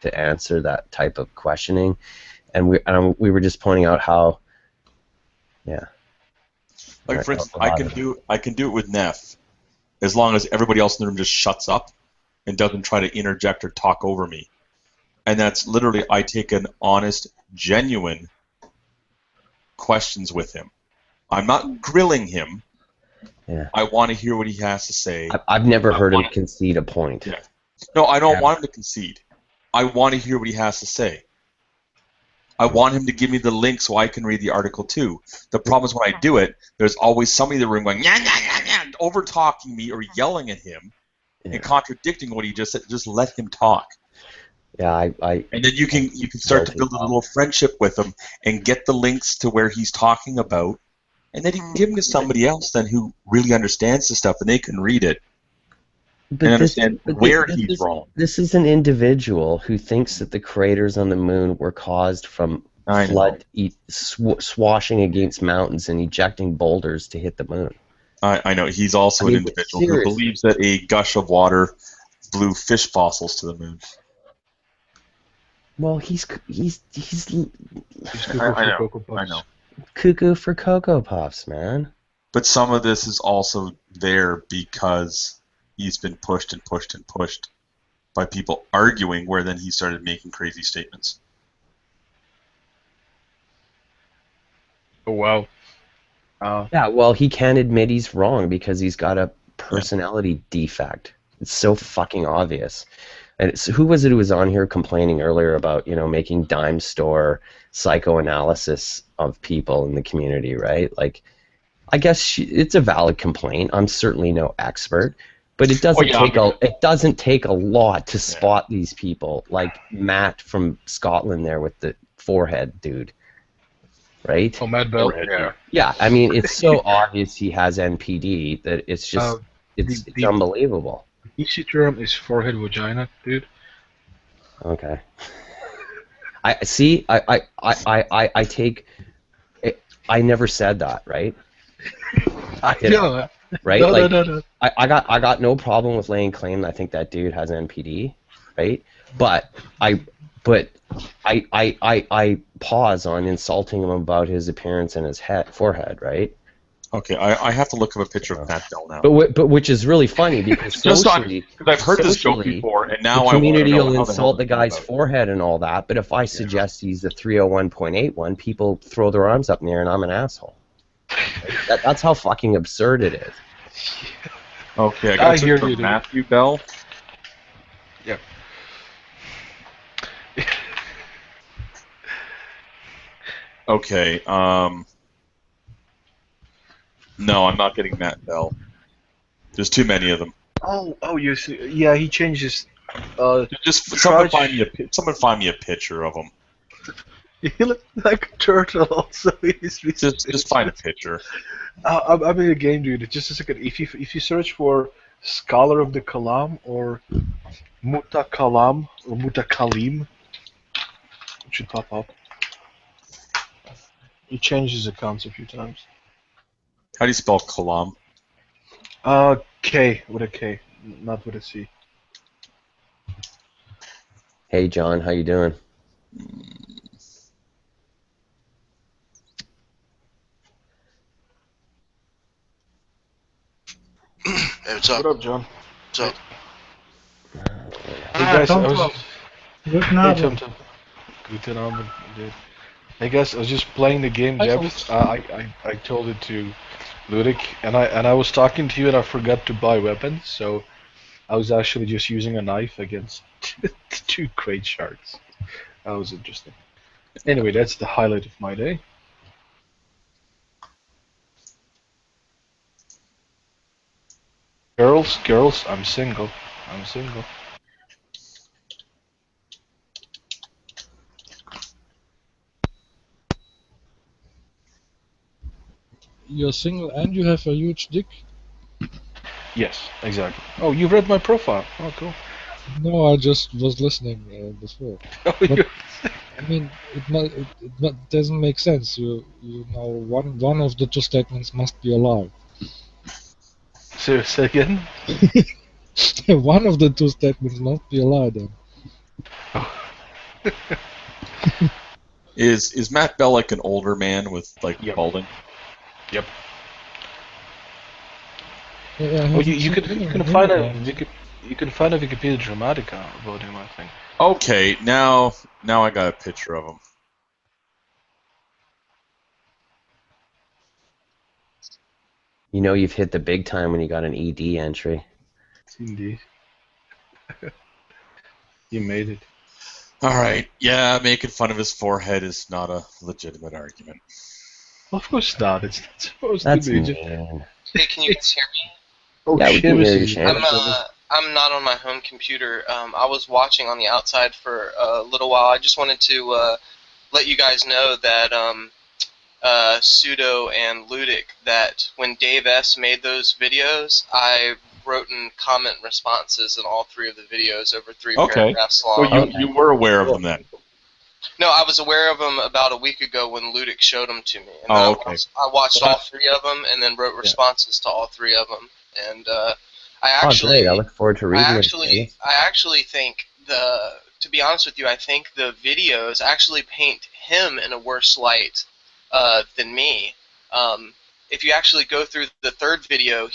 to answer that type of questioning, and we were just pointing out how, yeah. Like for instance, I can do it with Neff, as long as everybody else in the room just shuts up and doesn't try to interject or talk over me. And that's literally, I take an honest, genuine questions with him. I'm not grilling him. Yeah. I want to hear what he has to say. I've never heard him concede a point. Yeah. No, I don't want him to concede. I want to hear what he has to say. I want him to give me the link so I can read the article too. The problem is when I do it, there's always somebody in the room going, over talking me or yelling at him and contradicting what he just said. Just let him talk. Yeah, and then you can start to build a little friendship with him and get the links to where he's talking about, and then you can give them to somebody else then who really understands the stuff and they can read it and understand where he's wrong. This is an individual who thinks that the craters on the moon were caused from flood swashing against mountains and ejecting boulders to hit the moon. I know. He's also an individual who believes that a gush of water blew fish fossils to the moon. Well, he's I know. Cuckoo for Cocoa Puffs, man. But some of this is also there because he's been pushed and pushed and pushed by people arguing, where then he started making crazy statements. Oh, wow. Yeah, well, he can't admit he's wrong because he's got a personality defect. It's so fucking obvious. And who was it who was on here complaining earlier about, making dime store psychoanalysis of people in the community, right? Like, I guess it's a valid complaint. I'm certainly no expert, but it doesn't take a lot to spot these people, like Matt from Scotland there with the forehead dude, right? Oh, Matt Bell. Yeah. Yeah, I mean, it's so obvious he has NPD that it's just it's unbelievable. Easy term is forehead vagina, dude. Okay. I take. I never said that, right? I know. Right? No. I got no problem with laying claim that I think that dude has NPD, right? But I pause on insulting him about his appearance and his forehead, right? Okay, I have to look up a picture of Matt Bell now. But which is really funny because socially, because I've heard this joke before, and now the community will insult the guy's forehead and all that. But if I suggest he's the 301.81, people throw their arms up in the air, and I'm an asshole. That's how fucking absurd it is. Okay, I got a picture of Matthew Bell. Yep. Okay. No, I'm not getting Matt Bell. There's too many of them. Oh, you see? Yeah, he changes. Just someone find me a picture of him. He looks like a turtle. Also, just find a picture. I'm in a game, dude. Just a second. If you search for Scholar of the Kalam or Mutakalam or Mutakalim, it should pop up. He changed his accounts a few times. How do you spell Kalam? K, with a K, not with a C. Hey, John, how you doing? Hey, what's up? What up, John? What's up? Hey guys, Guten Abend, dude. Hey guys, I was just playing the game depth. I told it to Ludic, and I was talking to you, and I forgot to buy weapons, so I was actually just using a knife against two great sharks. That was interesting. Anyway, that's the highlight of my day. Girls, I'm single. You're single and you have a huge dick? Yes, exactly. Oh, you read my profile. Oh, cool. No, I just was listening before. Oh, but, I mean, it doesn't make sense. You know, one of the two statements must be a lie. So, say again? One of the two statements must be a lie, then. Is Matt Bell like an older man with like Yep. balding? Yep. Yeah, Well, you can find a Wikipedia Dramatica about him, I think. Okay, now I got a picture of him. You know you've hit the big time when you got an ED entry. Indeed. You made it. All right, yeah, making fun of his forehead is not a legitimate argument. Of course not. It's not supposed That's to be. mean. Hey, can you guys hear me? Oh, Yeah, we can hear you, Seamus is Seamus. I'm not on my home computer. I was watching on the outside for a little while. I just wanted to let you guys know that Pseudo and Ludic, that when Dave S. made those videos, I wrote in comment responses in all three of the videos over 3 paragraphs long. So you were aware of them then? No, I was aware of them about a week ago when Ludic showed them to me. And okay. I watched all 3 of them and then wrote responses to all 3 of them. And Great. I look forward to reading it. I actually think to be honest with you, I think the videos actually paint him in a worse light than me. If you actually go through the 3rd video,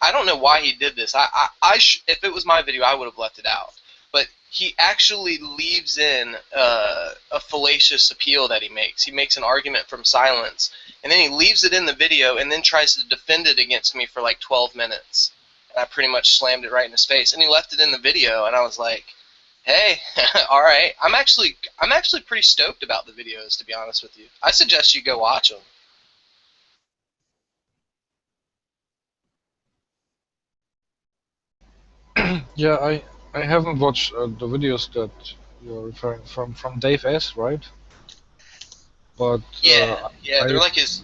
I don't know why he did this. If it was my video, I would have left it out. But he actually leaves in a fallacious appeal that he makes. He makes an argument from silence, and then he leaves it in the video and then tries to defend it against me for like 12 minutes. And I pretty much slammed it right in his face. And he left it in the video, and I was like, hey, all right. I'm actually pretty stoked about the videos, to be honest with you. I suggest you go watch them. Yeah, I haven't watched the videos that you're referring from Dave S, right? But yeah, they're like his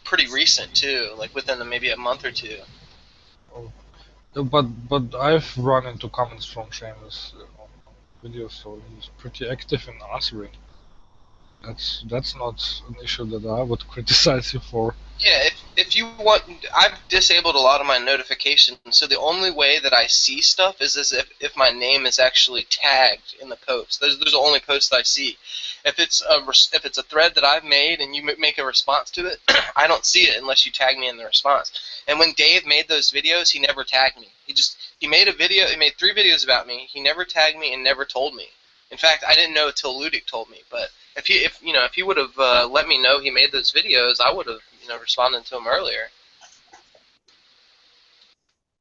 pretty recent too, like within maybe a month or 2. But I've run into comments from Seamus on videos, so he's pretty active in answering. That's not an issue that I would criticize you for. Yeah, if you want, I've disabled a lot of my notifications, so the only way that I see stuff is as if my name is actually tagged in the post. Those are the only posts I see. If it's a thread that I've made and you make a response to it, I don't see it unless you tag me in the response. And when Dave made those videos, he never tagged me. He made 3 videos about me. He never tagged me and never told me. In fact, I didn't know until Ludic told me. But if he would have let me know he made those videos, I would have responded to him earlier.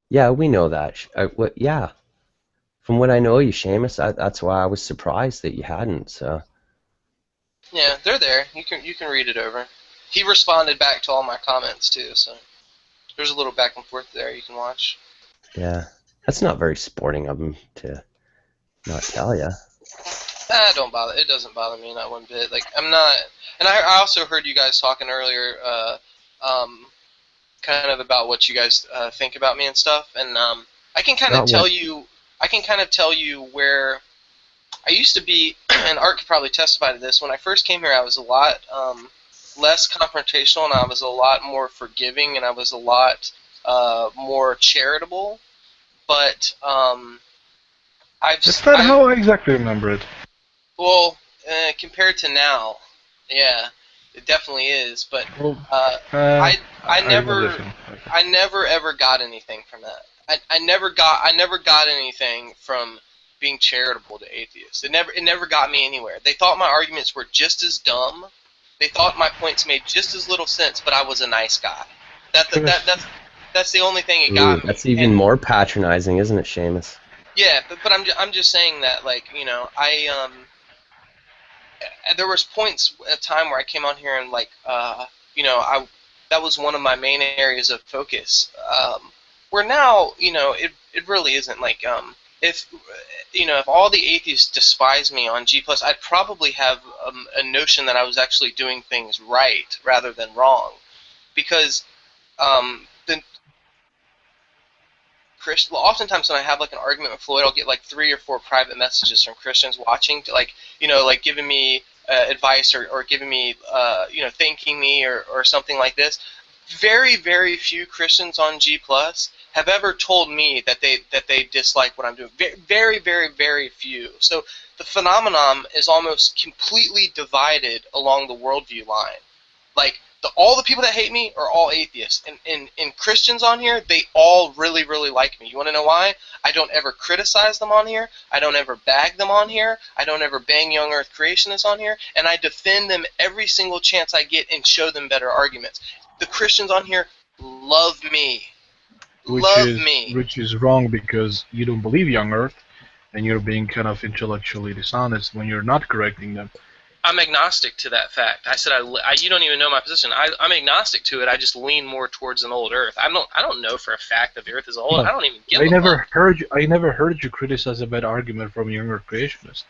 Yeah, we know that. Yeah, from what I know you, Seamus, that's why I was surprised that you hadn't. So. Yeah, they're there. You can read it over. He responded back to all my comments too, so there's a little back and forth there you can watch. Yeah, that's not very sporting of him to not tell you. Don't bother. It doesn't bother me not one bit. Like I'm not, and I also heard you guys talking earlier, kind of about what you guys think about me and stuff, and I can kind of tell you where I used to be, and Art could probably testify to this. When I first came here, I was a lot less confrontational, and I was a lot more forgiving, and I was a lot more charitable. But That's not how I exactly remember it. Well, compared to now, yeah, it definitely is. But I never ever got anything from that. I never got anything from being charitable to atheists. It never got me anywhere. They thought my arguments were just as dumb. They thought my points made just as little sense, but I was a nice guy. That's the only thing it got me. That's even more patronizing, isn't it, Seamus? Yeah, but I'm just saying that, like, there was points at time where I came on here and like that was one of my main areas of focus. Where now it really isn't. Like if all the atheists despise me on G+, I'd probably have a notion that I was actually doing things right rather than wrong, because oftentimes when I have like an argument with Floyd, I'll get like 3 or 4 private messages from Christians watching, to like giving me advice or giving me thanking me or something like this. Very, very few Christians on G+ have ever told me that they dislike what I'm doing. Very, very, very few. So the phenomenon is almost completely divided along the worldview line. Like, all the people that hate me are all atheists. And Christians on here, they all really, really like me. You want to know why? I don't ever criticize them on here. I don't ever bag them on here. I don't ever bang young earth creationists on here. And I defend them every single chance I get and show them better arguments. The Christians on here love me. Which is wrong, because you don't believe young earth, and you're being kind of intellectually dishonest when you're not correcting them. I'm agnostic to that fact. I said you don't even know my position. I'm agnostic to it. I just lean more towards an old Earth. I don't know for a fact that the Earth is old. No, I don't even give a fuck. I never heard you criticize a bad argument from a younger creationist.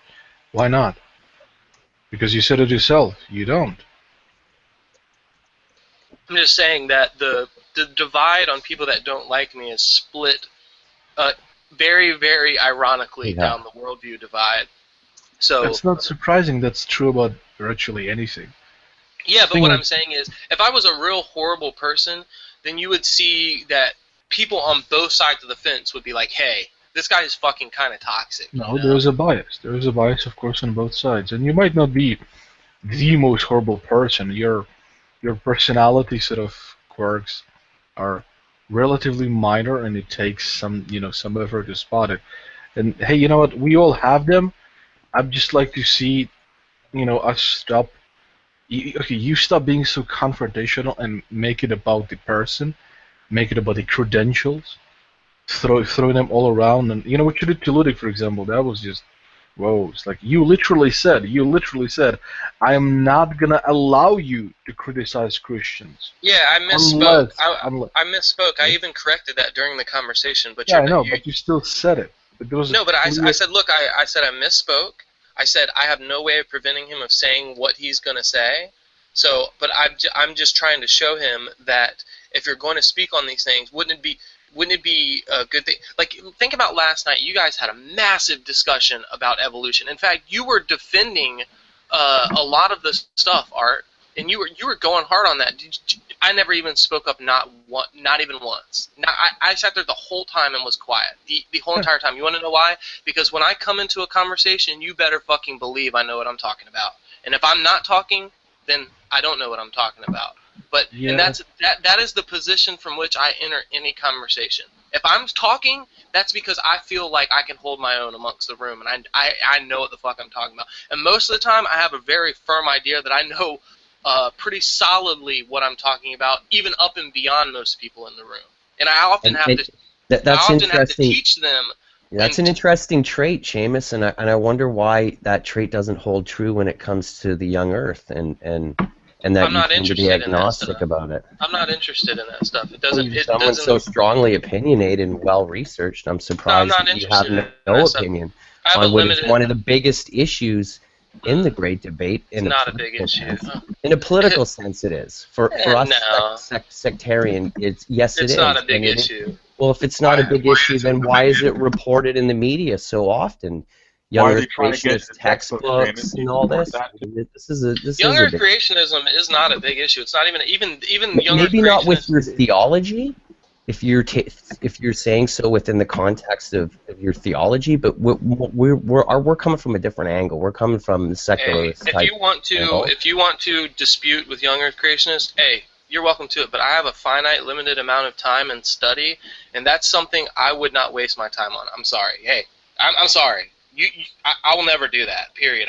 Why not? Because you said it yourself. You don't. I'm just saying that the divide on people that don't like me is split very, very ironically down the worldview divide. So that's not surprising. That's true about virtually anything. Yeah, but what I'm saying is, if I was a real horrible person, then you would see that people on both sides of the fence would be like, hey, this guy is fucking kind of toxic. No, there is a bias. There is a bias, of course, on both sides. And you might not be the most horrible person. Your personality sort of quirks are relatively minor, and it takes some effort to spot it. And hey, you know what? We all have them. I'd just like to see, us stop. You stop being so confrontational and make it about the person, make it about the credentials, throw them all around. And what you did to Ludic, for example, that was just, whoa. It's like you literally said, I am not gonna allow you to criticize Christians. Yeah, I misspoke. I misspoke. I even corrected that during the conversation. But yeah, I know, but you still said it. But I said, look, I said I misspoke. I said I have no way of preventing him of saying what he's going to say. So, but I'm just trying to show him that if you're going to speak on these things, wouldn't it be a good thing? Like, think about last night. You guys had a massive discussion about evolution. In fact, you were defending a lot of the stuff, Art, and you were going hard on that. I never even spoke up, not even once. I sat there the whole time and was quiet, the whole entire time. You want to know why? Because when I come into a conversation, you better fucking believe I know what I'm talking about. And if I'm not talking, then I don't know what I'm talking about. But and that is the position from which I enter any conversation. If I'm talking, that's because I feel like I can hold my own amongst the room, and I know what the fuck I'm talking about. And most of the time, I have a very firm idea that I know pretty solidly what I'm talking about, even up and beyond most people in the room. And I often have to teach them. That's an interesting trait, Seamus, and I wonder why that trait doesn't hold true when it comes to the young Earth, and that I'm not you tend to be agnostic in about it. I'm not interested in that stuff. It doesn't. Someone's so strongly opinionated and well researched. I'm surprised that you have no opinion on what is one of the biggest issues in the great debate. It's not a big issue. In a political sense, it is. For us, sectarian, it's not a big issue. Well, if it's not a big issue, then why is it reported in the media so often? Young Earth creationist textbooks and all this. Young Earth creationism is not a big issue. It's not even young Earth creationism. Maybe not with your theology, if you're saying so within the context of your theology, but we're coming from a different angle. We're coming from the secularist type. If you want to dispute with young Earth creationists, hey, you're welcome to it. But I have a finite, limited amount of time and study, and that's something I would not waste my time on. I'm sorry. Hey, I'm sorry. I will never do that. Period.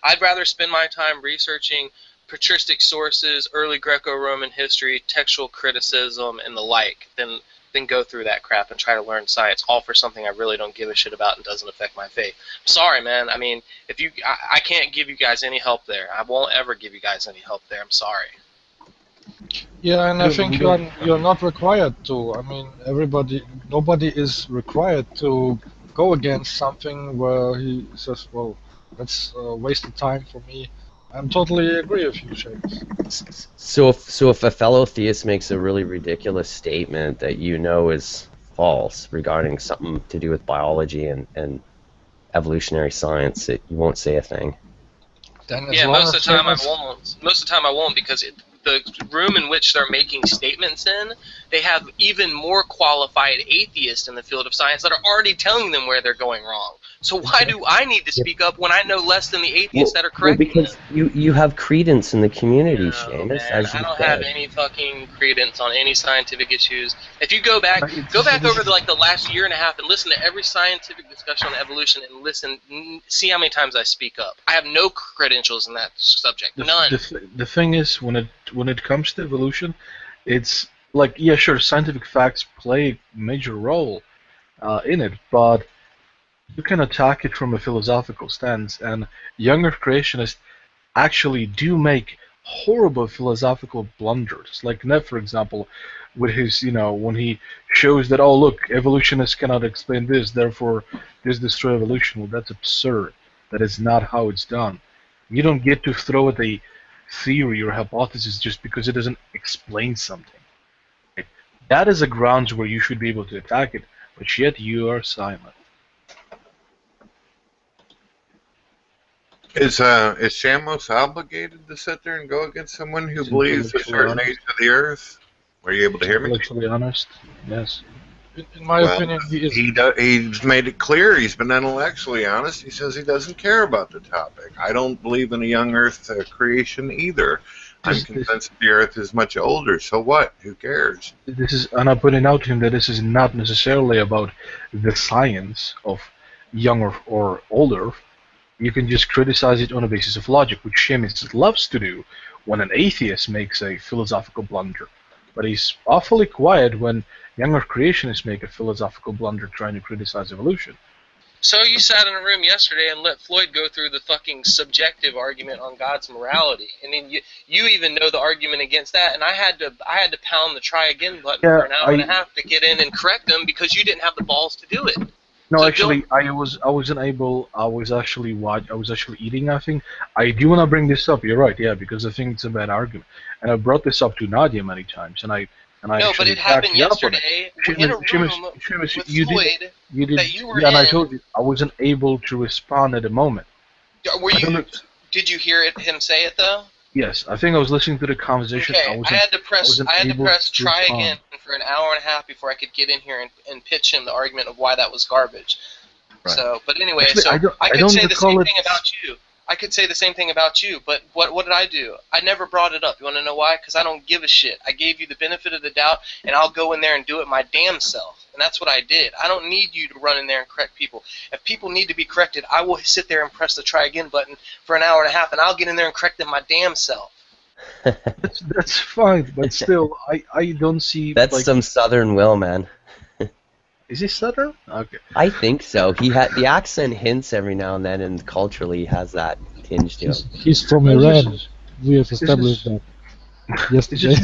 I'd rather spend my time researching patristic sources, early Greco-Roman history, textual criticism, and the like, than go through that crap and try to learn science, all for something I really don't give a shit about and doesn't affect my faith. I'm sorry, man. I mean, I can't give you guys any help there. I won't ever give you guys any help there. I'm sorry. Yeah, and I think you're not required to. I mean, nobody is required to go against something where he says, well, that's a waste of time for me. I totally agree with you, Seamus. So if a fellow theist makes a really ridiculous statement that is false regarding something to do with biology and evolutionary science, you won't say a thing. Yeah, most of the time I won't. Most of the time I won't, because the room in which they're making statements in, they have even more qualified atheists in the field of science that are already telling them where they're going wrong. So why do I need to speak up when I know less than the atheists that are correcting because them? you have credence in the community, No, Seamus, man, as you I don't have said. any fucking credence on any scientific issues. If you go back over the last year and a half and listen to every scientific discussion on evolution and see how many times I speak up. I have no credentials in that subject. None. The thing is, when it comes to evolution, it's like, yeah, sure, scientific facts play a major role in it, but you can attack it from a philosophical stance, and younger creationists actually do make horrible philosophical blunders. Like Neff, for example, with his, when he shows that, oh, look, evolutionists cannot explain this, therefore this destroy evolution. Well, that's absurd. That is not how it's done. You don't get to throw at a theory or hypothesis just because it doesn't explain something. That is a grounds where you should be able to attack it, but yet you are silent. Is Shamos obligated to sit there and go against someone who believes a certain age of the Earth? Are you able to hear me? Intellectually honest, yes. In my opinion, he is. He's made it clear. He's been intellectually honest. He says he doesn't care about the topic. I don't believe in a young Earth creation either. I'm convinced the Earth is much older. So what? Who cares? And I'm pointing out to him that this is not necessarily about the science of younger or older. You can just criticize it on a basis of logic, which Seamus loves to do when an atheist makes a philosophical blunder. But he's awfully quiet when younger creationists make a philosophical blunder trying to criticize evolution. So you sat in a room yesterday and let Floyd go through the fucking subjective argument on God's morality. I mean, you even know the argument against that, and I had to pound the try again button for an hour and a half to get in and correct him because you didn't have the balls to do it. No, actually, I wasn't able. I was actually eating. I think I do want to bring this up. You're right, yeah, because I think it's a bad argument, and I brought this up to Nadia many times, and I. No, but it happened yesterday in a room with Floyd that you were in. And I told you I wasn't able to respond at the moment. Did you hear him say it though? Yes, I think I was listening to the conversation. Okay, I had to press try again for an hour and a half before I could get in here and pitch him the argument of why that was garbage. Right. So, but anyway, actually, I could say the same thing about you. I could say the same thing about you, but what did I do? I never brought it up. You want to know why? Because I don't give a shit. I gave you the benefit of the doubt, and I'll go in there and do it my damn self. And that's what I did. I don't need you to run in there and correct people. If people need to be corrected, I will sit there and press the try again button for an hour and a half, and I'll get in there and correct them my damn self. That's fine, but still, I don't see... That's some Southern will, man. Is he Southern? Okay. I think so. The accent hints every now and then, and culturally has that tinge to him. He's from Iran. We have established that. Yesterday.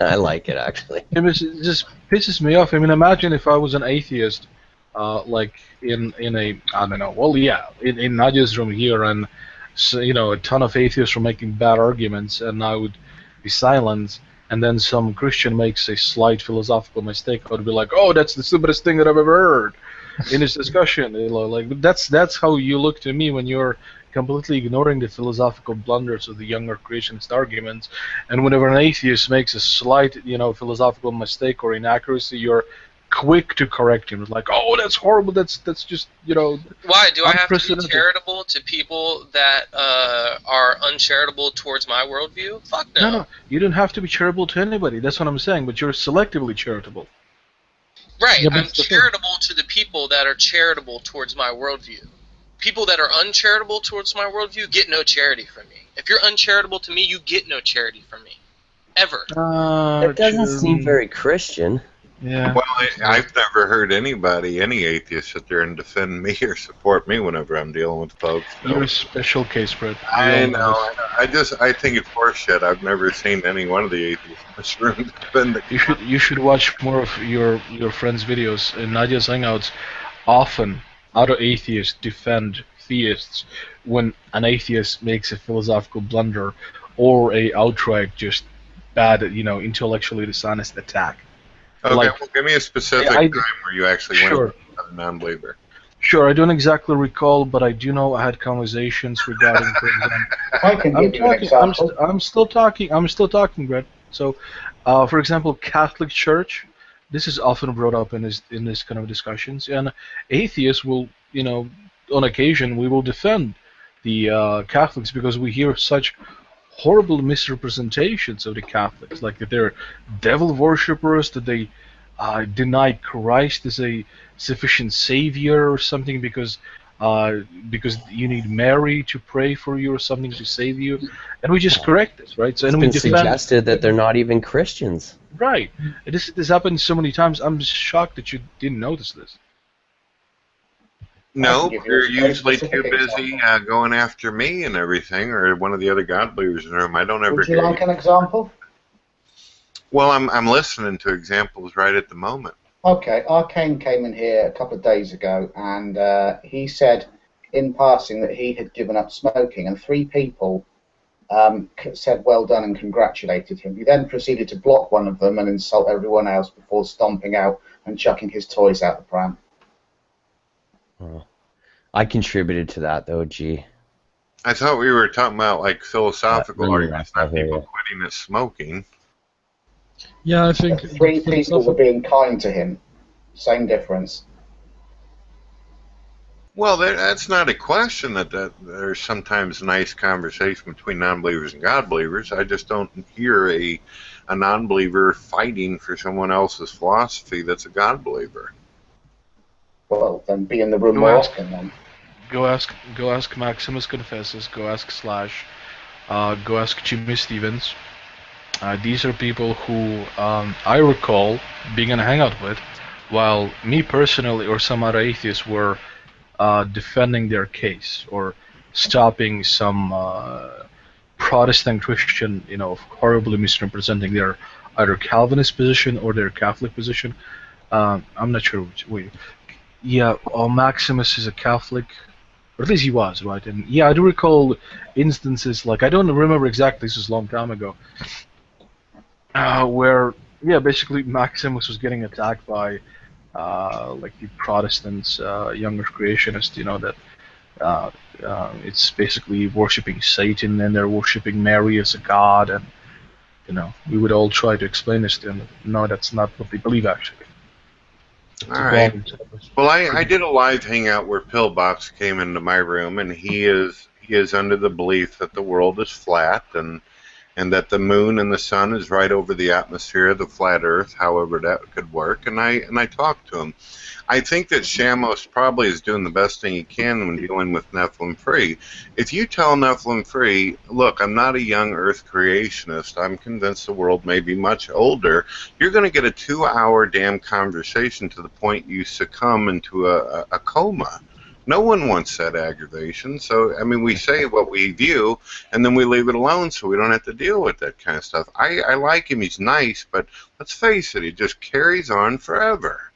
I like it, actually. It just pisses me off. I mean, imagine if I was an atheist, like in a, I don't know, well, yeah, in Nadia's room here, and so, a ton of atheists were making bad arguments, and I would be silent. And then some Christian makes a slight philosophical mistake, I would be like, "Oh, that's the stupidest thing that I've ever heard," in this discussion. Like that's how you look to me when you're completely ignoring the philosophical blunders of the younger creationist arguments. And whenever an atheist makes a slight, philosophical mistake or inaccuracy, you're quick to correct him. It's like, "Oh, that's horrible. That's just Why do I have to be charitable to people that are uncharitable towards my worldview? Fuck no. No, you don't have to be charitable to anybody. That's what I'm saying. But you're selectively charitable. Right. Yeah, I'm charitable to the people that are charitable towards my worldview. People that are uncharitable towards my worldview get no charity from me. If you're uncharitable to me, you get no charity from me. Ever. That doesn't seem very Christian. Yeah. Well, I've never heard any atheist sit there and defend me or support me whenever I'm dealing with folks. So. You're a special case, Brett. I know. I think it's horseshit. I've never seen any one of the atheists in this room defend it. You should watch more of your friends' videos. In Nadia's Hangouts, often other atheists defend theists when an atheist makes a philosophical blunder or a outright just bad, intellectually dishonest attack. Okay, well, give me a specific time where you actually went with a non-believer. Sure, I don't exactly recall, but I do know I had conversations regarding, for example. I can give you an example. I'm still talking, Brett. So, for example, Catholic Church, this is often brought up in this kind of discussions, and atheists will, on occasion, we will defend the Catholics because we hear such horrible misrepresentations of the Catholics, like that they're devil worshippers, that they deny Christ as a sufficient savior or something because you need Mary to pray for you or something to save you, and we just correct this, right? So it's been suggested that they're not even Christians. Right. This happened so many times. I'm just shocked that you didn't notice this. No, you're usually too busy going after me and everything, or one of the other God believers in the room. I don't ever. Would you like an example? Well, I'm listening to examples right at the moment. Okay, Arcane came in here a couple of days ago, and he said in passing that he had given up smoking, and 3 people said well done and congratulated him. He then proceeded to block one of them and insult everyone else before stomping out and chucking his toys out the pram. Oh. I contributed to that, though, gee. I thought we were talking about like philosophical arguments, not people quitting at smoking. Yeah, I think 3 people were being kind to him. Same difference. Well, that's not a question that there's sometimes nice conversation between non-believers and God believers. I just don't hear a non-believer fighting for someone else's philosophy that's a God believer. Well, then be in the room more often then. Go ask Maximus Confessus. Go ask Slash. Go ask Jimmy Stevens. These are people who I recall being in a hangout with, while me personally or some other atheists were defending their case or stopping some Protestant Christian, horribly misrepresenting their either Calvinist position or their Catholic position. I'm not sure which way. Yeah, Maximus is a Catholic, or at least he was, right? And yeah, I do recall instances, like I don't remember exactly, this was a long time ago, where, yeah, basically Maximus was getting attacked by like the Protestants, younger creationists, that it's basically worshipping Satan and they're worshipping Mary as a god, and we would all try to explain this to them. No, that's not what they believe, actually. All right. Well, I did a live hangout where Pillbox came into my room, and he is under the belief that the world is flat and that the moon and the sun is right over the atmosphere of the flat Earth, however that could work. And I talked to him. I think that Shamos probably is doing the best thing he can when dealing with Nephilim Free. If you tell Nephilim Free, look, I'm not a young Earth creationist, I'm convinced the world may be much older, you're going to get a 2-hour damn conversation to the point you succumb into a coma. No one wants that aggravation. So, I mean, we say what we view, and then we leave it alone so we don't have to deal with that kind of stuff. I like him. He's nice, but let's face it, he just carries on forever.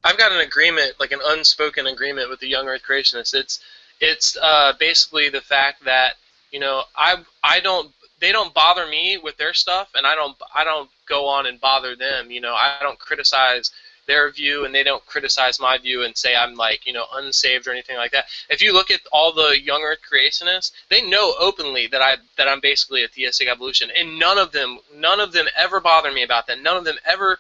I've got an agreement, like an unspoken agreement with the young Earth creationists. It's basically the fact that, they don't bother me with their stuff, and I don't go on and bother them. I don't criticize their view, and they don't criticize my view and say I'm like, unsaved or anything like that. If you look at all the young Earth creationists, they know openly that I'm basically a theistic evolution, and none of them ever bother me about that. None of them ever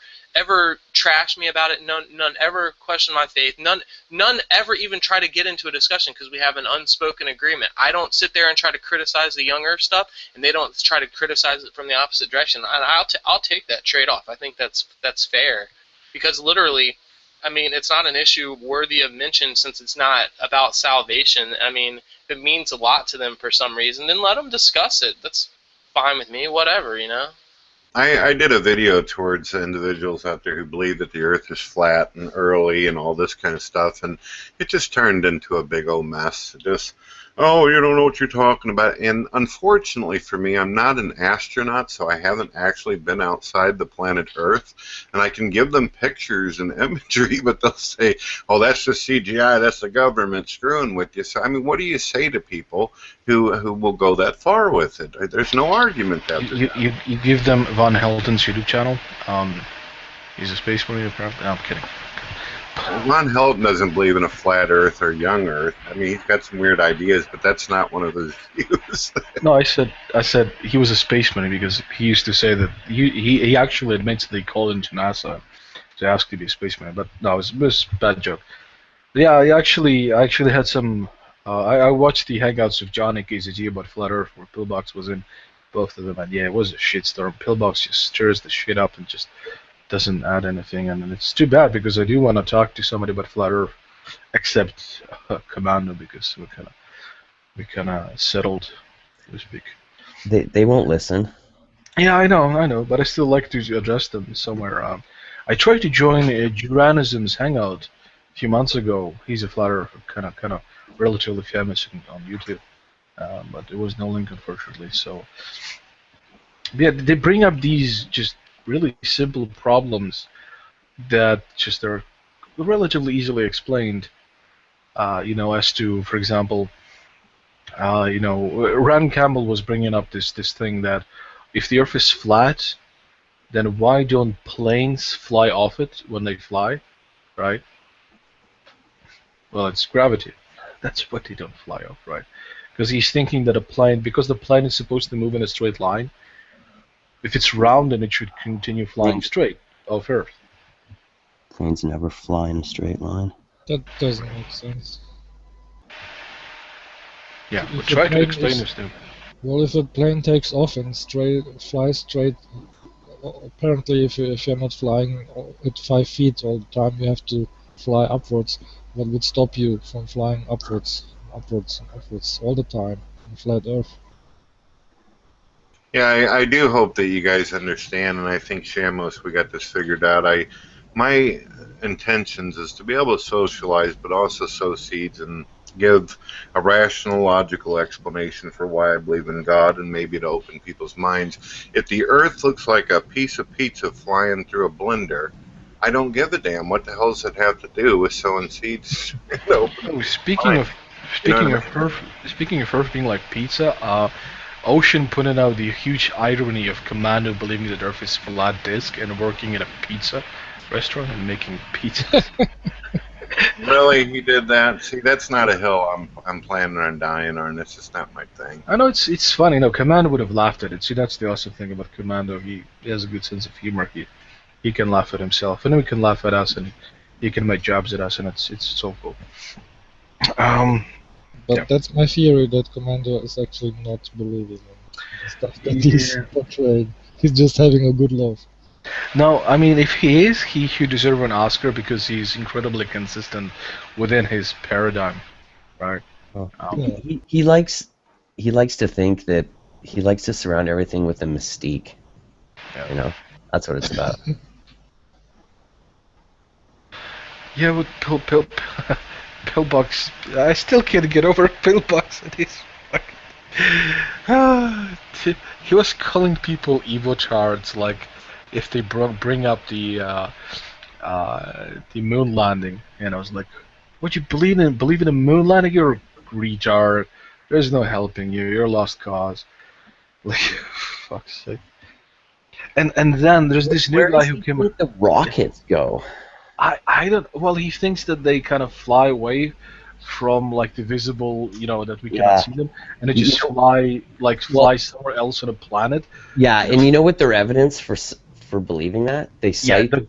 trash me about it. None ever question my faith. None ever even try to get into a discussion because we have an unspoken agreement. I don't sit there and try to criticize the young Earth stuff, and they don't try to criticize it from the opposite direction. And I'll take that trade-off. I think that's fair. Because literally, I mean, it's not an issue worthy of mention since it's not about salvation. I mean, if it means a lot to them for some reason, then let them discuss it. That's fine with me, whatever, I did a video towards individuals out there who believe that the Earth is flat and early and all this kind of stuff, and it just turned into a big old mess. Just, oh, you don't know what you're talking about. And unfortunately for me, I'm not an astronaut, so I haven't actually been outside the planet Earth, and I can give them pictures and imagery, but they'll say, oh, that's just CGI, that's the government screwing with you. So, I mean, what do you say to people who will go that far with it? There's no argument there. You give them Van Helden's YouTube channel. He's a space marine, apparently. No, I'm kidding. Ron Helton doesn't believe in a flat Earth or young Earth. I mean, he's got some weird ideas, but that's not one of his views. No, I said he was a spaceman because he used to say that he actually admits that he called into NASA to ask to be a spaceman. But no, it was a bad joke. But yeah, I actually had some. I watched the Hangouts of John and KZG about Flat Earth, where Pillbox was in both of them, and yeah, it was a shitstorm. Pillbox just stirs the shit up and just doesn't add anything, and it's too bad because I do want to talk to somebody about Flat Earth, except Commando, because we kind of settled, so to speak. They won't listen. Yeah, I know, but I still like to address them somewhere. I tried to join Juranism's Hangout a few months ago. He's a Flat Earth, kind of relatively famous on YouTube, but there was no link, unfortunately. So yeah, they bring up these just really simple problems that just are relatively easily explained. As to, for example, Rand Campbell was bringing up this thing that if the Earth is flat, then why don't planes fly off it when they fly, right? Well, it's gravity. That's why they don't fly off, right? Because he's thinking that because the plane is supposed to move in a straight line, if it's round, then it should continue flying straight off Earth. Planes never fly in a straight line. That doesn't make sense. Yeah, we'll try to explain this to him. Well, if a plane takes off and flies straight, apparently if you're not flying at 5 feet all the time, you have to fly upwards. What would stop you from flying upwards all the time on flat Earth? Yeah, I do hope that you guys understand, and I think Shamos, we got this figured out. My intentions is to be able to socialize, but also sow seeds and give a rational, logical explanation for why I believe in God, and maybe to open people's minds. If the Earth looks like a piece of pizza flying through a blender, I don't give a damn. What the hell does it have to do with sowing seeds? Speaking of Earth being like pizza, Ocean pointed out the huge irony of Commando believing that Earth is flat disc and working at a pizza restaurant and making pizzas. Really, he did that? See, that's not a hill I'm planning on dying on. That's just not my thing. I know it's funny. No, Commando would have laughed at it. See, that's the awesome thing about Commando. He has a good sense of humor. He can laugh at himself, and he can laugh at us, and he can make jabs at us, and it's so cool. But that's my theory, that Commando is actually not believing in the stuff that he's portraying. He's just having a good laugh. No, I mean, if he is, he should deserve an Oscar because he's incredibly consistent within his paradigm, right? Oh. He likes to think that he likes to surround everything with a mystique. Yeah. That's what it's about. Yeah, with Pillbox, I still can't get over Pillbox and his fucking... He was calling people evo-chards, like, if they bring up the moon landing, and I was like, "What, you believe in a moon landing? You're a retard. There's no helping you. You're a lost cause." Like, fuck's sake. And then there's this new guy who came. Where the rockets go? I don't. Well, he thinks that they kind of fly away from like the visible, that we cannot see them, and they just fly somewhere else on a planet. Yeah, and you know what their evidence for believing that? They cite that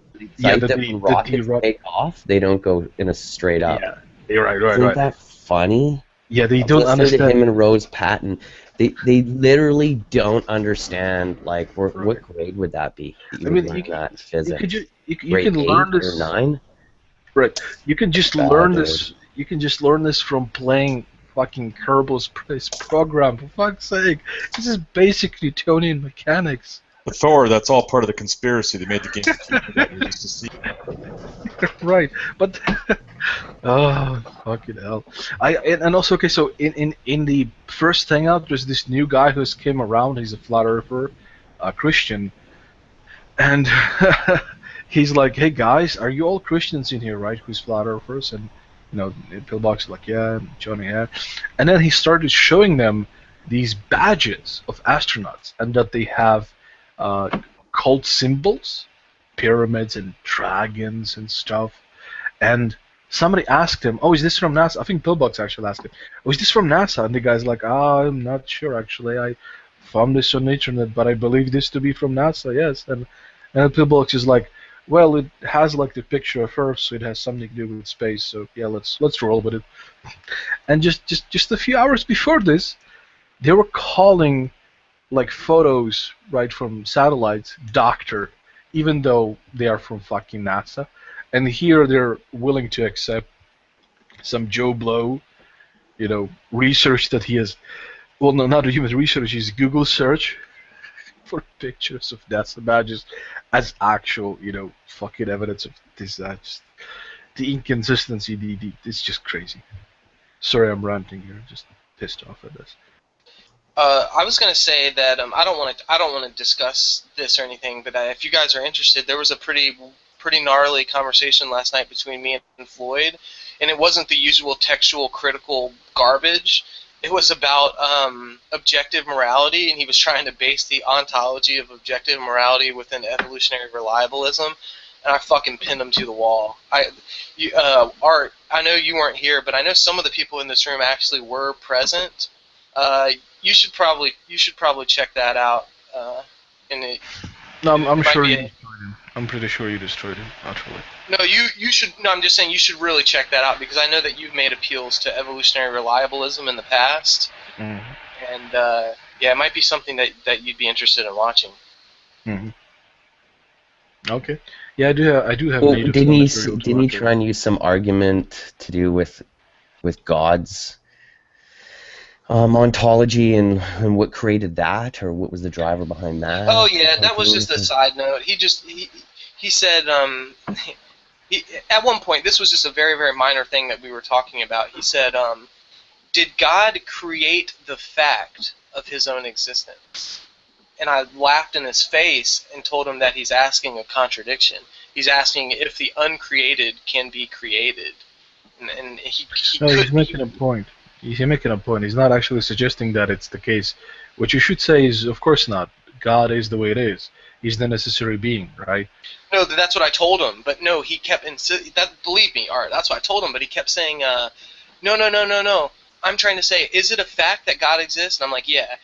when rockets take off, they don't go in a straight up. Yeah, you're right. Isn't that funny? Yeah, they don't understand. To him and Rose Patton, they literally don't understand. Like, what grade would that be? You that physics. You can learn this. 9. Right. You can just learn this. You can just learn this from playing fucking Kerbal's program. For fuck's sake, this is basic Newtonian mechanics. But Thor, that's all part of the conspiracy. They made the game just to see. Right, but oh fucking hell! And also, okay, so in the first hangout, there's this new guy who's came around. He's a flat earther, Christian, and he's like, "Hey guys, are you all Christians in here, right? Who's flat earthers?" And Pillbox is like, "Yeah, Johnny, yeah." And then he started showing them these badges of astronauts, and that they have cult symbols, pyramids and dragons and stuff. And somebody asked him, "Oh, is this from NASA?" I think Pillbox actually asked him, "Oh, is this from NASA?" And the guy's like, "I'm not sure actually. I found this on the internet, but I believe this to be from NASA. Yes." And Pillbox is like, "Well, it has like the picture of Earth, so it has something to do with space. So yeah, let's roll with it." And just a few hours before this, they were calling like photos right from satellites doctor, even though they are from fucking NASA. And here they're willing to accept some Joe Blow, research that he has. Well, no, not human research. Is Google search for pictures of NASA badges as actual, fucking evidence of this. Just the inconsistency. It's just crazy. Sorry, I'm ranting here. Just pissed off at this. I was going to say that I don't want to discuss this or anything, but if you guys are interested, there was a pretty gnarly conversation last night between me and Floyd, and it wasn't the usual textual critical garbage. It was about objective morality, and he was trying to base the ontology of objective morality within evolutionary reliabilism, and I fucking pinned him to the wall. Art, I know you weren't here, but I know some of the people in this room actually were present. You should probably check that out. No, I'm sure you destroyed him. I'm pretty sure you destroyed him, actually. No, you should. No, I'm just saying you should really check that out because I know that you've made appeals to evolutionary reliabilism in the past, and yeah, it might be something that you'd be interested in watching. Okay. Yeah, I do have. Well, didn't he try and use some argument to do with God's ontology and what created that, or what was the driver behind that? Oh yeah, that was just a side note. He said at one point, this was just a very, very minor thing that we were talking about. He said, did God create the fact of his own existence? And I laughed in his face and told him that he's asking a contradiction. He's asking if the uncreated can be created. And he he's making a point. He's making a point. He's not actually suggesting that it's the case. What you should say is, of course not. God is the way it is. He's the necessary being, right? No, that's what I told him. But no, he kept believe me, Art. That's what I told him. But he kept saying, no. I'm trying to say, is it a fact that God exists? And I'm like, yeah.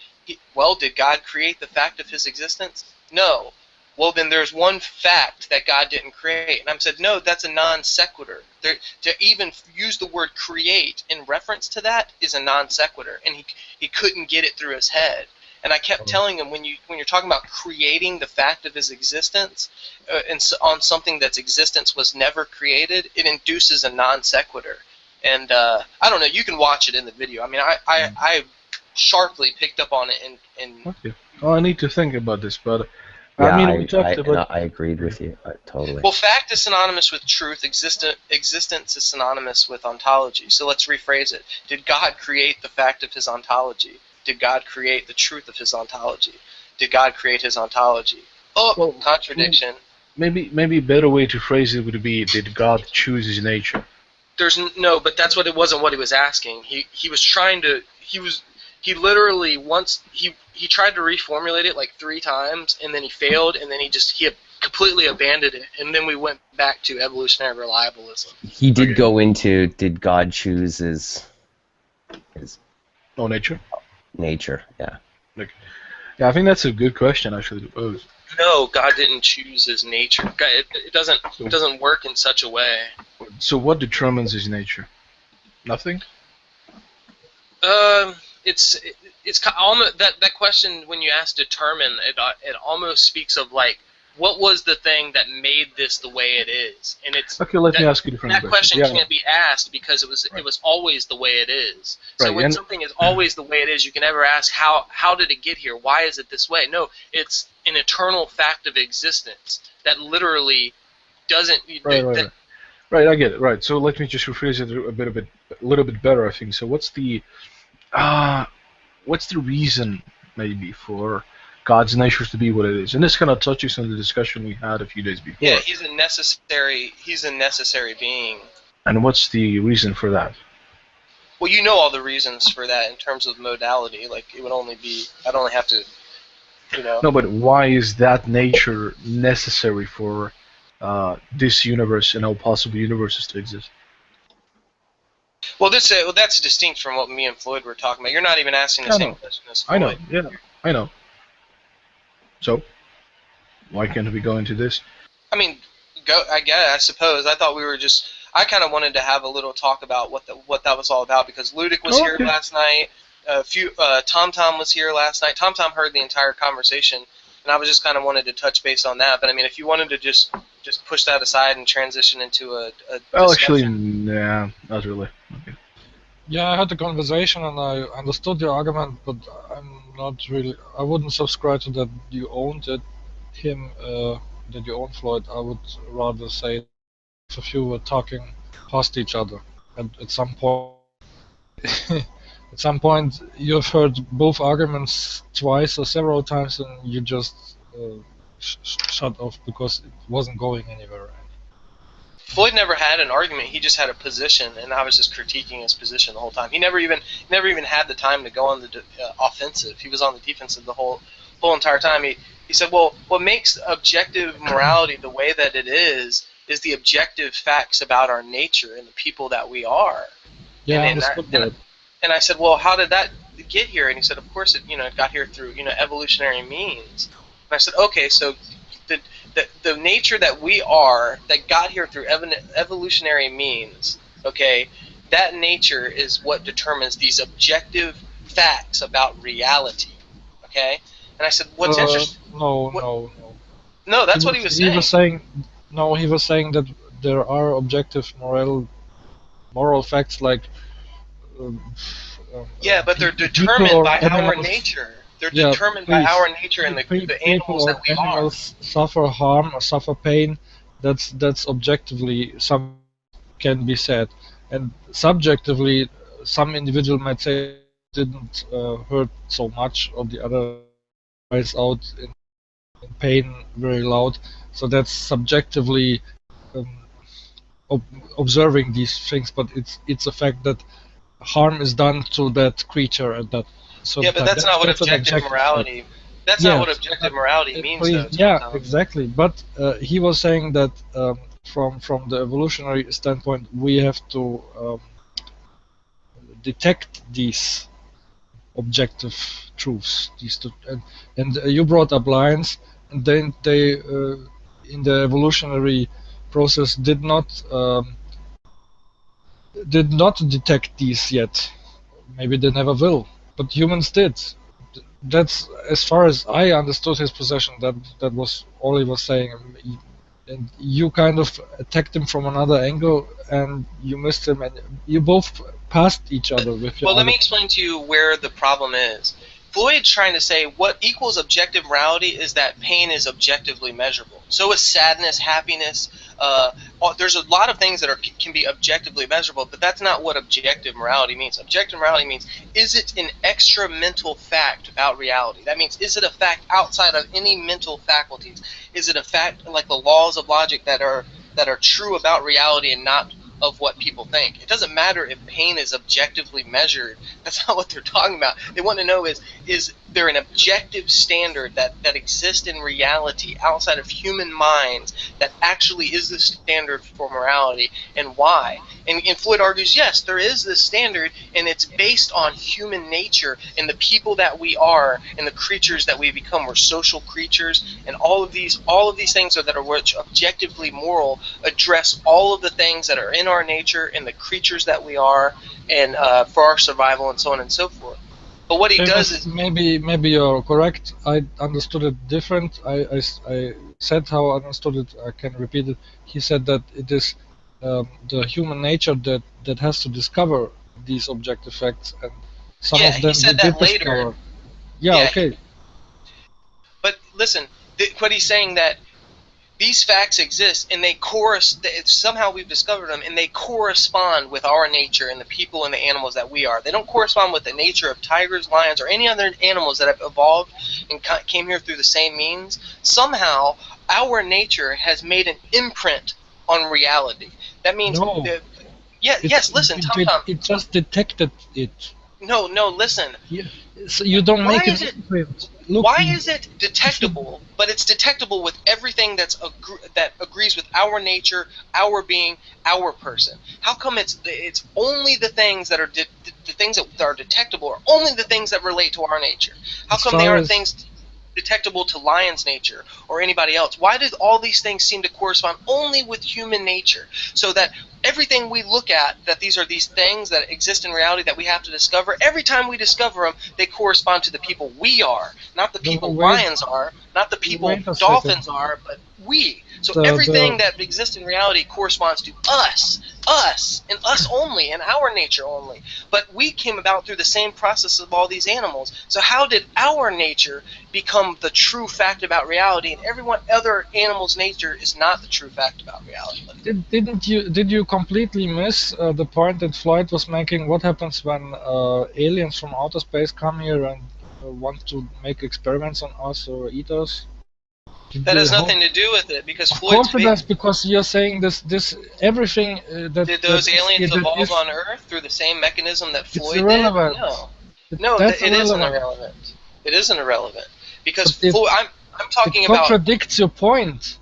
Well, did God create the fact of his existence? No. Well, then there's one fact that God didn't create. And I said, no, that's a non sequitur. To even use the word create in reference to that is a non sequitur. And he couldn't get it through his head. And I kept telling him, when you're talking about creating the fact of his existence on something that's existence was never created, it induces a non sequitur. And I don't know, you can watch it in the video. I mean, I sharply picked up on it. And okay. Well, I need to think about this, but... Yeah, I mean, we talked about... I agreed with you, totally. Well, fact is synonymous with truth. Existence is synonymous with ontology. So let's rephrase it. Did God create the fact of his ontology? Did God create the truth of his ontology? Did God create his ontology? Oh, well, contradiction. Maybe a better way to phrase it would be, did God choose his nature? No, but that's what it wasn't what he was asking. He was trying to... He literally once he tried to reformulate it like 3 times, and then he failed, and then he completely abandoned it, and then we went back to evolutionary reliabilism. He did go into, did God choose his nature? Nature, yeah. Yeah, I think that's a good question actually to pose. No, God didn't choose his nature. It doesn't work in such a way. So what determines his nature? Nothing? It's almost that question when you ask determine, it almost speaks of like, what was the thing that made this the way it is? And it's okay. Let me ask you a different question. That question can't be asked because it was always the way it is. So when something is always the way it is, you can never ask how did it get here? Why is it this way? No, it's an eternal fact of existence that literally doesn't. Right, I get it. Right. So let me just rephrase it a little bit better. I think so. What's the reason maybe for God's nature to be what it is? And this kind of touches on the discussion we had a few days before. Yeah, he's a necessary being. And what's the reason for that? Well, you know all the reasons for that in terms of modality. Like, it would only be, I'd only have to, No, but why is that nature necessary for this universe and all possible universes to exist. Well, that's distinct from what me and Floyd were talking about. You're not even asking the same question as Floyd. I know, yeah, I know. So, why can't we go into this? I mean, I suppose. I thought we were just. I kind of wanted to have a little talk about what that was all about, because Ludic was here last night. Tom was here last night. Tom heard the entire conversation, and I was just kind of wanted to touch base on that. But I mean, if you wanted to just push that aside and transition into a well, actually, nah, not really. Okay. Yeah, I had the conversation and I understood your argument, but I'm not really. I wouldn't subscribe to that. You owned it, that you own Floyd. I would rather say if you were talking past each other, and at some point, you've heard both arguments twice or several times, and you just shut off because it wasn't going anywhere. Floyd never had an argument. He just had a position, and I was just critiquing his position the whole time. He never even had the time to go on the offensive. He was on the defensive the whole entire time. He said, "Well, what makes objective morality the way that it is the objective facts about our nature and the people that we are." Yeah, I understood that. And I said, "Well, how did that get here?" And he said, "Of course, it got here through evolutionary means." And I said, "Okay, so." The nature that we are, that got here through evolutionary means, okay, that nature is what determines these objective facts about reality, okay? And I said, what's interesting? No, that's what he was saying. He was saying that there are objective moral facts like... yeah, but they're determined by our nature. They're determined by our nature and the animals that we are. Suffer harm or suffer pain. That's objectively some can be said, and subjectively, some individual might say didn't hurt so much, or the other cries out in pain very loud. So that's subjectively observing these things, but it's a fact that harm is done to that creature at that. So yeah, but that's not what objective morality. That's not what objective morality means, though. Yeah, exactly. But he was saying that from the evolutionary standpoint, we have to detect these objective truths. And you brought up lions, and then they in the evolutionary process did not detect these yet. Maybe they never will. But humans did. That's as far as I understood his position. That was all he was saying. And you kind of attacked him from another angle, and you missed him, and you both passed each other with your. Well, let me explain to you where the problem is. Floyd's trying to say what equals objective morality is that pain is objectively measurable. So is sadness, happiness. There's a lot of things that can be objectively measurable, but that's not what objective morality means. Objective morality means, is it an extra mental fact about reality? That means, is it a fact outside of any mental faculties? Is it a fact like the laws of logic that are true about reality and not of what people think? It doesn't matter if pain is objectively measured. That's not what they're talking about. They want to know is there an objective standard that exists in reality outside of human minds that actually is the standard for morality, and why? And Floyd argues, yes, there is this standard, and it's based on human nature and the people that we are and the creatures that we become. We're social creatures, and all of these things that are which objectively moral address all of the things that are in our nature and the creatures that we are, and for our survival and so on and so forth. But what he does is maybe you're correct. I understood it different. I said how I understood it. I can repeat it. He said that it is the human nature that has to discover these objective facts, and some of them he said that later. Discover. Yeah, okay. But listen, what he's saying that these facts exist, and somehow we've discovered them, and they correspond with our nature and the people and the animals that we are. They don't correspond with the nature of tigers, lions, or any other animals that have evolved and came here through the same means. Somehow, our nature has made an imprint on reality. That means... No. Yes, listen, Tom. It just detected it. No, listen. So you don't make an imprint. look, why is it detectable, but it's detectable with everything that agrees with our nature, our being, our person? How come it's only the things that are the things that are detectable are only the things that relate to our nature? How come they aren't things detectable to lion's nature or anybody else? Why did all these things seem to correspond only with human nature? So that everything we look at, that these are these things that exist in reality that we have to discover, every time we discover them, they correspond to the people we are, not the people lions are, not the people dolphins are, but we. So everything that exists in reality corresponds to us, and us only, and our nature only. But we came about through the same process of all these animals. So how did our nature become the true fact about reality, and everyone other animal's nature is not the true fact about reality? Did you completely miss the point that Floyd was making? What happens when aliens from outer space come here and want to make experiments on us or eat us? That has nothing to do with it, because of course it does, because you're saying this everything that did those aliens evolve on Earth through the same mechanism that Floyd did? No, it isn't irrelevant. It isn't irrelevant, because I'm talking about. It contradicts your point.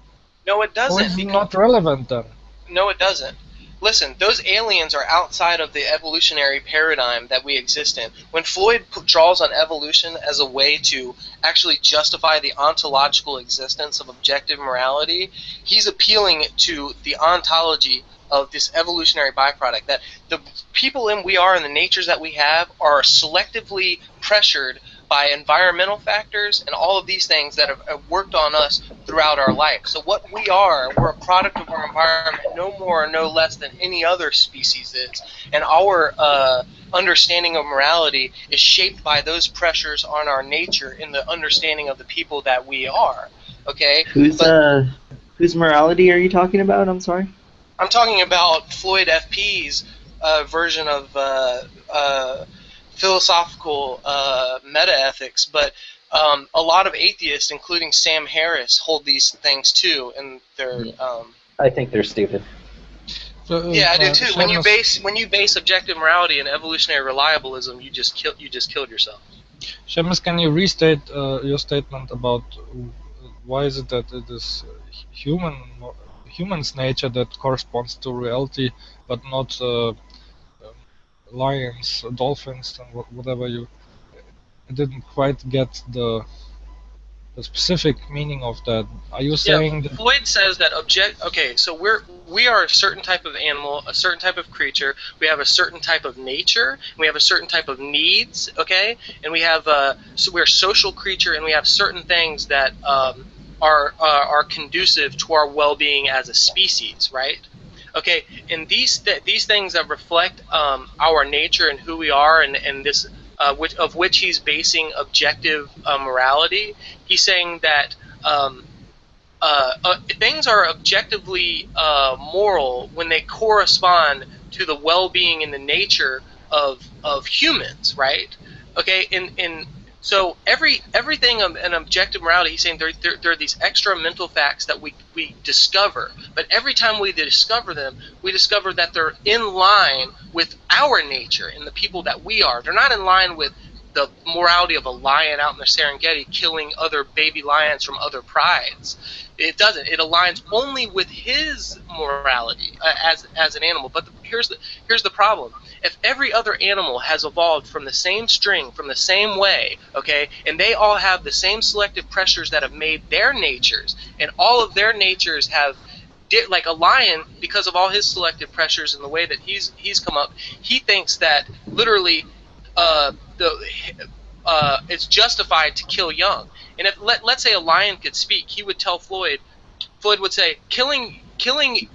No, it doesn't. Or is it not relevant then? No, it doesn't. Listen, those aliens are outside of the evolutionary paradigm that we exist in. When Floyd draws on evolution as a way to actually justify the ontological existence of objective morality, he's appealing to the ontology of this evolutionary byproduct, that the people we are and the natures that we have are selectively pressured by environmental factors and all of these things that have worked on us throughout our life. So what we are, we're a product of our environment, no more or no less than any other species is. And our understanding of morality is shaped by those pressures on our nature in the understanding of the people that we are. Okay? Whose morality are you talking about? I'm sorry? I'm talking about Floyd FP's version of philosophical meta-ethics, but a lot of atheists, including Sam Harris, hold these things too, and they're. I think they're stupid. Yeah, I do too. When you base objective morality and evolutionary reliabilism, you just killed yourself. Seamus, can you restate your statement about why is it that it is human's nature that corresponds to reality, but not lions, dolphins, and whatever you? I didn't quite get the specific meaning of that. Are you saying that Floyd says that so we are a certain type of animal, a certain type of creature. We have a certain type of nature. We have a certain type of needs. Okay, and we have so we're a social creature, and we have certain things that are conducive to our well-being as a species, right? Okay, and these things that reflect our nature and who we are, and this of which he's basing objective morality. He's saying that things are objectively moral when they correspond to the well-being and the nature of humans, right? Okay, and so everything in objective morality, he's saying there are these extra mental facts that we discover, but every time we discover them, we discover that they're in line with our nature and the people that we are. They're not in line with the morality of a lion out in the Serengeti killing other baby lions from other prides. It doesn't. It aligns only with his morality as an animal. But here's the problem. If every other animal has evolved from the same string, from the same way, okay, and they all have the same selective pressures that have made their natures, and all of their natures have, like a lion, because of all his selective pressures and the way that he's come up, he thinks that literally it's justified to kill young. And if let's say a lion could speak, he would tell Floyd would say, killing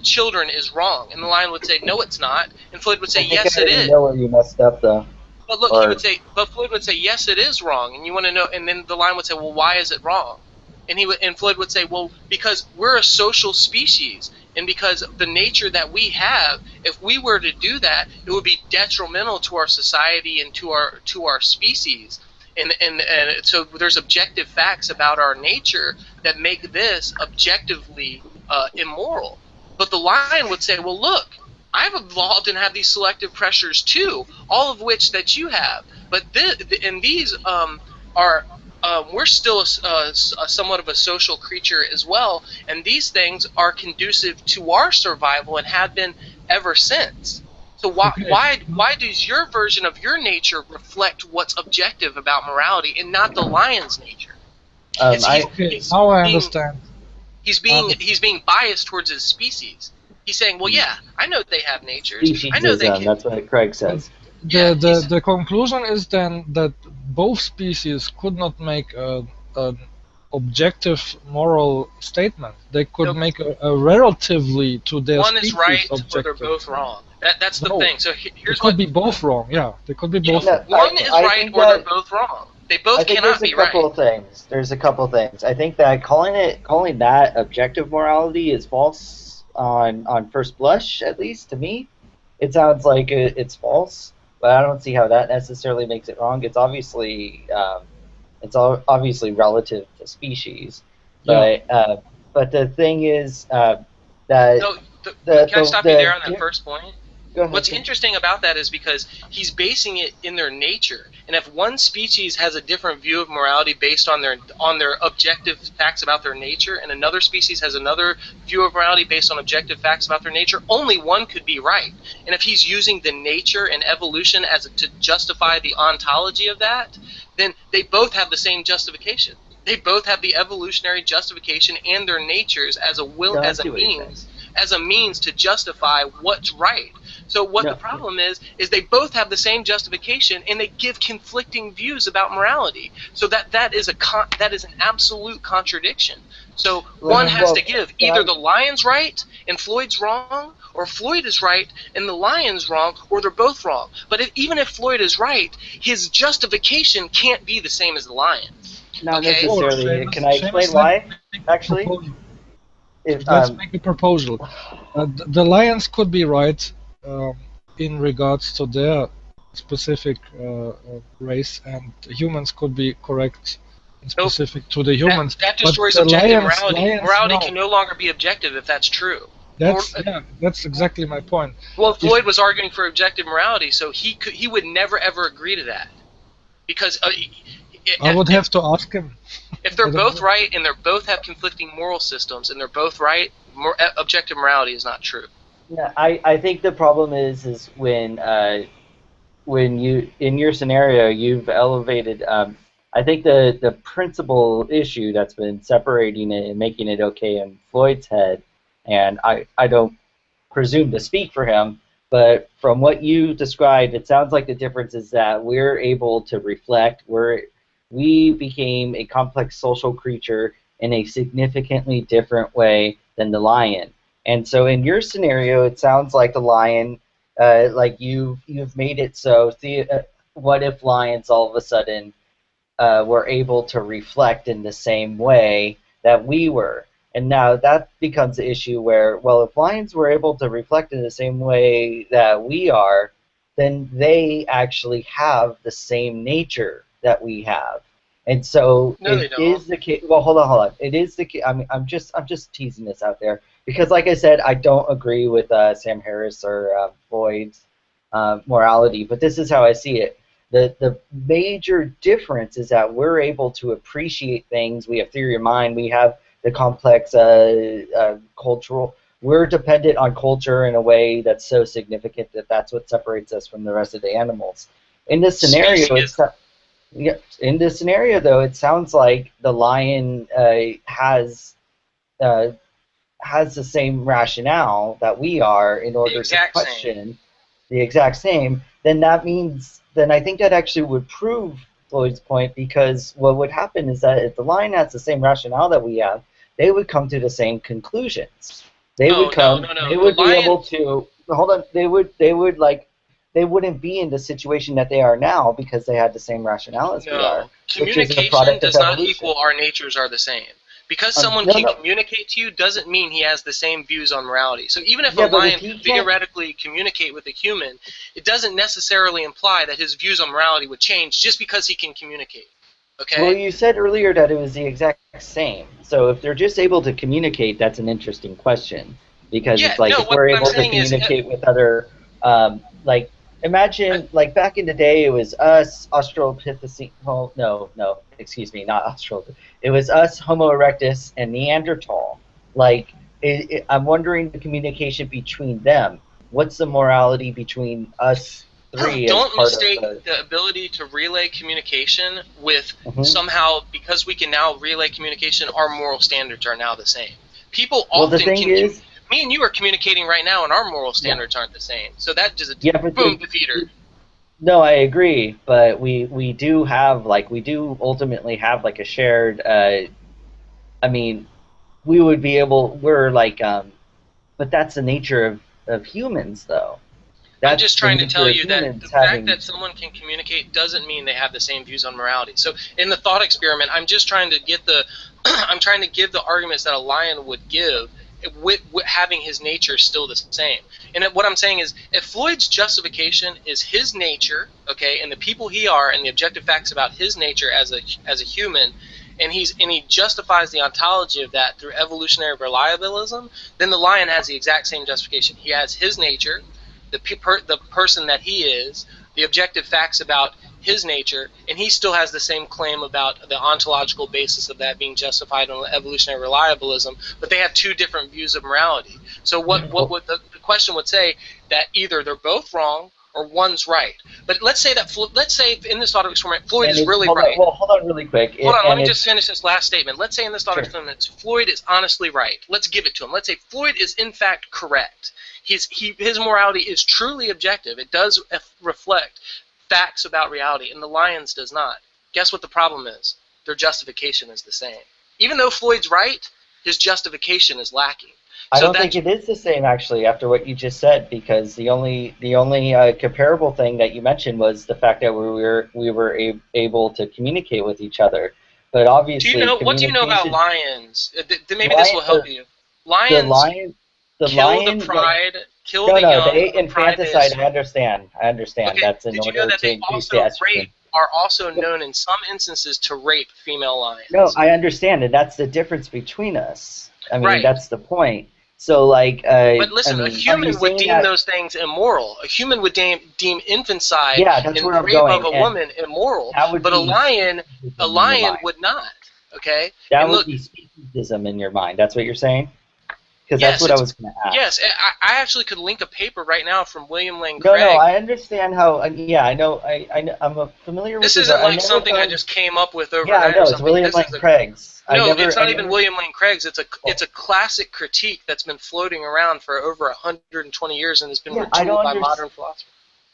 children is wrong, and the lion would say, no, it's not, and Floyd would say, yes, it is. I know where you messed up, though. But look, Floyd would say, yes, it is wrong, and you want to know, and then the lion would say, well, why is it wrong? And Floyd would say, well, because we're a social species, and because of the nature that we have, if we were to do that, it would be detrimental to our society and to our species. And so there's objective facts about our nature that make this objectively immoral. But the lion would say, well, look, I've evolved and have these selective pressures too, all of which that you have. But these are we're still a somewhat of a social creature as well, and these things are conducive to our survival and have been ever since. So why does your version of your nature reflect what's objective about morality and not the lion's nature? Now I understand. He's being biased towards his species. He's saying, well, yeah, I know they have natures. I know they can. That's what Craig says. The conclusion is then that both species could not make an objective moral statement. They could make a relatively to their one species is right objective. or they're both wrong. That's the thing. So here's it could be both wrong. Yeah, they could be both. One is right or they're both wrong. They both cannot be right. There's a couple of things. I think that calling that objective morality is false on first blush, at least to me. It sounds like it's false, but I don't see how that necessarily makes it wrong. It's obviously obviously relative to species, but the thing is that can I stop you there on that first point? Go ahead. What's interesting about that is because he's basing it in their nature, and if one species has a different view of morality based on their objective facts about their nature, and another species has another view of morality based on objective facts about their nature, only one could be right. And if he's using the nature and evolution to justify the ontology of that, then they both have the same justification. They both have the evolutionary justification and their natures as a means to justify what's right. So what the problem is they both have the same justification and they give conflicting views about morality. So that is an absolute contradiction. So one has to give either the lion's right and Floyd's wrong, or Floyd is right and the lion's wrong, or they're both wrong. But even if Floyd is right, his justification can't be the same as the lion. Not necessarily. Can I explain why? Actually, let's make a proposal. The lions could be right in regards to their specific race, and humans could be correct and specific to the humans. That destroys objective morality. Morality can no longer be objective if that's true. That's exactly my point. Well, Floyd was arguing for objective morality, so he would never ever agree to that, because I would have to ask him. If they're both right and they both have conflicting moral systems and they're both right, objective morality is not true. Yeah, I think the problem is when you, in your scenario, you've elevated. I think the principal issue that's been separating it and making it okay in Floyd's head, and I don't presume to speak for him, but from what you described, it sounds like the difference is that we're able to reflect. We became a complex social creature in a significantly different way than the lion. And so in your scenario, it sounds like the lion, like you've made it so. What if lions all of a sudden were able to reflect in the same way that we were? And now that becomes the issue where, well, if lions were able to reflect in the same way that we are, then they actually have the same nature that we have. And so it is the case. Well, hold on. It is the case. I mean, I'm just teasing this out there because, like I said, I don't agree with Sam Harris or Floyd's morality, but this is how I see it. The major difference is that we're able to appreciate things. We have theory of mind. We have the complex cultural. We're dependent on culture in a way that's so significant that that's what separates us from the rest of the animals. In this scenario, though, it sounds like the lion has the same rationale that we are in order to question the exact same. Then I think that actually would prove Floyd's point, because what would happen is that if the lion has the same rationale that we have, they would come to the same conclusions. They would be able to hold on. They wouldn't be in the situation that they are now because they had the same rationale as we are. Communication does not equal our natures are the same. Because someone can communicate to you doesn't mean he has the same views on morality. So even if a lion can theoretically communicate with a human, it doesn't necessarily imply that his views on morality would change just because he can communicate. Okay? Well, you said earlier that it was the exact same. So if they're just able to communicate, that's an interesting question. Because it's like if we're able to communicate with other, like imagine, like, back in the day, it was us, Australopithecine. Oh, no, excuse me, not Australopithecine. It was us, Homo erectus, and Neanderthal. Like, I'm wondering the communication between them. What's the morality between us three as Don't part mistake of the ability to relay communication with Mhm. somehow, because we can now relay communication, our moral standards are now the same. People Well, the often thing is, me and you are communicating right now, and our moral standards aren't the same. So that just yeah, but boom, defeater. no, I agree, but we do have, like, we do ultimately have, like, a shared. I mean, we would be able. We're like, but that's the nature of humans, though. I'm That's just the trying to nature tell of you that humans the having. fact that someone can communicate doesn't mean they have the same views on morality. So in the thought experiment, I'm just trying to get the, I'm trying to give the arguments that a lion would give with having his nature still the same. And what I'm saying is, if Floyd's justification is his nature, okay, and the people he are, and the objective facts about his nature as a human, and he justifies the ontology of that through evolutionary reliabilism, then the lion has the exact same justification. He has his nature, the person that he is, the objective facts about his nature, and he still has the same claim about the ontological basis of that being justified on evolutionary reliabilism, but they have two different views of morality. So what would the question would say that either they're both wrong or one's right. But let's say in this thought experiment, Floyd is really right. Hold on really quick. Hold on, let me just finish this last statement. Let's say in this thought experiment, Floyd is honestly right. Let's give it to him. Let's say Floyd is in fact correct. His morality is truly objective. It does reflect facts about reality, and the lion's does not. Guess what the problem is? Their justification is the same. Even though Floyd's right, his justification is lacking. I don't think it is the same, actually, after what you just said, because the only comparable thing that you mentioned was the fact that we were able to communicate with each other. But obviously, what do you know about lions? Maybe this will help you. Lions kill the pride, kill the young. No, they infanticide. I understand. Okay. That's in Did you order know that to they increase also the estrogen. are also known in some instances to rape female lions? No, I understand, and that's the difference between us. I mean, right. That's the point. So, like, but listen, a human would deem those things immoral. A human would deem infanticide and rape of a woman immoral. But a lion would not. Okay. That would be speciesism in your mind. That's what you're saying. Because that's what I was going to ask. Yes, I actually could link a paper right now from William Lane Craig. No, I understand how. Yeah, I know. I'm familiar with this. This isn't like something I just came up with overnight. Yeah, I know. It's William Lane Craig's. No, it's not even William Lane Craig's. It's a classic critique that's been floating around for over 120 years and has been retooled by modern philosophers.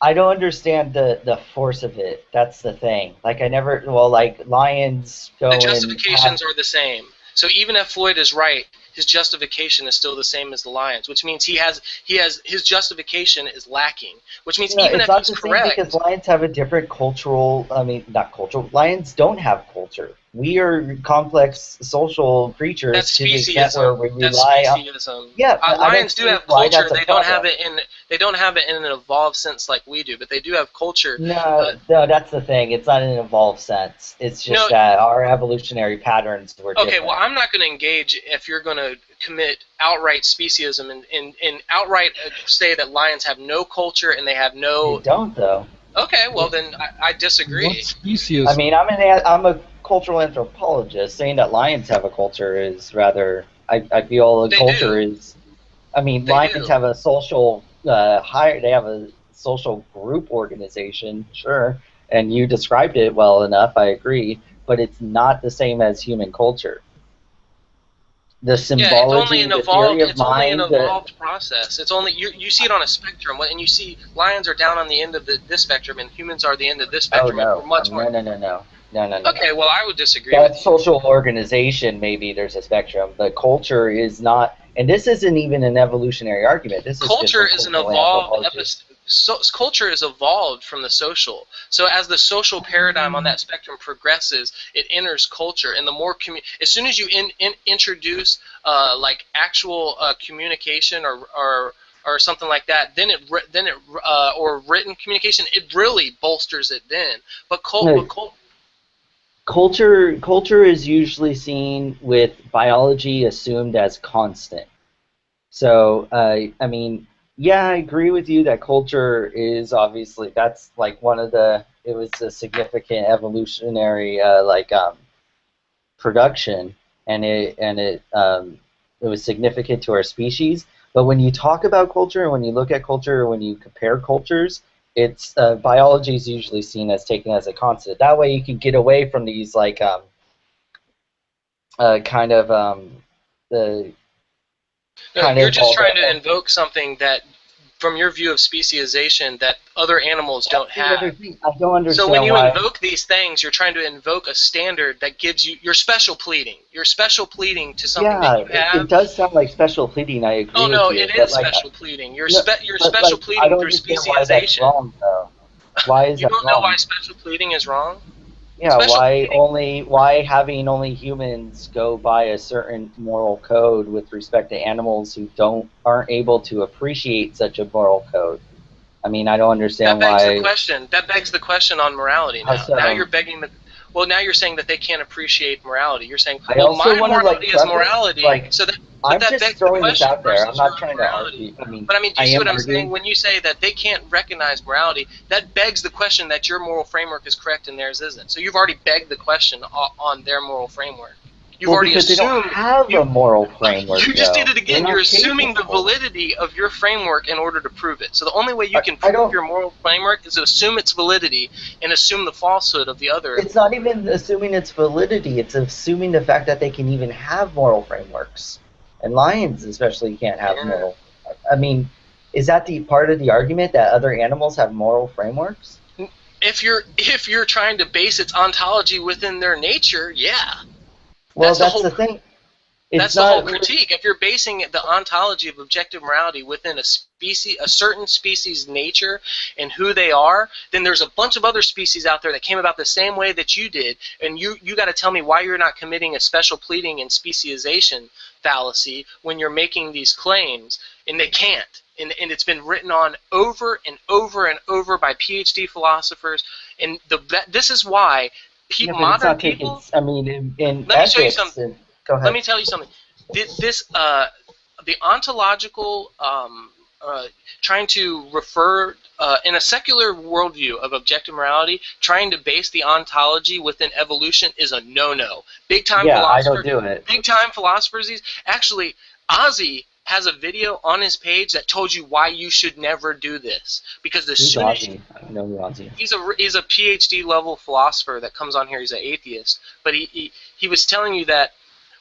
I don't understand the force of it. That's the thing. Like, I never. Well, like, lions go. The justifications are the same. So even if Floyd is right, his justification is still the same as the lion's, which means his justification is lacking. Which means even if he's correct, because lions have a different cultural. I mean, not cultural. Lions don't have culture. We are complex social creatures. That's speciesism. Where we That's rely speciesism. On, yeah, lions do have culture. They don't have it in an evolved sense like we do, but they do have culture. No, that's the thing. It's not in an evolved sense. It's just that our evolutionary patterns were different. Okay, well, I'm not going to engage if you're going to commit outright speciesism and outright say that lions have no culture and they have no. They don't, though. Okay, well then I disagree. What speciesism? I mean, I'm a cultural anthropologist. Saying that lions have a culture is rather. I feel a culture is. I mean, lions have a social they have a social group organization, sure, and you described it well enough. I agree, but it's not the same as human culture. The symbology, it's only an evolved process. It's only you see it on a spectrum, and you see lions are down on the end of this spectrum, and humans are the end of this spectrum. Oh, no. Okay, well, I would disagree. That social organization, maybe there's a spectrum, but culture is not. And this isn't even an evolutionary argument. This is culture is an evolved. Culture is evolved from the social. So as the social paradigm on that spectrum progresses, it enters culture, and the more as soon as you introduce like actual communication or something like that, then it or written communication, it really bolsters it. Then, but culture is usually seen with biology assumed as constant. So I mean, Yeah, I agree with you that culture is obviously that's like one of the it was a significant evolutionary production, and it was significant to our species. But when you talk about culture and when you look at culture, when you compare cultures, it's biology is usually seen as taken as a constant. That way, you can get away from these kind of the No, kind you're of just all trying to the. invoke something that, from your view of speciation, that other animals don't That's the other have. thing. I don't So when understand you why. invoke these things, you're trying to invoke a standard that gives you your special pleading. Your special pleading to something that Yeah, you it have. does sound like special pleading. I Oh agree with no, you, it but is like, special pleading. no, You're but special like, I pleading don't through understand why that's speciation. wrong, though. Why is You that don't know why wrong? special pleading is wrong? Yeah, Special pleading. why having only humans go by a certain moral code with respect to animals who aren't able to appreciate such a moral code? I mean, I don't That understand begs the why. question. That begs the question on morality How now. Now so? you're begging the. Well, now you're saying that they can't appreciate morality. You're saying, I well, also my want to like morality is preface, morality. like, So that, but I'm that just begs the throwing this question out there. I'm versus your not own trying to morality. argue. I mean, But I mean, do I you see am what I'm saying? arguing. When you say that they can't recognize morality, that begs the question that your moral framework is correct and theirs isn't. So you've already begged the question on their moral framework. You've Well, already because they don't assumed have you a moral framework, you just did though. it They're again. You're not assuming the capable. validity of your framework in order to prove it. So the only way you can I prove don't. your moral framework is to assume its validity and assume the falsehood of the other. It's not even assuming its validity. It's assuming the fact that they can even have moral frameworks. And lions, especially, can't have Yeah. moral. I mean, is that the part of the argument that other animals have moral frameworks? If you're trying to base its ontology within their nature, yeah, Well, that's the that's whole the thing. It's that's the whole not. critique. If you're basing the ontology of objective morality within a certain species' nature and who they are, then there's a bunch of other species out there that came about the same way that you did, and you got to tell me why you're not committing a special pleading and speciation fallacy when you're making these claims, and they can't. And it's been written on over and over and over by PhD philosophers, and this is why Yeah, but it's modern not taken. people. I mean, in Let me show you ethics. something. And, go Let ahead. me tell you something. The ontological trying to refer in a secular worldview of objective morality, trying to base the ontology within evolution is a no-no. Yeah, I don't do it. Big time philosophers. Actually, Ozzy has a video on his page that told you why you should never do this, because as Who's soon as Ozzy? I don't know who Ozzy is. he's a PhD level philosopher that comes on here. He's an atheist, but he was telling you that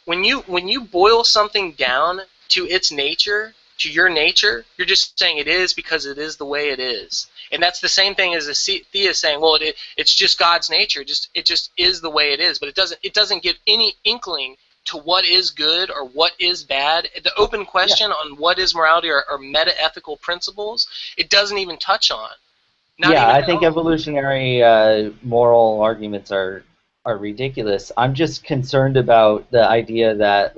when you boil something down to its nature, to your nature, you're just saying it is because it is the way it is. And that's the same thing as a theist saying, well, it's just God's nature. It just is the way it is. But it doesn't give any inkling to what is good or what is bad. The open question on what is morality or meta-ethical principles, it doesn't even touch on. Not Yeah, even I at think all. evolutionary moral arguments are ridiculous. I'm just concerned about the idea that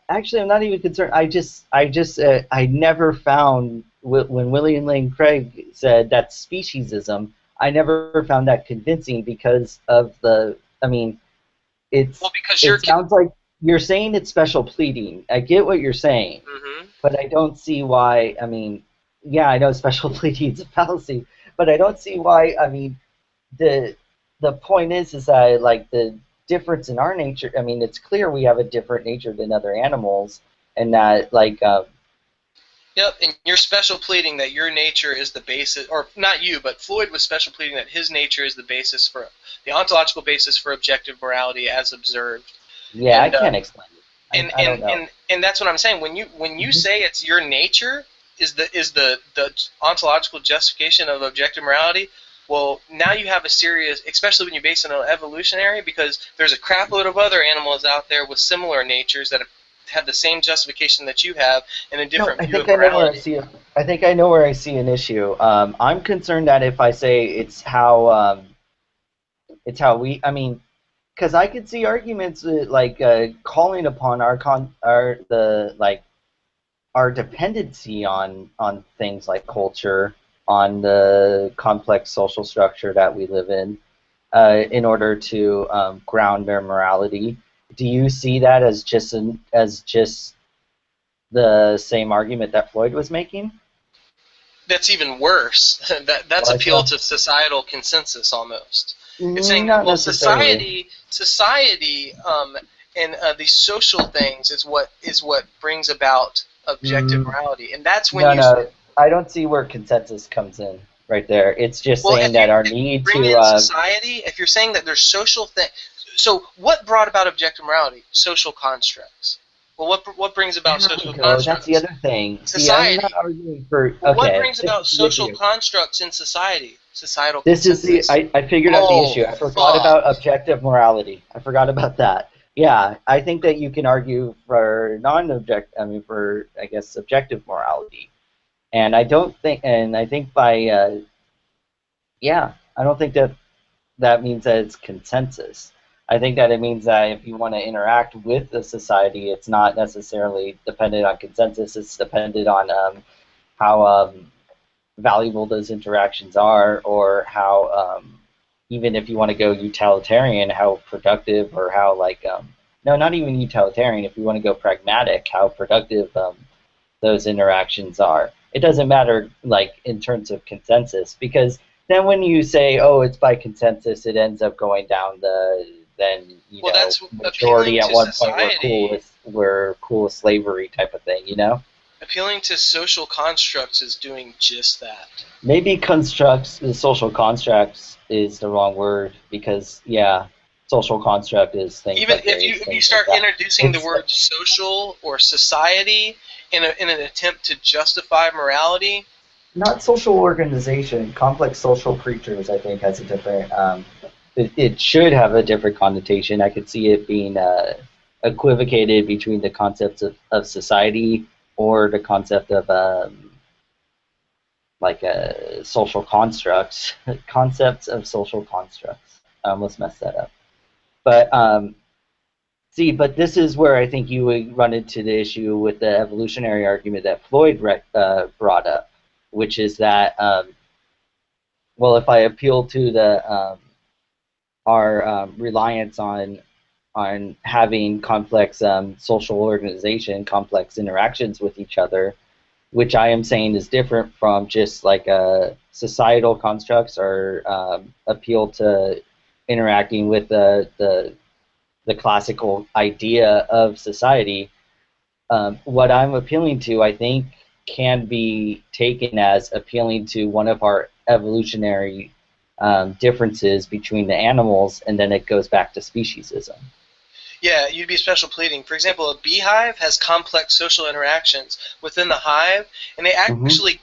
actually I'm not even concerned. I never found when William Lane Craig said that's speciesism. I never found that convincing because of the. I mean, Well, because it sounds like you're saying it's special pleading. I get what you're saying, but I don't see why. I mean, yeah, I know special pleading is a fallacy, but I don't see why. I mean, the point is that like the difference in our nature. I mean, it's clear we have a different nature than other animals, and that Yep, and you're special pleading that your nature is the basis, or not you, but Floyd was special pleading that his nature is the basis for the ontological basis for objective morality as observed. Yeah, and, I can't explain it. I don't know. And that's what I'm saying. When you say it's your nature is the ontological justification of objective morality. Well, now you have a serious, especially when you base it on evolutionary, because there's a crap load of other animals out there with similar natures that have the same justification that you have in a different view of morality. I think I know where I see an issue. I'm concerned that if I say it's how we. I mean, because I could see arguments calling upon our dependency on things like culture, on the complex social structure that we live in order to ground their morality. Do you see that as just the same argument that Floyd was making? That's even worse. That's appeal to societal consensus almost. It's saying, Not well, necessarily. society, and these social things is what brings about objective morality, and that's when No, I don't see where consensus comes in right there. It's just saying that our need bring to in society. If you're saying that there's social things, so what brought about objective morality? Social constructs. Well, what brings about social constructs? That's the other thing. Society. See, I'm not arguing for. Okay. Well, what brings about social constructs in society? Societal This consensus. is I figured out the issue. I forgot about objective morality. I forgot about that. Yeah, I think that you can argue for for I guess subjective morality, and I don't think, and I think by I don't think that means that it's consensus. I think that it means that if you want to interact with the society, it's not necessarily dependent on consensus. It's dependent on how valuable those interactions are, or how even if you want to go utilitarian, how productive, or how no, not even utilitarian. If you want to go pragmatic, how productive those interactions are. It doesn't matter in terms of consensus, because then when you say, oh, it's by consensus, it ends up going down that's majority at one point we're cool with slavery type of thing, Appealing to social constructs is doing just that. Maybe social constructs is the wrong word, because social construct is things. Even if you start introducing the word social or society in an attempt to justify morality. Not social organization, complex social creatures, I think, has a different. It should have a different connotation. I could see it being equivocated between the concepts of society or the concept of social constructs. Concepts of social constructs. I almost messed that up. But but this is where I think you would run into the issue with the evolutionary argument that Floyd brought up, which is that, if I appeal to our reliance on having complex social organization, complex interactions with each other, which I am saying is different from just societal constructs, or appeal to interacting with the classical idea of society. What I'm appealing to, I think, can be taken as appealing to one of our evolutionary differences between the animals, and then it goes back to speciesism. Yeah, you'd be special pleading. For example, a beehive has complex social interactions within the hive, and they actually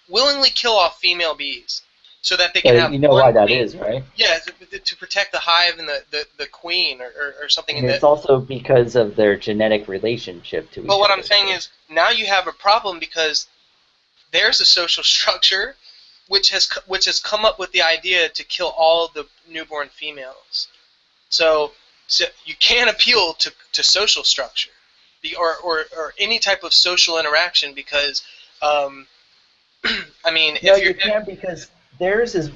willingly kill off female bees so that they can have. You know why that is, right? Yeah, to protect the hive and the queen or something. And it's also because of their genetic relationship to each other. But what I'm saying is, now you have a problem, because there's a social structure which has come up with the idea to kill all the newborn females. So you can't appeal to social structure, or any type of social interaction, because you can't, because theirs is,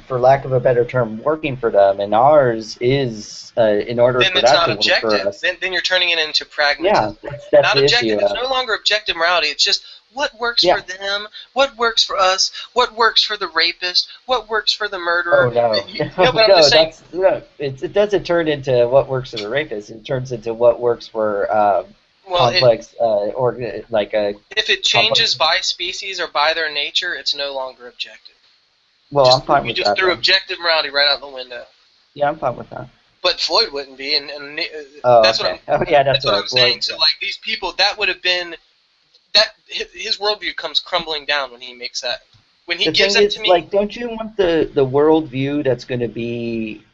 for lack of a better term, working for them, and ours is in order for that to work for us. Then you're turning it into pragmatism. Yeah, that's not the objective. issue. It's no longer objective morality. It's just what works for them, what works for us, what works for the rapist, what works for the murderer. It doesn't turn into what works for the rapist. It turns into what works for complex if it changes by species or by their nature, it's no longer objective. Well, I'm fine with that. You just threw objective morality right out the window. Yeah, I'm fine with that. But Floyd wouldn't be, and that's what I'm saying. So these people, that would have been that his worldview comes crumbling down when he makes that. When he gives that to me, don't you want the worldview that's going to be?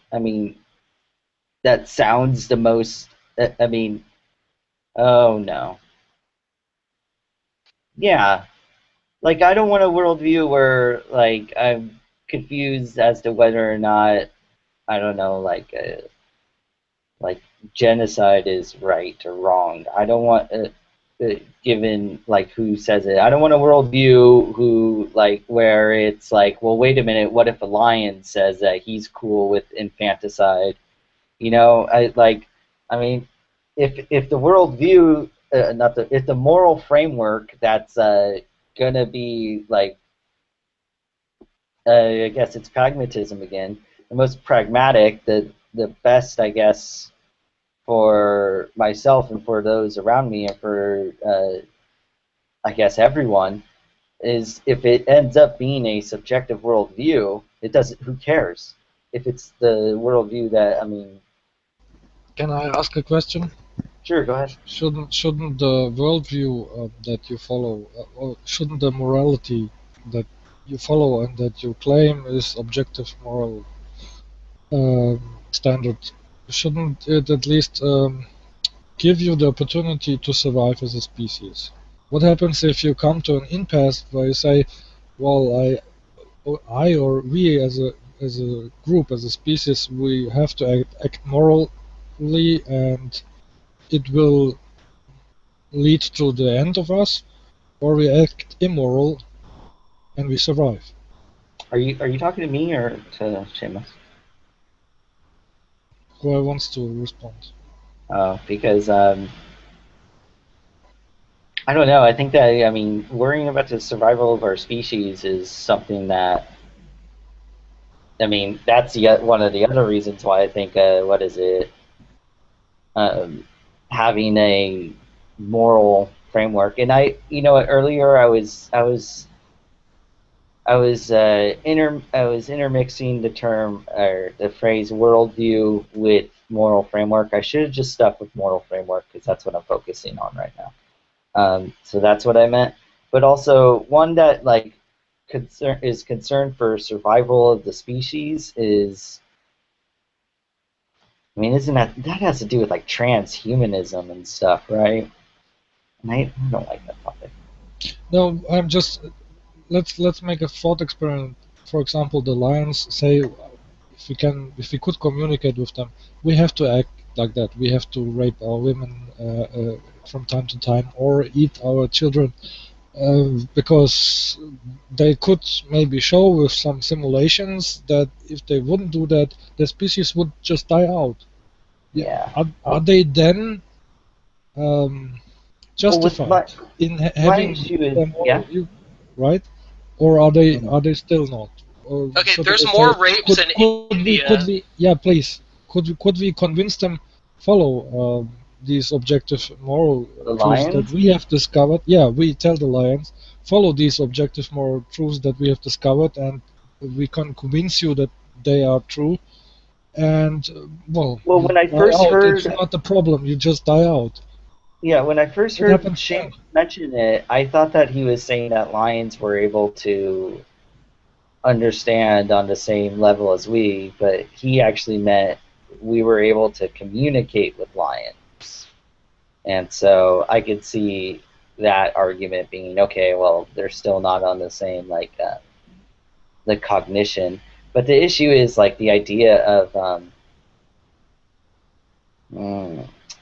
That sounds the most. Oh no. Yeah, I don't want a worldview where I'm confused as to whether or not, I don't know, genocide is right or wrong. I don't want given who says it. I don't want a worldview who where it's well, wait a minute, what if a lion says that he's cool with infanticide? if the worldview, if the moral framework that's gonna be like, I guess it's pragmatism again, the most pragmatic, the best, I guess, for myself and for those around me and for I guess everyone, is if it ends up being a subjective worldview, it doesn't. Who cares if it's the worldview that, I mean? Can I ask a question? Sure, go ahead. Shouldn't the worldview that you follow, or shouldn't the morality that you follow and that you claim is objective moral standard, shouldn't it at least give you the opportunity to survive as a species? What happens if you come to an impasse where you say, well, I or we as a group, as a species, we have to act morally, and it will lead to the end of us, or we act immoral and we survive? Are you talking to me or to Seamus? Who wants to respond? Because I don't know. I think that, I mean, worrying about the survival of our species is something that, I mean, that's one of the other reasons why I think what is it? Having a moral framework. And you know, earlier I was intermixing the term or the phrase worldview with moral framework. I should have just stuck with moral framework because that's what I'm focusing on right now. So that's what I meant. But also one that like is concerned for survival of the species is, I mean, isn't that has to do with like transhumanism and stuff, right? And I don't like that topic. No, I'm just, let's make a thought experiment. For example, the lions say, if we could communicate with them, we have to act like that. We have to rape our women from time to time, or eat our children, because they could maybe show with some simulations that if they wouldn't do that, the species would just die out. Yeah. Are they then justified in having them all, right? Or are they still not? Or okay, there's more rapes in India. Please. Could we convince them follow these objective moral truths that we have discovered? Yeah, we tell the lions, follow these objective moral truths that we have discovered, and we can convince you that they are true. And well, when I first heard, it's not the problem. You just die out. Yeah, when I first heard Shane mention it, I thought that he was saying that lions were able to understand on the same level as we, but he actually meant we were able to communicate with lions. And so I could see that argument being, okay, well, they're still not on the same, like, the cognition. But the issue is, like, the idea of,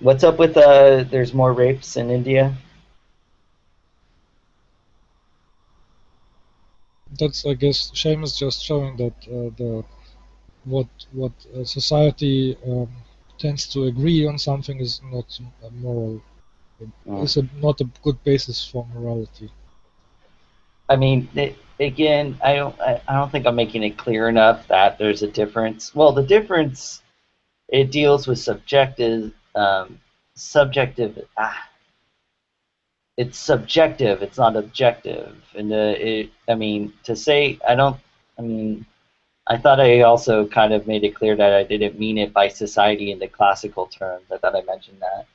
what's up with there's more rapes in India? That's, I guess, Seamus just showing that what society tends to agree on something is not moral. It's not a good basis for morality. I mean, again, I don't think I'm making it clear enough that there's a difference. Well, the difference, it deals with subjective. It's subjective. It's not objective. And I mean, to say I thought I also kind of made it clear that I didn't mean it by society in the classical terms. I thought I mentioned that.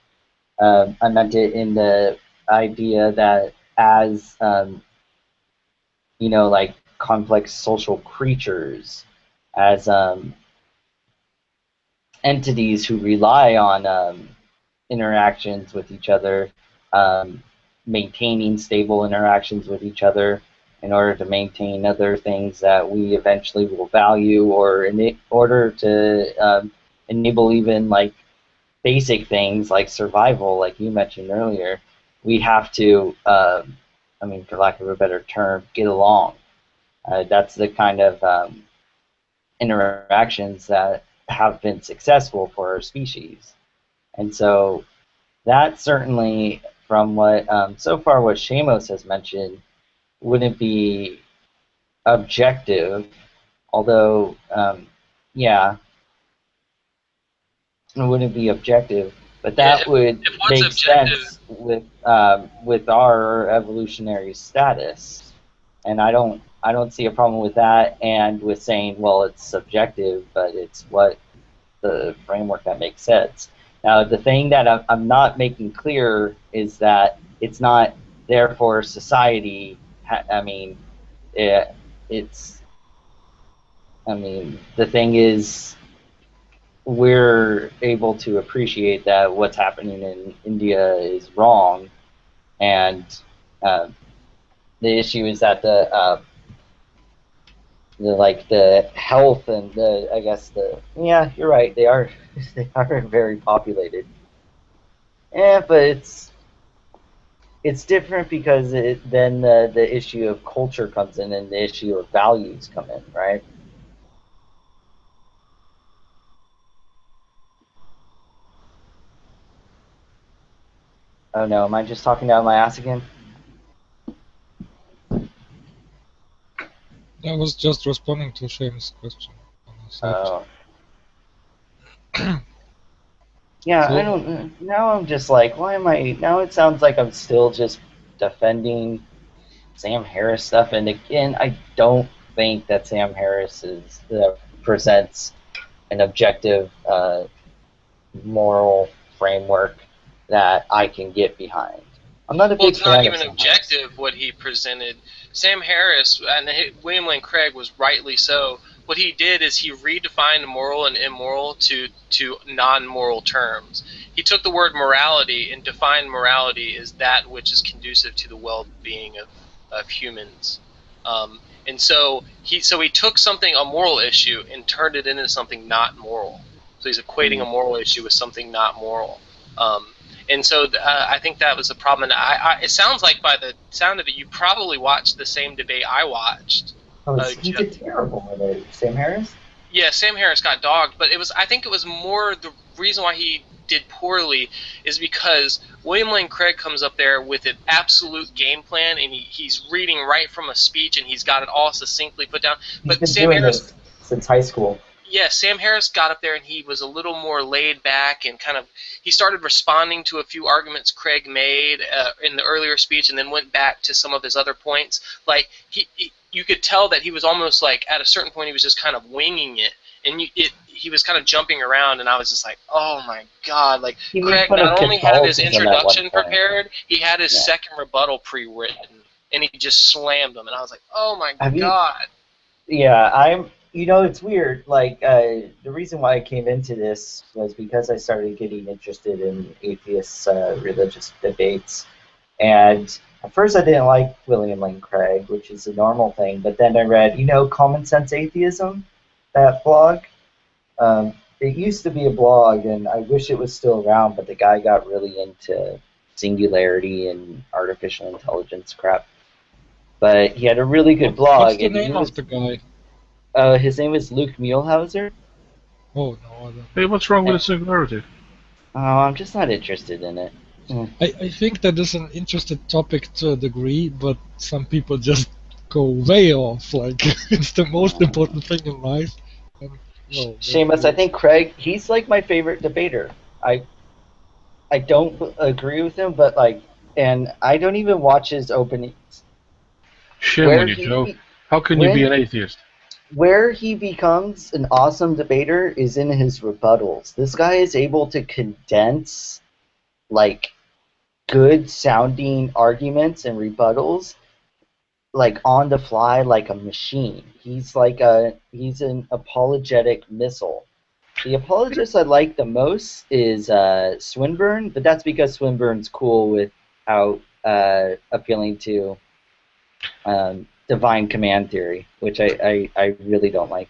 I meant it in the idea that as you know, like complex social creatures, as entities who rely on interactions with each other, maintaining stable interactions with each other in order to maintain other things that we eventually will value, or in order to enable even like basic things like survival, like you mentioned earlier. We have to, I mean, for lack of a better term, get along. That's the kind of interactions that have been successful for our species. And so that certainly, from what so far what Shamos has mentioned, wouldn't be objective. Although, yeah, it wouldn't be objective, but that would if what's make objective, sense with our evolutionary status, and I don't see a problem with that, and with saying, well, it's subjective, but it's what the framework that makes sense. Now, the thing that I'm not making clear is that it's not therefore society. I mean, it's. I mean, the thing is, we're able to appreciate that what's happening in India is wrong, and uh, the issue is that the health and yeah, you're right, they are they are very populated. Yeah, but it's different because then the issue of culture comes in and the issue of values come in, right? Oh no, am I just talking out of my ass again? I was just responding to Shane's question. Oh. Yeah, So- I don't. Now I'm just like, why am I? Now it sounds like I'm still just defending Sam Harris stuff, and again, I don't think that Sam Harris presents an objective moral framework that I can get behind. I'm not a well, big it's fan not of even Sam objective what he presented. Sam Harris and William Lane Craig was rightly so. What he did is he redefined moral and immoral to non-moral terms. He took the word morality and defined morality as that which is conducive to the well-being of humans. And so he took a moral issue and turned it into something not moral. So he's equating a moral issue with something not moral. And so I think that was the problem. And it sounds like by the sound of it, you probably watched the same debate I watched. He did terrible with it. Sam Harris? Yeah, Sam Harris got dogged, but I think it was more the reason why he did poorly is because William Lane Craig comes up there with an absolute game plan, and he's reading right from a speech, and he's got it all succinctly put down. He's been doing this since high school. Yeah, Sam Harris got up there and he was a little more laid back and he started responding to a few arguments Craig made in the earlier speech, and then went back to some of his other points. Like you could tell that he was almost like at a certain point he was just kind of winging it, and he was kind of jumping around, and I was just like, oh my god! Like Craig not only had his introduction prepared, he had his second rebuttal pre-written, and he just slammed them, and I was like, oh my god! Yeah, it's weird. Like, the reason why I came into this was because I started getting interested in atheist religious debates. And at first I didn't like William Lane Craig, which is a normal thing. But then I read, Common Sense Atheism, that blog. It used to be a blog, and I wish it was still around, but the guy got really into singularity and artificial intelligence crap. But he had a really good blog. What's the name of the guy? His name is Luke Muehlhauser. Oh, no, I don't. Hey, what's wrong with the singularity? Oh, I'm just not interested in it. I think that is an interesting topic to a degree, but some people just go way off. Like, it's the most important thing in life. And, no, Seamus, I think Craig, he's like my favorite debater. I don't agree with him, but and I don't even watch his openings. Shame on you, Joe. How can you be an atheist? Where he becomes an awesome debater is in his rebuttals. This guy is able to condense good sounding arguments and rebuttals on the fly like a machine. He's he's an apologetic missile. The apologist I like the most is Swinburne, but that's because Swinburne's cool without appealing to divine command theory, which I really don't like.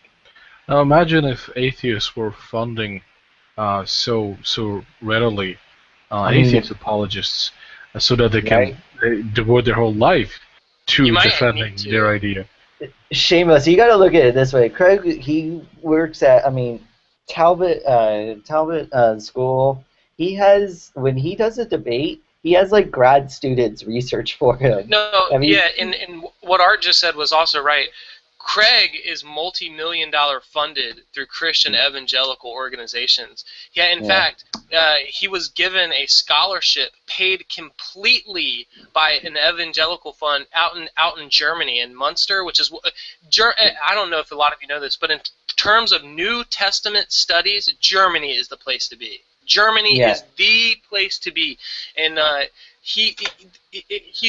Now imagine if atheists were funding so readily atheist apologists so that they can devote their whole life to defending their idea. Seamus, you got to look at it this way. Craig, he works at Talbot School. when he does a debate, he has like grad students research for him. No, yeah, and what Art just said was also right. Craig is multi-million-dollar funded through Christian evangelical organizations. Yeah, in fact, he was given a scholarship paid completely by an evangelical fund out in Germany, in Munster, which is I don't know if a lot of you know this, but in terms of New Testament studies, Germany is the place to be. Germany is the place to be, and he's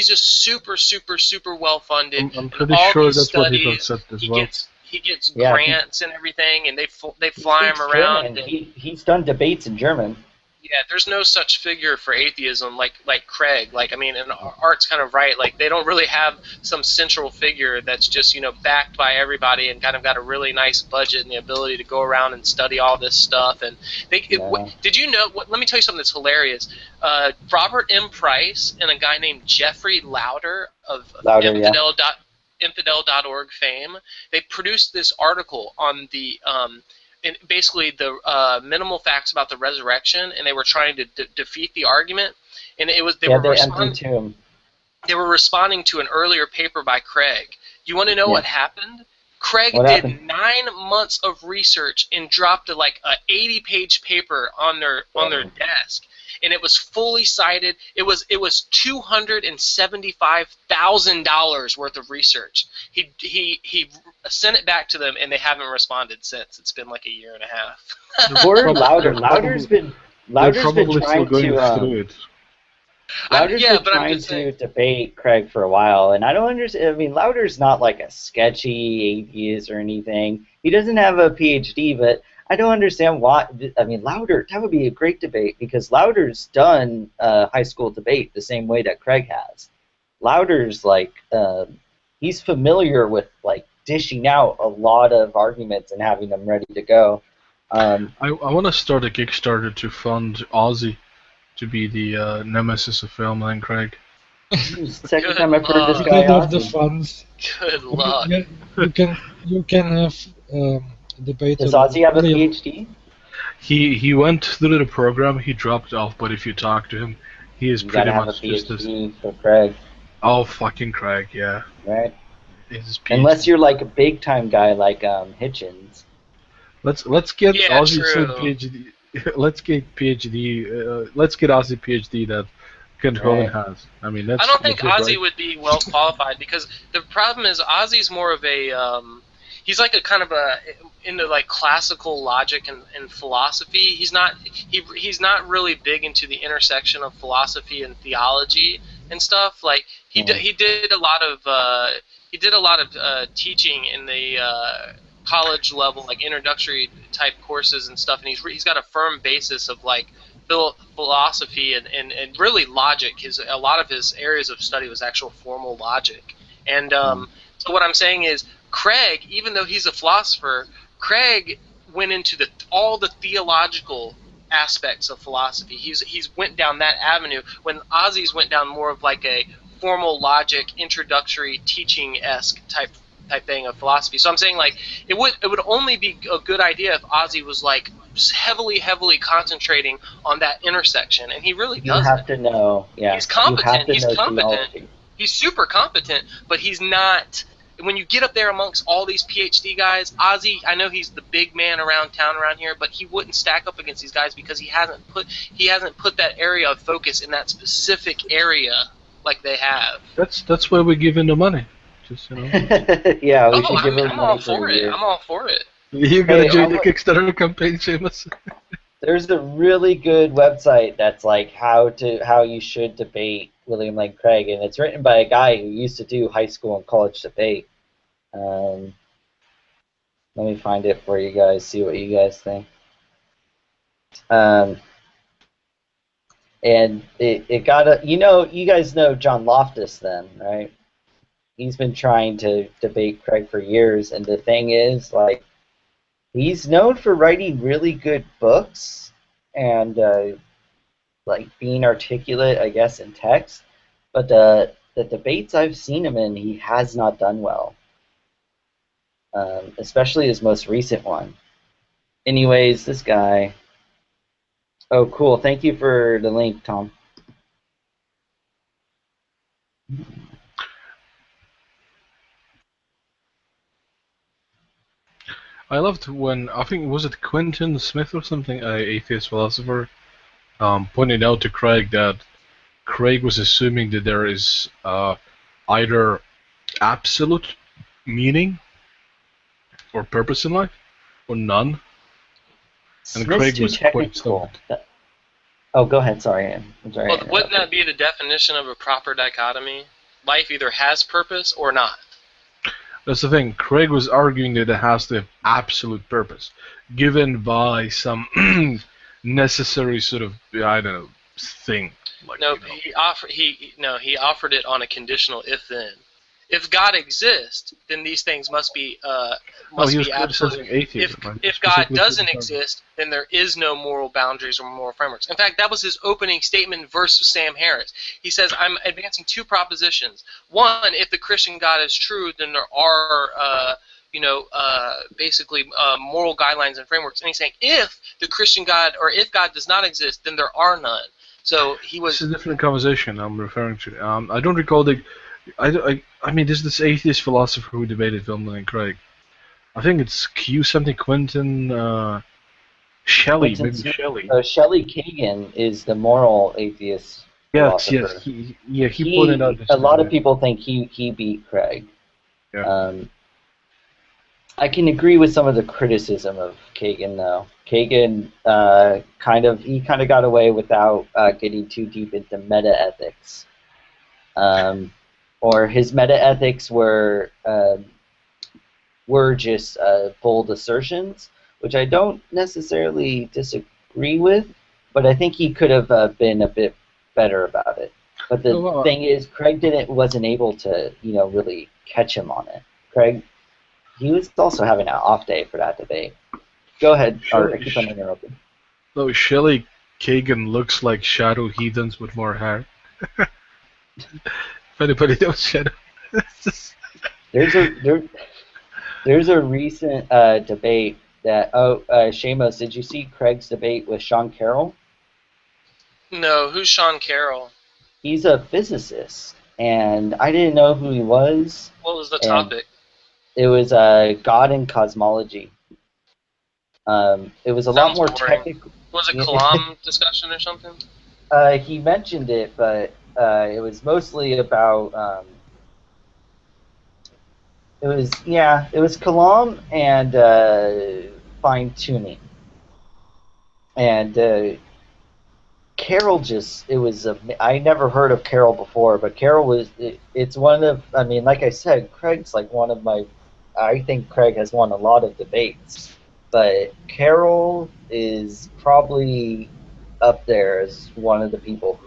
just super, super, super well funded. I'm pretty sure that's what he said as well. He gets grants and everything, and they fly him around. He's done debates in German. Yeah, there's no such figure for atheism like Craig. Like, I mean, and Art's kind of right. Like, they don't really have some central figure that's just, backed by everybody and kind of got a really nice budget and the ability to go around and study all this stuff. And did you know? Let me tell you something that's hilarious. Robert M. Price and a guy named Jeffrey Lauder of Infidel.org fame, they produced this article on the and basically the minimal facts about the resurrection, and they were trying to defeat the argument, and they were responding to an earlier paper by Craig. You want to know what happened? Craig did 9 months of research and dropped like a 80-page paper on their desk, and it was fully cited. It was $275,000 worth of research. He sent it back to them, and they haven't responded since. It's been like a year and a half. Poor Lauder. Lauder's been trying to. Lauder's been trying to debate Craig for a while, and I don't understand. I mean, Lauder's not like a sketchy atheist or anything. He doesn't have a PhD, but I don't understand why. I mean, Lauder, that would be a great debate, because Lauder's done high school debate the same way that Craig has. Lauder's like, he's familiar with like dishing out a lot of arguments and having them ready to go. I want to start a Kickstarter to fund Ozzy to be the nemesis of Velma and Craig. Second time I've heard this guy. You can have the funds. Good luck. You can have debate. Does Ozzy have a PhD? He went through the program. He dropped off, but if you talk to him, he is pretty much just this. For Craig. Oh, fucking Craig, yeah. Right. Unless you're like a big time guy like Hitchens. Let's get Ozzy some PhD. Let's get PhD. Let's get Ozzy PhD that Kent Hovind has. I mean, I don't think Ozzy would be well qualified, because the problem is Ozzy's more of a he's like a kind of a into like classical logic and philosophy. He's not really big into the intersection of philosophy and theology and stuff. Like he did a lot of teaching in the college level, like introductory type courses and stuff, and he's got a firm basis of like philosophy and really logic. A lot of his areas of study was actual formal logic. And so what I'm saying is, Craig, even though he's a philosopher, Craig went into all the theological aspects of philosophy. He's went down that avenue, when Ozzy's went down more of like a formal logic, introductory teaching-esque type thing of philosophy. So I'm saying, like, it would only be a good idea if Ozzy was like heavily concentrating on that intersection, and he really doesn't. You have to know. Yeah. He's competent. He's super competent, but he's not. When you get up there amongst all these PhD guys, Ozzy, I know he's the big man around town around here, but he wouldn't stack up against these guys because he hasn't put that area of focus in that specific area like they have. That's why we give him the money. Just, you know. Yeah, we should give him I'm all for it. I'm all for it. You're gonna join the Kickstarter campaign, Seamus? There's a really good website that's like how you should debate William Lane Craig, and it's written by a guy who used to do high school and college debate. Let me find it for you guys. See what you guys think. And it got a, you guys know John Loftus then, right? He's been trying to debate Craig for years, and the thing is, like, he's known for writing really good books and like being articulate, I guess, in text. But the debates I've seen him in, he has not done well. Especially his most recent one. Anyways, this guy. Oh, cool. Thank you for the link, Tom. I loved when, I think, was it Quentin Smith or something, an atheist philosopher, pointed out to Craig that Craig was assuming that there is either absolute meaning or purpose in life, or none. And Smith's Craig too was quite technical. stumped. Oh, go ahead. Sorry, I'm sorry. Well, wouldn't that be the definition of a proper dichotomy? Life either has purpose or not. That's the thing. Craig was arguing that it has to have absolute purpose, given by some necessary sort of, I don't know, thing. Like, No, you know. he offered it on a conditional if-then. If God exists, then these things must be he was absolute. criticizing atheism. If God doesn't exist, then there is no moral boundaries or moral frameworks. In fact, that was his opening statement versus Sam Harris. He says, I'm advancing two propositions. One, if the Christian God is true, then there are basically moral guidelines and frameworks. And he's saying, if the Christian God, or if God does not exist, then there are none. So he was... It's a different conversation I'm referring to. I don't recall the... I mean, there's this atheist philosopher who debated Vilman and Craig. I think it's Q something Quentin Shelley, maybe Shelley. Shelley Kagan is the moral atheist philosopher. Yes, he pointed out. A lot of people think he beat Craig. Yeah. I can agree with some of the criticism of Kagan, though. Kagan kind of got away without getting too deep into meta-ethics. Or his meta-ethics were just bold assertions, which I don't necessarily disagree with, but I think he could have been a bit better about it. But the thing is, Craig wasn't able to, really catch him on it. Craig, he was also having an off day for that debate. Go ahead, or keep on interrupting. So Shelley Kagan looks like Shadow Heathens with more hair. If anybody knows Shadow. There's a recent debate that Seamus, did you see Craig's debate with Sean Carroll? No, who's Sean Carroll? He's a physicist, and I didn't know who he was. What was the topic? It was God and cosmology. It was a lot more technical. Was it Kalam discussion or something? He mentioned it, but it was mostly about. It was Kalam and fine tuning, and Carroll I never heard of Carroll before, but Carroll it's one of, I mean, like I said, Craig's like one of my, I think Craig has won a lot of debates, but Carroll is probably up there as one of the people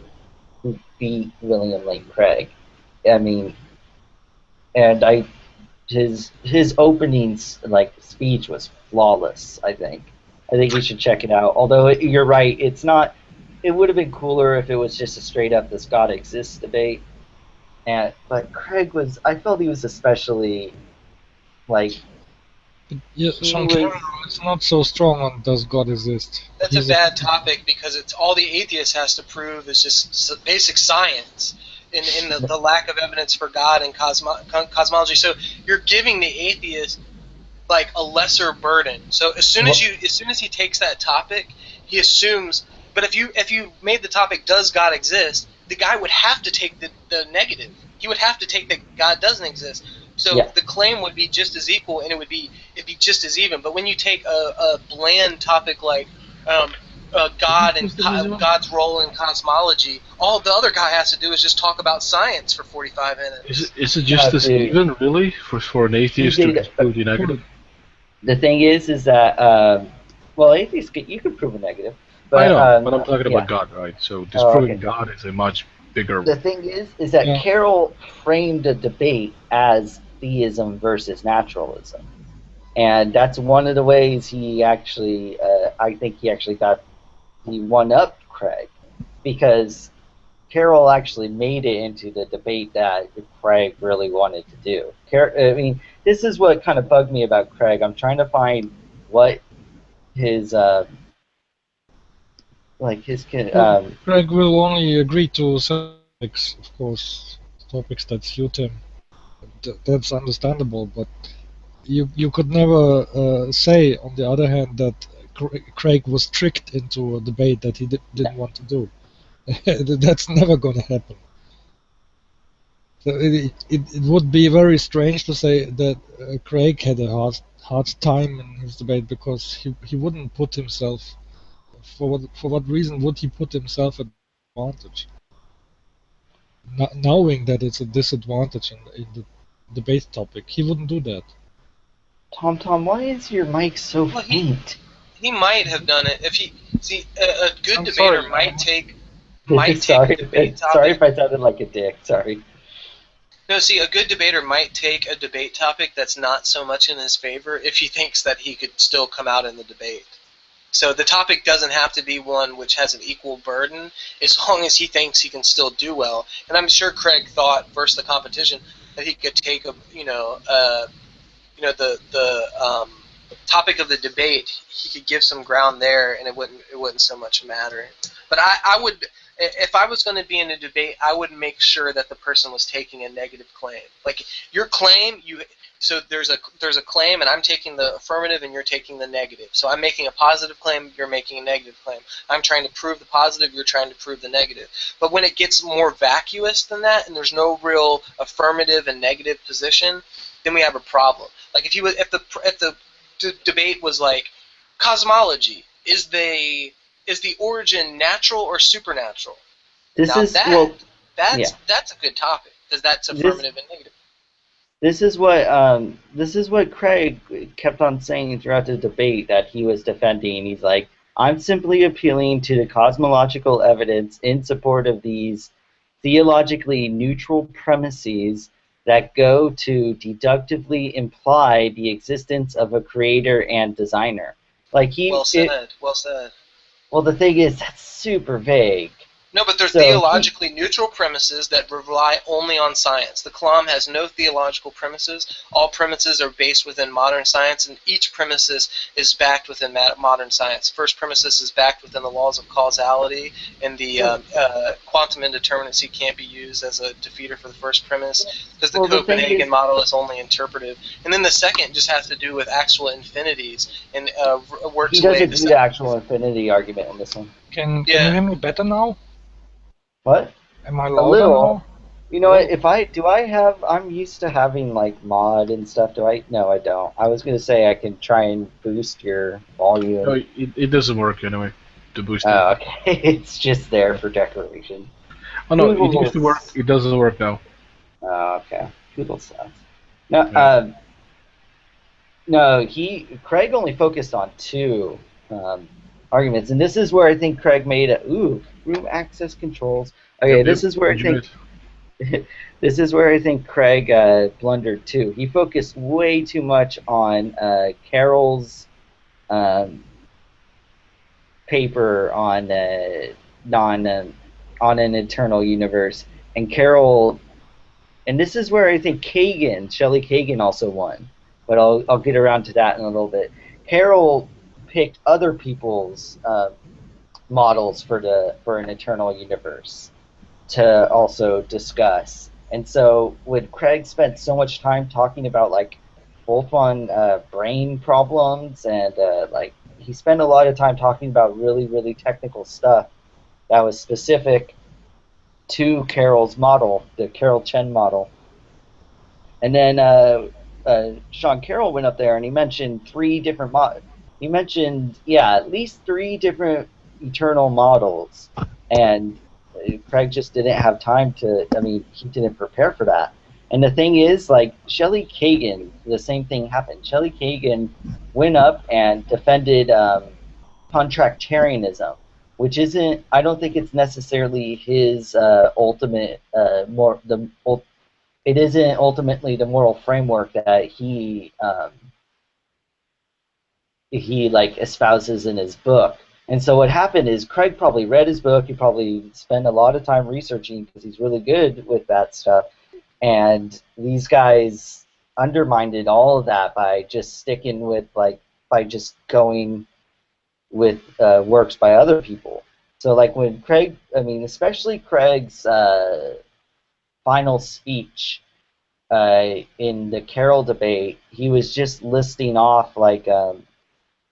who beat William Lane Craig. I mean, and his opening speech was flawless. I think you should check it out. Although you're right, it's not. It would have been cooler if it was just a straight up "Does God exist?" debate. But Craig was. I felt he was especially Yeah, Sean Carroll is not so strong on "Does God exist?" That's a bad topic because it's all the atheist has to prove is just basic science in the lack of evidence for God and cosmology. So you're giving the atheist like a lesser burden. So as soon as he takes that topic, he assumes. But if you made the topic "Does God exist?", the guy would have to take the negative. He would have to take that God doesn't exist. So the claim would be just as equal, and it'd be just as even. But when you take a bland topic like God and God's role in cosmology, all the other guy has to do is just talk about science for 45 minutes. Is it just as even, really, for an atheist to prove the negative? The thing is that atheists you can prove a negative. But, I know, but I'm talking about God, right? So disproving God is a much bigger. The thing is that Carroll framed the debate as theism versus naturalism, and that's one of the ways he actually, I think he won up Craig, because Carroll actually made it into the debate that Craig really wanted to do. I mean, this is what kind of bugged me about Craig. I'm trying to find what his like his Craig will only agree to topics, of course, topics that suit him. That's understandable, but you could never say, on the other hand, that Craig was tricked into a debate that he didn't want to do. That's never going to happen. So it would be very strange to say that Craig had a hard time in his debate because he wouldn't put himself. For what reason would he put himself at advantage, knowing that it's a disadvantage in the debate topic? He wouldn't do that. Tom, why is your mic so faint? He might have done it if he a good I'm debater sorry. might take sorry, a debate topic. sorry if I sounded like a dick. Sorry. No, see, a good debater might take a debate topic that's not so much in his favor if he thinks that he could still come out in the debate. So the topic doesn't have to be one which has an equal burden, as long as he thinks he can still do well. And I'm sure Craig thought versus the competition that he could take the topic of the debate. He could give some ground there, and it wouldn't so much matter. But I would. If I was going to be in a debate, I would make sure that the person was taking a negative claim. Like your claim, so there's a claim, and I'm taking the affirmative, and you're taking the negative. So I'm making a positive claim, you're making a negative claim. I'm trying to prove the positive, you're trying to prove the negative. But when it gets more vacuous than that, and there's no real affirmative and negative position, then we have a problem. Like if the debate was like cosmology, is the origin natural or supernatural? That's a good topic because that's affirmative and negative. This is what Craig kept on saying throughout the debate that he was defending. He's like, I'm simply appealing to the cosmological evidence in support of these theologically neutral premises that go to deductively imply the existence of a creator and designer. Like well said. Well, the thing is, that's super vague. No, but they're theologically neutral premises that rely only on science. The Kalam has no theological premises. All premises are based within modern science, and each premises is backed within modern science. First premises is backed within the laws of causality, and the quantum indeterminacy can't be used as a defeater for the first premise, because the Copenhagen model is only interpretive. And then the second just has to do with actual infinities, and works away. He doesn't do the actual infinity argument in this one. Can you hear me better now? What? Am I louder now? You know what? I'm used to having like mod and stuff. No, I don't. I was gonna say I can try and boost your volume. No, it doesn't work anyway. To boost it. Oh, okay. It's just there for decoration. Oh no, it used to work. It doesn't work now. Oh, okay. Google sucks. No, Craig only focused on two arguments, and this is where I think Craig made room access controls. Okay, this is where I think Craig blundered too. He focused way too much on Carroll's paper on on an eternal universe, and Carroll, and this is where I think Shelley Kagan also won, but I'll get around to that in a little bit. Carroll picked other people's models for an eternal universe to also discuss, and so when Craig spent so much time talking about like both on brain problems and like he spent a lot of time talking about really technical stuff that was specific to Carroll's model, the Carroll Chen model, and then Sean Carroll went up there and he mentioned three different He mentioned, at least three different eternal models, and Craig just didn't have time to, he didn't prepare for that. And the thing is, like, Shelley Kagan, the same thing happened. Shelley Kagan went up and defended contractarianism, which isn't, I don't think it's necessarily his ultimate, it isn't ultimately the moral framework that he like espouses in his book. And so what happened is Craig probably read his book, he probably spent a lot of time researching because he's really good with that stuff, and these guys undermined all of that by just sticking with by just going with works by other people. So like when Craig, I mean, especially Craig's final speech in the Carroll debate, he was just listing off like,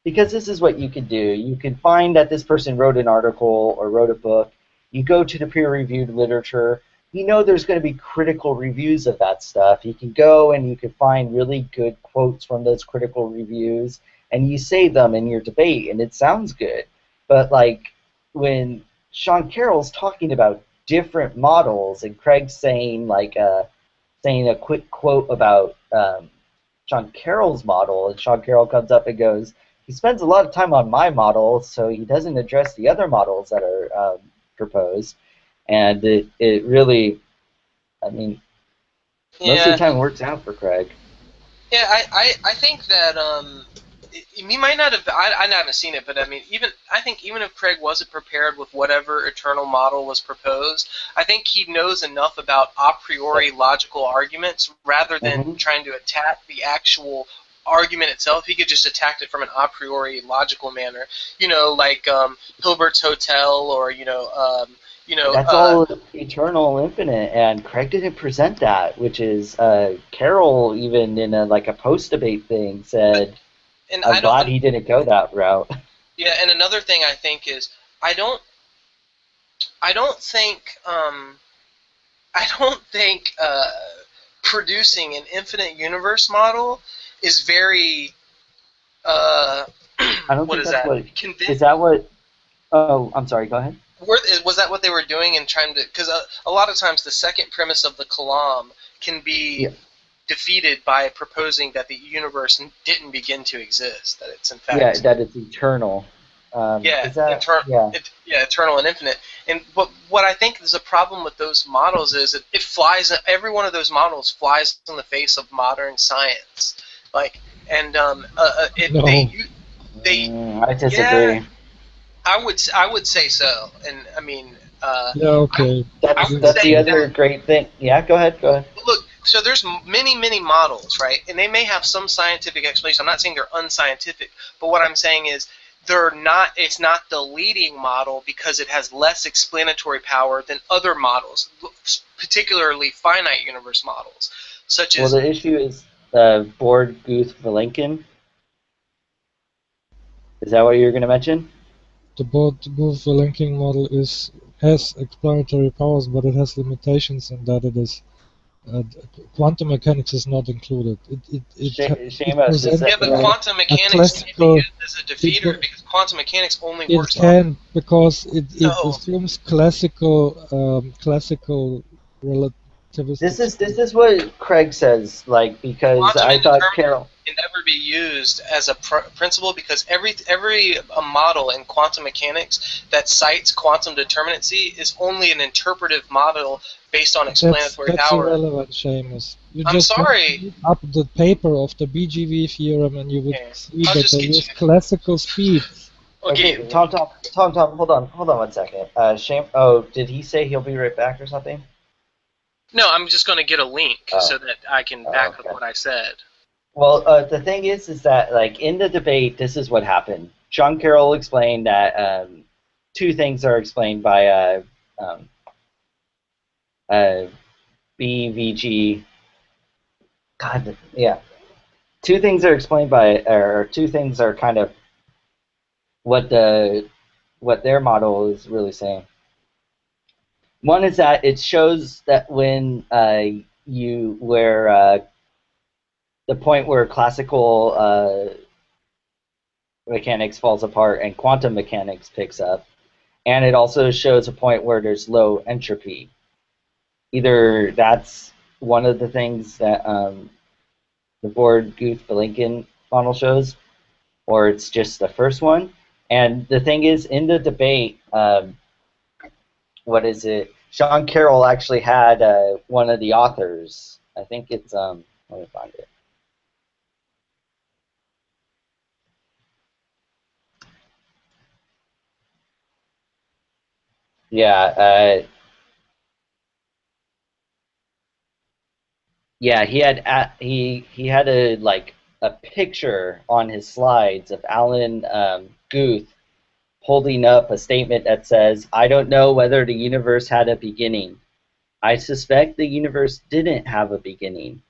because this is what you could do. You can find that this person wrote an article or wrote a book. You go to the peer-reviewed literature. You know there's going to be critical reviews of that stuff. You can go and you can find really good quotes from those critical reviews, and you say them in your debate, and it sounds good. But like when Sean Carroll's talking about different models, and Craig's saying like saying a quick quote about Sean Carroll's model, and Sean Carroll comes up and goes, he spends a lot of time on my model, so he doesn't address the other models that are proposed. And it really, I mean, most of the time it works out for Craig. Yeah, I think that he might not have. I haven't seen it, but I mean, I think even if Craig wasn't prepared with whatever eternal model was proposed, I think he knows enough about a priori logical arguments rather than trying to attack the actual argument itself. He could just attack it from an a priori logical manner. You know, like Hilbert's Hotel, or that's all eternal, infinite, and Craig didn't present that, which is Carroll even in a post-debate thing said, I'm glad he didn't go that route. Yeah, and another thing I think is I don't think producing an infinite universe model is very I don't what think is that's that? Is that what? Oh, I'm sorry. Go ahead. Was that what they were doing in trying to? Because a lot of times the second premise of the Kalam can be defeated by proposing that the universe didn't begin to exist, that it's in fact that it's eternal. Eternal and infinite. And what I think is a problem with those models is that it flies. Every one of those models flies in the face of modern science. Like, and I disagree. Yeah, I would say so, and I mean. Okay. That's the other great thing. Yeah, go ahead. Look, so there's many models, right? And they may have some scientific explanation. I'm not saying they're unscientific, but what I'm saying is it's not the leading model because it has less explanatory power than other models, particularly finite universe models, such as. Well, the issue is Borg, Guth, Vilenkin. Is that what you're going to mention? The Borg-Vilenkin model has explanatory powers, but it has limitations in that it is quantum mechanics is not included. But quantum mechanics can't be used as a defeater because quantum mechanics only works. It can because it assumes classical relativistic. This is what Craig says, because quantum I thought Carroll can never be used as a principle because every model in quantum mechanics that cites quantum determinacy is only an interpretive model based on explanatory power. That's irrelevant, Seamus. I'm sorry. Up the paper of the BGV theorem, and you would see that there is classical speed. Okay, Tom, hold on 1 second. Did he say he'll be right back or something? No, I'm just going to get a link so that I can back up what I said. Well, the thing is that in the debate, this is what happened. Sean Carroll explained that two things are explained by BVG. God, yeah. Two things are explained by, or two things are kind of what their model is really saying. One is that it shows that when the point where classical mechanics falls apart and quantum mechanics picks up, and it also shows a point where there's low entropy. Either that's one of the things that the Borg, Guth, Vilenkin model shows, or it's just the first one. And the thing is, in the debate, what is it? Sean Carroll actually had one of the authors. I think it's let me find it. Yeah, he had he had a picture on his slides of Alan Guth holding up a statement that says, "I don't know whether the universe had a beginning. I suspect the universe didn't have a beginning.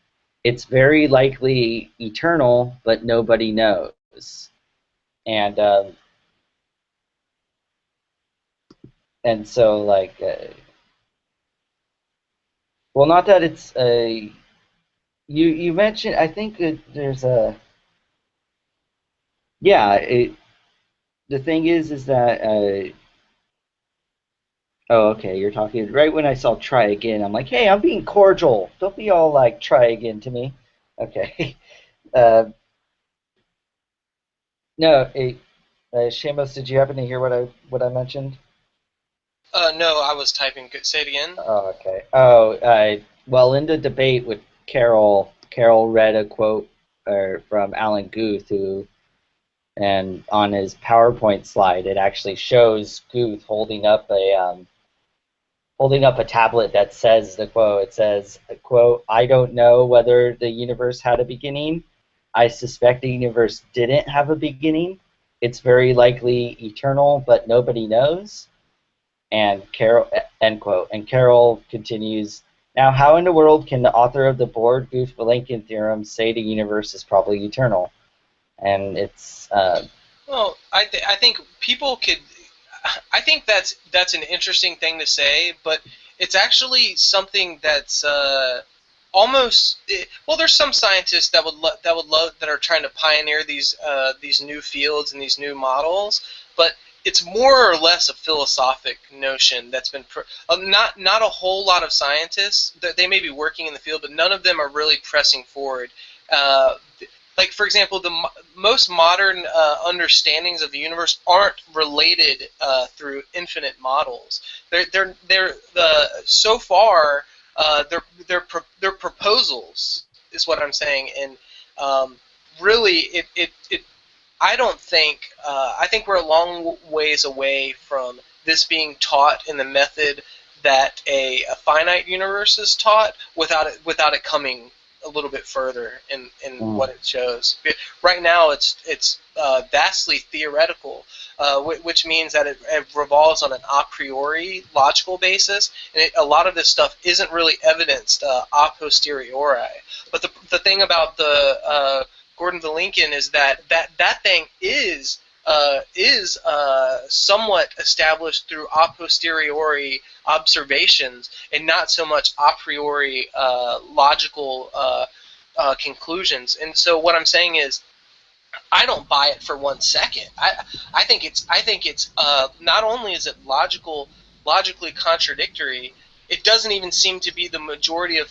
It's very likely eternal, but nobody knows." And so, like, well, not that it's you mentioned, I think that there's a, yeah, the thing is that oh, okay, you're talking right when I saw "try again." I'm like, hey, I'm being cordial. Don't be all like "try again" to me. Okay. No, Seamus, did you happen to hear what I mentioned? No, I was typing. Say it again. Oh, okay. Oh, well, in the debate with Carol read a quote from Alan Guth, and on his PowerPoint slide, it actually shows Guth holding up a tablet that says the quote. It says, quote, "I don't know whether the universe had a beginning. I suspect the universe didn't have a beginning. It's very likely eternal, but nobody knows." And Carol, end quote. And Carol continues, "Now, how in the world can the author of the Borde-Guth-Vilenkin theorem say the universe is probably eternal?" And it's well, I think people could. I think that's an interesting thing to say, but it's actually something that's almost. Well, there's some scientists that would love that are trying to pioneer these new fields and these new models, but it's more or less a philosophic notion that's been not a whole lot of scientists. They may be working in the field, but none of them are really pressing forward. Like, for example, the most modern understandings of the universe aren't related through infinite models. So far they're proposals is what I'm saying, and really I don't think I think we're a long ways away from this being taught in the method that a finite universe is taught without it coming a little bit further in what it shows. Right now, it's vastly theoretical, which means that it revolves on an a priori logical basis, and a lot of this stuff isn't really evidenced a posteriori. But the thing about the Gordon-Vilenkin is that thing is somewhat established through a posteriori observations and not so much a priori logical conclusions. And so what I'm saying is, I don't buy it for 1 second. I think it's not only is it logically contradictory, it doesn't even seem to be the majority of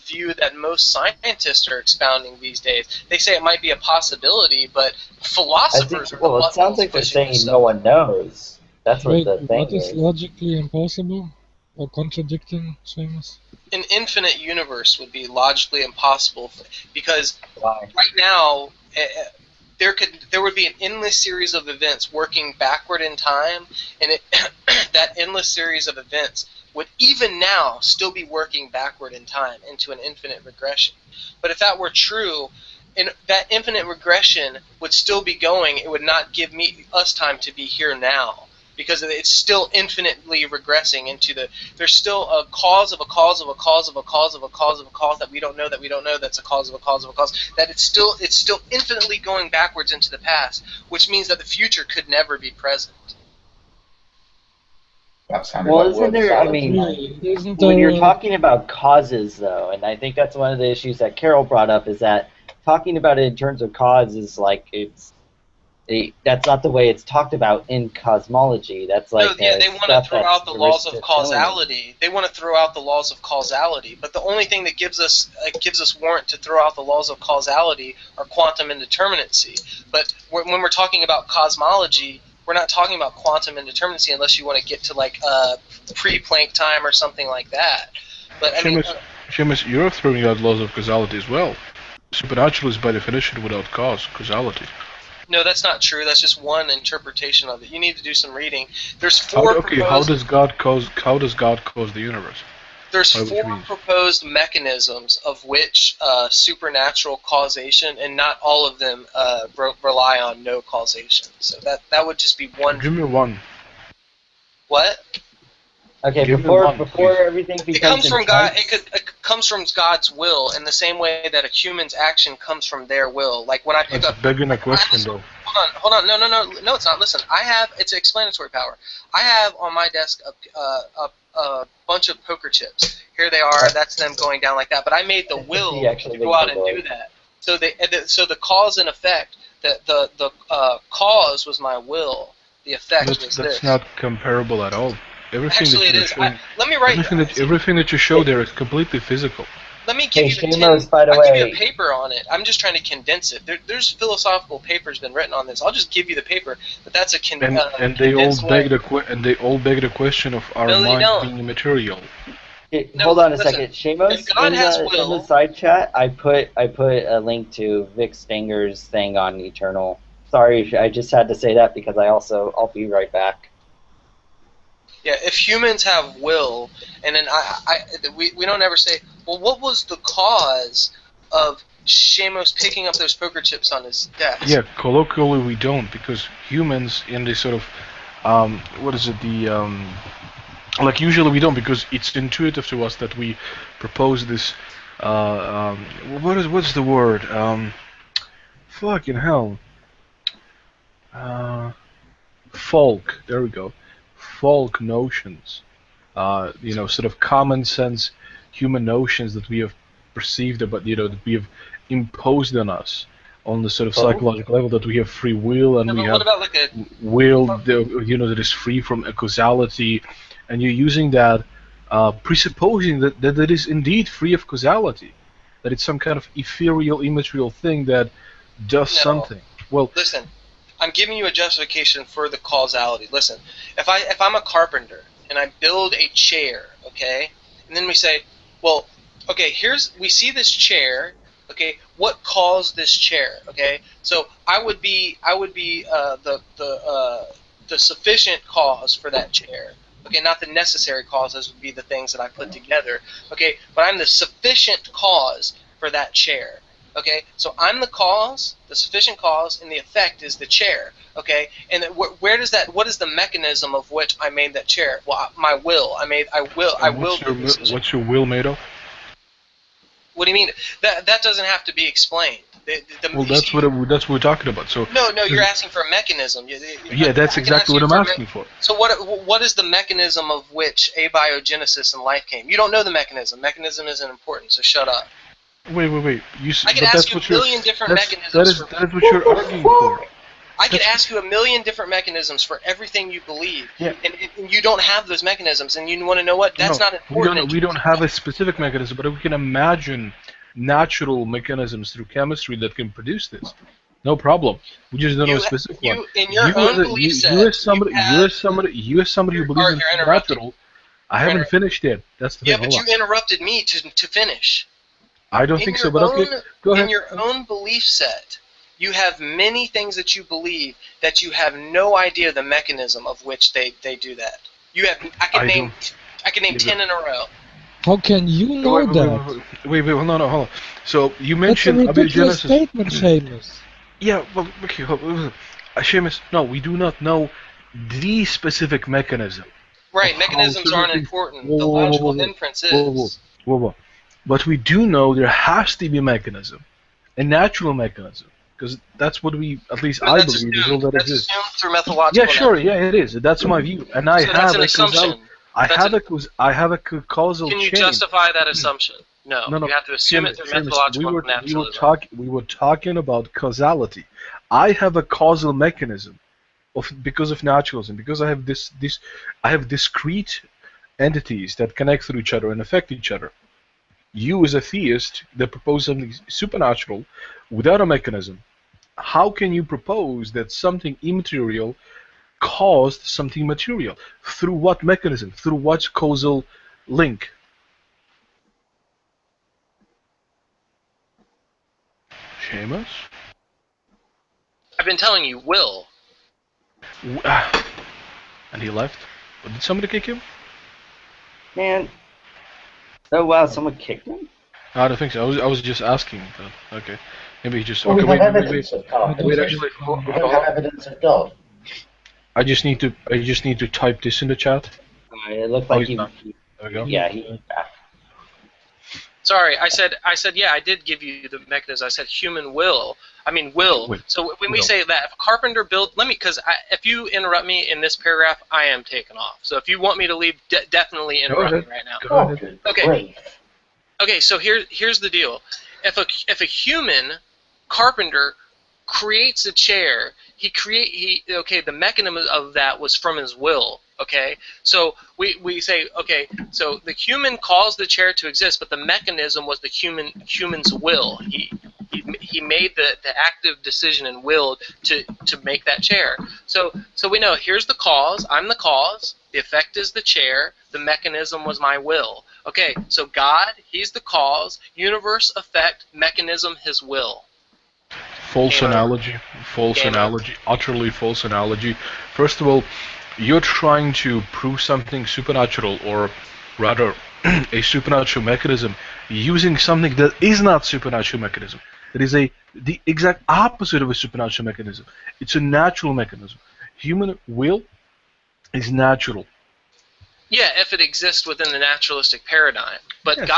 view that most scientists are expounding these days. They say it might be a possibility, but philosophers it sounds like they're saying no one knows. That's what the thing what is logically impossible or contradicting, Seamus? An infinite universe would be logically impossible because Why? Right now there would be an endless series of events working backward in time, and that endless series of events would even now still be working backward in time into an infinite regression. But if that were true, and that infinite regression would still be going, it would not give us time to be here now, because it's still infinitely regressing into there's still a cause of a cause of a cause of a cause of a cause of a cause that we don't know that's a cause of a cause of a cause, that it's still infinitely going backwards into the past, which means that the future could never be present. Well, isn't there, I mean, when you're talking about causes, though, and I think that's one of the issues that Carol brought up, is that talking about it in terms of cause is like, that's not the way it's talked about in cosmology. That's like they want to throw out the laws of causality. They want to throw out the laws of causality, but the only thing that gives us warrant to throw out the laws of causality are quantum indeterminacy. But when we're talking about cosmology, we're not talking about quantum indeterminacy unless you want to get to like pre-Planck time or something like that. But Seamus, you're throwing out laws of causality as well. Supernatural is by definition without causality. No, that's not true. That's just one interpretation of it. You need to do some reading. There's four. How does God cause the universe? There's By which 4 means? proposed mechanisms of which supernatural causation, and not all of them rely on no causation. So that would just be one. Give me one. What? Okay, Give me before one, please. everything becomes It comes from God. intense- It comes from God's will, in the same way that a human's action comes from their will. Like when I pick That's up. begging a question, though. Hold on. No, it's not. Listen, it's explanatory power. I have on my desk a bunch of poker chips. Here they are. That's them going down like that. But I made the will to go out and do that. So the cause and effect. The cause was my will. The effect was this. That's not comparable at all. Everything Actually, that it you're is. showing, Let me write. everything that you show there is completely physical. Let me give Hey, you the Shamos, by the I'll give you way- a paper on it. I'm just trying to condense it. There's philosophical papers been written on this. I'll just give you the paper, but that's a And they all condensed beg way. the question of our No, they mind don't. being immaterial. No, Hold on a listen. second, Shamos. If God has in will- the side chat, I put a link to Vic Stanger's thing on Eternal. Sorry, I just had to say that because I'll be right back. Yeah, if humans have will, and then we don't ever say, well, what was the cause of Shamos picking up those poker chips on his desk? Yeah, colloquially we don't, because humans in this sort of like usually we don't, because it's intuitive to us that we propose this what's the word, fucking hell, folk, there we go, folk notions, sort of common sense human notions that we have perceived about, that we have imposed on us on the sort of psychological level, that we have free will and we have what about like a will, that is free from causality, and you're using that, presupposing that it is indeed free of causality, that it's some kind of ethereal, immaterial thing that does something. Well, listen, I'm giving you a justification for the causality. Listen, if I'm a carpenter and I build a chair, okay, and then we say, well, okay, we see this chair, okay, what caused this chair, okay? So I would be the sufficient cause for that chair, okay, not the necessary causes would be the things that I put together, okay, but I'm the sufficient cause for that chair. Okay, so I'm the cause, the sufficient cause, and the effect is the chair. Okay, and what is the mechanism of which I made that chair? Well, my will. What's your will made of? What do you mean? That doesn't have to be explained. That's what we're talking about. So no, you're asking for a mechanism. Yeah, that's exactly what I'm asking for. So what is the mechanism of which abiogenesis and life came? You don't know the mechanism. Mechanism isn't important, so shut up. Wait. I could ask you a million different mechanisms. That is what you're arguing for. I could ask you a million different mechanisms for everything you believe, and you don't have those mechanisms, and you want to know what? That's not important. We don't have a specific mechanism, but we can imagine natural mechanisms through chemistry that can produce this. No problem. We just don't know a specific one. In your own belief set, you as somebody who believes in supernatural. I haven't finished yet. That's the thing. Yeah, but you interrupted me to finish. I don't think so, but okay, go ahead. In your own belief set, you have many things that you believe that you have no idea the mechanism of which they do that. I can name 10 in a row. How can you know that? Wait, hold on. So you mentioned That's a ridiculous abiogenesis. statement, Seamus. Yeah, well, okay, Seamus, no, we do not know the specific mechanism. Right, mechanisms aren't important. The logical inference is. Whoa. But we do know there has to be a mechanism, a natural mechanism, because that's what I believe, is all that exists. Assumed through methodological. Yeah, sure, it is. That's my view, and I have a causal. I have a causal chain. Can you justify that assumption? No. You have to assume it through methodological naturalism. We were talking about causality. I have a causal mechanism, because of naturalism, because I have discrete entities that connect through each other and affect each other. You, as a theist, that propose something supernatural without a mechanism, how can you propose that something immaterial caused something material? Through what mechanism? Through what causal link? Seamus? I've been telling you, will. And he left? Did somebody kick him? Man, Oh wow, someone kicked him? I don't think so. I was just asking. Okay, maybe he just. Well, Okay, we have wait. evidence of Wait, carpentry. actually, We don't have evidence of God. I just need to type this in the chat. It looked Oh, like he's he. not. There we go. Yeah, he's back. Sorry, I said, yeah, I did give you the mechanism. I said human will. I mean will. Wait, So when we will. say that, if a carpenter built, because if you interrupt me in this paragraph, I am taken off. So if you want me to leave, definitely interrupt me right now. Go ahead. Okay. Okay. So here's the deal. If a human carpenter creates a chair, the mechanism of that was from his will. Okay, so we say, okay, so the human caused the chair to exist, but the mechanism was the human's will. He made the active decision and will to make that chair. So we know, here's the cause, I'm the cause, the effect is the chair, the mechanism was my will. Okay, so God, he's the cause, universe, effect, mechanism, his will. False analogy. False analogy. Utterly false analogy. First of all, you're trying to prove something supernatural, or rather a supernatural mechanism, using something that is not supernatural mechanism. It is the exact opposite of a supernatural mechanism. It's a natural mechanism. Human will is natural. Yeah, if it exists within the naturalistic paradigm. But yes.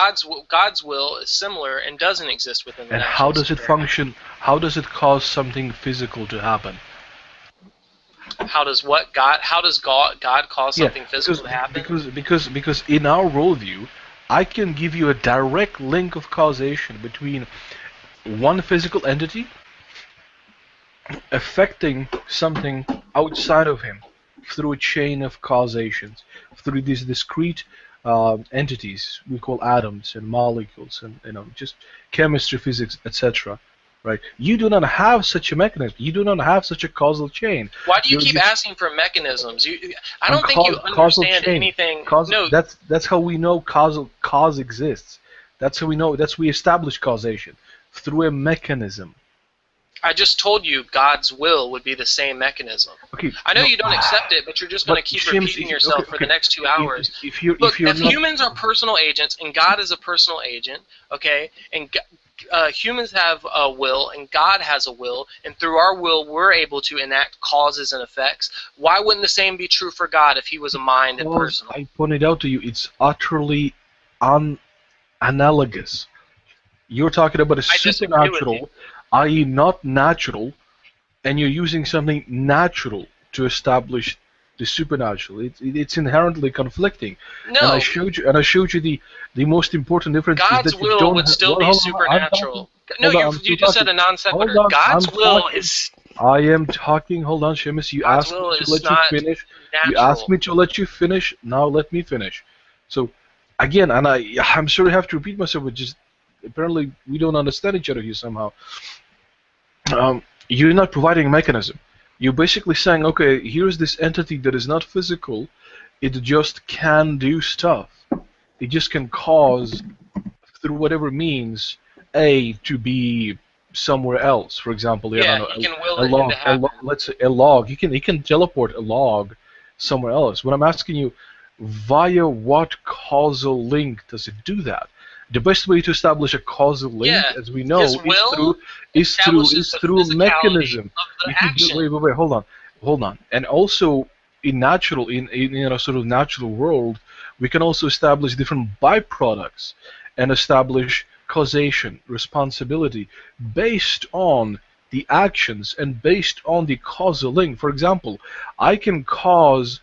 God's will is similar and doesn't exist within the naturalistic paradigm. And how does it function? How does it cause something physical to happen? How does God cause something physical to happen? Because in our worldview, I can give you a direct link of causation between one physical entity affecting something outside of him through a chain of causations, through these discrete entities we call atoms and molecules and just chemistry, physics, etc. Right? You do not have such a mechanism. You do not have such a causal chain. Why do you keep asking for mechanisms? I don't think you understand anything. No. That's how we know cause exists. That's how we know. We establish causation through a mechanism. I just told you God's will would be the same mechanism. Okay. I know you don't accept it, but you're just going to keep repeating yourself for the next 2 hours. If humans are personal agents and God is a personal agent, okay, and humans have a will and God has a will, and through our will we're able to enact causes and effects, why wouldn't the same be true for God if he was a mind and personal? I pointed out to you it's utterly unanalogous. You're talking about a supernatural, i.e. not natural, and you're using something natural to establish the supernatural. It's inherently conflicting. No. And I showed you the most important difference. God's will would still be supernatural. No, you just said a non sequitur. God's will is. I am talking. Hold on, Seamus. You asked me to let you finish. You asked me to let you finish. Now let me finish. So, again, and I'm sorry I have to repeat myself, but just apparently we don't understand each other here somehow. You're not providing a mechanism. You're basically saying, okay, here's this entity that is not physical. It just can do stuff. It just can cause, through whatever means, A to be somewhere else. For example, let's say a log. You can teleport a log somewhere else. When I'm asking you, via what causal link does it do that? The best way to establish a causal link, as we know, is through a mechanism. Wait, hold on. And also, in a sort of natural world, we can also establish different byproducts and establish causation, responsibility, based on the actions and based on the causal link. For example, I can cause,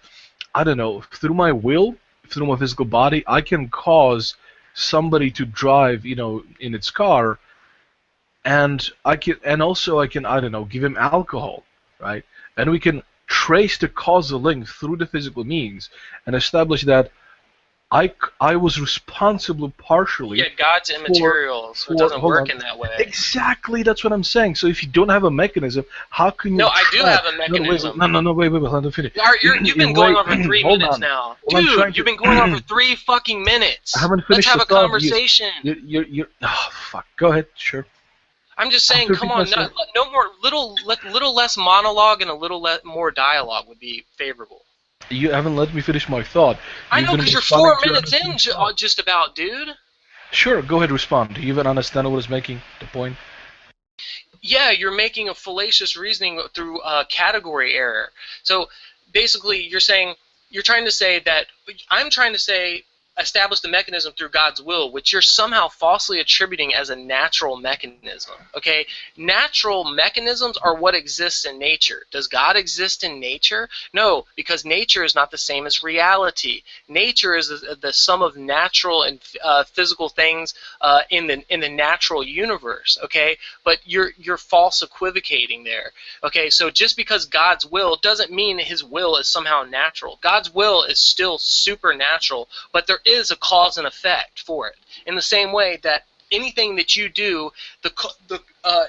I don't know, through my will, through my physical body, I can cause somebody to drive, in its car, and I can also, I don't know, give him alcohol, right? And we can trace the causal link through the physical means and establish that I was responsible partially. Yeah, God's immaterial, so it doesn't work in that way. Exactly, that's what I'm saying. So if you don't have a mechanism, how can you? No, I do have a mechanism. No, wait, let me finish. You've been going on for 3 minutes now. Dude, you've been going on for 3 fucking minutes. I haven't finished. Let's have a conversation. You're oh, fuck. Go ahead, sure. I'm just saying, come on, no more, little less monologue and a little more dialogue would be favorable. You haven't let me finish my thought. I You've know, been because you're responding 4 to minutes in, Ernestine's thought. just about, dude. Sure, go ahead, respond. Do you even understand what is making the point? Yeah, you're making a fallacious reasoning through category error. So basically, you're trying to say that I'm trying to say establish the mechanism through God's will, which you're somehow falsely attributing as a natural mechanism. Okay, natural mechanisms are what exists in nature. Does God exist in nature? No, because nature is not the same as reality. Nature is the sum of natural and physical things in the natural universe. Okay, but you're false equivocating there. Okay, so just because God's will doesn't mean His will is somehow natural. God's will is still supernatural, but there is a cause and effect for it. In the same way that anything that you do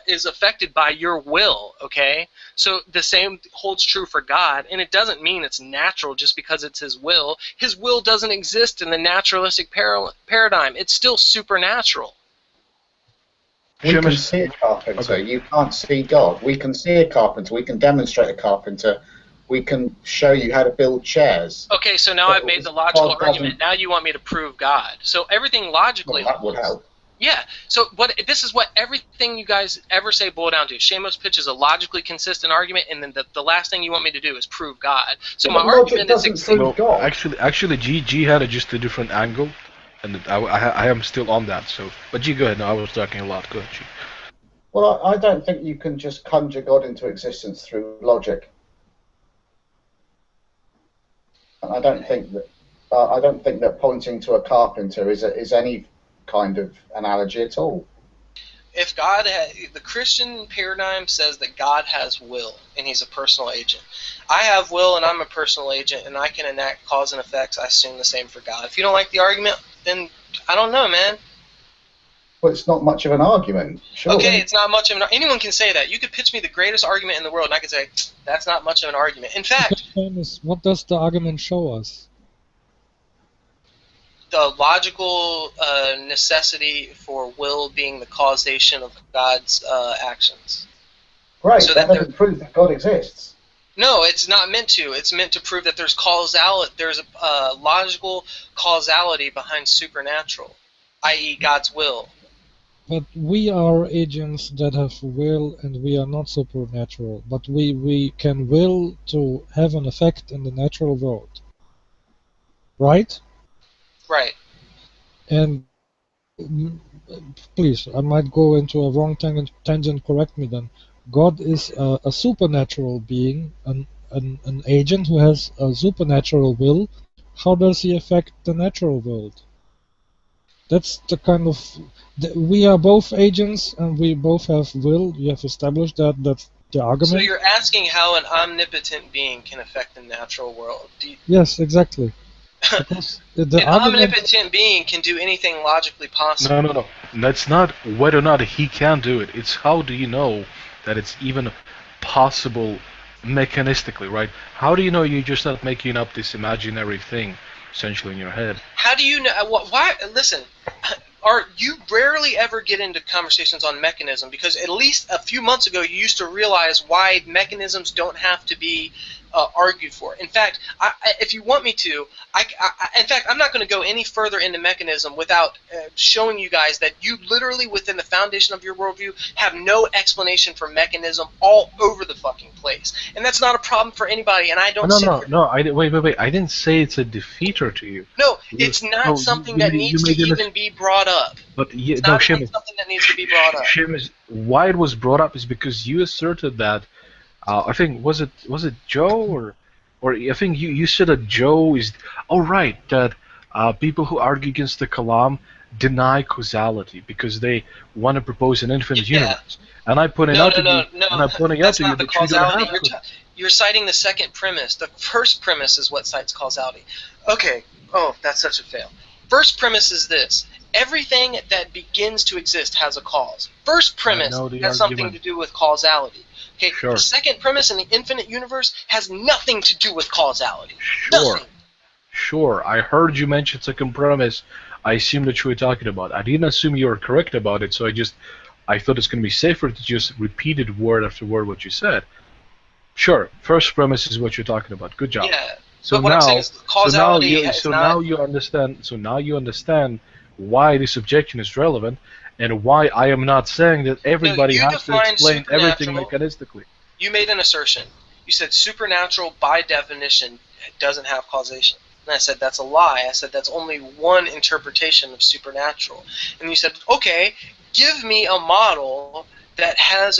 is affected by your will. Okay, so the same holds true for God, and it doesn't mean it's natural just because it's His will. His will doesn't exist in the naturalistic paradigm. It's still supernatural. We can see a carpenter. Okay. You can't see God. We can see a carpenter. We can demonstrate a carpenter. We can show you how to build chairs. Okay, so now I've made the logical argument. Now you want me to prove God. So everything logically. Well, that would help. Yeah. So this is what everything you guys ever say boil down to. Shamos pitches a logically consistent argument, and then the last thing you want me to do is prove God. So my argument is God. Actually, G had just a different angle, and I am still on that. So, but G, go ahead. No, I was talking a lot. Go ahead, G. Well, I don't think you can just conjure God into existence through logic. I don't think that pointing to a carpenter is any kind of analogy at all. If the Christian paradigm says that God has will and He's a personal agent. I have will and I'm a personal agent and I can enact cause and effects. I assume the same for God. If you don't like the argument, then I don't know, man. Well, it's not much of an argument. Surely. Okay, it's not much of an. Anyone can say that. You could pitch me the greatest argument in the world, and I could say that's not much of an argument. In fact, what does the argument show us? The logical necessity for will being the causation of God's actions. Right. So that doesn't prove that God exists. No, it's not meant to. It's meant to prove that there's causality. There's a logical causality behind supernatural, i.e., God's will. But we are agents that have will, and we are not supernatural. But we can will to have an effect in the natural world. Right? Right. And please, I might go into a wrong tangent, correct me then. God is a supernatural being, an agent who has a supernatural will. How does he affect the natural world? That's the kind of... we are both agents and we both have will. You have established that. That's the argument. So you're asking how an omnipotent being can affect the natural world. Yes, exactly. An omnipotent being can do anything logically possible. No. That's not whether or not he can do it. It's how do you know that it's even possible mechanistically, right? How do you know you're just not making up this imaginary thing essentially in your head? How do you know? Why? Listen, you rarely ever get into conversations on mechanism because at least a few months ago you used to realize why mechanisms don't have to be argued for. In fact, if you want me to, in fact, I'm not going to go any further into mechanism without showing you guys that you literally, within the foundation of your worldview, have no explanation for mechanism all over the fucking place. And that's not a problem for anybody, and I don't... Wait. I didn't say it's a defeater to you. No, it's not something that needs to even be brought up. But it's not something that needs to be brought up. Seamus, why it was brought up is because you asserted that I think was it Joe or I think you said that Joe is that people who argue against the Kalam deny causality because they want to propose an infinite universe, and I pointed out to you that causality. You're citing the second premise. The first premise is what cites causality. Okay. Oh, that's such a fail. First premise is this. Everything that begins to exist has a cause. First premise has something to do with causality. Okay, sure. The second premise in the infinite universe has nothing to do with causality. Sure. Nothing. Sure. I heard you mention second premise. I assumed that you were talking about. I didn't assume you were correct about it, so I thought it's going to be safer to just repeat it word after word what you said. Sure. First premise is what you're talking about. Good job. Yeah. So but what I'm saying is causality now you understand. So now you understand why this objection is relevant, and why I am not saying that everybody has to explain everything mechanistically. You made an assertion. You said supernatural by definition doesn't have causation. And I said that's a lie. I said that's only one interpretation of supernatural. And you said, okay, give me a model that has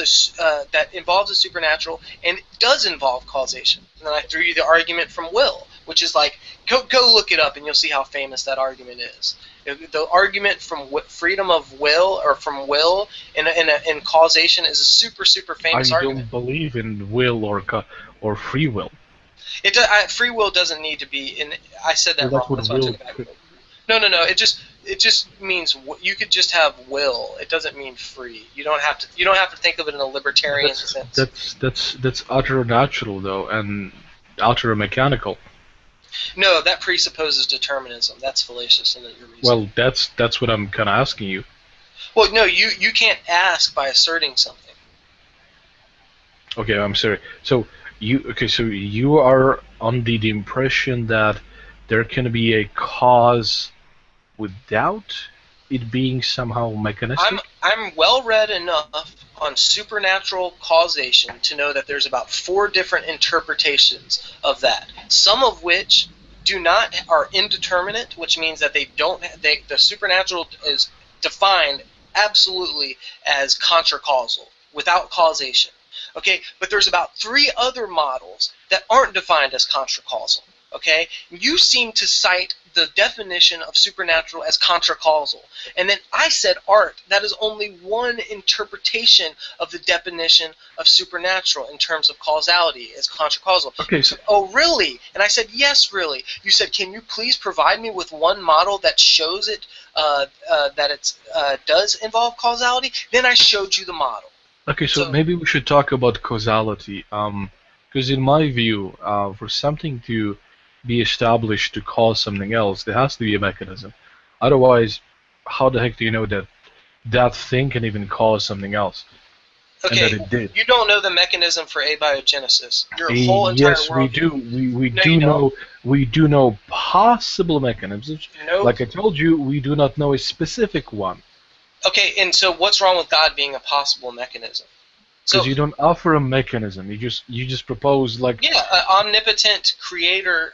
that involves a supernatural and does involve causation. And then I threw you the argument from Will, which is like, go look it up and you'll see how famous that argument is. The argument from freedom of will, or from will in causation, is a super famous argument. I don't believe in will or free will. Free will doesn't need to be in. I said that wrong. That's what will. No. It just means you could just have will. It doesn't mean free. You don't have to think of it in a libertarian sense. That's utter natural though, and utter mechanical. No, that presupposes determinism. That's fallacious in your reason. Well, that's what I'm kind of asking you. Well, no, you can't ask by asserting something. Okay, I'm sorry. So you are under the impression that there can be a cause without it being somehow mechanistic? I'm well read enough on supernatural causation to know that there's about 4 different interpretations of that. Some of which are indeterminate, which means that the supernatural is defined absolutely as contra-causal, without causation. Okay, but there's about 3 other models that aren't defined as contra-causal. Okay, you seem to cite the definition of supernatural as contra-causal, and then I said, Art, that is only one interpretation of the definition of supernatural in terms of causality as contra-causal. Okay, so oh really? And I said, yes, really. You said, can you please provide me with one model that shows it that it does involve causality? Then I showed you the model. Okay, so maybe we should talk about causality, because in my view, for something to be established to cause something else, there has to be a mechanism. Otherwise, how the heck do you know that that thing can even cause something else? Okay, and that it did? You don't know the mechanism for abiogenesis. Your whole entire yes, world. we do. We do know possible mechanisms. Nope. Like I told you, we do not know a specific one. Okay, and so what's wrong with God being a possible mechanism? Because you don't offer a mechanism. You just propose like. Yeah, an omnipotent creator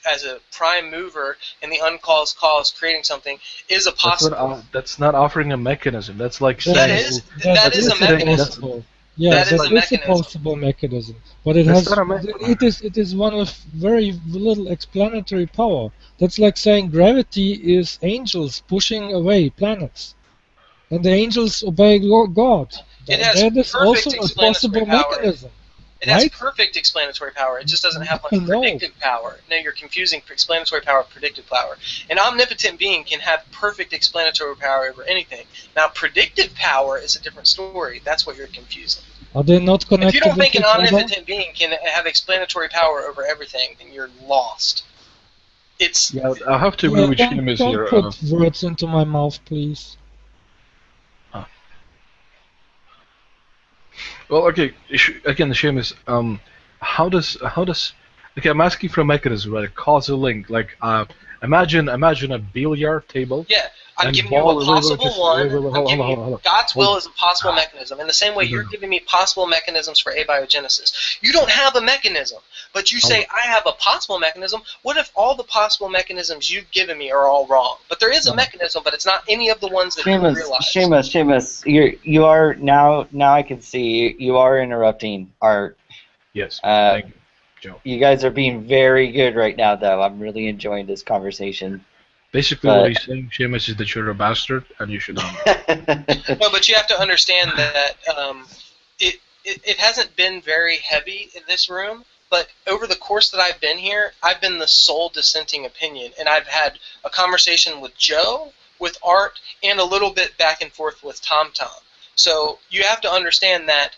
as a prime mover in the uncaused cause creating something is a possible. That's not offering a mechanism. That's like saying. That is a mechanism. Yeah, that is a possible mechanism, but it is one with very little explanatory power. That's like saying gravity is angels pushing away planets, and the angels obey God. It has that is also a possible power. Mechanism. It has perfect explanatory power. It just doesn't have much predictive power. No, you're confusing explanatory power with predictive power. An omnipotent being can have perfect explanatory power over anything. Now, predictive power is a different story. That's what you're confusing. Are they not connected? If you don't think an omnipotent being can have explanatory power over everything, then you're lost. Yeah, I'll have to agree with Seamus here. Don't put words into my mouth, please. Well, okay. Again, Seamus, how does? Okay, I'm asking for a mechanism, right? A causal link. Like, imagine a billiard table. Yeah, I'm giving you a possible one. God's will is a possible mechanism. In the same way, you're giving me possible mechanisms for abiogenesis. You don't have a mechanism, but you say I have a possible mechanism. What if all the possible mechanisms you've given me are all wrong? But there is a mechanism, but it's not any of the ones that you realize. Seamus, you are now I can see you are interrupting Art. Yes. Thank you, Joe. You guys are being very good right now, though. I'm really enjoying this conversation. Basically, what he's saying, Seamus, is that you're a bastard and you should. No, but you have to understand that it hasn't been very heavy in this room. But over the course that I've been here, I've been the sole dissenting opinion, and I've had a conversation with Joe, with Art, and a little bit back and forth with Tom. So you have to understand that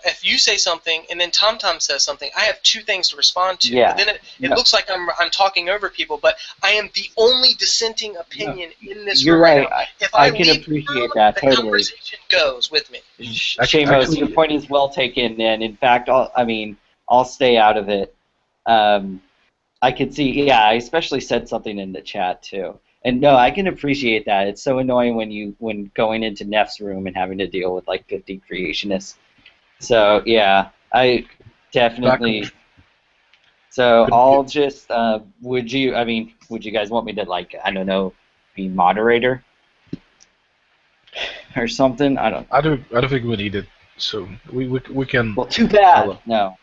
if you say something and then Tom says something, I have 2 things to respond to. Yeah. And then it looks like I'm talking over people, but I am the only dissenting opinion in this room. You're right. Now. If I can appreciate that totally. The conversation goes with me. Seamus, your point is well taken, and in fact, I'll stay out of it. I could see. Yeah, I especially said something in the chat too. And no, I can appreciate that. It's so annoying when going into Neff's room and having to deal with like 50 creationists. So yeah, I definitely. So I'll just would you guys want me to, like, I don't know, be moderator or something? I don't think we need it. So we can. Well, too bad. No.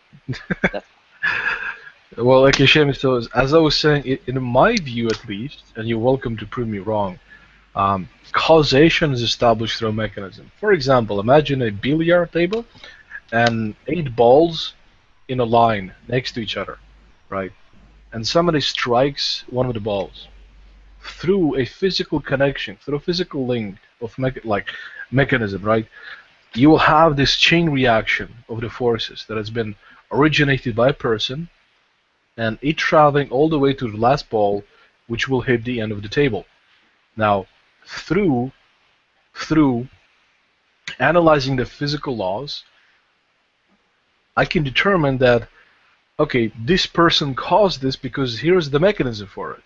Well, like Hashem, so as I was saying, in my view at least, and you're welcome to prove me wrong, causation is established through a mechanism. For example, imagine a billiard table and 8 balls in a line next to each other, right? And somebody strikes one of the balls. Through a physical connection, through a physical link of mechanism, right? You will have this chain reaction of the forces that has been originated by a person, and it traveling all the way to the last ball, which will hit the end of the table. Now, through analyzing the physical laws, I can determine that, okay, this person caused this because here's the mechanism for it.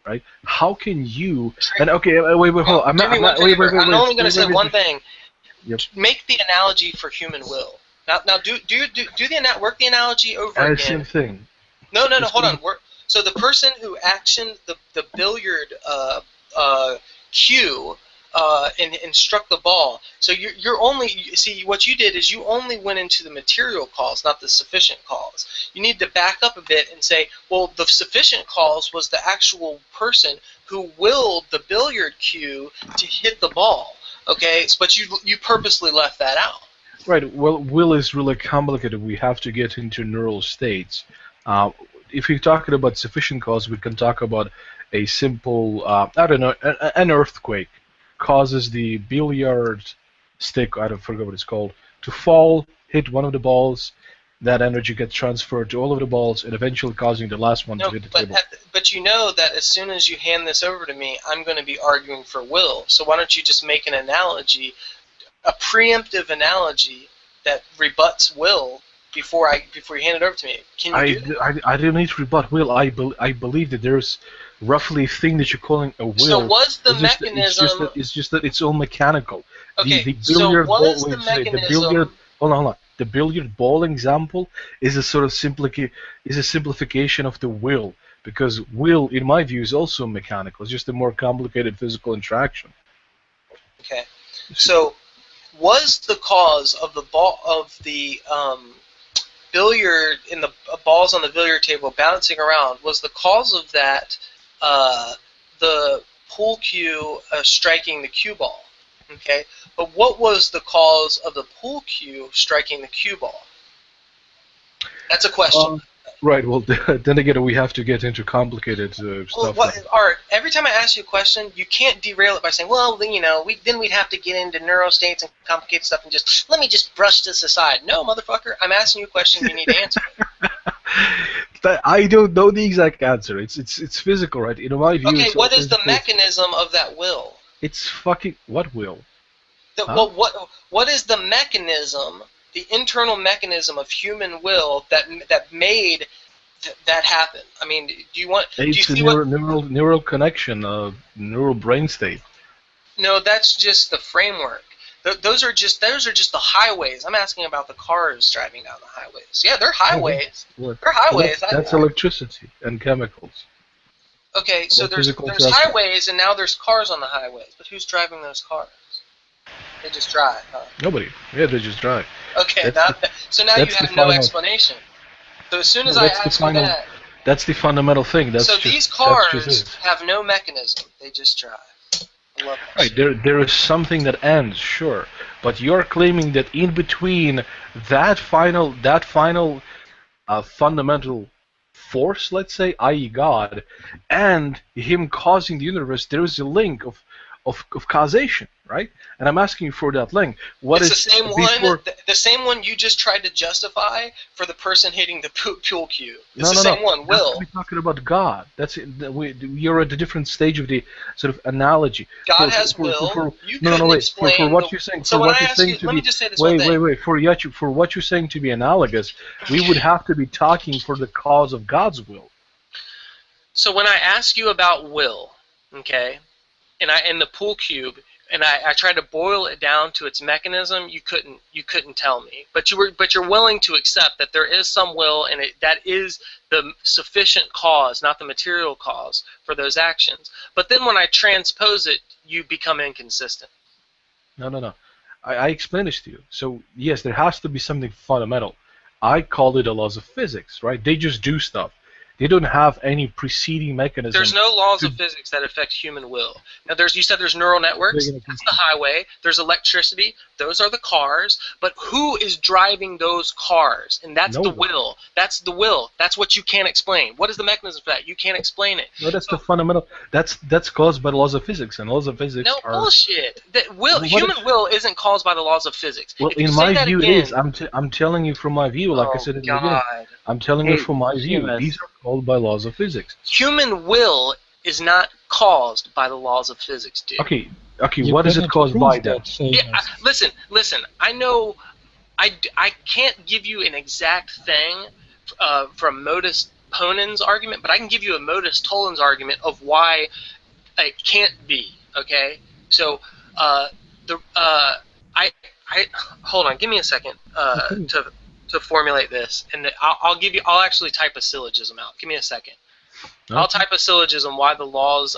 Right? How can you? And okay, wait, hold on. I'm only going to say one thing. Yep. Make the analogy for human will. Now, work the analogy over again. Same thing. No, hold on. So the person who actioned the billiard cue and struck the ball. So you're only see what you did is you only went into the material cause, not the sufficient cause. You need to back up a bit and say, well, the sufficient cause was the actual person who willed the billiard cue to hit the ball. Okay, but you purposely left that out. Right. Well, will is really complicated. We have to get into neural states. If we're talking about sufficient cause, we can talk about a simple, I don't know, an earthquake causes the billiard stick, I don't forget what it's called, to fall, hit one of the balls. That energy gets transferred to all of the balls, and eventually causing the last one to hit the table. But you know that as soon as you hand this over to me, I'm going to be arguing for will. So why don't you just make an analogy, a preemptive analogy that rebuts will before you hand it over to me? Can you do that? I don't need to rebut will. I believe that there's roughly a thing that you're calling a will. So was the mechanism? It's just that it's all mechanical. Okay. The billiard so what ball, is the mechanism? Hold on. The billiard ball example is a sort of simplification of the will, because will, in my view, is also mechanical. It's just a more complicated physical interaction. Okay. So was the cause of the ball of the billiard in the balls on the billiard table bouncing around, was the cause of that the pool cue striking the cue ball? Okay, but what was the cause of the pool cue striking the cue ball? That's a question. Right. Well, then again, we have to get into complicated stuff. Art, every time I ask you a question, you can't derail it by saying, "Well, then, we'd have to get into neurostates and complicated stuff and let me just brush this aside." No, motherfucker, I'm asking you a question. You need to answer it. I don't know the exact answer. It's physical, right? In my view. Okay, what is the mechanism of that will? It's fucking what will? Well, what is the mechanism, the internal mechanism of human will that made that happen? I mean, It's a neural connection, neural brain state. No, that's just the framework. Those are just the highways. I'm asking about the cars driving down the highways. Yeah, they're highways. They're highways. That's electricity and chemicals. Okay, so there's highways, and now there's cars on the highways. But who's driving those cars? They just drive, huh? Nobody. Yeah, they just drive. Okay, so now you have no explanation. So as soon as I ask you that... That's the fundamental thing. So these cars have no mechanism. They just drive. I love that. Right, there is something that ends, sure. But you're claiming that in between that final fundamental force, let's say, i.e. God, and him causing the universe, there is a link of causation, right? And I'm asking you for that link. What it's is the same before... one. The same one you just tried to justify for the person hitting the pool cue. It's the No. same one. Will. We're talking about God. You're at a different stage of the sort of analogy. God has will. You couldn't wait. explain For what you're saying. So for when what I you're ask saying you, to let be, me just say this one thing. Wait. For what you're saying to be analogous, we would have to be talking for the cause of God's will. So when I ask you about will, okay, and in the pool cube, and I tried to boil it down to its mechanism, you couldn't tell me. But you're willing to accept that there is some will, and that is the sufficient cause, not the material cause, for those actions. But then when I transpose it, you become inconsistent. No. I explained this to you. So yes, there has to be something fundamental. I call it the laws of physics, right? They just do stuff. They don't have any preceding mechanism. There's no laws of physics that affect human will. Now, you said there's neural networks. That's the highway. There's electricity. Those are the cars. But who is driving those cars? And that's the will. That's the will. That's what you can't explain. What is the mechanism for that? You can't explain it. No, that's the fundamental. That's caused by the laws of physics, and laws of physics are... bullshit. Human will isn't caused by the laws of physics. Well, in my view, it is. I'm telling you from my view, like I said in the beginning. I'm telling you from my view. These are called by laws of physics. Human will is not caused by the laws of physics, dude. Okay. What is it caused by then? Listen. I know I can't give you an exact thing from modus ponens argument, but I can give you a modus tollens argument of why it can't be. Okay, so hold on, give me a second to formulate this, and I'll actually type a syllogism out. Give me a second. Okay. I'll type a syllogism why the laws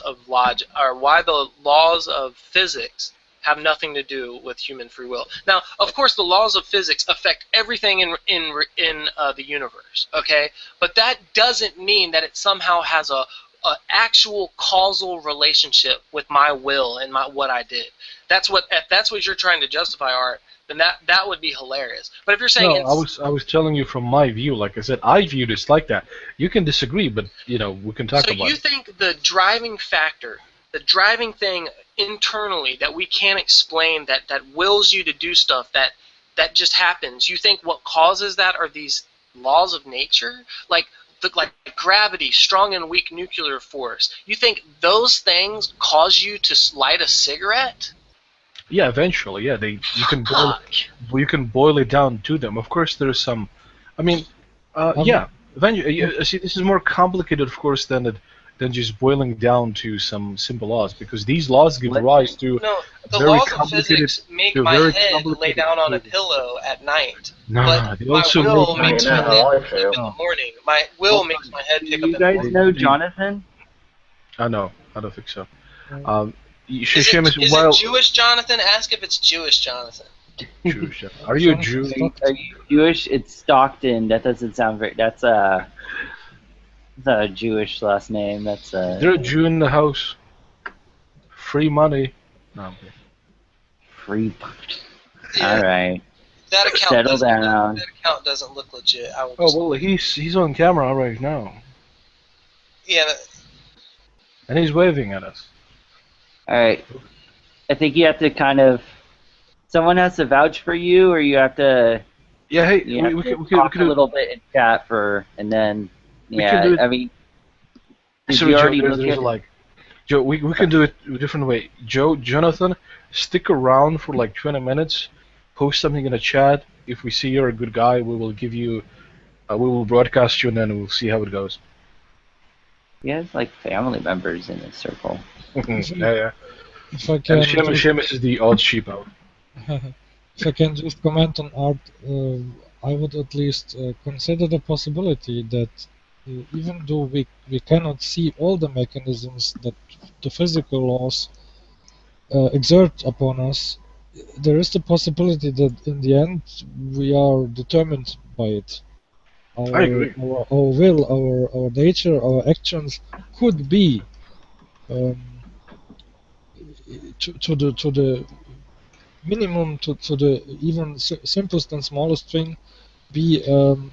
of physics have nothing to do with human free will. Now, of course, the laws of physics affect everything in the universe. Okay, but that doesn't mean that it somehow has a actual causal relationship with my will and what I did. If that's what you're trying to justify, Art, then that would be hilarious. But if you're saying I was telling you from my view. Like I said, I view this like that. You can disagree, but we can talk about it. So you think the driving factor, the driving thing internally that we can't explain, that wills you to do stuff that just happens, you think what causes that are these laws of nature? Like gravity, strong and weak nuclear force. You think those things cause you to light a cigarette? Yeah, eventually, yeah. You can boil it down to them. Of course, there's some. I mean, yeah. Eventually, see, this is more complicated, of course, than just boiling down to some simple laws, because these laws give rise to the laws of physics make my head lay down on a pillow at night. But they also my will makes my head pick up in the morning. My will makes my head pick up in the morning. You guys know Jonathan? No, I don't think so. Is it Jewish Jonathan? Ask if it's Jewish Jonathan. Jewish. Are you a Jew? Are you Jewish? It's Stockton. That doesn't sound very. That's a Jewish last name. That's a. Is there a Jew in the house? Free money. No. Free. Yeah. All right. That account Settle down. That account doesn't look legit. Well, he's on camera right now. Yeah. And he's waving at us. All right. I think you have to kind of. Someone has to vouch for you, or you have to. Yeah. Hey, we could talk a little bit in chat and then. Yeah. I mean. So Joe, Joe, we can do it a different way. Jonathan, stick around for like 20 minutes. Post something in the chat. If we see you're a good guy, we will give you. We will broadcast you, and then we'll see how it goes. He has like family members in his circle. Yeah. If I can, Seamus is the odd sheep out. If I can just comment on Art, I would at least consider the possibility that even though we cannot see all the mechanisms that the physical laws exert upon us, there is the possibility that in the end we are determined by it. I agree. Our will, our nature, our actions could be to the minimum, to the even simplest and smallest thing, be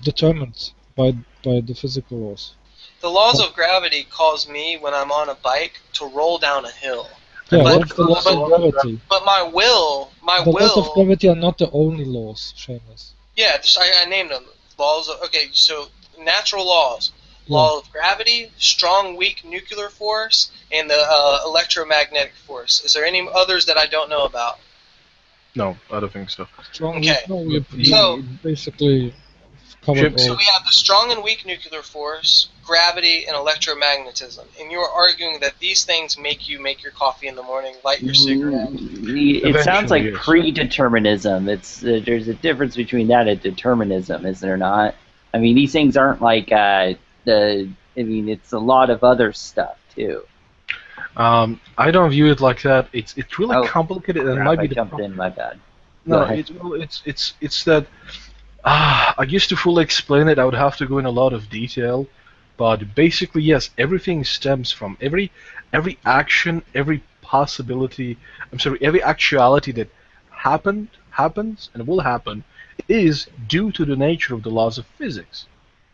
determined by the physical laws. The laws of gravity cause me, when I'm on a bike, to roll down a hill. Yeah, what's the laws of gravity? But my will... The laws of gravity are not the only laws, Seamus. Yeah, I named them. Laws of... Okay, so natural laws. Law of gravity, strong, weak nuclear force, and the electromagnetic force. Is there any others that I don't know about? No, I don't think so. Strong, Okay. weak, so basically covered all. So we have the strong and weak nuclear force, gravity, and electromagnetism. And you're arguing that these things make you make your coffee in the morning, light your cigarette. It sounds like predeterminism. There's a difference between that and determinism, is there not? I mean, these things aren't like it's a lot of other stuff too. I don't view it like that. It's really complicated, and it might be the jumped in. My bad. No, it's that I used to fully explain it. I would have to go in a lot of detail, but basically, yes, everything stems from every action, every possibility. Every actuality that happens, and will happen, is due to the nature of the laws of physics.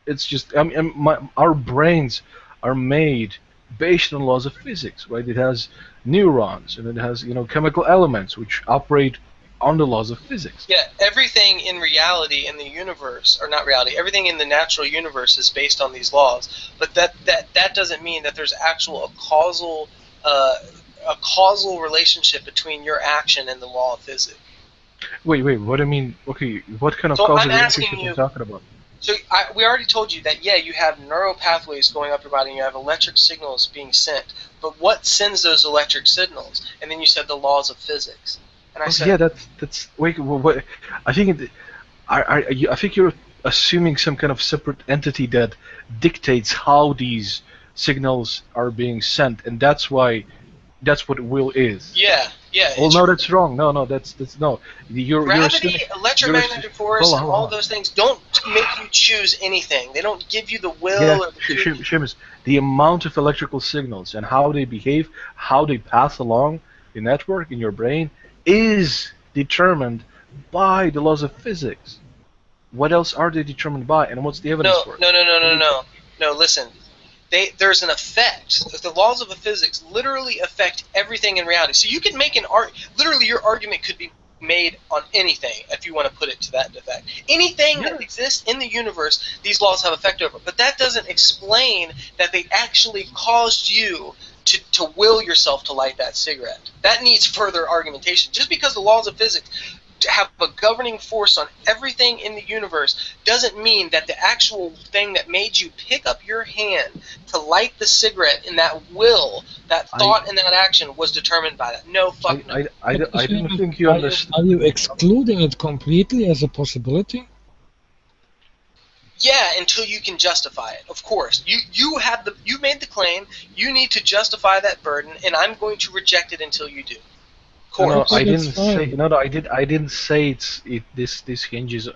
It's just our brains are made based on laws of physics, right? It has neurons and it has chemical elements which operate on the laws of physics. Yeah, everything in reality in the universe, or not reality, everything in the natural universe is based on these laws. But that doesn't mean that there's a causal relationship between your action and the law of physics. Wait, what do you mean? Okay, what kind of causal relationship are you talking about? So we already told you that, you have neural pathways going up your body and you have electric signals being sent. But what sends those electric signals? And then you said the laws of physics. And I said... Yeah, that's... Wait, what? I think you're assuming some kind of separate entity that dictates how these signals are being sent, and that's what will is. Yeah. Well, no, that's wrong. No, that's no. Gravity, electromagnetic force, and all those things don't make you choose anything. They don't give you the will. Seamus, the amount of electrical signals and how they behave, how they pass along the network in your brain, is determined by the laws of physics. What else are they determined by, and what's the evidence for it? No, listen. There's an effect. The laws of physics literally affect everything in reality. So you can make literally your argument could be made on anything if you want to put it to that effect. Anything that exists in the universe, these laws have effect over. But that doesn't explain that they actually caused you to will yourself to light that cigarette. That needs further argumentation. Just because the laws of physics have a governing force on everything in the universe doesn't mean that the actual thing that made you pick up your hand to light the cigarette in that will, that thought and that action was determined by that. No, fuck no. I didn't think you understood. Are you excluding it completely as a possibility? Yeah, until you can justify it. Of course, you made the claim. You need to justify that burden, and I'm going to reject it until you do. No, I didn't say. No, I didn't say this hinges.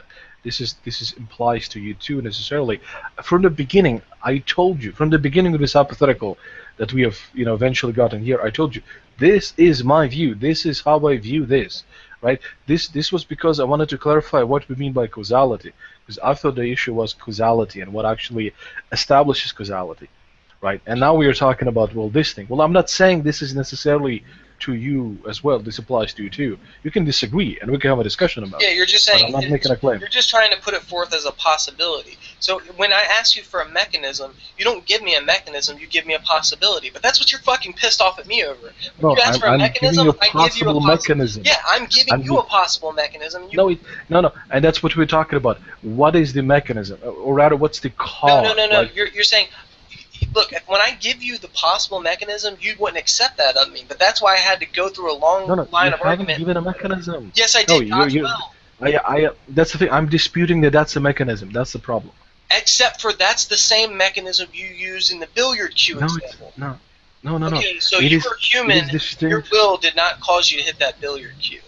This implies to you too necessarily. From the beginning, I told you. From the beginning of this hypothetical that we have, eventually gotten here, I told you this is my view. This is how I view this. Right? This was because I wanted to clarify what we mean by causality, because I thought the issue was causality and what actually establishes causality. Right? And now we are talking about this thing. Well, I'm not saying this is necessarily to you as well. This applies to you too. You can disagree, and we can have a discussion about it. Yeah, you're just saying. I'm not making a claim. You're just trying to put it forth as a possibility. So when I ask you for a mechanism, you don't give me a mechanism. You give me a possibility. But that's what you're fucking pissed off at me over. When you ask for a mechanism, I give you a possible mechanism. Yeah, I'm giving you a possible mechanism. No, and that's what we're talking about. What is the mechanism, or rather, what's the cause? No. Like, you're saying. Look, when I give you the possible mechanism, you wouldn't accept that of me. But that's why I had to go through a long line of argument. You haven't given a mechanism. Yes, I did. That's the thing. I'm disputing that's a mechanism. That's the problem. Except for that's the same mechanism you use in the billiard cue example. No. Okay, so you were human. Your will did not cause you to hit that billiard cue.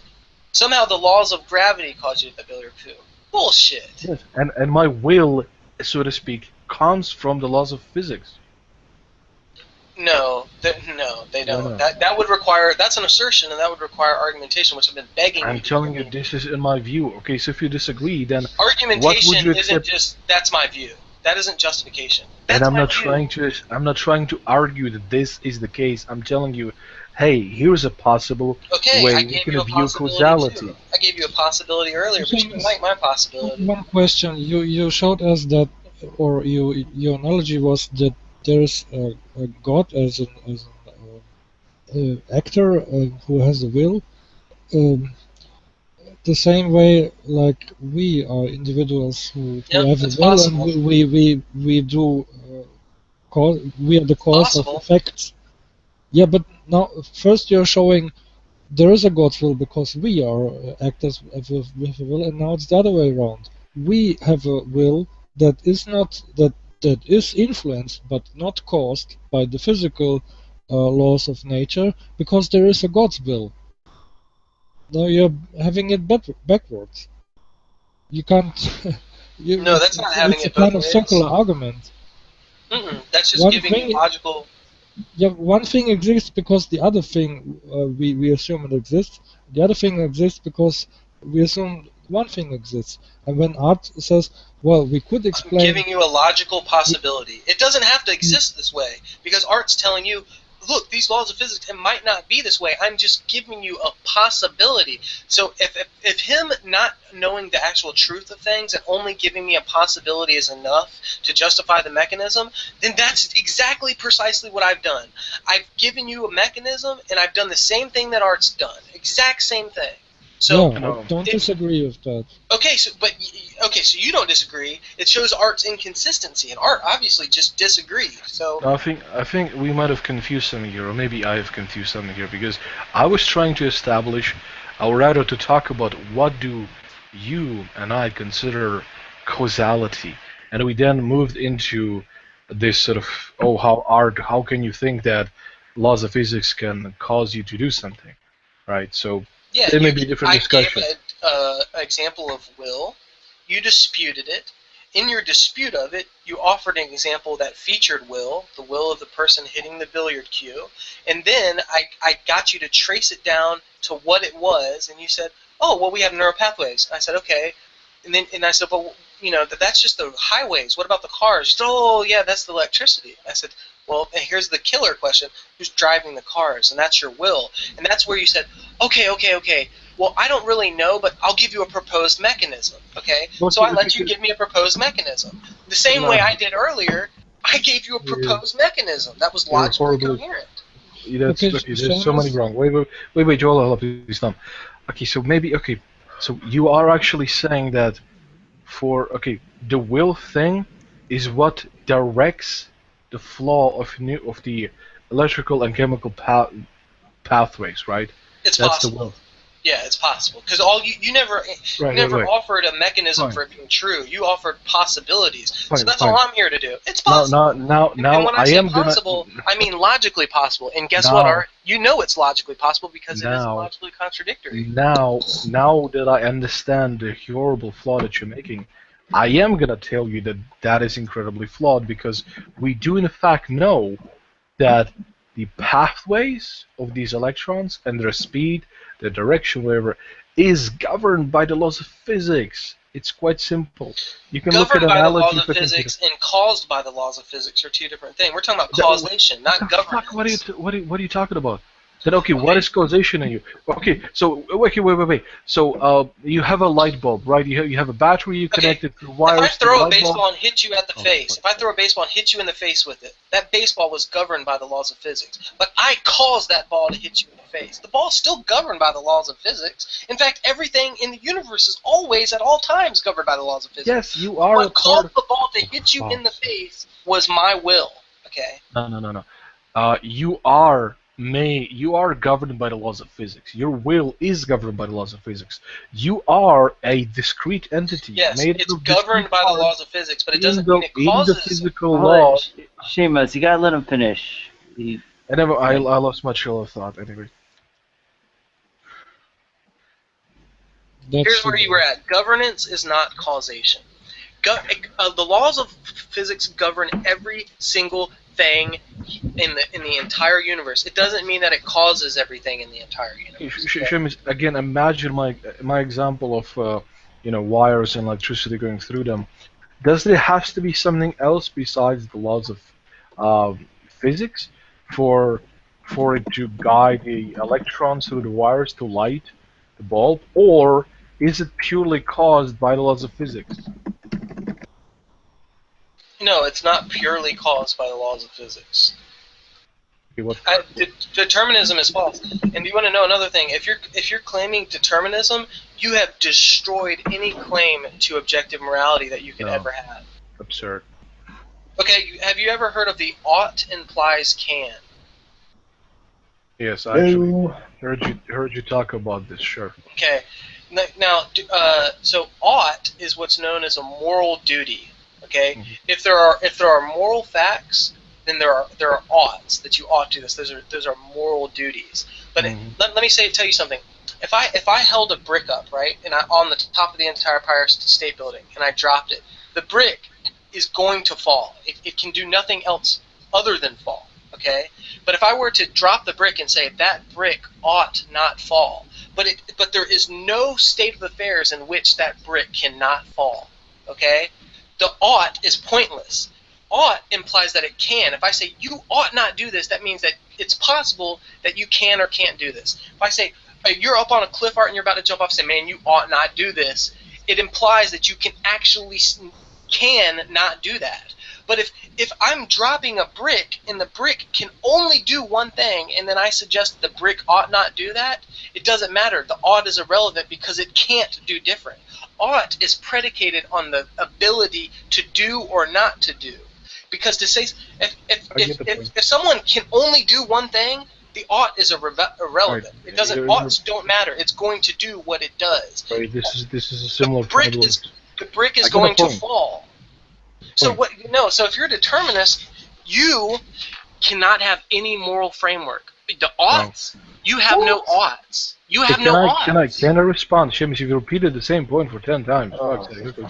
Somehow the laws of gravity caused you to hit the billiard cue. Bullshit. Yes, and my will, so to speak, comes from the laws of physics. No, they don't. No. That would require. That's an assertion, and that would require argumentation, which I've been begging. I'm telling you, this is in my view. Okay, so if you disagree, then argumentation isn't just. That's my view. That isn't justification. And I'm not trying to argue that this is the case. I'm telling you hey, here's a possible way I we gave can you a view possibility causality. too. I gave you a possibility earlier, but you didn't like my possibility. One question. You showed us that, or your analogy was that there's a God as an actor who has a will. Um, the same way, like we are individuals who Yep, have a it's will, possible. and we do we are the cause of Possible. effects. Yeah, but now first you're showing there is a God's will because we are actors with a will, and now it's the other way around. We have a will that is not that is influenced but not caused by the physical laws of nature because there is a God's will. Now you're having it backwards. You can't. No, that's not having It's a it both kind of ways. circular argument. That's just One giving you thing, logical. yeah, one thing exists because the other thing we assume it exists. The other thing exists because we assume one thing exists. And when art says, "Well, we could I'm explain," giving you a logical possibility. It doesn't have to exist this way because art's telling you, look, these laws of physics, it might not be this way. I'm just giving you a possibility. So if him not knowing the actual truth of things and only giving me a possibility is enough to justify the mechanism, then that's exactly precisely what I've done. I've given you a mechanism, and I've done the same thing that art's done. Exact same thing. So yeah, I don't disagree with that. Okay, so you don't disagree. It shows art's inconsistency, and art obviously just disagreed. So I think we might have confused something here, or maybe I have confused something here, because I was trying to establish, or rather to talk about what do you and I consider causality, and we then moved into this sort of, oh, how can you think that laws of physics can cause you to do something, right? So yeah, there may be a different discussion. I gave an example of will. You disputed it. In your dispute of it, you offered an example that featured will, the will of the person hitting the billiard cue, and then I got you to trace it down to what it was, and you said, oh, well, we have neural pathways. I said, okay, and I said, well, that's just the highways. What about the cars? You said, oh, yeah, that's the electricity. I said, well, here's the killer question: who's driving the cars? And that's your will, and that's where you said, okay. Well, I don't really know, but I'll give you a proposed mechanism, okay? So I let you give me a proposed mechanism. The same way I did earlier, I gave you a proposed mechanism. That was logically coherent. There's so many wrong. Wait, Joel, please stop. Okay, so so you are actually saying that the will thing is what directs the flow of the electrical and chemical pathways, right? It's That's possible. The will. Yeah, it's possible because you never offered a mechanism for it being true. You offered possibilities. So that's all I'm here to do. It's possible. Now, and when I say possible, I mean logically possible. And guess what, Art? You know it's logically possible because it isn't logically contradictory. Now that I understand the horrible flaw that you're making, I am gonna tell you that is incredibly flawed because we do in fact know that the pathways of these electrons and their speed, their direction, whatever, is governed by the laws of physics. It's quite simple. You can look at analogy. Governed by the laws of physics and caused by the laws of physics are two different things. We're talking about causation, not governance. Fuck, what are you talking about? Then what is causation in you? Okay, so wait. So you have a light bulb, right? You have a battery you connected through wires. If I throw a baseball and hit you at the face, if I throw a baseball and hit you in the face with it, that baseball was governed by the laws of physics. But I caused that ball to hit you in the face. The ball's still governed by the laws of physics. In fact, everything in the universe is always, at all times, governed by the laws of physics. Yes, you are. What caused the ball to hit you in the face was my will. Okay. No. You are governed by the laws of physics. Your will is governed by the laws of physics. You are a discrete entity. Yes, it's governed by the laws of physics, but it doesn't mean it causes. In the physical law. Seamus, you gotta let him finish. I lost my trail of thought anyway. Here's where you were at. Governance is not causation. The laws of physics govern every single thing in the entire universe. It doesn't mean that it causes everything in the entire universe. Again, imagine my example of wires and electricity going through them. Does there have to be something else besides the laws of physics for for it to guide the electrons through the wires to light the bulb, or is it purely caused by the laws of physics? No, it's not purely caused by the laws of physics. Okay, Determinism is false. And you want to know another thing? If you're claiming determinism, you have destroyed any claim to objective morality that you could ever have. Absurd. Okay, have you ever heard of the ought implies can? Yes, I actually heard you talk about this. Sure. Okay, now so ought is what's known as a moral duty. Okay, Mm-hmm. If there are moral facts, then there are oughts that you ought to do this. Those are moral duties. But let me tell you something. If I held a brick up, right, and on the top of the entire Empire State Building, and I dropped it, the brick is going to fall. It can do nothing else other than fall. Okay, but if I were to drop the brick and say that brick ought not fall, but there is no state of affairs in which that brick cannot fall. Okay, the ought is pointless. Ought implies that it can. If I say you ought not do this, that means that it's possible that you can or can't do this. If I say you're up on a cliff, Art, and you're about to jump off, say, man, you ought not do this, it implies that you can actually not do that. But if I'm dropping a brick and the brick can only do one thing, and then I suggest the brick ought not do that, it doesn't matter. The ought is irrelevant because it can't do different. Ought is predicated on the ability to do or not to do. Because to say if someone can only do one thing, the ought is irrelevant. Right. It doesn't. Oughts don't matter. It's going to do what it does. Right. This is a similar problem. The brick is going to fall. So So if you're a determinist, you cannot have any moral framework. The oughts, you have no oughts. You have no oughts. Can I respond, Seamus? You've repeated the same point for 10 times.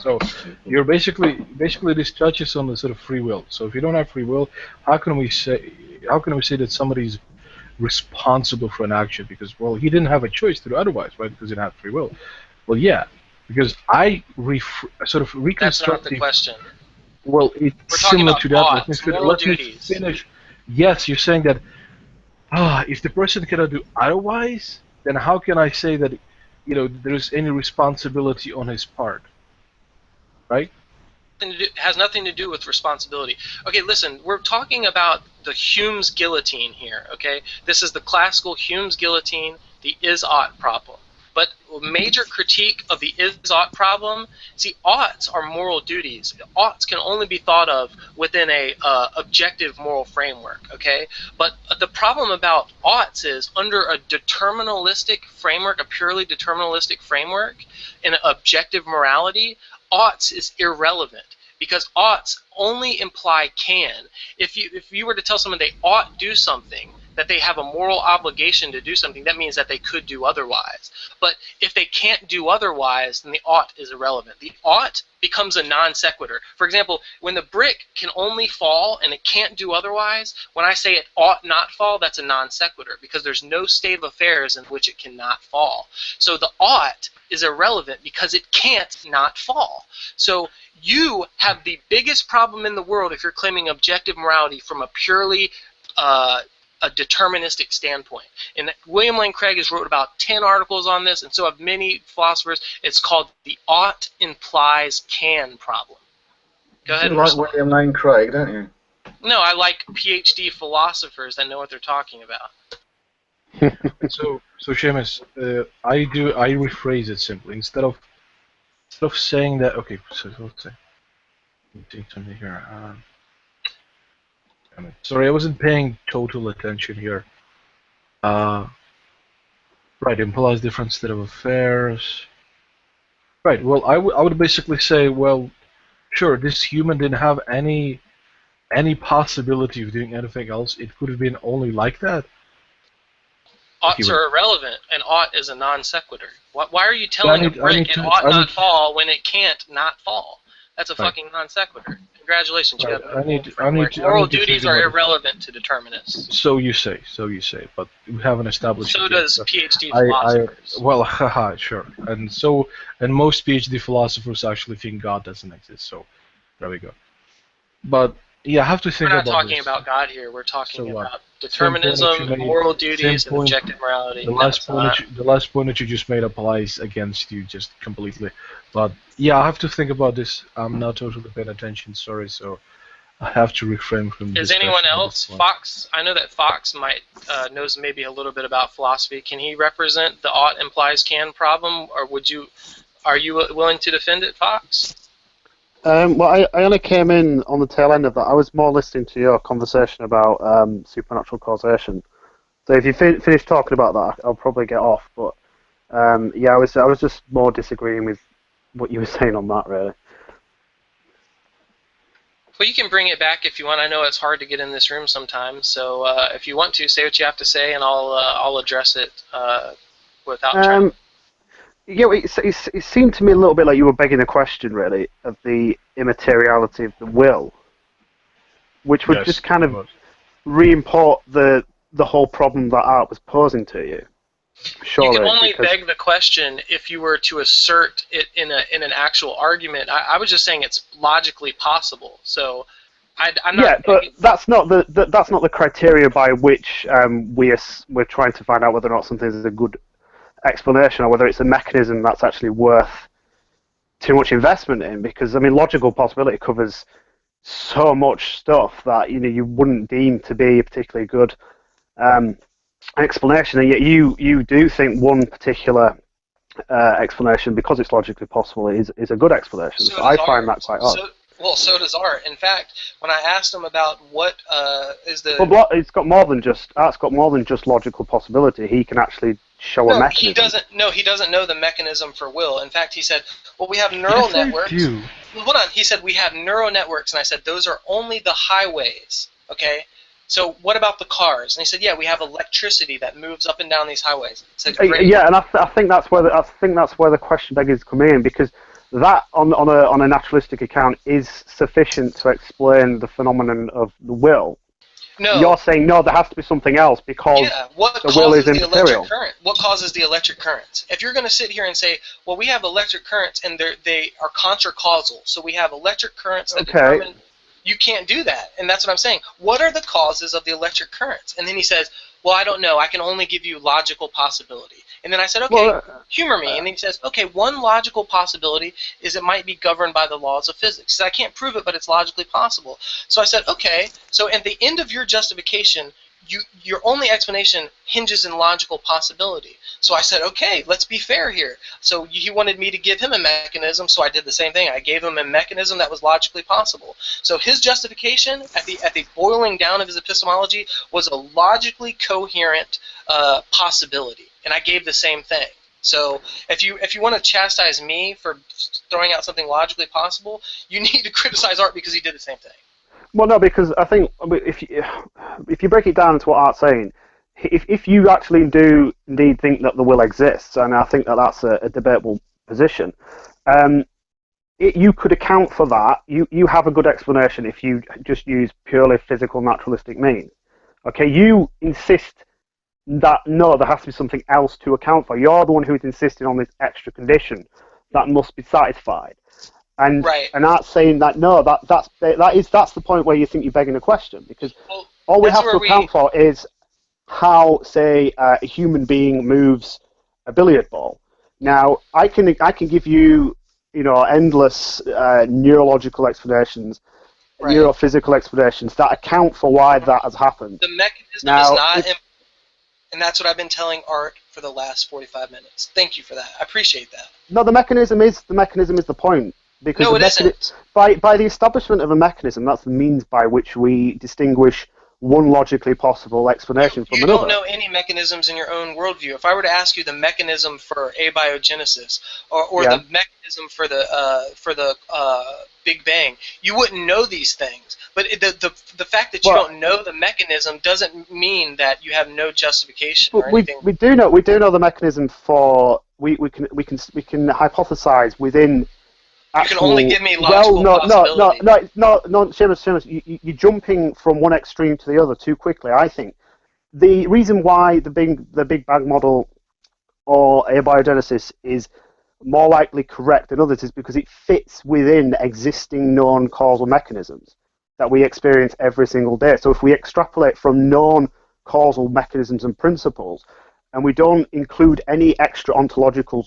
So you're basically this touches on the sort of free will. So if you don't have free will, how can we say that somebody's responsible for an action? Because he didn't have a choice to do otherwise, right? Because he didn't have free will. Well, yeah, because I sort of reconstruct. That's not the question. Well, it's similar to that. Let me finish. Yes, you're saying that if the person cannot do otherwise, then how can I say that there's any responsibility on his part? Right? It has nothing to do with responsibility. Okay, listen, we're talking about the Hume's guillotine here, okay? This is the classical Hume's guillotine, the is-ought problem. But a major critique of the is-ought problem, see, oughts are moral duties. Oughts can only be thought of within a objective moral framework, okay? But the problem about oughts is under a deterministic framework, a purely deterministic framework, in objective morality, oughts is irrelevant because oughts only imply can. If you were to tell someone they ought do something, that they have a moral obligation to do something, that means that they could do otherwise. But if they can't do otherwise, then the ought is irrelevant. The ought becomes a non sequitur. For example, when the brick can only fall and it can't do otherwise, when I say it ought not fall, that's a non sequitur because there's no state of affairs in which it cannot fall. So the ought is irrelevant because it can't not fall. So you have the biggest problem in the world if you're claiming objective morality from a purely a deterministic standpoint. And William Lane Craig has wrote about 10 articles on this, and so have many philosophers. It's called the ought implies can problem. Go ahead. You like William Lane Craig, don't you? No, I like PhD philosophers that know what they're talking about. So Seamus, I rephrase it simply. Instead of saying that, okay, so let's say, something here. Sorry, I wasn't paying total attention here. Right, implies different state of affairs. Right, well, I would basically say, well, sure, this human didn't have any possibility of doing anything else. It could have been only like that. Oughts are irrelevant, and ought is a non sequitur. Why are you telling a brick it ought not fall when it can't not fall? That's a fucking non sequitur. Congratulations, you have moral duties are irrelevant to determinists. So you say, but we haven't established. So does PhD philosophers. Well, haha, sure, and most PhD philosophers actually think God doesn't exist. So there we go. But Yeah, I have to think We're about not talking this. about God here. We're talking So, about same point that you determinism, made. moral Same duties, and point. objective morality. The last point that you just made applies against you just completely. But yeah, I have to think about this. I'm not totally paying attention. Sorry, so I have to refrain from. Is discussion anyone at this else? point. Fox, I know that Fox might knows maybe a little bit about philosophy. Can he represent the ought implies can problem, or are you willing to defend it, Fox? Well, I only came in on the tail end of that. I was more listening to your conversation about supernatural causation. So if you finish talking about that, I'll probably get off. But yeah, I was just more disagreeing with what you were saying on that, really. Well, you can bring it back if you want. I know it's hard to get in this room sometimes, so if you want to, say what you have to say, and I'll address it without trying. Yeah, it seemed to me a little bit like you were begging a question, really, of the immateriality of the will, which would just kind of re-import the whole problem that art was posing to you. Surely, you can only beg the question if you were to assert it in an actual argument. I was just saying it's logically possible. So I'm not. Yeah, but that's not the criteria by which we're trying to find out whether or not something is a good explanation or whether it's a mechanism that's actually worth too much investment in. Because I mean, logical possibility covers so much stuff that you wouldn't deem to be a particularly good explanation, and yet you do think one particular explanation, because it's logically possible, is a good explanation. So I find that quite odd. So does art. In fact, when I asked him about what is the... But it's got more than just logical possibility. He can actually show a mechanism. He doesn't know the mechanism for will. In fact, he said, well, we have neural networks. Hold on. He said, we have neural networks. And I said, those are only the highways. Okay? So what about the cars? And he said, yeah, we have electricity that moves up and down these highways. I said, great. Yeah, and I think that's where the question beggars come in, because that on a naturalistic account is sufficient to explain the phenomenon of the will. No. You're saying no, there has to be something else because the will is immaterial. What causes the electric currents? If you're going to sit here and say, well, we have electric currents and they are contra-causal, so we have electric currents that determine... You can't do that, and that's what I'm saying. What are the causes of the electric currents? And then he says, well, I don't know. I can only give you logical possibility. And then I said, okay, humor me. And then he says, okay, one logical possibility is it might be governed by the laws of physics. So I can't prove it, but it's logically possible. So I said, okay, so at the end of your justification, your only explanation hinges in logical possibility. So I said, okay, let's be fair here. So he wanted me to give him a mechanism, so I did the same thing. I gave him a mechanism that was logically possible. So his justification at the boiling down of his epistemology was a logically coherent possibility, and I gave the same thing. So if you want to chastise me for throwing out something logically possible, you need to criticize Art because he did the same thing. Well, no, because I think if you break it down to what Art's saying, if you actually do indeed think that the will exists, and I think that that's a debatable position, you could account for that. You have a good explanation if you just use purely physical naturalistic means. Okay, you insist that no, there has to be something else to account for. You're the one who's insisting on this extra condition that must be satisfied. And Art's saying that no, that's the point where you think you're begging a question, because all we have to account for is how, say, a human being moves a billiard ball. Now, I can give you endless neurological explanations, neurophysical explanations that account for why that has happened. The mechanism is not, and that's what I've been telling Art for the last 45 minutes. Thank you for that. I appreciate that. No, the mechanism is the point. Because no, it isn't. By the establishment of a mechanism, that's the means by which we distinguish one logically possible explanation from another. You don't know any mechanisms in your own worldview. If I were to ask you the mechanism for abiogenesis or the mechanism for the Big Bang, you wouldn't know these things. But the fact that you don't know the mechanism doesn't mean that you have no justification or anything. We do know the mechanism for we can hypothesize within. You can only give me logical possibility. No, Seamus, you're jumping from one extreme to the other too quickly, I think. The reason why the Big Bang model or abiogenesis is more likely correct than others is because it fits within existing known causal mechanisms. that we experience every single day. So if we extrapolate from known causal mechanisms and principles, and we don't include any extra ontological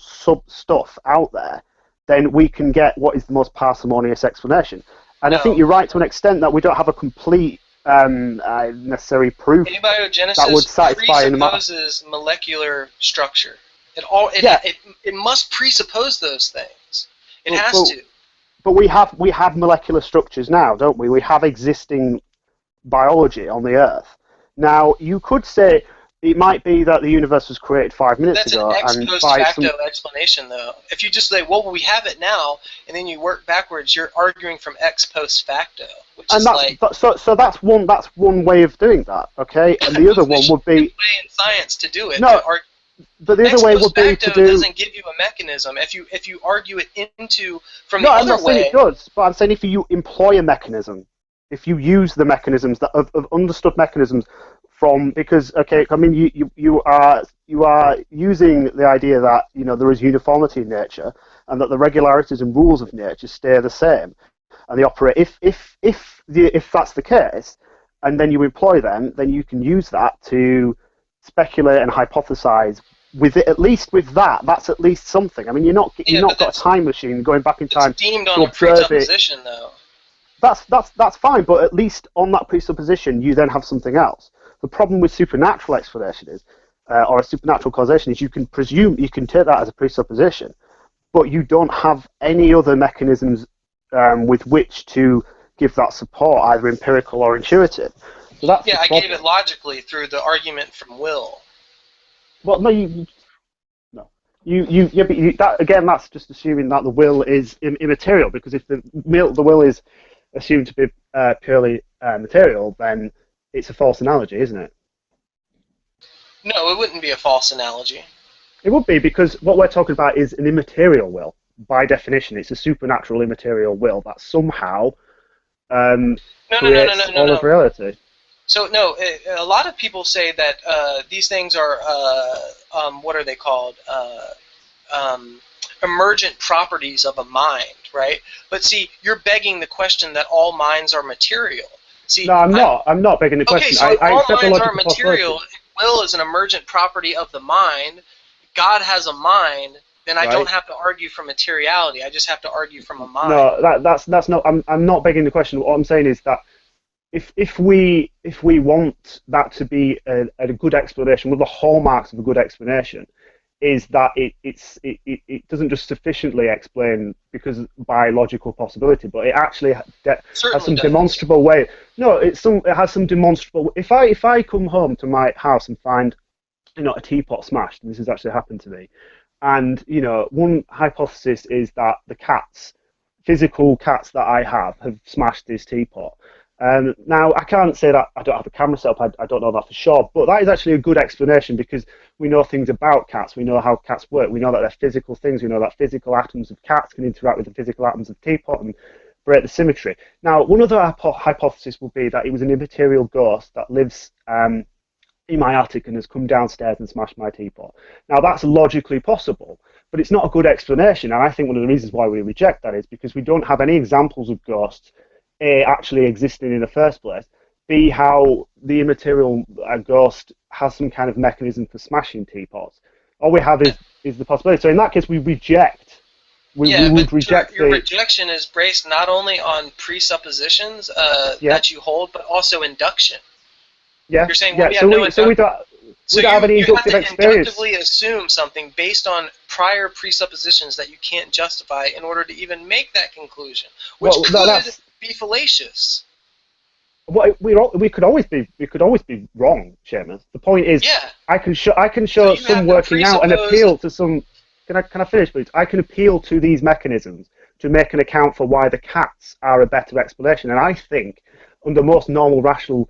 stuff out there, then we can get what is the most parsimonious explanation. And I think you're right to an extent that we don't have a complete necessary proof that would satisfy presupposes molecular structure. It must presuppose those things. It has to. But we have molecular structures now, don't we? We have existing biology on the Earth. Now, you could say it might be that the universe was created 5 minutes ago. That's an ex post facto explanation, though. If you just say, well, we have it now, and then you work backwards, you're arguing from ex post facto. So that's one way of doing that, okay? And the other one would be way in science to do it. No, but the other way would be to do. Doesn't give you a mechanism. If you argue it into from the other way. No, I'm not saying it does, but I'm saying if you employ a mechanism, if you use the mechanisms that of understood mechanisms from, because okay, I mean you are using the idea that there is uniformity in nature and that the regularities and rules of nature stay the same and they operate. If that's the case, and then you employ them, then you can use that to speculate and hypothesize. With it, at least with that, that's at least something. I mean, you've not got a time machine going back in time deemed on a presupposition, though. That's fine, but at least on that presupposition, you then have something else. The problem with supernatural explanation is, or a supernatural causation, is you can take that as a presupposition, but you don't have any other mechanisms with which to give that support, either empirical or intuitive. So that's I gave it logically through the argument from Will. Well, no, that again, that's just assuming that the will is immaterial, because if the will is assumed to be purely material, then it's a false analogy, isn't it? No, it wouldn't be a false analogy. It would be, because what we're talking about is an immaterial will. By definition, it's a supernatural immaterial will that somehow creates all of reality. So no, a lot of people say that these things are what are they called? Emergent properties of a mind, right? But see, you're begging the question that all minds are material. See, no, I'm not begging the question. Okay, so if all minds are material, will is an emergent property of the mind. God has a mind. Then I don't have to argue from materiality. I just have to argue from a mind. No, that's not. I'm not begging the question. What I'm saying is that if we want that to be a good explanation, one of the hallmarks of a good explanation is that it doesn't just sufficiently explain because by logical possibility, but it actually has some demonstrable way. No, it has some demonstrable. If I come home to my house and find a teapot smashed, and this has actually happened to me, and one hypothesis is that the physical cats that I have smashed this teapot. Now, I can't say that I don't have a camera set up, I don't know that for sure, but that is actually a good explanation because we know things about cats, we know how cats work, we know that they're physical things, we know that physical atoms of cats can interact with the physical atoms of teapot and break the symmetry. Now, one other hypothesis would be that it was an immaterial ghost that lives in my attic and has come downstairs and smashed my teapot. Now, that's logically possible, but it's not a good explanation, and I think one of the reasons why we reject that is because we don't have any examples of ghosts A, actually existing in the first place, B, how the immaterial ghost has some kind of mechanism for smashing teapots. All we have is the possibility. So in that case, we reject. We would reject your rejection is based not only on presuppositions that you hold, but also induction. Yeah. You're saying, well, we don't have any inductive experience. You inductively assume something based on prior presuppositions that you can't justify in order to even make that conclusion, which could be fallacious. Well, we could always be wrong, Seamus. The point is, I can show some working out and appeal to some. Can I finish, please? I can appeal to these mechanisms to make an account for why the cats are a better explanation, and I think under most normal rational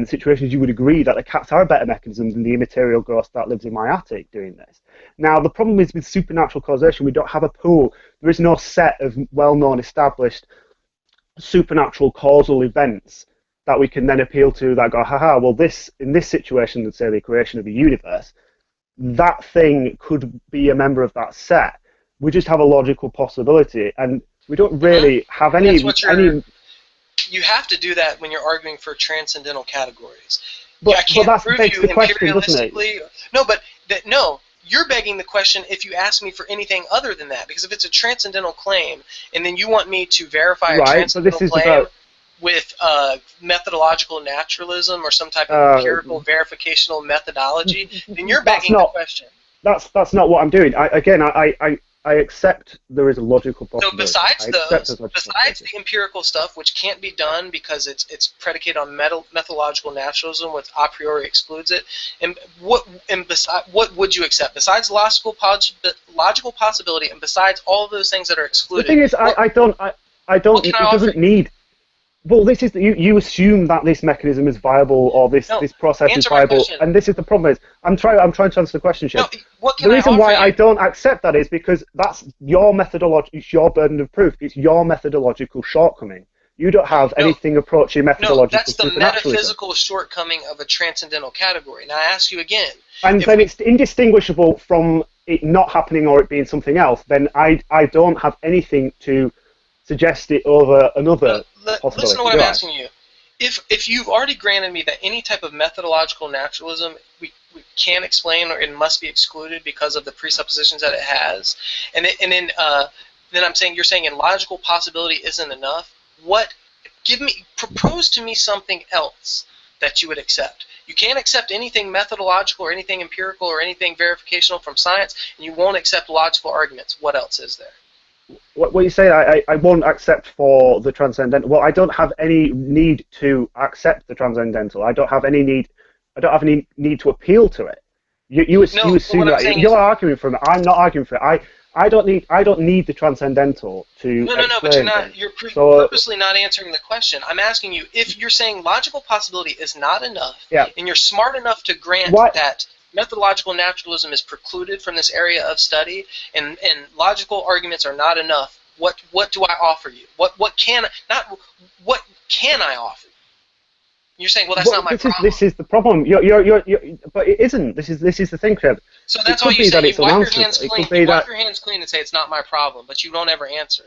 situations, you would agree that the cats are a better mechanism than the immaterial ghost that lives in my attic doing this. Now, the problem is with supernatural causation, we don't have a pool. There is no set of well-known, established supernatural causal events that we can then appeal to that go, haha, well, in this situation, let's say the creation of the universe, that thing could be a member of that set. We just have a logical possibility, and we don't really have any. You have to do that when you're arguing for transcendental categories. But, I can't but prove begs you the question, doesn't it? imperialistically. No, but no, you're begging the question if you ask me for anything other than that. Because if it's a transcendental claim, and then you want me to verify a transcendental claim with methodological naturalism or some type of empirical verificational methodology, then you're begging the question. That's not what I'm doing. I accept there is a logical possibility. So besides the empirical stuff, which can't be done because it's predicated on methodological naturalism, which a priori excludes it, and what would you accept besides logical possibility, and besides all of those things that are excluded? The thing is, I don't. It doesn't need. Well, this is you assume that this mechanism is viable, or this process is viable, and this is the problem. Is I'm trying to answer the question, Chip. The reason why I don't accept that is because that's your methodology. It's your burden of proof. It's your methodological shortcoming. You don't have anything approaching methodological. No, that's the metaphysical shortcoming of a transcendental category. Now I ask you again. And then it's indistinguishable from it not happening or it being something else. Then I don't have anything to suggest it over another possibility. Listen to what I'm asking you. If you've already granted me that any type of methodological naturalism we can't explain or it must be excluded because of the presuppositions that it has, and then I'm saying you're saying in logical possibility isn't enough. Propose to me something else that you would accept. You can't accept anything methodological or anything empirical or anything verificational from science, and you won't accept logical arguments. What else is there? What you say, I won't accept for the transcendental. Well, I don't have any need to accept the transcendental. I don't have any need to appeal to it. You assume that you're arguing for it. I'm not arguing for it. I don't need the transcendental to. No, but you're purposely not answering the question. I'm asking you if you're saying logical possibility is not enough, and you're smart enough to grant that methodological naturalism is precluded from this area of study, and logical arguments are not enough. What do I offer you? What can I offer you? You're saying, well, that's not my problem. This is the problem. But it isn't. This is the thing, Trev. So that's all you say. You wipe your hands clean. You wipe your hands clean and say it's not my problem, but you don't ever answer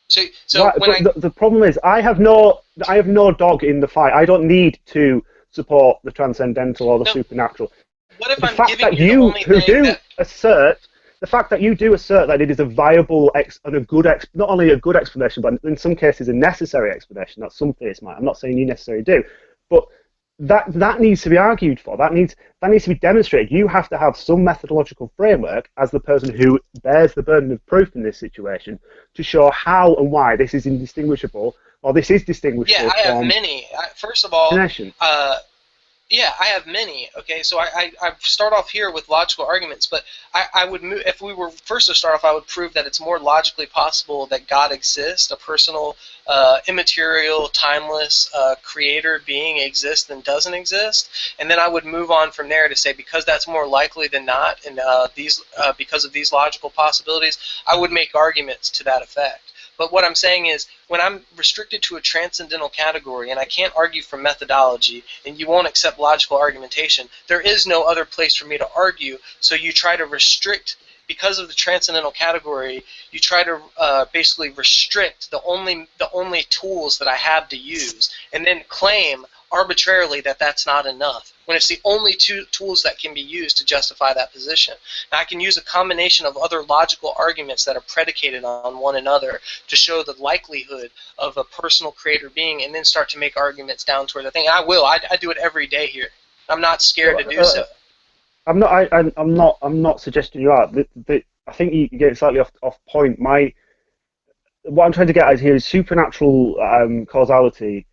it. The problem is I have no dog in the fight. I don't need to support the transcendental or the supernatural. What if I'm giving you the only thing that... The fact that you do assert that it is a viable and a good not only a good explanation, but in some cases a necessary explanation that some theists might. I'm not saying you necessarily do, but that needs to be argued for. That needs to be demonstrated. You have to have some methodological framework as the person who bears the burden of proof in this situation to show how and why this is indistinguishable, or this is distinguishable. Yeah, I have many. First of all, yeah, I have many. Okay, so I start off here with logical arguments, but I would move, if we were first to start off, I would prove that it's more logically possible that God exists, a personal, immaterial, timeless creator being exists than doesn't exist, and then I would move on from there to say because that's more likely than not, and because of these logical possibilities, I would make arguments to that effect. But what I'm saying is, when I'm restricted to a transcendental category and I can't argue from methodology, and you won't accept logical argumentation, there is no other place for me to argue, so you try to restrict, because of the transcendental category, you try to basically restrict the only tools that I have to use, and then claim arbitrarily that that's not enough, when it's the only two tools that can be used to justify that position. Now, I can use a combination of other logical arguments that are predicated on one another to show the likelihood of a personal creator being, and then start to make arguments down toward the thing. I will. I do it every day here. I'm not scared to do so. I'm not suggesting you are. I think you get slightly off point. What I'm trying to get at here is supernatural causality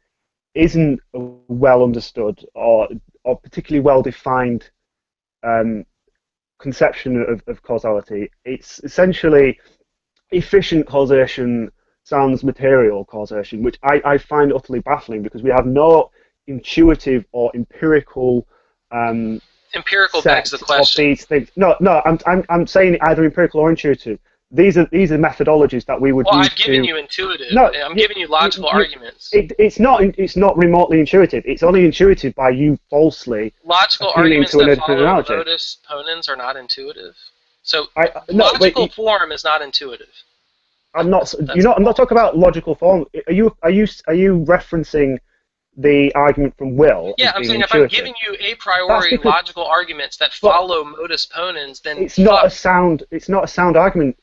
isn't a well understood or particularly well defined conception of causality. It's essentially efficient causation sans material causation, which I find utterly baffling because we have no intuitive or empirical begs the question. These things. No, I'm saying either empirical or intuitive. These are methodologies that we would use. Well, I've given you intuitive. No, I'm giving you logical arguments. It's not remotely intuitive. It's only intuitive by you falsely. Logical arguments that follow modus ponens are not intuitive. So logical form is not intuitive. I'm not. I'm not talking about logical form. Are you referencing the argument from Will? Yeah, I'm saying if I'm giving you a priori logical arguments that follow modus ponens, then it's not a sound. It's not a sound argument,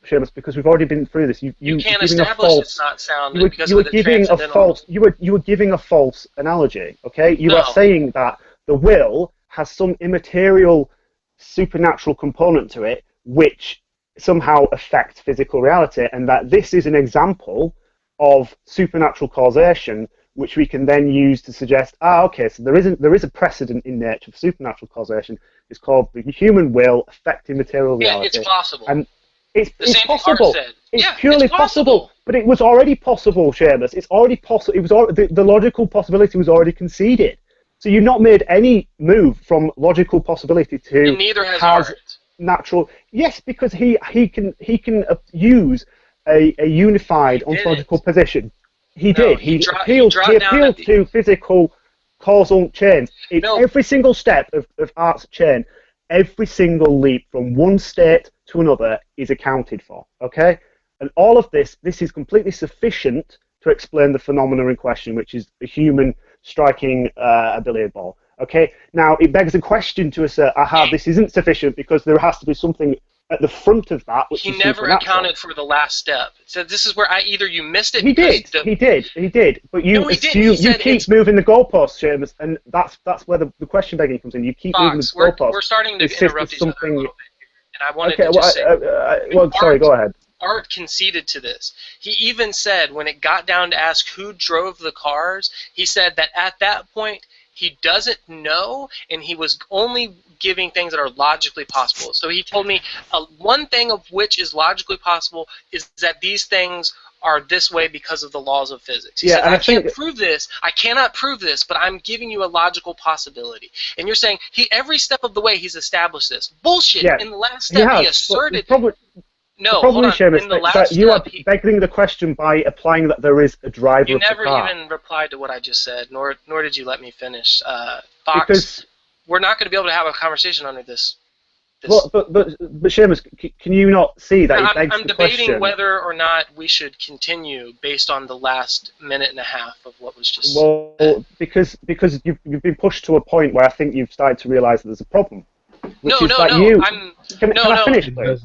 Seamus, because we've already been through this. You can't establish it's not sound because of the transcendental. You were giving a false analogy. Okay, you are saying that the will has some immaterial supernatural component to it, which somehow affects physical reality, and that this is an example of supernatural causation, which we can then use to suggest, okay, so there is a precedent in nature for supernatural causation. It's called the human will affecting material reality. Yeah, it's possible. And it's possible. It's purely possible. But it was already possible, Seamus. It's already possible. It was the logical possibility was already conceded. So you've not made any move from logical possibility to and neither has Art. Natural. Yes, because he can use a unified ontological position. He did. He appealed to physical causal chains. Every single step of Art's chain, every single leap from one state to another is accounted for. Okay, and all of this is completely sufficient to explain the phenomena in question, which is a human striking a billiard ball. Okay, now it begs a question to assert, this isn't sufficient because there has to be something at the front of that, which is never accounted for the last step. So this is where either you missed it. He did. But you keep moving the goalposts, Seamus, and that's where the question begging comes in. You keep moving the goalposts. We're starting to interrupt each other a little bit, and I wanted to just say. Sorry, go ahead. Art conceded to this. He even said when it got down to ask who drove the cars, he said that at that point he doesn't know, and he was only giving things that are logically possible. So he told me one thing of which is logically possible is that these things are this way because of the laws of physics. He said, I can't prove this, I cannot prove this, but I'm giving you a logical possibility. And you're saying every step of the way he's established this. Bullshit! Yeah, in the last step he asserted... No, hold on. Seamus, in the last you are begging the question by applying that there is a driver of the car. You never even replied to what I just said, nor did you let me finish. Fox, we're not going to be able to have a conversation under this. But Seamus, can you not see that it begs I'm the question? debating whether or not we should continue based on the last minute and a half of what was just said. Because you've been pushed to a point where I think you've started to realise that there's a problem. Can I finish, please?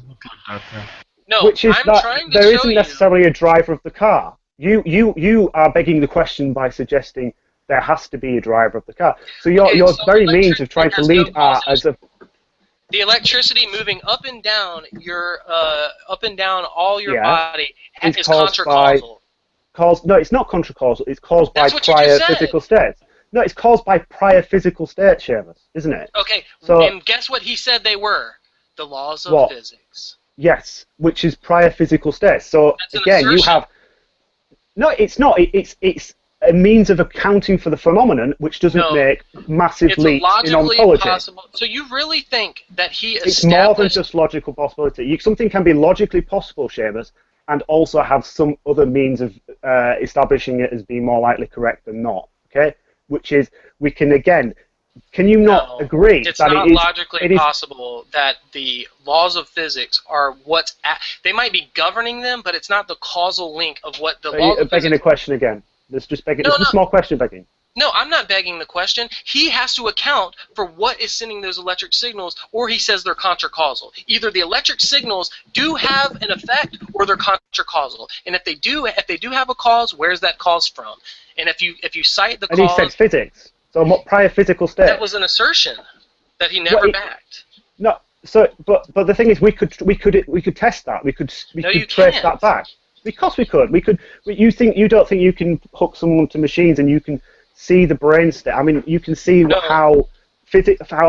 No, which is I'm that there isn't necessarily a driver of the car. You are begging the question by suggesting there has to be a driver of the car. So your very means of trying to lead Art as a... The electricity moving up and down all your body is contracausal. No, it's not contracausal. It's caused by prior physical states. No, it's caused by prior physical states, Seamus, isn't it? Okay, and guess what he said they were? The laws of physics. Yes, which is prior physical states. So again, you have... No, it's not. It's a means of accounting for the phenomenon, which doesn't make massive leaps in ontology. Possible. So you really think that he established... It's more than just logical possibility. Something can be logically possible, Seamus, and also have some other means of establishing it as being more likely correct than not. Okay, which is we can again. Can you not agree it's not logically possible that the laws of physics are what's they might be governing them, but it's not the causal link of what the laws of begging physics... a question again. It's just begging. It's a small question begging. No, I'm not begging the question. He has to account for what is sending those electric signals, or he says they're contracausal. Either the electric signals do have an effect, or they're contracausal. And if they do have a cause, where's that cause from? And if you cite the cause... And he said physics. So prior physical state. That was an assertion that he never backed. No. So, but the thing is, we could test that. We could trace that back. Because we could. You don't think you can hook someone to machines and you can see the brain state? I mean, you can see how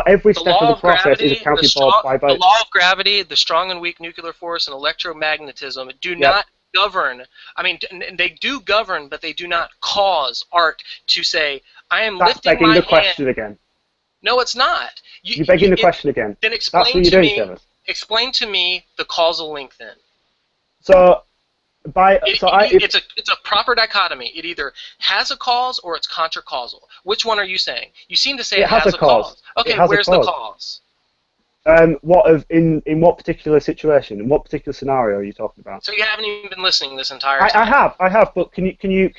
every step of the process is accounted for by both. The law of gravity, the strong and weak nuclear force, and electromagnetism do not govern. I mean, they do govern, but they do not cause Art to say, I am lifting my hand. That's begging the question again. No, it's not. You're begging the question again. Then explain to me the causal link then. So, it's a proper dichotomy. It either has a cause or it's contracausal. Which one are you saying? You seem to say it has a cause. Okay, where's the cause? In what particular situation? In what particular scenario are you talking about? So you haven't even been listening this entire time. I have, but can you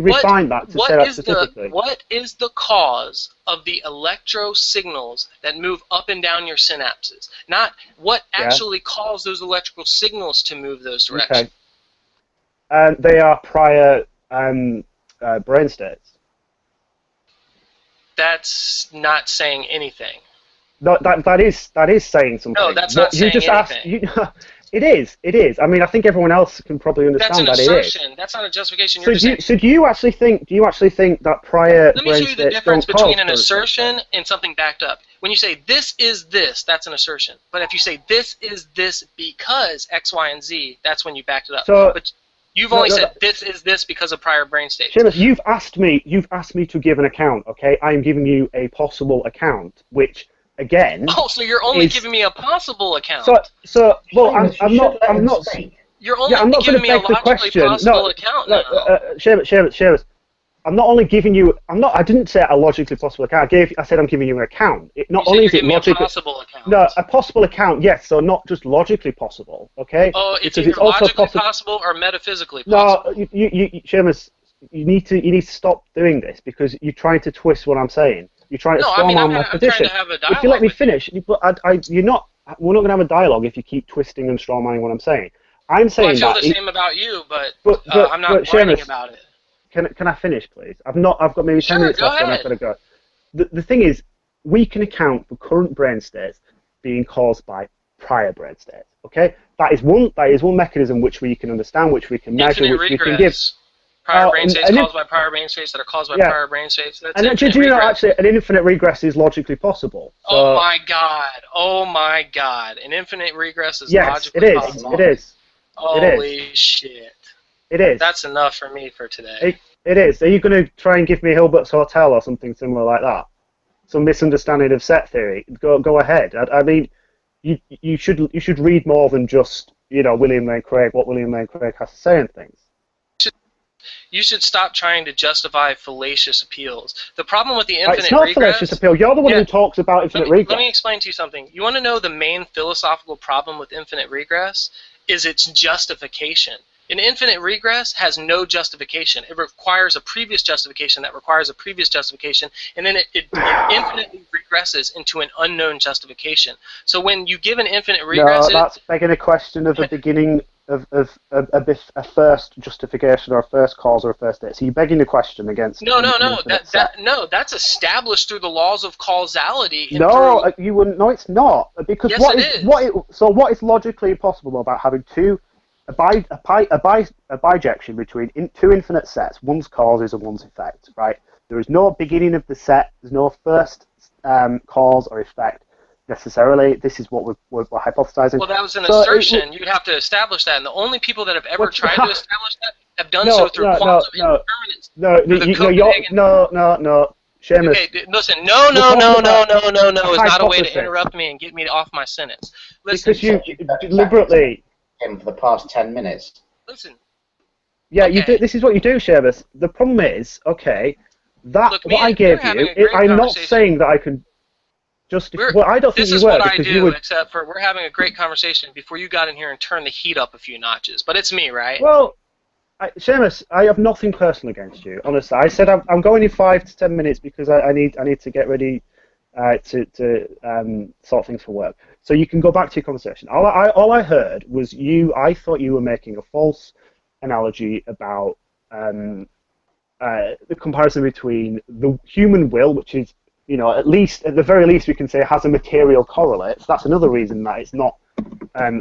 refine that to say that specifically? What is the cause of the electro signals that move up and down your synapses? Not what actually caused those electrical signals to move those directions. Okay. They are prior brain states. That's not saying anything. No, that is saying something. No, that's not saying anything. It is. I mean, I think everyone else can probably understand that it is. That's an assertion. That's not a justification. So do you actually think that prior Let me show you the difference between an assertion and something backed up. When you say this is this, that's an assertion. But if you say this is this because X, Y, and Z, that's when you backed it up. But you've only said this is this because of prior brain states. Seamus, you've asked me to give an account. Okay, I'm giving you a possible account, which. Again. Oh, so you're only giving me a possible account. Well, I'm not. You're only giving me a logically possible account now. Seamus, I'm not only giving you. I didn't say a logically possible account. I said I'm giving you an account. Not only is it logically. A possible account. No, a possible account. Yes, so not just logically possible. Okay. Oh, it's either logically possible or metaphysically possible. No, Seamus, you need to stop doing this because you're trying to twist what I'm saying. You're trying to storm on my position. If you let me finish, we're not going to have a dialogue if you keep twisting and storm manning what I'm saying. I'm saying that. I feel the same about you, but I'm not whining about it. Can I finish, please? I've got maybe 10 minutes left, and I've got to go. The thing is, we can account for current brain states being caused by prior brain states. Okay, that is one mechanism which we can understand, which we can measure, which we can give. Prior brain states caused by prior brain states that are caused by prior brain states. That's do you know actually an infinite regress is logically possible? So, oh my god! An infinite regress is logically possible. It is. Holy shit! It is. That's enough for me for today. It is. Are you going to try and give me Hilbert's Hotel or something similar like that? Some misunderstanding of set theory? Go ahead. I mean, you should read more than just William Lane Craig, what William Lane Craig has to say and things. You should stop trying to justify fallacious appeals. The problem with the infinite regress... It's not fallacious appeal. You're the one who talks about infinite regress. Let me explain to you something. You want to know the main philosophical problem with infinite regress? Is its justification. An infinite regress has no justification. It requires a previous justification that requires a previous justification, and then it infinitely regresses into an unknown justification. So when you give an infinite regress... No, that's begging a question of the beginning... Of a first justification or a first cause or a first date. So you're begging the question against. No. That's established through the laws of causality. You wouldn't. No, it's not. Because yes, what is logically possible about having a bijection between two infinite sets? One's causes and one's effect. Right. There is no beginning of the set. There's no first cause or effect. Necessarily, this is what we're hypothesizing. Well, that was an assertion. You'd have to establish that, and the only people that have ever tried to establish that have done so through quantum impermanence. No, Seamus. Okay, listen. No is not a way to interrupt me and get me off my sentence. Listen. Because you deliberately. For the past 10 minutes. Listen. Yeah, you do. This is what you do, Seamus. The problem is, what I gave you. I'm not saying that I can. I don't think you were. This is what I do, except for we're having a great conversation before you got in here and turned the heat up a few notches. But it's me, right? Well, Seamus, I have nothing personal against you. Honestly, I said I'm going in 5 to 10 minutes because I need to get ready to sort things for work. So you can go back to your conversation. All I heard was you. I thought you were making a false analogy about the comparison between the human will, which is at the very least, we can say has a material correlate. So that's another reason that it's not a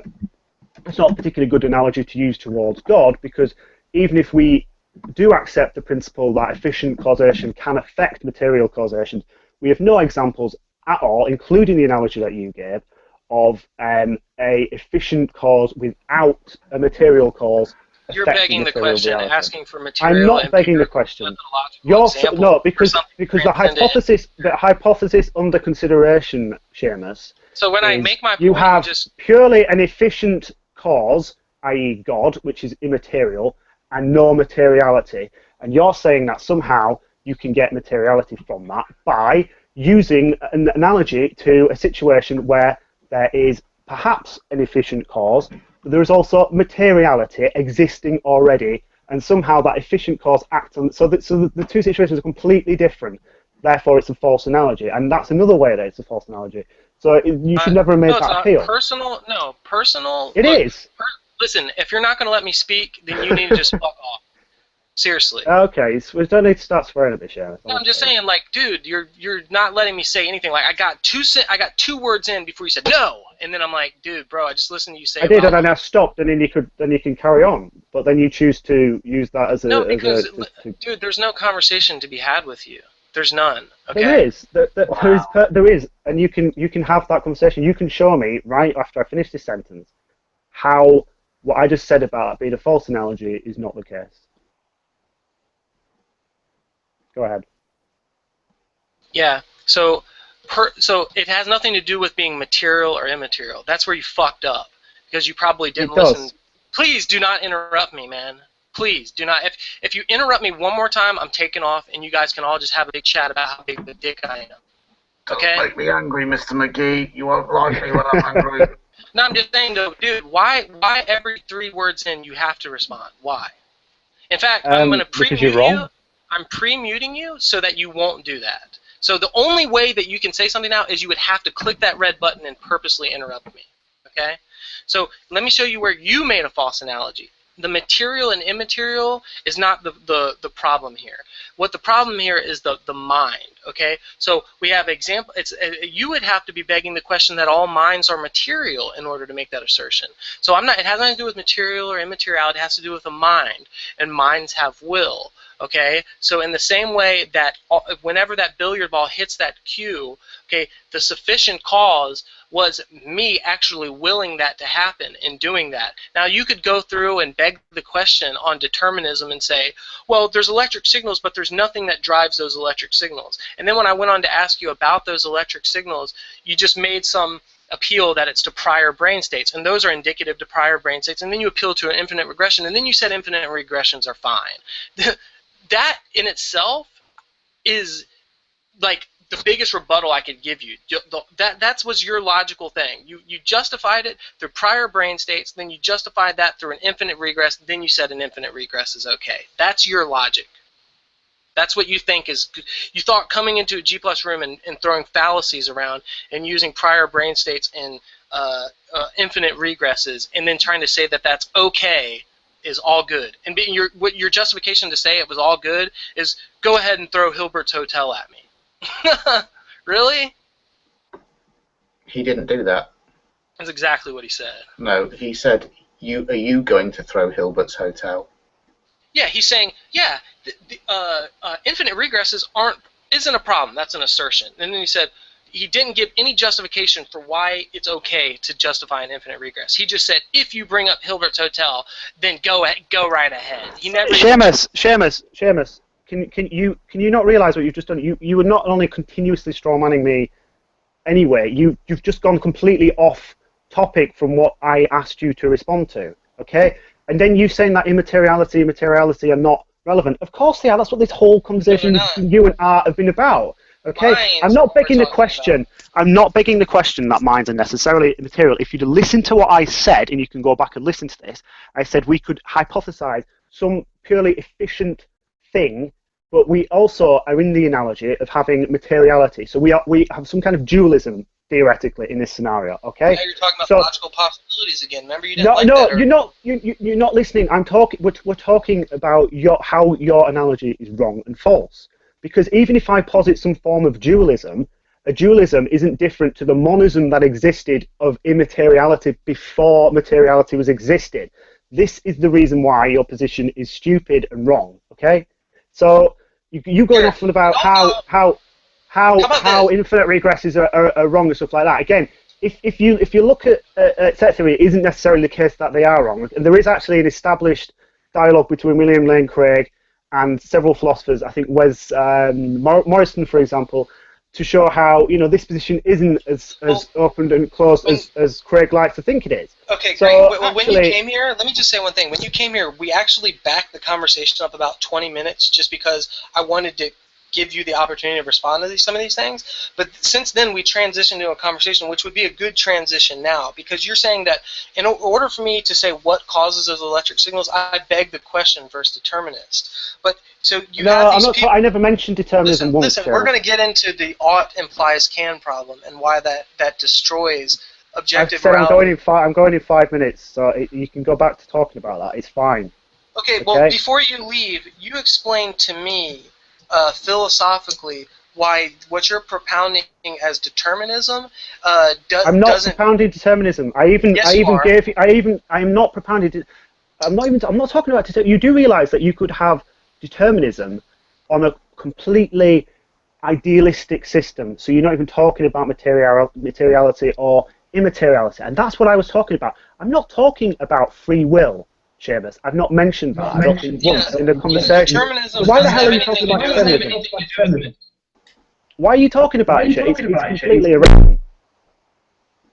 particularly good analogy to use towards God, because even if we do accept the principle that efficient causation can affect material causation, we have no examples at all, including the analogy that you gave, of a efficient cause without a material cause. You're begging the question, reality. Asking for material. I'm not begging the question. Because the hypothesis under consideration, Seamus. So when I make my point, you have purely an efficient cause, i.e., God, which is immaterial, and no materiality. And you're saying that somehow you can get materiality from that by using an analogy to a situation where there is perhaps an efficient cause, but there is also materiality existing already, and somehow that efficient cause acts on. So the two situations are completely different. Therefore, it's a false analogy, and that's another way that it's a false analogy. So you should never have made that appeal. Personal. No, personal. It is. Listen, if you're not going to let me speak, then you need to just fuck off. Seriously. Okay, so we don't need to start swearing at this, yeah. No, I'm just saying, like, dude, you're not letting me say anything. Like, I got two words in before you said no, and then I'm like, dude, bro, I just listened to you say. I did, and then I stopped, and then you can carry on. But then you choose to use that as a. No, because dude, there's no conversation to be had with you. There's none. Okay. There is. There is, and you can have that conversation. You can show me right after I finish this sentence how what I just said about it being a false analogy is not the case. Go ahead. Yeah. So it has nothing to do with being material or immaterial. That's where you fucked up because you probably didn't listen. Please do not interrupt me, man. Please do not. If you interrupt me one more time, I'm taking off, and you guys can all just have a big chat about how big of a dick I am. Okay? Don't make me angry, Mr. McGee. You won't like me when I'm angry. No, I'm just saying, though, dude, why every 3 words in you have to respond? Why? In fact, I'm going to pre-mute you. I'm pre-muting you so that you won't do that. So the only way that you can say something now is you would have to click that red button and purposely interrupt me. Okay? So let me show you where you made a false analogy. The material and immaterial is not the problem here. What the problem here is the mind. Okay, so we have example. You would have to be begging the question that all minds are material in order to make that assertion. So I'm not. It has nothing to do with material or immateriality. It has to do with a mind, and minds have will. Okay, so in the same way that whenever that billiard ball hits that cue, okay, the sufficient cause was me actually willing that to happen and doing that. Now you could go through and beg the question on determinism and say, well, there's electric signals, but there's nothing that drives those electric signals. And then when I went on to ask you about those electric signals, you just made some appeal that it's to prior brain states, and those are indicative to prior brain states, and then you appeal to an infinite regression, and then you said infinite regressions are fine. That in itself is like the biggest rebuttal I could give you. That was your logical thing. You justified it through prior brain states, then you justified that through an infinite regress, then you said an infinite regress is okay. That's your logic. That's what you think is good. You thought coming into a G+ room and throwing fallacies around and using prior brain states and infinite regresses and then trying to say that that's okay is all good. And your justification to say it was all good is go ahead and throw Hilbert's Hotel at me. Really? He didn't do that. That's exactly what he said. No, he said, are you going to throw Hilbert's Hotel? Yeah, he's saying, yeah, infinite regresses isn't a problem. That's an assertion. And then he said he didn't give any justification for why it's okay to justify an infinite regress. He just said, if you bring up Hilbert's Hotel, then go right ahead. He never. Seamus. Can you not realize what you've just done? You were not only continuously strawmanning me anyway, you've just gone completely off topic from what I asked you to respond to, okay? And then you saying that immateriality are not relevant. Of course they are. That's what this whole conversation between you and Art have been about, okay? I'm not begging the question. I'm not begging the question that minds are necessarily immaterial. If you'd listen to what I said, and you can go back and listen to this, I said we could hypothesize some purely efficient thing, but we also are in the analogy of having materiality. So we have some kind of dualism theoretically in this scenario. Okay. Now you're talking about logical possibilities again. Remember you didn't like that. No, you're not listening. I'm talking. We're talking about how your analogy is wrong and false. Because even if I posit some form of dualism, a dualism isn't different to the monism that existed of immateriality before materiality was existed. This is the reason why your position is stupid and wrong. Okay. So you going off on about how infinite regresses are wrong and stuff like that. Again, if you look at set theory, it isn't necessarily the case that they are wrong. And there is actually an established dialogue between William Lane Craig and several philosophers. I think Wes Morrison, for example, to show how this position isn't as open and closed as Craig likes to think it is. Okay, so great. When you came here, let me just say one thing. When you came here, we actually backed the conversation up about 20 minutes just because I wanted to give you the opportunity to respond to some of these things. But since then, we transitioned to a conversation, which would be a good transition now, because you're saying that in order for me to say what causes those electric signals, I beg the question versus determinist. But so you have these people. I never mentioned determinism once. Listen, we're going to get into the ought implies can problem and why that destroys objective morality. I'm going in 5 minutes, so you can go back to talking about that. It's fine. Okay, well, before you leave, you explain to me philosophically why what you're propounding as determinism I'm not propounding determinism. I'm not propounding. I'm not talking about determinism. You do realize that you could have determinism on a completely idealistic system. So you're not even talking about materiality or immateriality, and that's what I was talking about. I'm not talking about free will, Seamus. I've not mentioned that. I don't think once in the conversation. Why the hell are you talking about determinism? Why are you talking about it? It's completely irrelevant.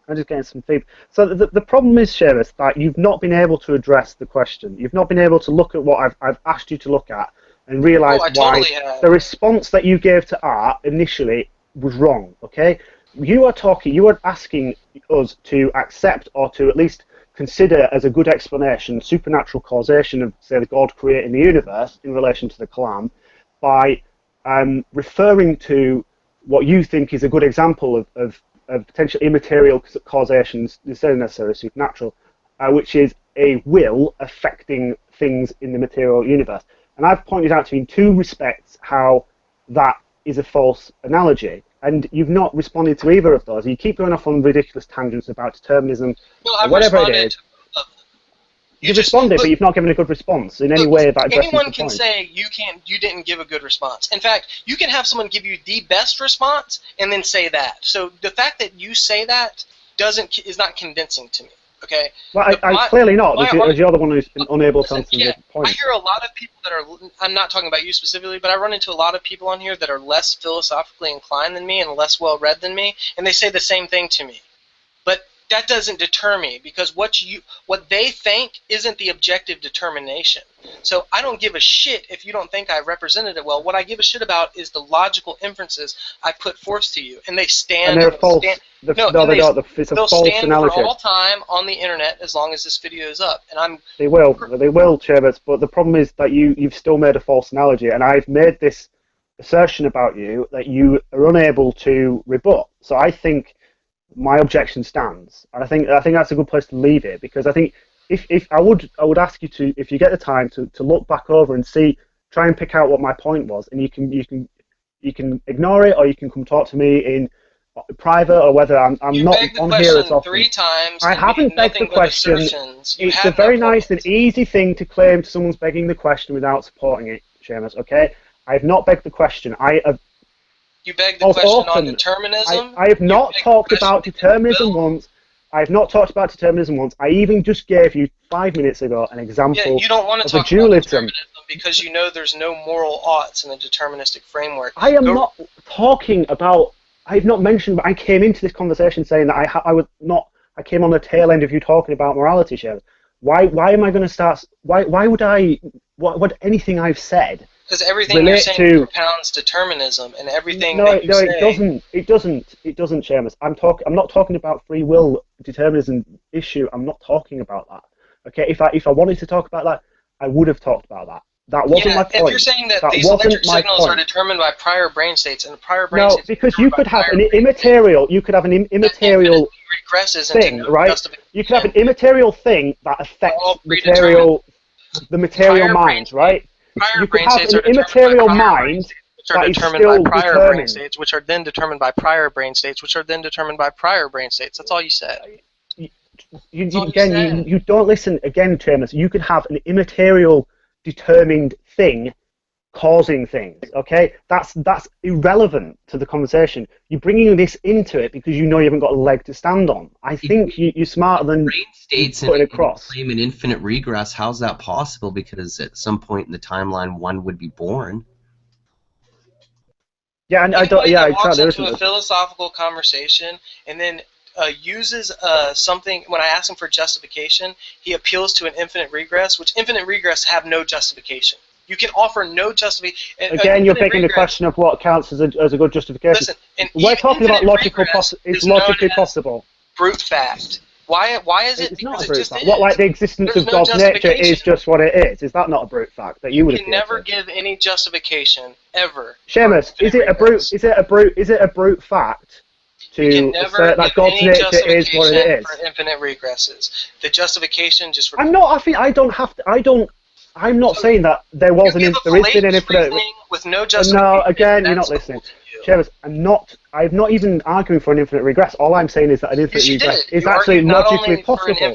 I'm just getting some feedback. So the problem is, Seamus, that you've not been able to address the question. You've not been able to look at what I've asked you to look at and realise why the response that you gave to art initially was wrong. Okay, you are asking us to accept or to at least consider as a good explanation supernatural causation of, say, the God creating the universe in relation to the Kalam by referring to what you think is a good example of potential immaterial causations, necessarily necessary supernatural, which is a will affecting things in the material universe. And I've pointed out to you in two respects how that is a false analogy. And you've not responded to either of those. You keep going off on ridiculous tangents about determinism, or whatever it is. You've responded, but you've not given a good response in any way about addressing the point. Anyone can say you didn't give a good response. In fact, you can have someone give you the best response and then say that. So the fact that you say that is not convincing to me. Okay. Well, I clearly not. As you're the one who's been unable to answer the point. I hear a lot of people that are. I'm not talking about you specifically, but I run into a lot of people on here that are less philosophically inclined than me and less well read than me, and they say the same thing to me. But that doesn't deter me, because what they think isn't the objective determination. So I don't give a shit if you don't think I represented it well. What I give a shit about is the logical inferences I put forth to you, and they stand. And they're false. It's a false analogy. For all time on the internet as long as this video is up, and They will, Seamus. But the problem is that you've still made a false analogy, and I've made this assertion about you that you are unable to rebut. So I think my objection stands, and I think that's a good place to leave it, because I think if I would ask you to, if you get the time, to look back over and try and pick out what my point was, and you can ignore it, or you can come talk to me in private, or whether I'm not on here as often. 3 times. I haven't begged the question. It's a very nice and easy thing to claim someone's begging the question without supporting it, Seamus. Okay, I have not begged the question. You begged the question on determinism? I have not talked about determinism once. I have not talked about determinism once. I even just gave you 5 minutes ago an example you don't want to of talk a dualism. about determinism because you know there's no moral oughts in the deterministic framework. I am not talking about. I have not mentioned, but I came into this conversation saying that I came on the tail end of you talking about morality, Sheriff. Why am I going to start? Why would I? What anything I've said? Because everything you're saying propounds determinism, and everything that you say... No, it doesn't, Seamus. I'm not talking about free will determinism issue. I'm not talking about that. Okay, if I wanted to talk about that, I would have talked about that. That wasn't my point. If you're saying that these electric signals are determined by prior brain states, and the prior brain states... No, because you could have an immaterial... You could have an immaterial thing, right? You could have an immaterial thing that affects the material mind, right? You could have an immaterial mind which are determined by prior brain states, which are then determined by prior brain states, which are then determined by prior brain states. That's all you said. You don't listen again, Seamus. You could have an immaterial determined thing causing things. Okay, that's irrelevant to the conversation. You're bringing this into it because you know you haven't got a leg to stand on. I think you're smarter than brain states putting it across. Claim an infinite regress. How's that possible? Because at some point in the timeline, one would be born. Yeah, and I don't. Yeah, I try to listen to a philosophical conversation and then uses something. When I ask him for justification, he appeals to an infinite regress, which infinite regress have no justification. You can offer no justification. Again, you're picking the question of what counts as a good justification. Listen, we're talking about logical it's logically possible. Brute fact. Why is it? It's because not a it brute just fact. is. What, like the existence There's of no God's nature is justification. just what it is? Is that not a brute fact that you would You can never to? give any justification ever. Seamus, is it a brute fact to assert that God's nature is what it is? For infinite regresses. The justification just. I'm not. I think I don't have to. I'm not saying that there wasn't. There is an infinite. With no justification. No, again, you're not listening. Seamus, I'm not even arguing for an infinite regress. All I'm saying is that an infinite regress is actually logically possible. I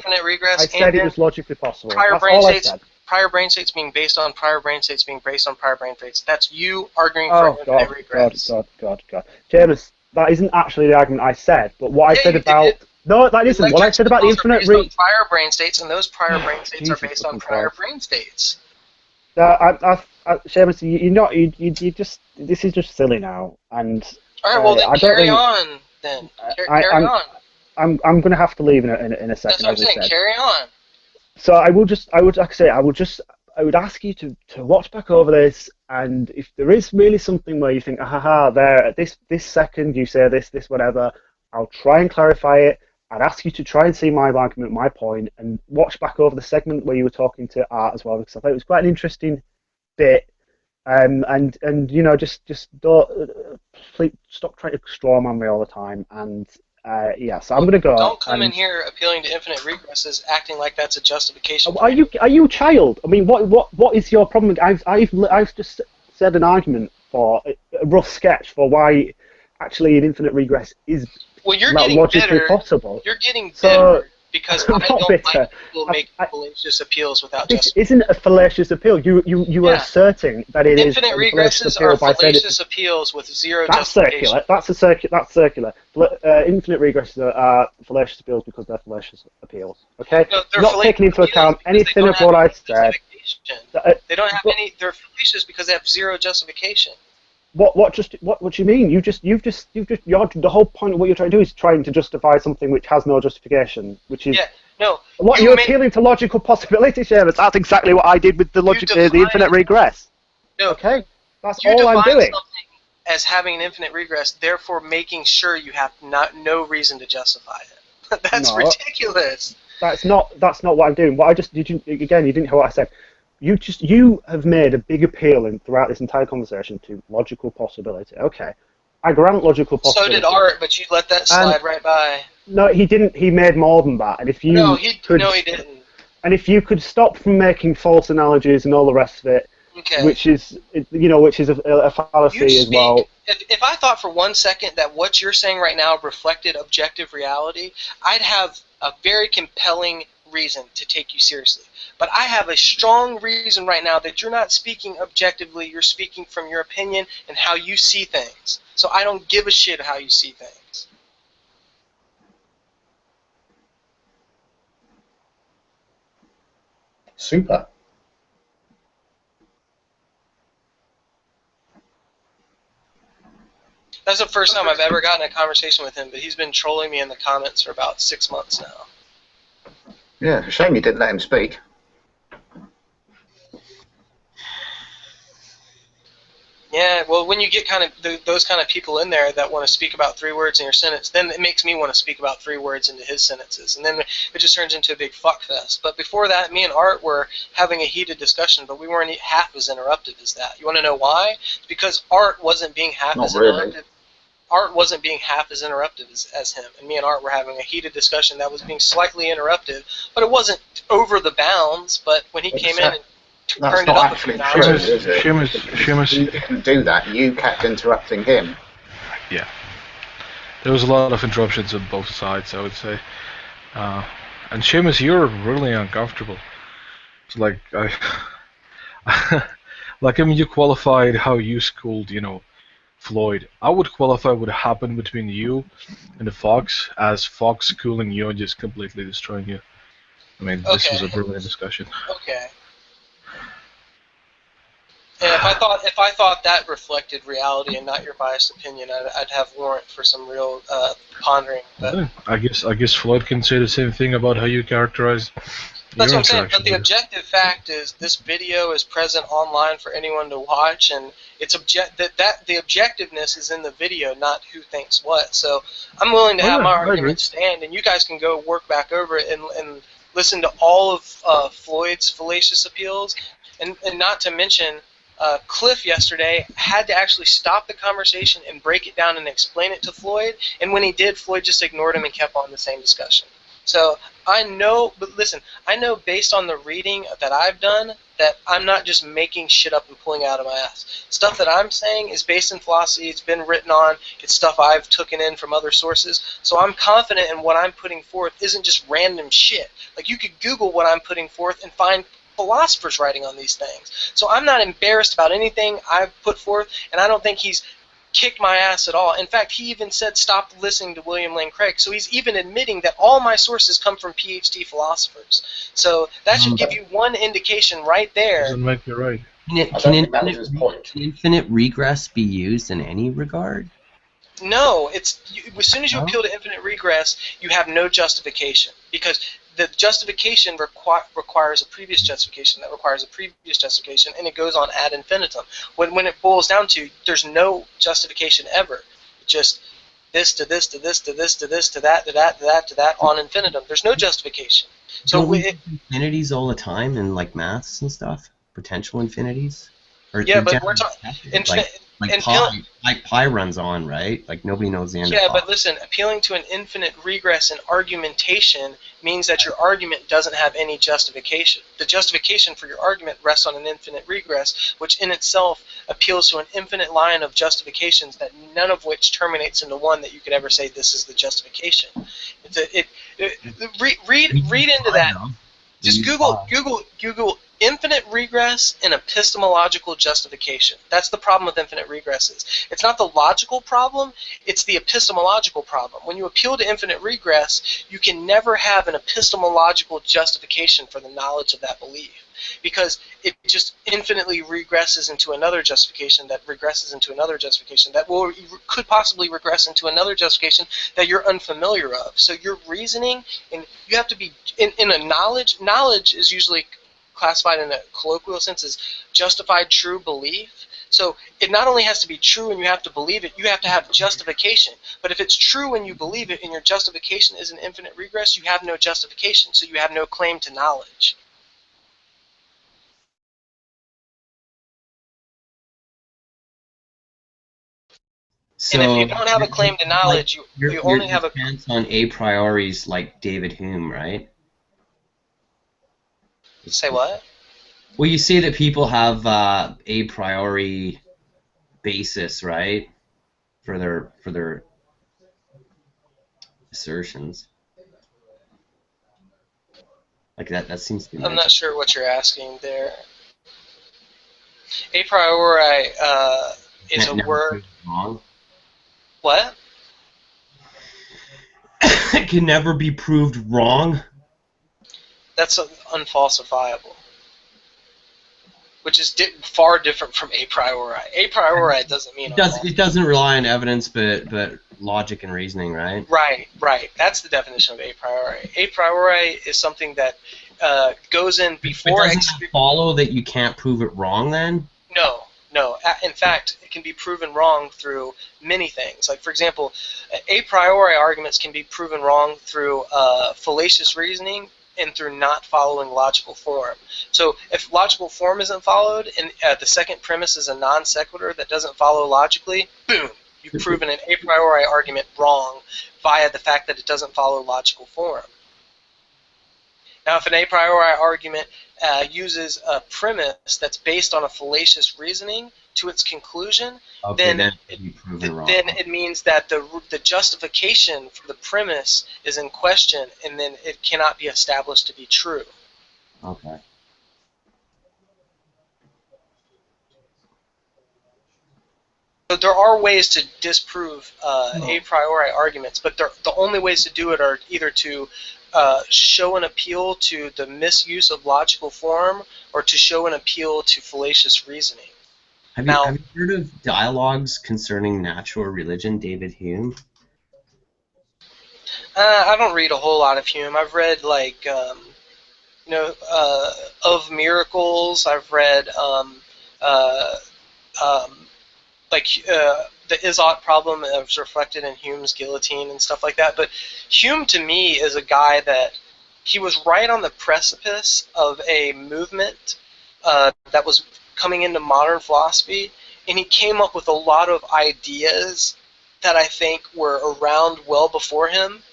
said it was logically possible. That's all I said. Prior brain states being based on prior brain states being based on prior brain states. That's you arguing for an infinite regress. God. Seamus, that isn't actually the argument I said. But what I said about... No, that isn't. What I said about the infinite regress... prior brain states, and those prior brain states are based on prior brain states. Seamus, this is just silly now, and all right. Well, then carry on. Then carry on. I'm going to have to leave in a second. That's what I'm saying. Carry on. So I would ask you to watch back over this, and if there is really something where you think, there at this second you say this whatever, I'll try and clarify it. I'd ask you to try and see my argument, my point, and watch back over the segment where you were talking to Art as well, because I thought it was quite an interesting bit. And just don't please stop trying to strawman me all the time. And so I'm going to go. Don't come in here appealing to infinite regresses, acting like that's a justification. Are you a child? I mean, what is your problem? I've just said an argument for a rough sketch for why actually an infinite regress is. Well, you're getting bitter. Possible. You're getting bitter because I don't bitter. like people make fallacious appeals without justification. This isn't a fallacious appeal. You are asserting that it is. Infinite regresses are fallacious appeals with zero justification. That's circular. Infinite regresses are fallacious appeals because they're fallacious appeals. Okay. No, not taking into account anything of what I said. They don't have any. They're fallacious because they have zero justification. What do you mean? The whole point of what you're trying to do is trying to justify something which has no justification, which is you're appealing to logical possibility, Seamus. That's exactly what I did with the infinite regress. No, okay, that's all I'm doing. Something as having an infinite regress, therefore making sure you have no reason to justify it. That's ridiculous. That's not what I'm doing. You didn't hear what I said. You have made a big appeal throughout this entire conversation to logical possibility. Okay, I grant logical possibility. So did Art, but you let that slide right by. No, he didn't. He made more than that. And if you he didn't. And if you could stop from making false analogies and all the rest of it, which is a fallacy as well. If I thought for 1 second that what you're saying right now reflected objective reality, I'd have a very compelling reason to take you seriously. But I have a strong reason right now that you're not speaking objectively, you're speaking from your opinion and how you see things. So I don't give a shit how you see things. Super. That's the first time I've ever gotten a conversation with him, but he's been trolling me in the comments for about 6 months now. Yeah, shame you didn't let him speak. Yeah, well, when you get kind of those kind of people in there that want to speak about 3 words in your sentence, then it makes me want to speak about 3 words into his sentences, and then it just turns into a big fuckfest. But before that, me and Art were having a heated discussion, but we weren't half as interruptive as that. You want to know why? It's because Art wasn't being half as interruptive. Art wasn't being half as interruptive as him, and me and Art were having a heated discussion that was being slightly interruptive, but it wasn't over the bounds. But when he came in and turned it up a few notches, Seamus, you didn't do that. You kept interrupting him. Yeah, there was a lot of interruptions on both sides, I would say. And Seamus, you're really uncomfortable. It's like you qualified how you schooled, Floyd. I would qualify what happened between you and the Fox as Fox schooling you and just completely destroying you. I mean, this was a brilliant discussion. Okay. And if I thought that reflected reality and not your biased opinion, I'd have warrant for some real pondering. But I guess Floyd can say the same thing about how you characterize That's what I'm saying. But the objective fact is this video is present online for anyone to watch, and it's the objectiveness is in the video, not who thinks what. So I'm willing to have my argument stand, and you guys can go work back over it and listen to all of Floyd's fallacious appeals, and not to mention Cliff yesterday had to actually stop the conversation and break it down and explain it to Floyd, and when he did, Floyd just ignored him and kept on the same discussion. So I know, but listen, I know based on the reading that I've done that I'm not just making shit up and pulling out of my ass. Stuff that I'm saying is based in philosophy, it's been written on, it's stuff I've taken in from other sources, so I'm confident in what I'm putting forth isn't just random shit. Like, you could Google what I'm putting forth and find philosophers writing on these things. So I'm not embarrassed about anything I've put forth, and I don't think he's kicked my ass at all. In fact, he even said stop listening to William Lane Craig. So he's even admitting that all my sources come from PhD philosophers. So that should give you one indication right there. Doesn't make you right. Can infinite regress be used in any regard? No, as soon as you appeal to infinite regress, you have no justification, because the justification requires a previous justification that requires a previous justification, and it goes on ad infinitum. When it boils down to, there's no justification ever. Just this to this to this to this to this to that to that to that to that on infinitum. There's no justification. So infinities all the time in like maths and stuff, potential infinities. Yeah, but we're talking like pi runs on, right? Like nobody knows the end. Yeah, of pi. But listen, appealing to an infinite regress in argumentation means that your argument doesn't have any justification. The justification for your argument rests on an infinite regress, which in itself appeals to an infinite line of justifications that none of which terminates into one that you could ever say this is the justification. Read into that. Just Google infinite regress and epistemological justification. That's the problem with infinite regresses. It's not the logical problem, it's the epistemological problem. When you appeal to infinite regress, you can never have an epistemological justification for the knowledge of that belief, because it just infinitely regresses into another justification that regresses into another justification that could possibly regress into another justification that you're unfamiliar of. So your reasoning, and you have to be in a knowledge is usually classified in a colloquial sense as justified true belief. So it not only has to be true and you have to believe it, you have to have justification. But if it's true and you believe it and your justification is an infinite regress, you have no justification, so you have no claim to knowledge. So and if you don't have a claim to knowledge, you only have a stance on a prioris like David Hume, right? Say what? Well, you say that people have a priori basis, right, for their assertions. Like that seems to be. I'm not sure what you're asking there. A priori is a word. Wrong. What? It can never be proved wrong. That's unfalsifiable, which is far different from a priori. A priori doesn't mean it doesn't rely on evidence, but logic and reasoning, right? Right. That's the definition of a priori. A priori is something that goes in before. But doesn't it follow that you can't prove it wrong then? No. In fact, it can be proven wrong through many things. Like, for example, a priori arguments can be proven wrong through fallacious reasoning and through not following logical form. So if logical form isn't followed and the second premise is a non sequitur that doesn't follow logically, boom, you've proven an a priori argument wrong via the fact that it doesn't follow logical form. Now, if an a priori argument uses a premise that's based on a fallacious reasoning to its conclusion, then it means that the justification for the premise is in question, and then it cannot be established to be true. Okay. So there are ways to disprove a priori arguments, but the only ways to do it are either to show an appeal to the misuse of logical form or to show an appeal to fallacious reasoning. Have you heard of Dialogues Concerning Natural Religion, David Hume? I don't read a whole lot of Hume. I've read like of miracles. I've read uh, the is-ought problem that was reflected in Hume's guillotine and stuff like that. But Hume, to me, is a guy that he was right on the precipice of a movement that was coming into modern philosophy, and he came up with a lot of ideas that I think were around well before him,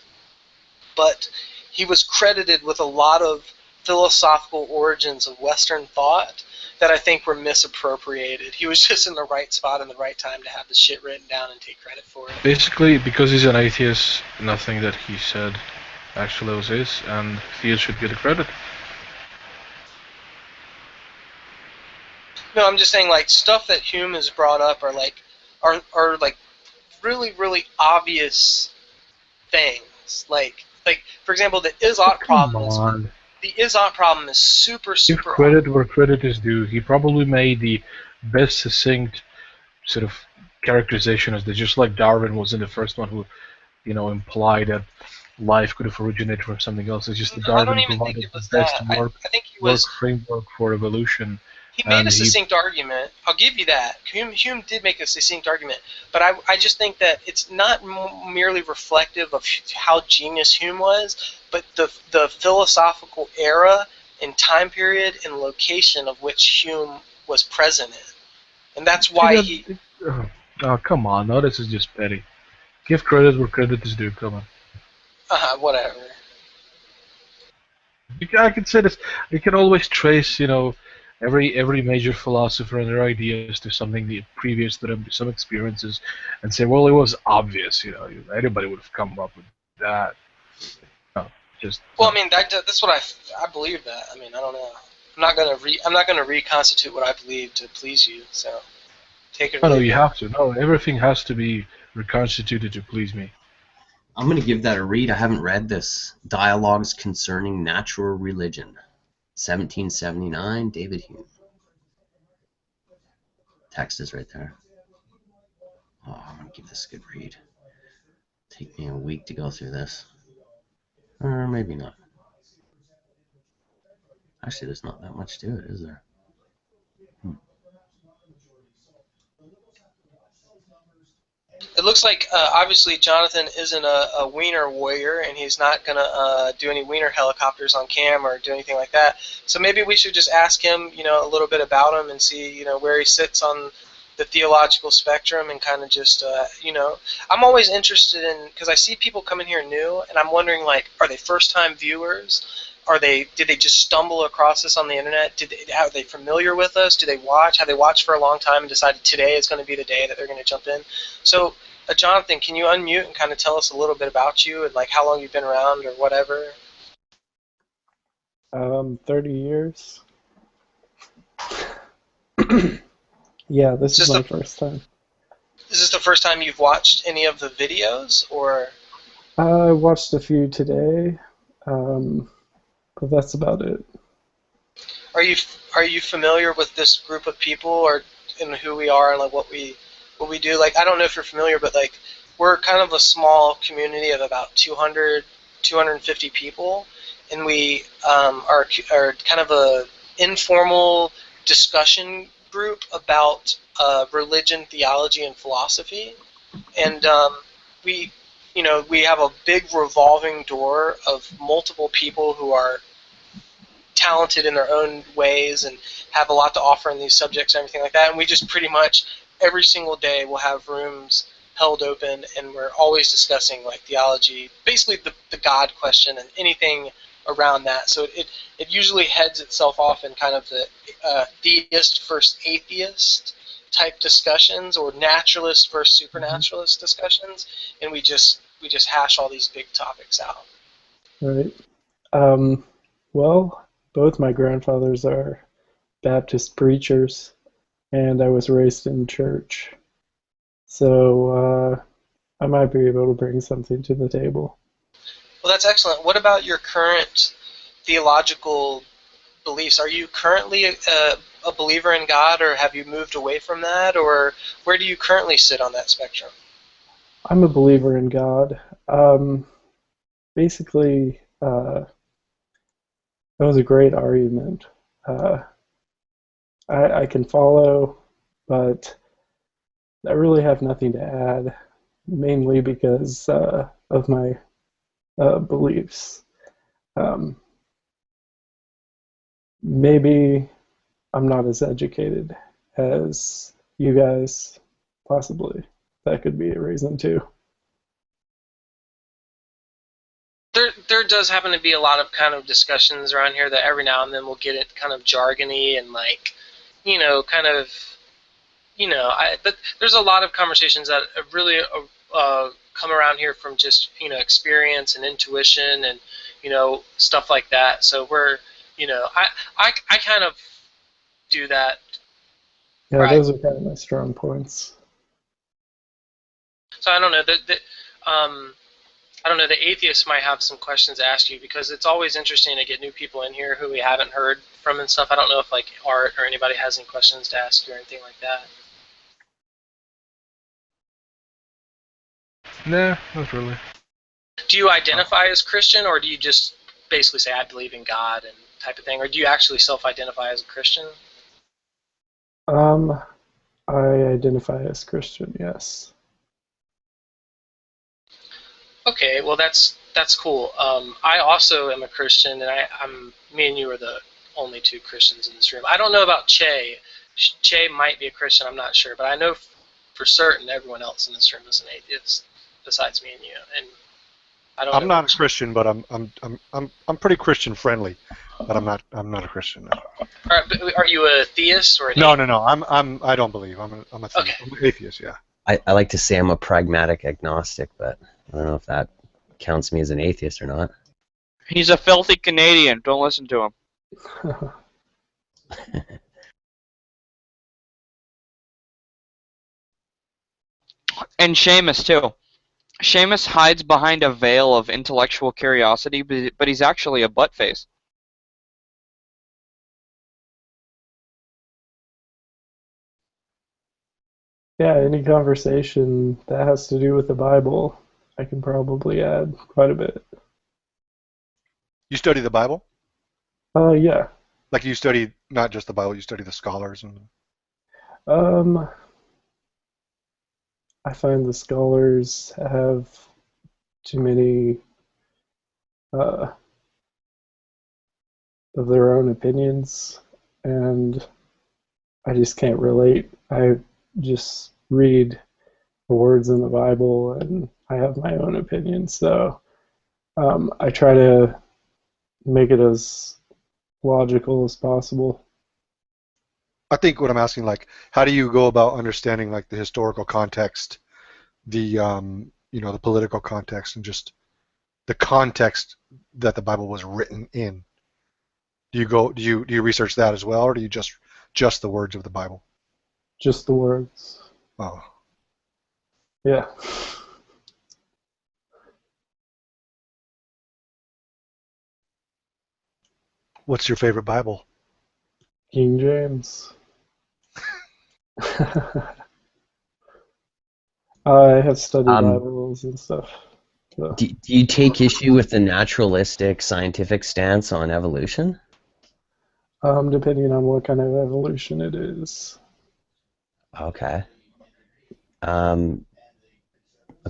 but he was credited with a lot of philosophical origins of Western thought that I think were misappropriated. He was just in the right spot in the right time to have the shit written down and take credit for it. Basically, because he's an atheist, nothing that he said actually was his, and theists should get the credit. No, I'm just saying, like, stuff that Hume has brought up are really, really obvious things. Like for example, the is-ought problem. The is-ought problem is super Give credit where credit is due. He probably made the best succinct sort of characterization as that, just like Darwin wasn't the first one who, implied that life could have originated from something else. It's just that Darwin provided the best work framework for evolution. He made a succinct argument. I'll give you that. Hume did make a succinct argument, but I just think that it's not merely reflective of how genius Hume was, but the philosophical era and time period and location of which Hume was present in. And that's why he... Oh, come on. No, this is just petty. Give credit where credit is due. Come on. Whatever. I can say this. You can always trace, every major philosopher and their ideas to something previous to them, to some experiences, and say, well, it was obvious, anybody would have come up with that. Well, I mean, that's what I believe that. I mean, I don't know. I'm not gonna reconstitute what I believe to please you. So take it. No, you have to. No, everything has to be reconstituted to please me. I'm gonna give that a read. I haven't read this. Dialogues Concerning Natural Religion, 1779, David Hume. Text is right there. Oh, I'm gonna give this a good read. Take me a week to go through this. Or maybe not. Actually, there's not that much to it, is there? It looks like, obviously, Jonathan isn't a wiener warrior, and he's not going to do any wiener helicopters on cam or do anything like that. So maybe we should just ask him, a little bit about him and see, where he sits on the theological spectrum and kind of just, I'm always interested in, because I see people coming here new, and I'm wondering, like, are they first-time viewers? Did they just stumble across us on the internet? Are they familiar with us? Do they watch? Have they watched for a long time and decided today is going to be the day that they're going to jump in? So, Jonathan, can you unmute and kind of tell us a little bit about you and like how long you've been around or whatever? 30 years. Yeah, this is my first time. Is this the first time you've watched any of the videos, or? I watched a few today. But that's about it. Are you familiar with this group of people, or in who we are and like what we do? Like, I don't know if you're familiar, but like we're kind of a small community of about 250 people, and we are kind of a informal discussion group about religion, theology, and philosophy, and we have a big revolving door of multiple people who are talented in their own ways and have a lot to offer in these subjects and everything like that. And we just pretty much every single day will have rooms held open, and we're always discussing like theology, basically the God question and anything around that. So it usually heads itself off in kind of the theist versus atheist type discussions, or naturalist versus supernaturalist discussions, and we just hash all these big topics out. Right. Well, both my grandfathers are Baptist preachers, and I was raised in church. So I might be able to bring something to the table. Well, that's excellent. What about your current theological beliefs? Are you currently a believer in God, or have you moved away from that, or where do you currently sit on that spectrum? I'm a believer in God. Basically, That was a great argument. I can follow, but I really have nothing to add, mainly because of my beliefs. Maybe I'm not as educated as you guys, possibly. That could be a reason too. There does happen to be a lot of kind of discussions around here that every now and then we'll get it kind of jargony and like, kind of, but there's a lot of conversations that really come around here from just, experience and intuition and, stuff like that. So we're, I kind of do that. Yeah, right. Those are kind of my strong points. So I don't know I don't know, the atheists might have some questions to ask you because it's always interesting to get new people in here who we haven't heard from and stuff. I don't know if like Art or anybody has any questions to ask you or anything like that. Nah, not really. Do you identify as Christian or do you just basically say I believe in God and type of thing, or do you actually self-identify as a Christian? I identify as Christian, yes. Okay, well that's cool. I also am a Christian, and me and you are the only two Christians in this room. I don't know about Che. Che might be a Christian. I'm not sure, but I know for certain everyone else in this room is an atheist, besides me and you. And I don't. I'm not a Christian, but I'm pretty Christian friendly, but I'm not a Christian. No. All right, but are you a theist or an No, atheist? No. I don't believe. I'm a theist. Okay. I'm an atheist. Yeah. I like to say I'm a pragmatic agnostic, but I don't know if that counts me as an atheist or not. He's a filthy Canadian. Don't listen to him. And Seamus, too. Seamus hides behind a veil of intellectual curiosity, but he's actually a buttface. Yeah, any conversation that has to do with the Bible, I can probably add quite a bit. You study the Bible? Yeah. Like you study not just the Bible, you study the scholars and. I find the scholars have too many of their own opinions, and I just can't relate. I just read the words in the Bible, and I have my own opinion. So I try to make it as logical as possible. I think what I'm asking, like, how do you go about understanding like the historical context, the the political context, and just the context that the Bible was written in? Do you research that as well, or do you just the words of the Bible? Just the words. Oh. Yeah. What's your favorite Bible? King James. I have studied Bibles and stuff. So. Do you take issue with the naturalistic scientific stance on evolution? Depending on what kind of evolution it is. Okay. Of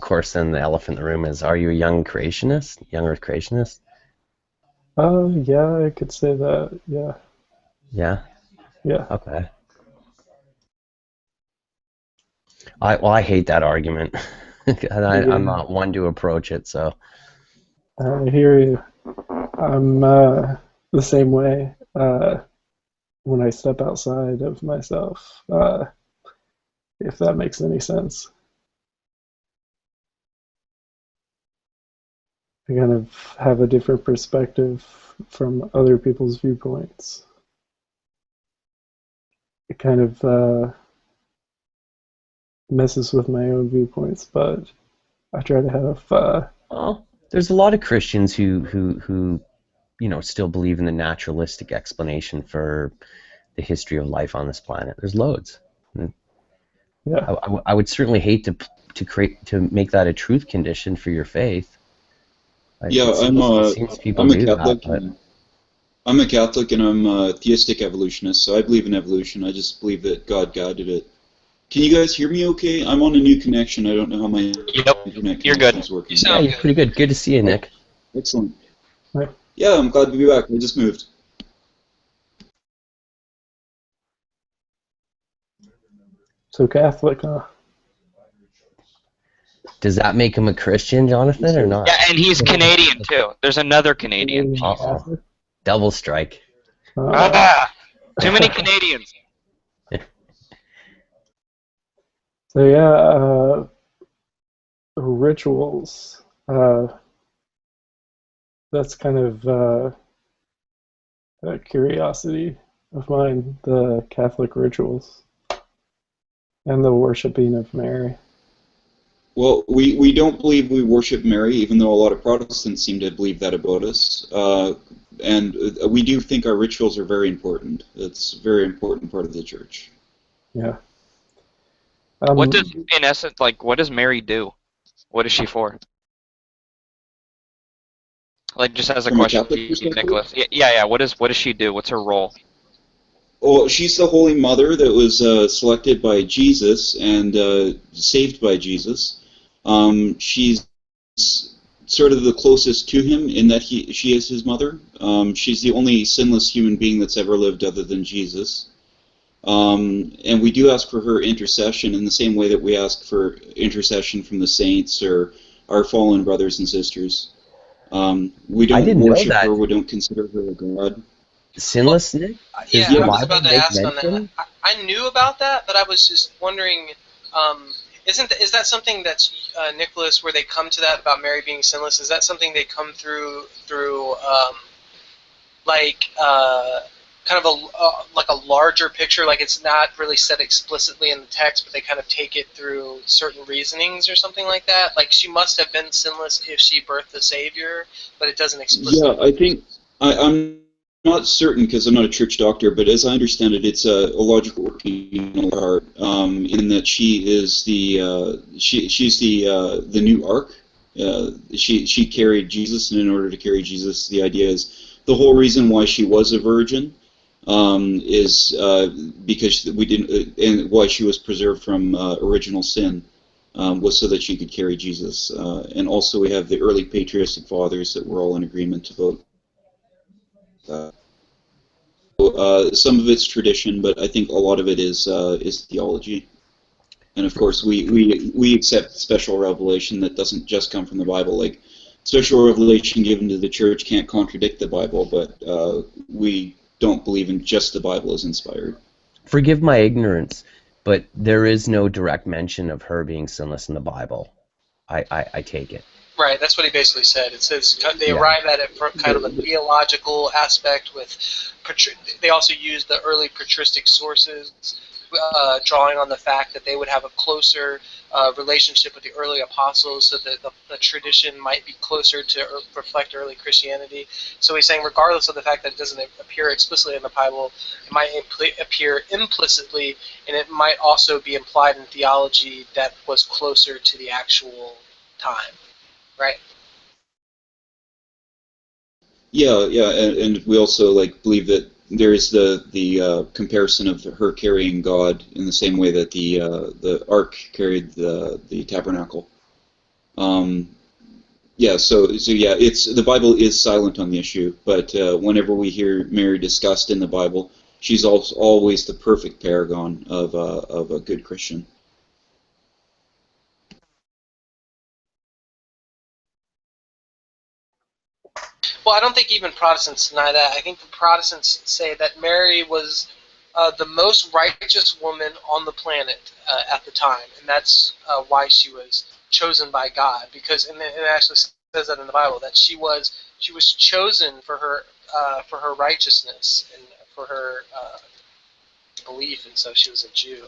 course, then the elephant in the room is: are you a young creationist, young Earth creationist? Yeah, I could say that. Yeah. Yeah. Yeah. Okay. I hate that argument. I'm not one to approach it, so. I hear you. I'm the same way when I step outside of myself, if that makes any sense. I kind of have a different perspective from other people's viewpoints. It kind of messes with my own viewpoints, but I try to have. Well, there's a lot of Christians who still believe in the naturalistic explanation for the history of life on this planet. There's loads. Yeah. I would certainly hate to make that a truth condition for your faith. Yeah, it seems people I'm a do Catholic. that, I'm a Catholic and I'm a theistic evolutionist, so I believe in evolution. I just believe that God guided it. Can you guys hear me okay? I'm on a new connection. I don't know how my internet You're connection good. is working. Yeah, you're pretty good. Good to see you, Nick. Excellent. Right. Yeah, I'm glad to be back. I just moved. So Catholic, huh? Does that make him a Christian, Jonathan, or not? Yeah, and he's Canadian too. There's another Canadian. Uh-oh. Double strike. Ah, too many Canadians. So yeah, rituals. That's kind of a curiosity of mine, the Catholic rituals and the worshiping of Mary. Well, we don't believe we worship Mary, even though a lot of Protestants seem to believe that about us. And we do think our rituals are very important. It's a very important part of the church. Yeah. What does, in essence, like, what does Mary do? What is she for? Like, just as a From a question Catholic to you, perspective? Nicholas. Yeah. What does she do? What's her role? Well, she's the Holy Mother that was selected by Jesus and saved by Jesus. She's sort of the closest to him in that she is his mother. She's the only sinless human being that's ever lived other than Jesus. And we do ask for her intercession in the same way that we ask for intercession from the saints or our fallen brothers and sisters. We don't worship her. We don't consider her a god. Sinless, Nick? Yeah, Does the I was Bible about to make ask on mention? that. I knew about that, but I was just wondering, is that something that's Nicholas, where they come to that about Mary being sinless? Is that something they come through kind of like a larger picture, like it's not really said explicitly in the text, but they kind of take it through certain reasonings or something like that? Like she must have been sinless if she birthed the Savior, but it doesn't explicitly. Yeah, I think I'm not certain because I'm not a church doctor, but as I understand it, it's a logical working of heart. In that she is she's the new ark. She carried Jesus, and in order to carry Jesus, the idea is the whole reason why she was a virgin is because we didn't, and why she was preserved from original sin. Was so that she could carry Jesus. And also we have the early patristic fathers that were all in agreement about that. Some of it's tradition, but I think a lot of it is theology. And of course, we accept special revelation that doesn't just come from the Bible. Like special revelation given to the church can't contradict the Bible, but we don't believe in just the Bible as inspired. Forgive my ignorance, but there is no direct mention of her being sinless in the Bible. I take it. Right, that's what he basically said. It says they arrive at it from kind of a theological aspect with. They also use the early patristic sources, drawing on the fact that they would have a closer relationship with the early apostles, so that the tradition might be closer to reflect early Christianity. So he's saying, regardless of the fact that it doesn't appear explicitly in the Bible, it might appear implicitly, and it might also be implied in theology that was closer to the actual time. Right. Yeah, and we also believe that there is the comparison of her carrying God in the same way that the ark carried the tabernacle. Yeah, so yeah, the Bible is silent on the issue, but whenever we hear Mary discussed in the Bible, she's always the perfect paragon of a good Christian. Well, I don't think even Protestants deny that. I think the Protestants say that Mary was the most righteous woman on the planet at the time, and that's why she was chosen by God. Because, and it actually says that in the Bible, that she was chosen for her righteousness and for her belief, and so she was a Jew.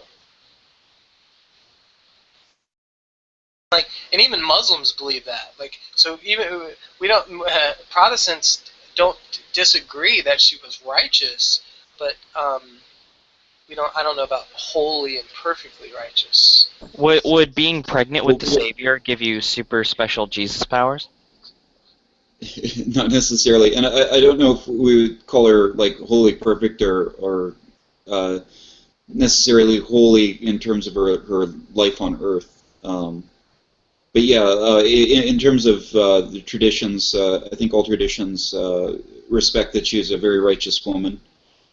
And even Muslims believe that. So even we don't Protestants don't disagree that she was righteous, but we don't. I don't know about holy and perfectly righteous. Would being pregnant with the Savior give you super special Jesus powers? not necessarily, and I don't know if we would call her like wholly perfect or necessarily holy in terms of her life on Earth. But yeah, in terms of the traditions, I think all traditions respect that she is a very righteous woman.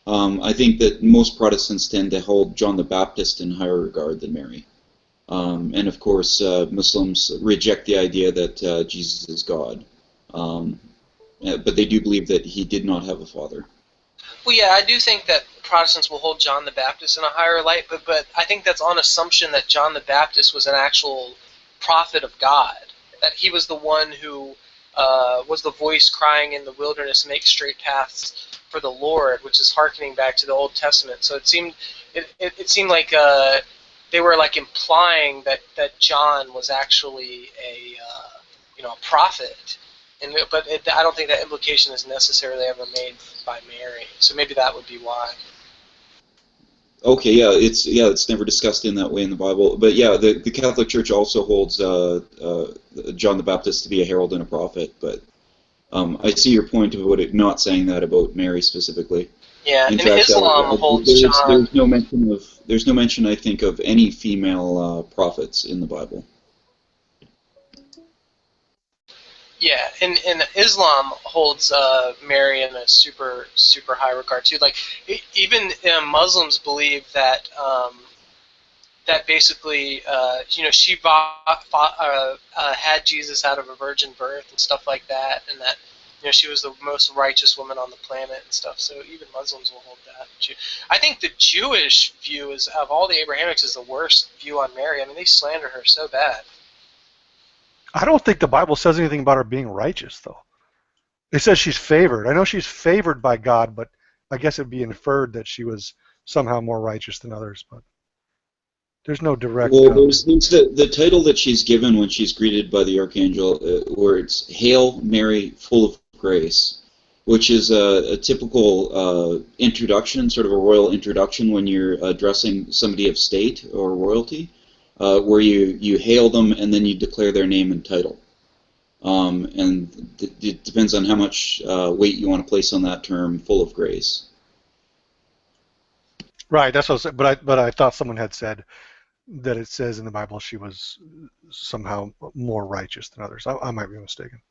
I think that most Protestants tend to hold John the Baptist in higher regard than Mary. And of course, Muslims reject the idea that Jesus is God. But they do believe that he did not have a father. Well, yeah, I do think that Protestants will hold John the Baptist in a higher light, but I think that's on assumption that John the Baptist was an actual prophet of God, that he was the one who was the voice crying in the wilderness, make straight paths for the Lord, which is hearkening back to the Old Testament. So it seemed like they were like implying that John was actually a prophet. I don't think that implication is necessarily ever made by Mary. So maybe that would be why. Okay, yeah, it's never discussed in that way in the Bible. But yeah, the Catholic Church also holds John the Baptist to be a herald and a prophet. But I see your point about it not saying that about Mary specifically. Yeah, in and fact, Islam holds John. There's no mention, I think, of any female prophets in the Bible. Yeah, and Islam holds Mary in a super high regard too. Like even Muslims believe that that basically she had Jesus out of a virgin birth and stuff like that, and that she was the most righteous woman on the planet and stuff. So even Muslims will hold that. I think the Jewish view is of all the Abrahamics is the worst view on Mary. I mean, they slander her so bad. I don't think the Bible says anything about her being righteous, though. It says she's favored. I know she's favored by God, but I guess it'd be inferred that she was somehow more righteous than others. But there's no direct. Well, there's the title that she's given when she's greeted by the archangel, where it's "Hail Mary, full of grace," which is a typical introduction, sort of a royal introduction when you're addressing somebody of state or royalty, where you hail them and then you declare their name and title. And it depends on how much weight you want to place on that term, "full of grace." Right, that's what I was saying, but I thought someone had said that it says in the Bible she was somehow more righteous than others. I might be mistaken.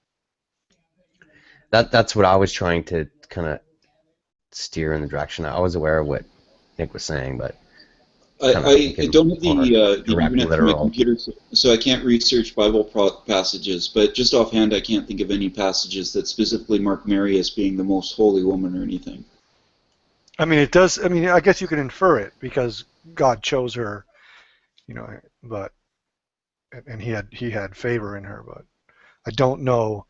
That's what I was trying to kind of steer in the direction. I was aware of what Nick was saying, but I don't have the direct, internet from my literal. computer, so I can't research Bible passages, but just offhand I can't think of any passages that specifically mark Mary as being the most holy woman or anything. I mean, it does. I mean, I guess you can infer it because God chose her, but and he had favor in her, but I don't know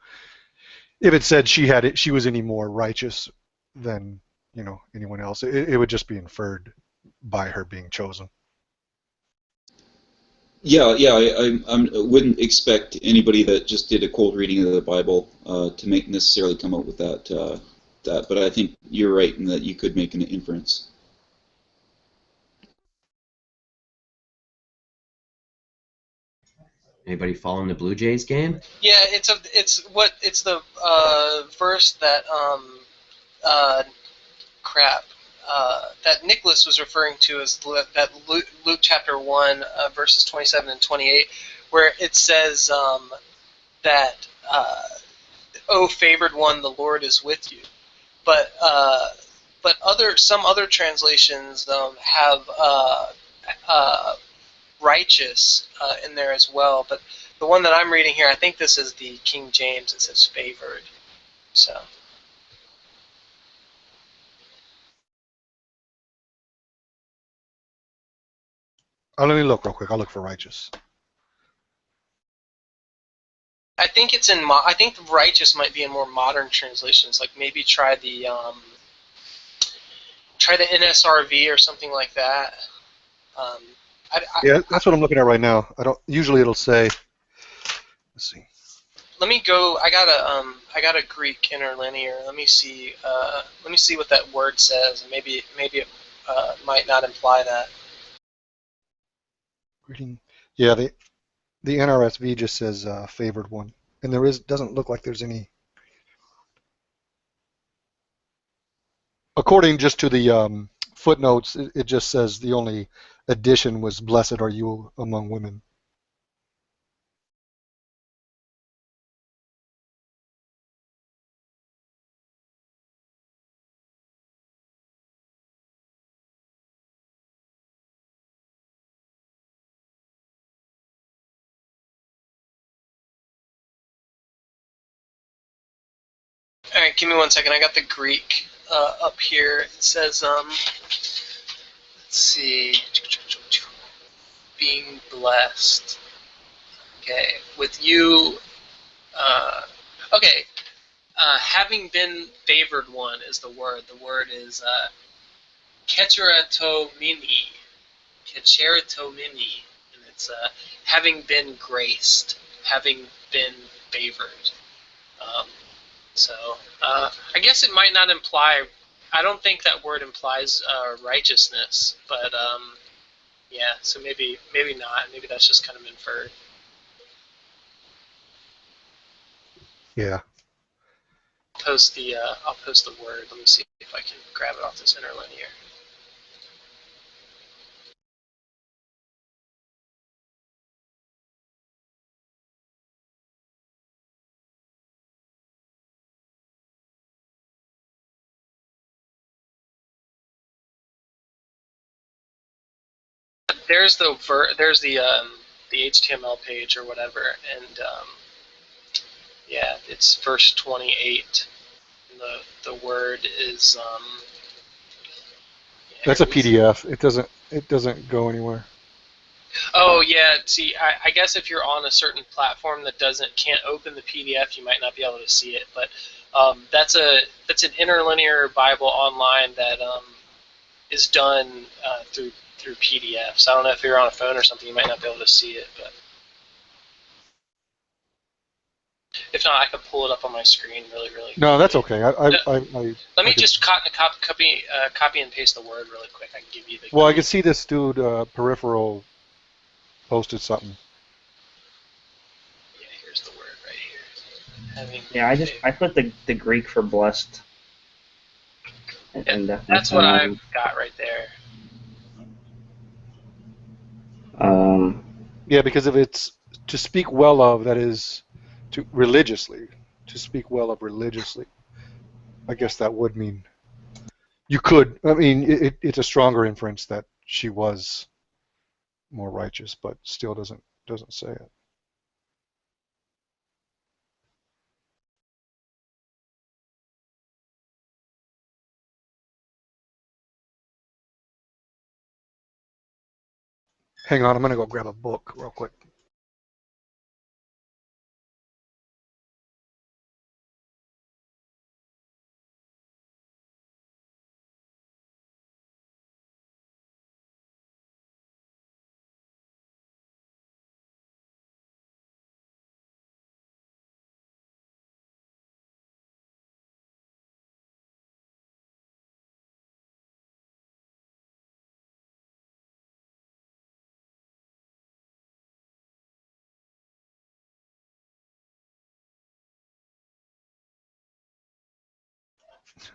if it said she was any more righteous than anyone else. It would just be inferred by her being chosen. Yeah, I wouldn't expect anybody that just did a cold reading of the Bible to necessarily come up with that. But I think you're right in that you could make an inference. Anybody following the Blue Jays game? Yeah, it's the verse that that Nicholas was referring to as that Luke chapter 1 verses 27 and 28, where it says that "O favored one, the Lord is with you," but some other translations have righteous in there as well, but the one that I'm reading here, I think this is the King James. It says favored. So. Let me look real quick. I'll look for righteous. I think it's in. I think righteous might be in more modern translations. Like maybe try the NSRV or something like that. Yeah, that's what I'm looking at right now. I don't. Usually it'll say. Let's see. Let me go. I got a Greek interlinear. Let me see what that word says. Maybe it might not imply that. Greeting. Yeah, the NRSV just says favored one, and doesn't look like there's any according just to the footnotes, it just says the only addition was "Blessed are you among women." All right, give me 1 second. I got the Greek up here. It says, let's see, being blessed. Okay, with you. Okay, having been favored one is the word. The word is keteratomini. Keteratomini, and it's having been graced, having been favored. So I guess it might not imply. I don't think that word implies righteousness, but yeah. So maybe not. Maybe that's just kind of inferred. Yeah. I'll post the word. Let me see if I can grab it off this interlinear. There's the HTML page or whatever, and yeah, it's verse 28. And the word is yeah, That's a PDF. It doesn't go anywhere. Oh yeah, see, I guess if you're on a certain platform that can't open the PDF, you might not be able to see it. But that's an interlinear Bible online that is done through PDFs. I don't know if you're on a phone or something, you might not be able to see it, but if not, I could pull it up on my screen really quickly. No, that's okay. Let me just copy and paste the word really quick. I can give you the. Well, I can see this dude Peripheral posted something. Yeah, here's the word right here. Yeah, I put the Greek for blessed. And that's what I've got right there. Yeah, because if it's to speak well of, that is to speak well of religiously, I guess that would mean you could. I mean, it's a stronger inference that she was more righteous, but still doesn't say it. Hang on, I'm gonna go grab a book real quick.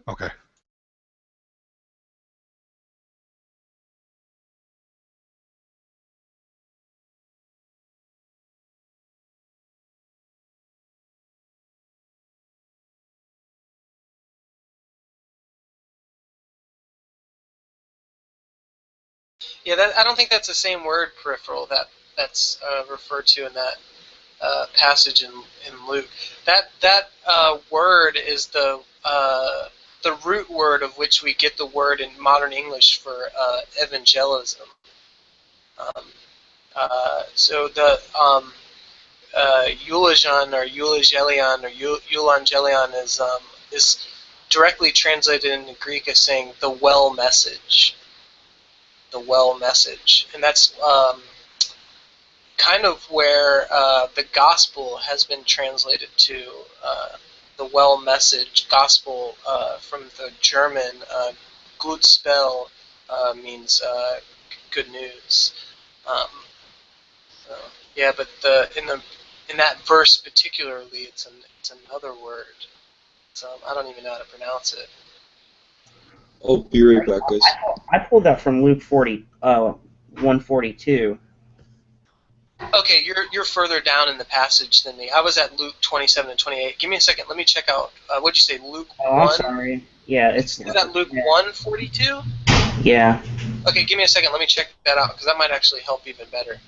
Okay. Yeah, I don't think that's the same word, peripheral, that's referred to in that passage in Luke. That word is the root word of which we get the word in modern English for evangelism. So the eulogion or eulogelion or eulangelion is directly translated into Greek as saying the well message. The well message, and that's kind of where the gospel has been translated to. The well message gospel from the German gut spell means good news. So, yeah, but in that verse particularly, it's another word. So I don't even know how to pronounce it. I'll be right back, guys. I pulled that from Luke 142. Okay, you're further down in the passage than me. I was at Luke 27 and 28. Give me a second. Let me check out. What'd you say, Luke 1? Oh, I'm sorry. Yeah, Is that Luke 1:42? Yeah. Okay, give me a second. Let me check that out because that might actually help even better.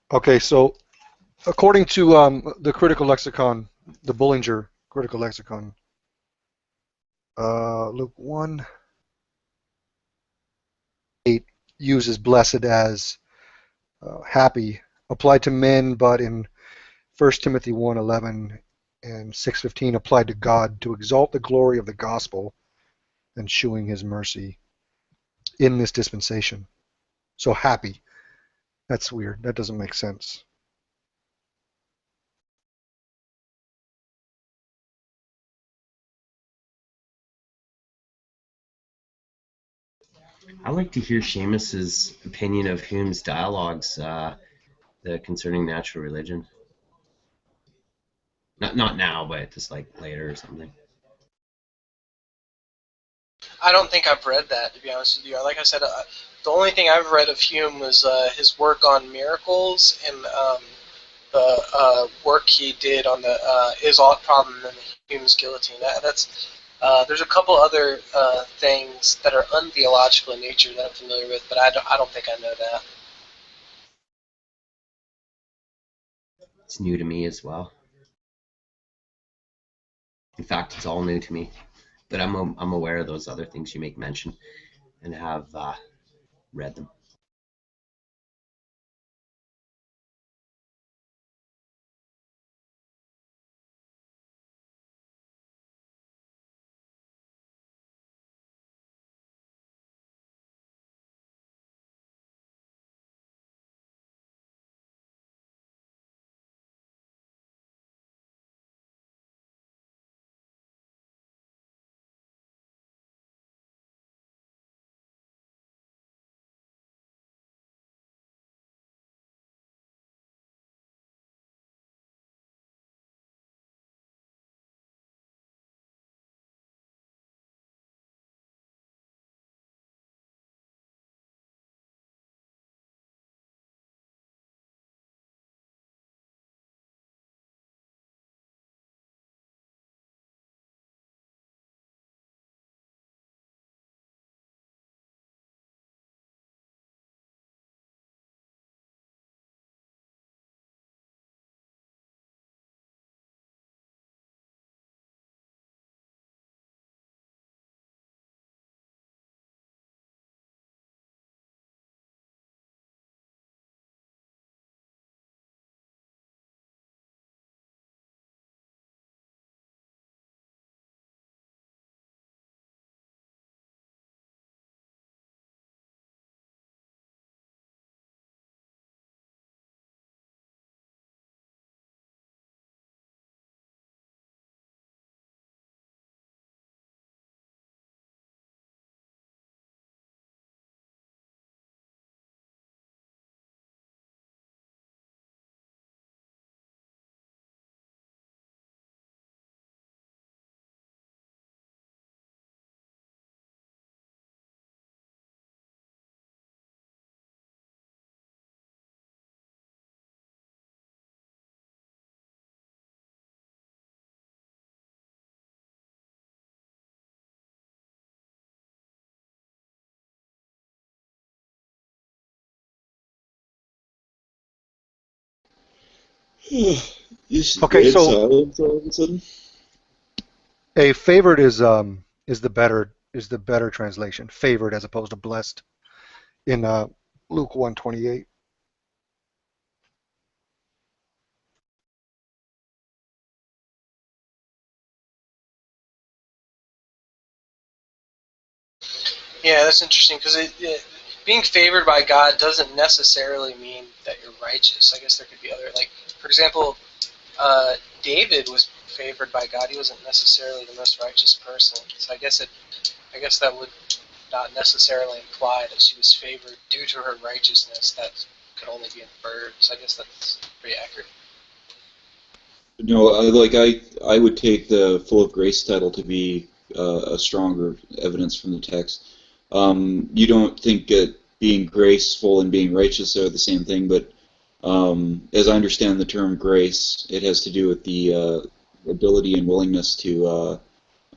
Okay, so according to the critical lexicon, the Bullinger critical lexicon, Luke 1:8 uses blessed as happy, applied to men, but in 1 Timothy 1:11 and 6:15 applied to God to exalt the glory of the gospel and shewing his mercy in this dispensation. So happy. That's weird. That doesn't make sense. I like to hear Seamus's opinion of Hume's dialogues concerning natural religion. Not now, but just like later or something. I don't think I've read that, to be honest with you. Like I said, the only thing I've read of Hume was his work on miracles and the work he did on the is-ought problem and the Hume's guillotine. There's a couple other things that are untheological in nature that I'm familiar with, but I don't think I know that. It's new to me as well. In fact, it's all new to me. But I'm aware of those other things you make mention and have read them. Okay, so silence all of a sudden. a favored is the better translation. Favored as opposed to blessed in Luke 1:28. Yeah, that's interesting because being favored by God doesn't necessarily mean that you're righteous. I guess there could be other, like, for example, David was favored by God. He wasn't necessarily the most righteous person. So I guess that would not necessarily imply that she was favored due to her righteousness. That could only be inferred. So I guess that's pretty accurate. No, I would take the full of grace title to be a stronger evidence from the text. You don't think that being graceful and being righteous are the same thing, but as I understand the term grace, it has to do with the ability and willingness to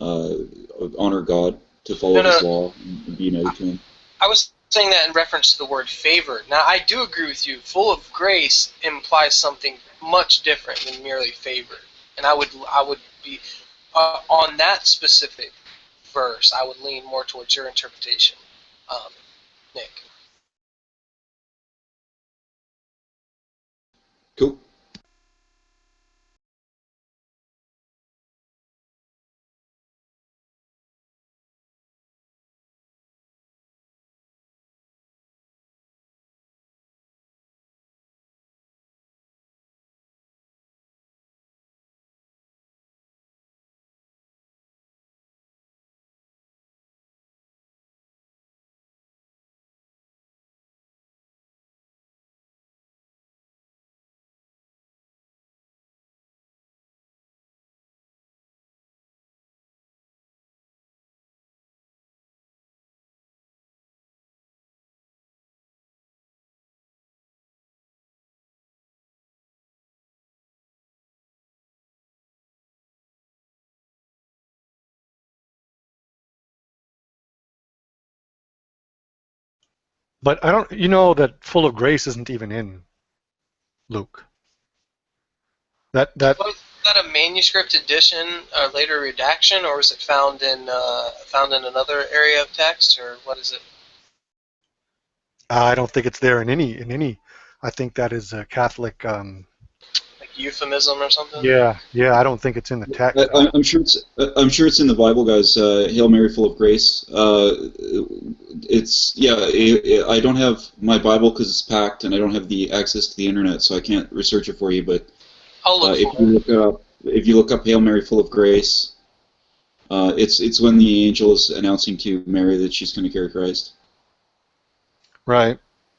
honor God, to follow His law, and be united to Him. I was saying that in reference to the word favored. Now, I do agree with you. Full of grace implies something much different than merely favored. And I would be on that specific verse. I would lean more towards your interpretation, Nick. Cool. But I don't. You know that full of grace isn't even in Luke. That Was that a manuscript edition, a later redaction, or was it found in another area of text, or what is it? I don't think it's there in any. I think that is a Catholic. Like euphemism or something? Yeah. I don't think it's in the text. I'm sure it's in the Bible, guys. Hail Mary, full of grace. I don't have my Bible because it's packed, and I don't have the access to the internet, so I can't research it for you. But if you look up Hail Mary, full of grace, it's when the angel is announcing to Mary that she's going to carry Christ. Right.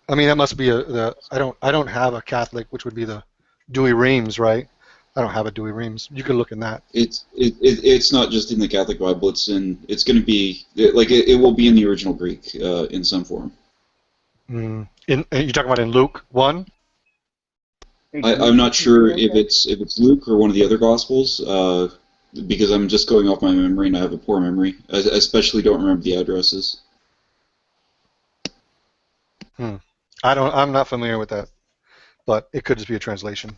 I mean, that must be I don't have a Catholic, which would be the Dewey Reams, right? I don't have a Dewey Reams. You can look in that. It's not just in the Catholic Bible. It's going to be it will be in the original Greek in some form. You're talking about in Luke 1? I'm not sure if it's Luke or one of the other Gospels because I'm just going off my memory and I have a poor memory. I especially don't remember the addresses. I'm not familiar with that, but it could just be a translation.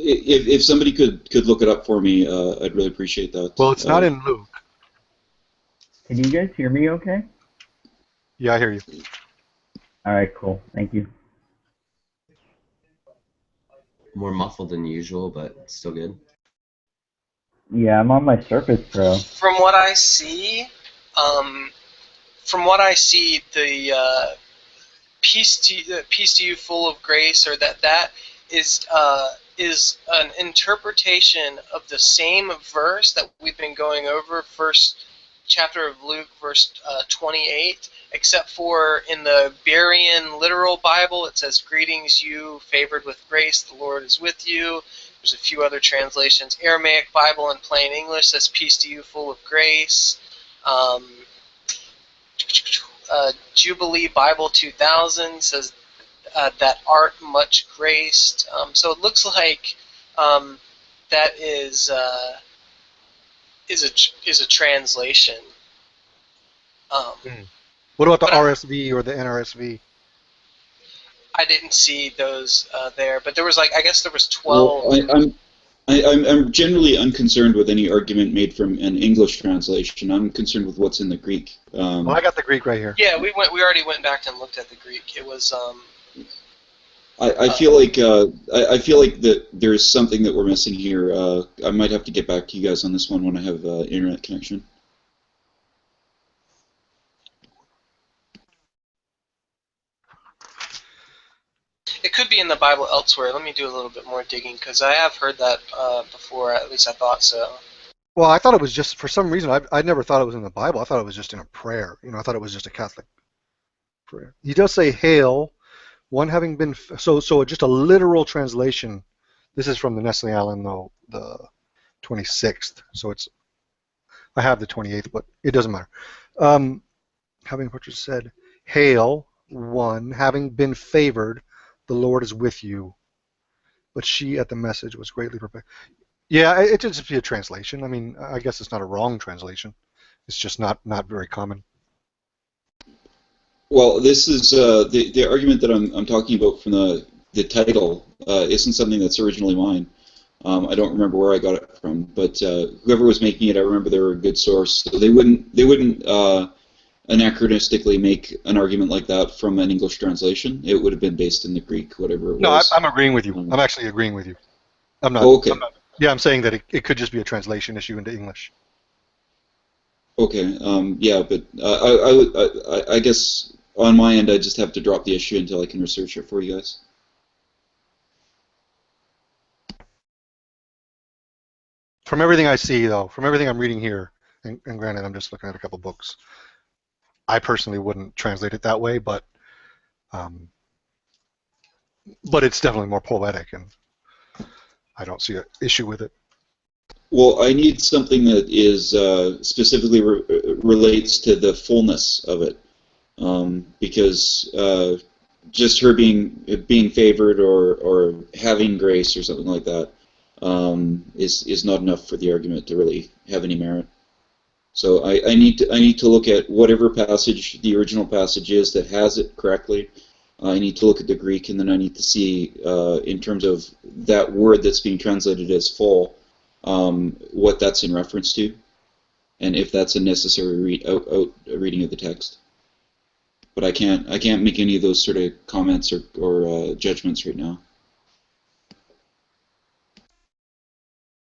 If somebody could look it up for me, I'd really appreciate that. Well, it's not in Luke. Can you guys hear me okay? Yeah, I hear you. All right, cool. Thank you. More muffled than usual, but still good. Yeah, I'm on my Surface Pro. From what I see, the peace to you, full of grace, or that is an interpretation of the same verse that we've been going over, first chapter of Luke, verse 28, except for in the Berean literal Bible, it says, "Greetings, you favored with grace, the Lord is with you." There's a few other translations. Aramaic Bible in plain English says, "Peace to you, full of grace." Jubilee Bible 2000 says, "That art much graced." So it looks like that is a translation. What about the RSV or the NRSV? I didn't see those there, but there was like I guess there was 12. Well, I'm generally unconcerned with any argument made from an English translation. I'm concerned with what's in the Greek. Well, I got the Greek right here. Yeah, we already went back and looked at the Greek. It was I feel like that there's something that we're missing here. I might have to get back to you guys on this one when I have internet connection. it could be in the Bible elsewhere. Let me do a little bit more digging because I have heard that before. At least I thought so. Well, I thought it was just, for some reason, I never thought it was in the Bible. I thought it was just in a prayer. You know, I thought it was just a Catholic prayer. He does say, "Hail, one having been," so just a literal translation. This is from the Nestle Allen, though, the 26th. So it's, I have the 28th, but it doesn't matter. Having what you said, "Hail, one having been favored, the Lord is with you." But she at the message was greatly perplexed. Yeah, it just be a translation. I mean, I guess it's not a wrong translation. It's just not very common. Well, this is the argument that I'm talking about from the title isn't something that's originally mine. I don't remember where I got it from, but whoever was making it, I remember they were a good source. So they wouldn't anachronistically make an argument like that from an English translation. It would have been based in the Greek, whatever it No, was. I'm agreeing with you. I'm actually agreeing with you. I'm not. Okay. Yeah, I'm saying that it could just be a translation issue into English. Okay. Yeah, but I guess on my end, I just have to drop the issue until I can research it for you guys. From everything I see, though, from everything I'm reading here, and granted, I'm just looking at a couple books, I personally wouldn't translate it that way, but it's definitely more poetic, and I don't see an issue with it. Well, I need something that is specifically relates to the fullness of it, because just her being favored or having grace or something like that is not enough for the argument to really have any merit. So I need to look at whatever passage the original passage is that has it correctly. I need to look at the Greek, and then I need to see in terms of that word that's being translated as full, what that's in reference to, and if that's a necessary reading of the text. But I can't make any of those sort of comments or judgments right now.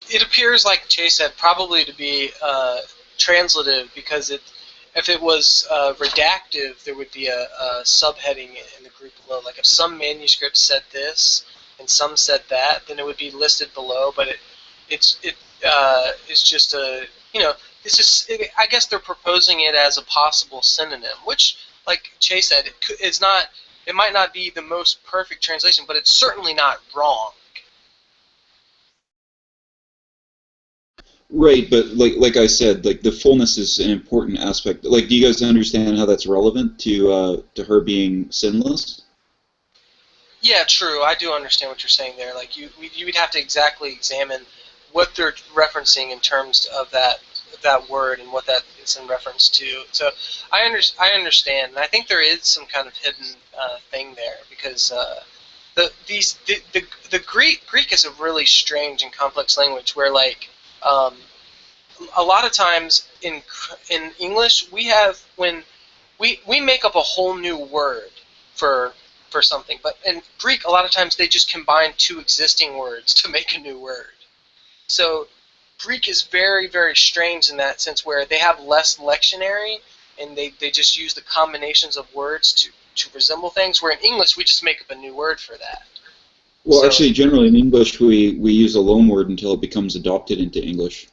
It appears, like Chase said, probably to be translative because if it was redactive, there would be a subheading in the Greek below. Like if some manuscript said this and some said that, then it would be listed below. But it's just a it's just I guess they're proposing it as a possible synonym, which, like Chase said, it might not be the most perfect translation, but it's certainly not wrong. Right, but like I said, like the fullness is an important aspect. Like, do you guys understand how that's relevant to her being sinless? Yeah, true. I do understand what you're saying there. Like you would have to exactly examine what they're referencing in terms of that word and what that is in reference to. So I understand, and I think there is some kind of hidden thing there because the Greek is a really strange and complex language where like. A lot of times in English we have when we make up a whole new word for something, but in Greek a lot of times they just combine two existing words to make a new word. So Greek is very, very strange in that sense where they have less lectionary and they just use the combinations of words to resemble things, where in English we just make up a new word for that. Well, actually, generally in English we use a loan word until it becomes adopted into English.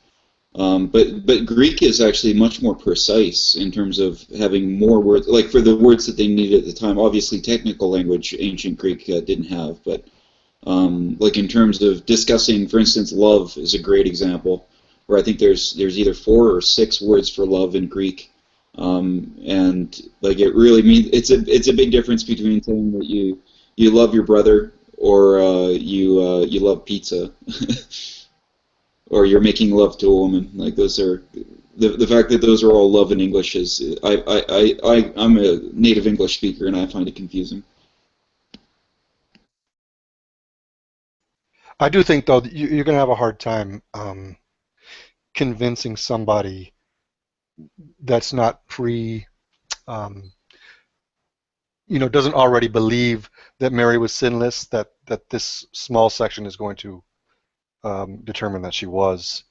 But Greek is actually much more precise in terms of having more words, like for the words that they needed at the time. Obviously, technical language ancient Greek didn't have, but like in terms of discussing, for instance, love is a great example, where I think there's either 4 or 6 words for love in Greek, and like it really means it's a big difference between saying that you love your brother or you love pizza. Or you're making love to a woman. Like those are the fact that those are all love in English is I'm a native English speaker and I find it confusing. I do think though that you're going to have a hard time convincing somebody that's not um, doesn't already believe that Mary was sinless, that this small section is going to determine that she was.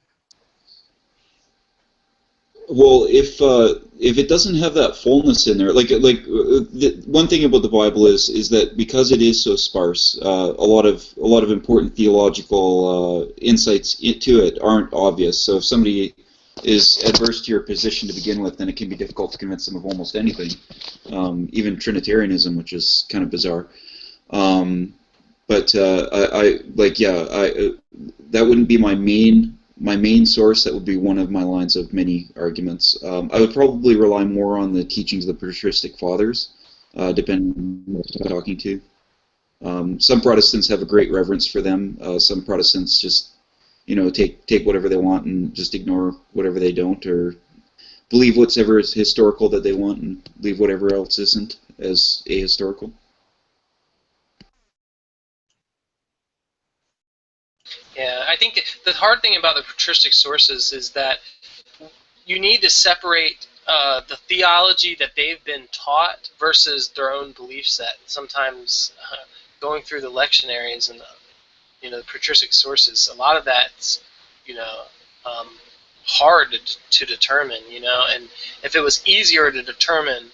Well, if it doesn't have that fullness in there, one thing about the Bible is that because it is so sparse, a lot of important theological insights into it aren't obvious. So if somebody is adverse to your position to begin with, then it can be difficult to convince them of almost anything, even Trinitarianism, which is kind of bizarre. But that wouldn't be my main source. That would be one of my lines of many arguments. I would probably rely more on the teachings of the patristic fathers, depending on who I'm talking to. Some Protestants have a great reverence for them. Some Protestants just, take whatever they want and just ignore whatever they don't, or believe whatever is historical that they want and leave whatever else isn't as ahistorical. Yeah, I think the hard thing about the patristic sources is that you need to separate the theology that they've been taught versus their own belief set. Sometimes going through the lectionaries and the patristic sources, a lot of that's hard to determine. And if it was easier to determine,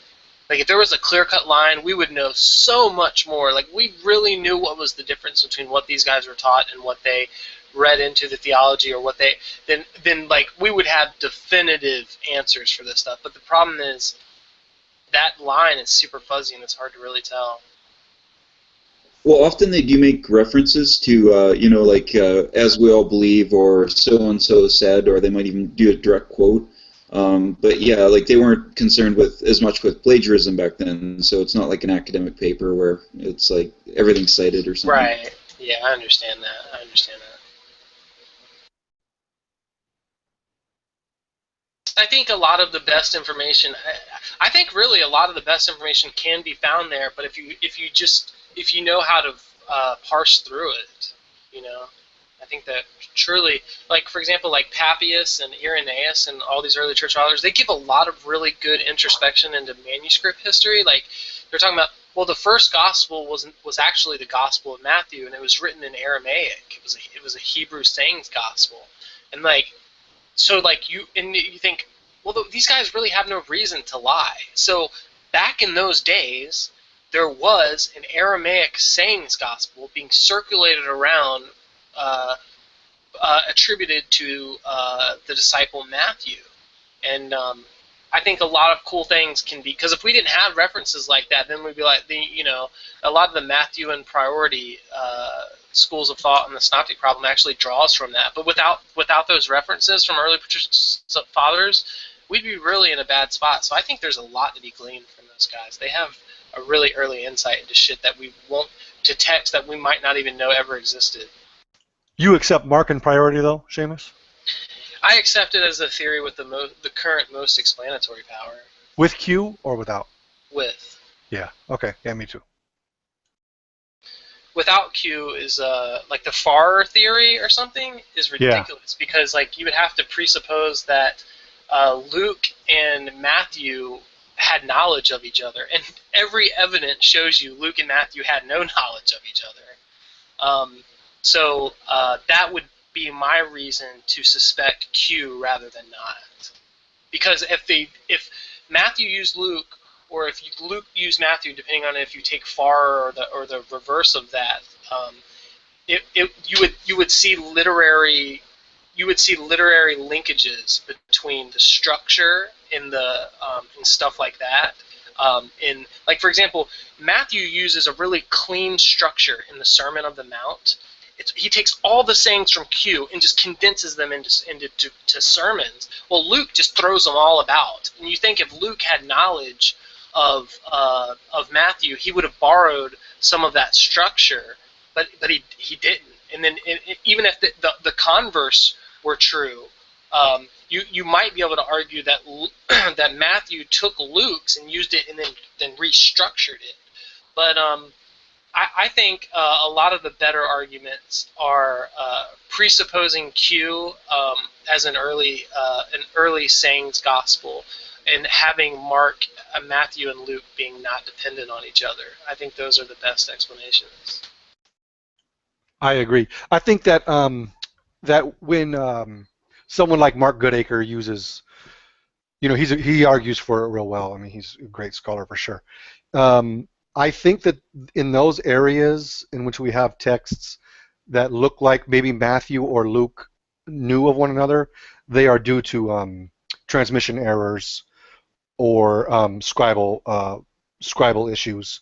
like if there was a clear-cut line, we would know so much more. Like we really knew what was the difference between what these guys were taught and what they read into the theology, or what they then like we would have definitive answers for this stuff. But the problem is that line is super fuzzy and it's hard to really tell. Well, often they do make references to, as we all believe, or so-and-so said, or they might even do a direct quote. But yeah, they weren't concerned with as much with plagiarism back then, so it's not like an academic paper where it's like everything's cited or something. Right. Yeah, I understand that. I think a lot of the best information, I think really a lot of the best information can be found there, but if you know how to parse through it, I think that truly, like for example, like Papias and Irenaeus and all these early church fathers, they give a lot of really good introspection into manuscript history. Like they're talking about, well, the first gospel was actually the Gospel of Matthew, and it was written in Aramaic. It was a Hebrew sayings gospel, and so you think, well, these guys really have no reason to lie. So back in those days, there was an Aramaic sayings gospel being circulated around, attributed to the disciple Matthew. And I think a lot of cool things can be, because if we didn't have references like that, then we'd be like, a lot of the Matthewan priority schools of thought and the synoptic problem actually draws from that. But without those references from early patristic fathers, we'd be really in a bad spot. So I think there's a lot to be gleaned from those guys. They have a really early insight into shit that we won't, to text that we might not even know ever existed. You accept Markan priority though, Seamus? I accept it as a theory with the current most explanatory power. With Q or without? With. Yeah. Okay. Yeah, me too. Without Q is like the Farrer theory or something is ridiculous, because you would have to presuppose that Luke and Matthew had knowledge of each other, and every evidence shows you Luke and Matthew had no knowledge of each other. So that would be my reason to suspect Q rather than not, because if Matthew used Luke, or if Luke used Matthew, depending on if you take Farrer or the reverse of that, you would see literary linkages between the structure and and stuff like that. For example, Matthew uses a really clean structure in the Sermon on the Mount. He takes all the sayings from Q and just condenses them into sermons. Well, Luke just throws them all about. And you think if Luke had knowledge of Matthew, he would have borrowed some of that structure, but he didn't. And then even if the converse were true, you might be able to argue that that Matthew took Luke's and used it and then restructured it. But I think a lot of the better arguments are presupposing Q as an early sayings gospel, and having Mark, Matthew, and Luke being not dependent on each other. I think those are the best explanations. I agree. I think that that when someone like Mark Goodacre uses, he argues for it real well. I mean, he's a great scholar for sure. I think that in those areas in which we have texts that look like maybe Matthew or Luke knew of one another, they are due to transmission errors or scribal issues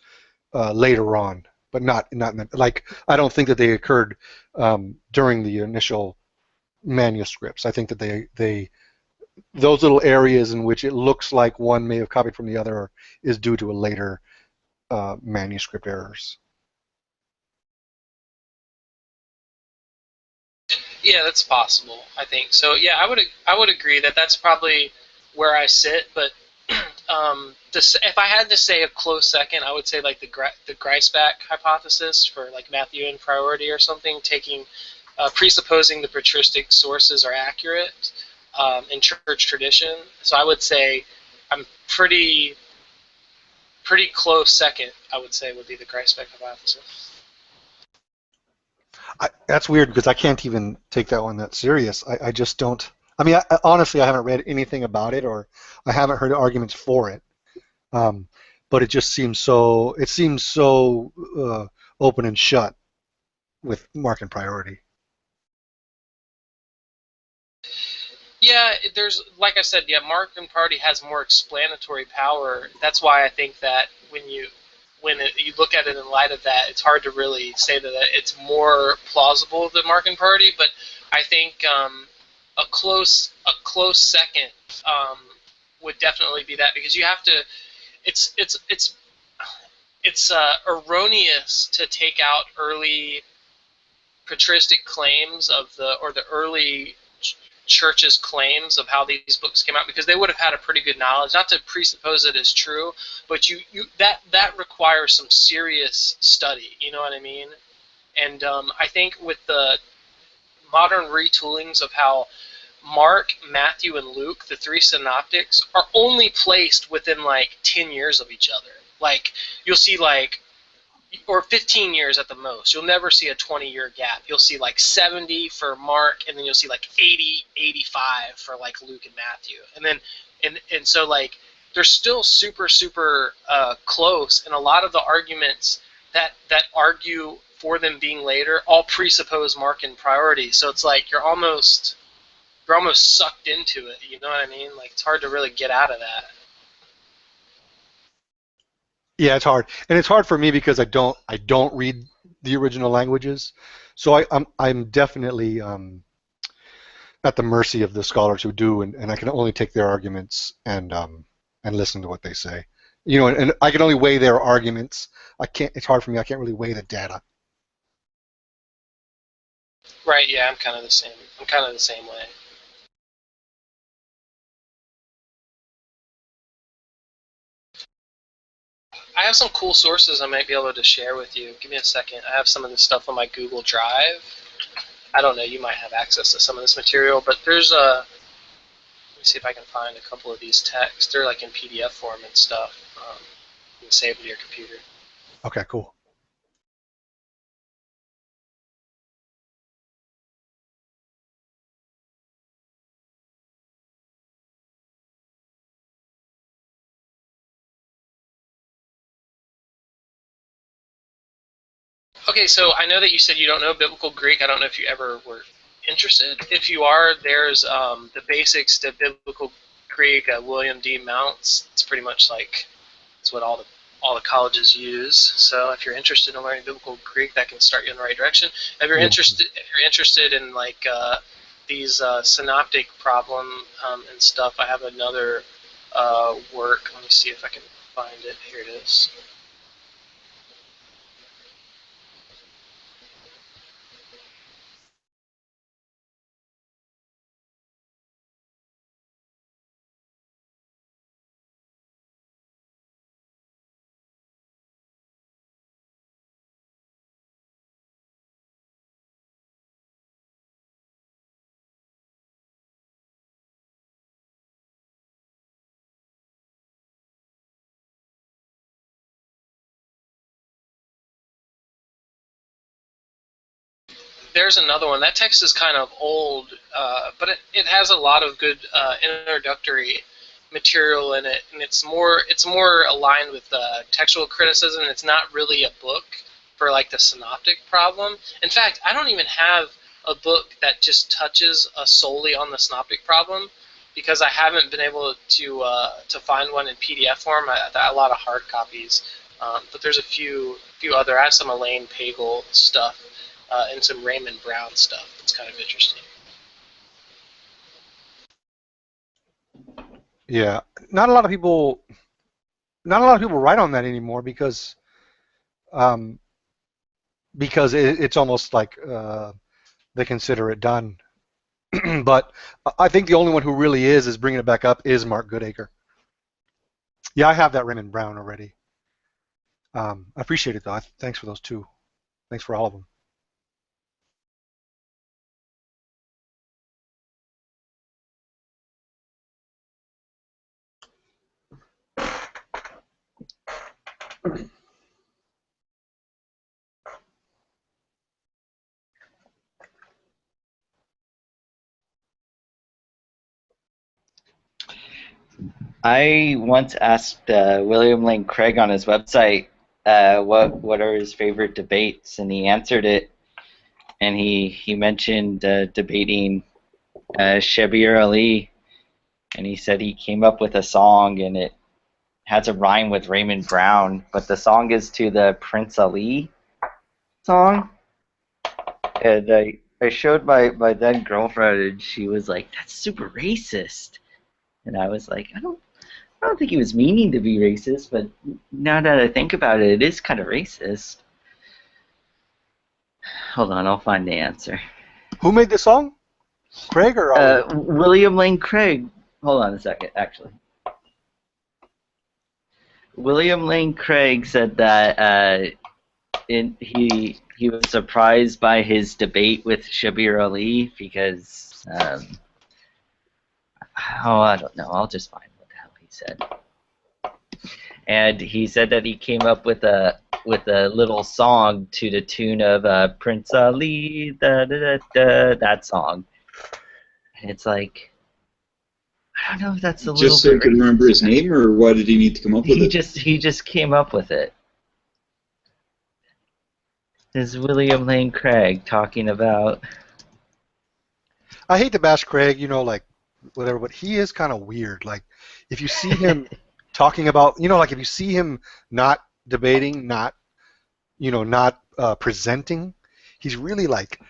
later on, but not in the, like, I don't think that they occurred during the initial manuscripts. I think that they those little areas in which it looks like one may have copied from the other is due to a later manuscript errors. Yeah, that's possible. I think so. Yeah, I would agree that that's probably where I sit. But if I had to say a close second, I would say like the Griesbach hypothesis for like Matthean priority or something, presupposing the patristic sources are accurate in church tradition. So I would say I'm pretty close second. I would say would be the Griesbach hypothesis. That's weird because I can't even take that one that serious. I just don't. I mean, honestly, I haven't read anything about it, or I haven't heard arguments for it. But it just seems so. It seems so open and shut with mark and priority. Yeah, there's, like I said, yeah, Mark and priority has more explanatory power. That's why I think that when you look at it in light of that, it's hard to really say that it's more plausible than Mark and priority. But I think a close second would definitely be that, because you have to. It's erroneous to take out early patristic claims of the early church's claims of how these books came out, because they would have had a pretty good knowledge, not to presuppose it as true, but that requires some serious study, you know what I mean? And I think with the modern retoolings of how Mark, Matthew, and Luke, the three synoptics, are only placed within like 10 years of each other. Like, you'll see like, or 15 years at the most. You'll never see a 20-year gap. You'll see like 70 for Mark, and then you'll see like 80, 85 for like Luke and Matthew. And then, and so like, they're still super, super close, and a lot of the arguments that argue for them being later all presuppose Mark and priority. So it's like you're almost sucked into it. You know what I mean? Like, it's hard to really get out of that. Yeah, it's hard, and it's hard for me because I don't read the original languages, so I'm definitely at the mercy of the scholars who do, and I can only take their arguments and listen to what they say, and I can only weigh their arguments. I can't. It's hard for me. I can't really weigh the data. Right? Yeah, I'm kind of the same. I'm kind of the same way. I have some cool sources I might be able to share with you. Give me a second. I have some of this stuff on my Google Drive. I don't know, you might have access to some of this material, but there's let me see if I can find a couple of these texts. They're like in PDF form and stuff. You can save to your computer. Okay, cool. Okay, so I know that you said you don't know Biblical Greek. I don't know if you ever were interested. If you are, there's the basics to Biblical Greek, William D. Mounts. It's pretty much like it's what all the colleges use. So if you're interested in learning Biblical Greek, that can start you in the right direction. If you're interested in like these synoptic problem and stuff, I have another work. Let me see if I can find it. Here it is. there's another one. That text is kind of old, but it has a lot of good introductory material in it, and it's more aligned with textual criticism. It's not really a book for like the synoptic problem. In fact, I don't even have a book that just touches solely on the synoptic problem, because I haven't been able to find one in PDF form. A lot of hard copies, but there's a few other. I have some Elaine Pagel stuff and some Raymond Brown stuff. That's kind of interesting. Yeah, not a lot of people write on that anymore because it's almost like they consider it done. But I think the only one who really is bringing it back up is Mark Goodacre. Yeah, I have that Raymond Brown already. I appreciate it though. Thanks for those two. Thanks for all of them. I once asked William Lane Craig on his website what are his favorite debates, and he answered it, and he mentioned debating Shabir Ali, and he said he came up with a song, and it has a rhyme with Raymond Brown, but the song is to the Prince Ali song, and I showed my then girlfriend, and she was like, "That's super racist," and I was like, I don't think he was meaning to be racist, but now that I think about it, it is kind of racist. Hold on, I'll find the answer. Who made the song? Craig or William Lane Craig. Hold on a second, actually. William Lane Craig said that he was surprised by his debate with Shabir Ali because I don't know. I'll just find what the hell he said. And he said that he came up with a little song to the tune of Prince Ali, that song. And it's like, I don't know if that's a little Just so he bit could remember his name, or why did he need to come up with it? He just came up with it. This is William Lane Craig talking about. I hate to bash Craig, like whatever, but he is kind of weird. Like if you see him talking about, like if you see him not debating, not presenting, he's really like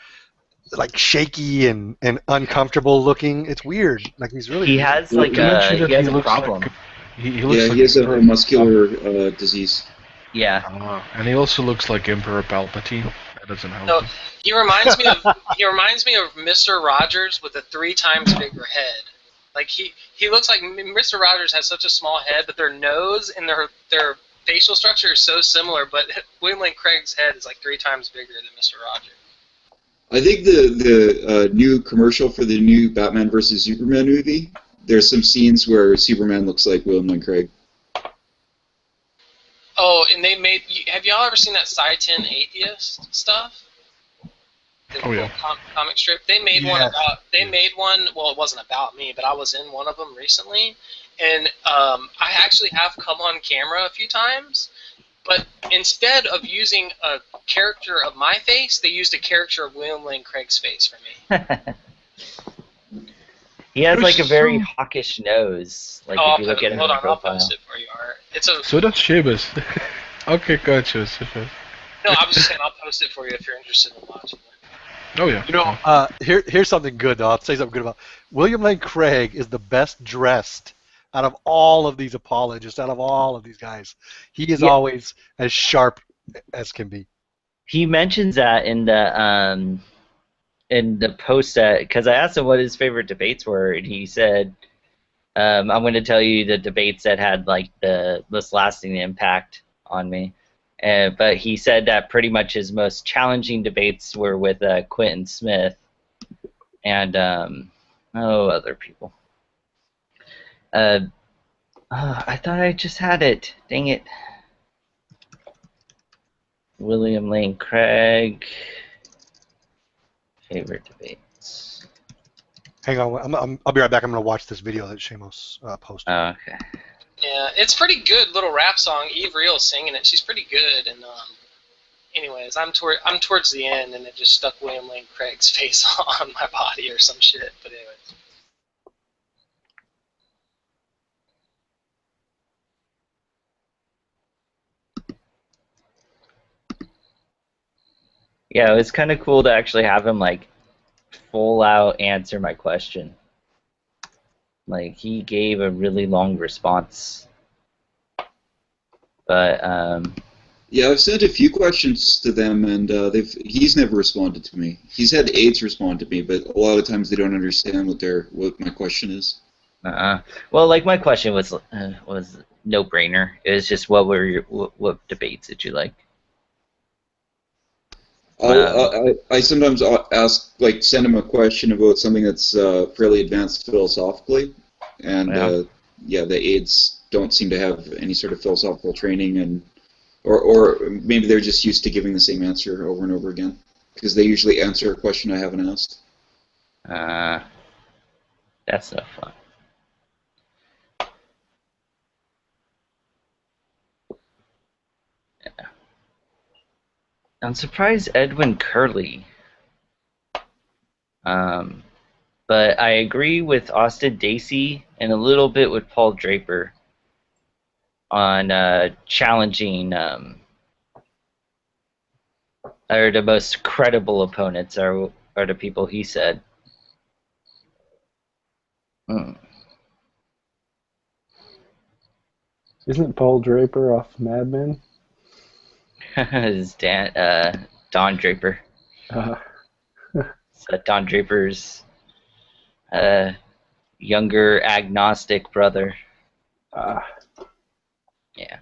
shaky and uncomfortable looking. It's weird. Like he's really. He has like he has a problem. He looks like he has a muscular disease. Yeah. And he also looks like Emperor Palpatine. That doesn't help. No, he reminds me of Mr. Rogers with a 3 times bigger head. Like he looks like Mr. Rogers has such a small head, but their nose and their facial structure is so similar. But William Lane Craig's head is like 3 times bigger than Mr. Rogers. I think the new commercial for the new Batman vs Superman movie, there's some scenes where Superman looks like William Lane Craig. Oh, and they made. Have y'all ever seen that Sci-Tin Atheist stuff? The yeah. Comic strip. They made one about. They made one. Well, it wasn't about me, but I was in one of them recently, and I actually have come on camera a few times. But instead of using a character of my face, they used a character of William Lane Craig's face for me. He has like a very hawkish nose. Like if you look at him hold in on, profile. I'll post it for you, Art. It's a. So does Sheamus. Okay, go ahead, Sheamus. No, I was just saying I'll post it for you if you're interested in watching it. Oh yeah. Here's something good though. I'll say something good about William Lane Craig is the best dressed out of all of these apologists, out of all of these guys. He is always as sharp as can be. He mentions that in the post because I asked him what his favorite debates were, and he said, "I'm going to tell you the debates that had like the most lasting impact on me." But he said that pretty much his most challenging debates were with Quentin Smith and other people. I thought I just had it. Dang it. William Lane Craig. Favorite debates. Hang on, I'll be right back. I'm going to watch this video that Shamos posted. Oh, okay. Yeah, it's pretty good little rap song. Eve Real singing it. She's pretty good. And anyways, I'm towards the end, and it just stuck William Lane Craig's face on my body or some shit. But anyways. Yeah, it was kind of cool to actually have him like full out answer my question. Like he gave a really long response. But yeah, I've sent a few questions to them, and he's never responded to me. He's had aides respond to me, but a lot of times they don't understand what my question is. Well, like my question was no brainer. It was just what debates did you like? I sometimes ask, like, send him a question about something that's fairly advanced philosophically, and the aides don't seem to have any sort of philosophical training, and or maybe they're just used to giving the same answer over and over again because they usually answer a question I haven't asked. That's no fun. Yeah. I'm surprised Edwin Curley. But I agree with Austin Dacey and a little bit with Paul Draper on challenging or the most credible opponents are the people he said. Isn't Paul Draper off Mad Men? It's Don Draper. So Don Draper's younger agnostic brother. Yeah.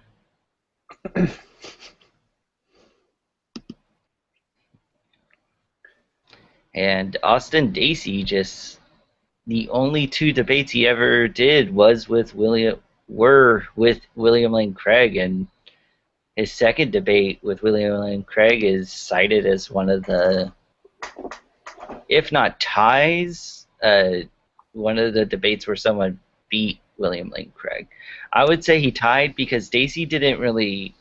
And Austin Dacey the only two debates he ever did was with William Lane Craig, and his second debate with William Lane Craig is cited as one of the, if not ties, one of the debates where someone beat William Lane Craig. I would say he tied because Dacey didn't really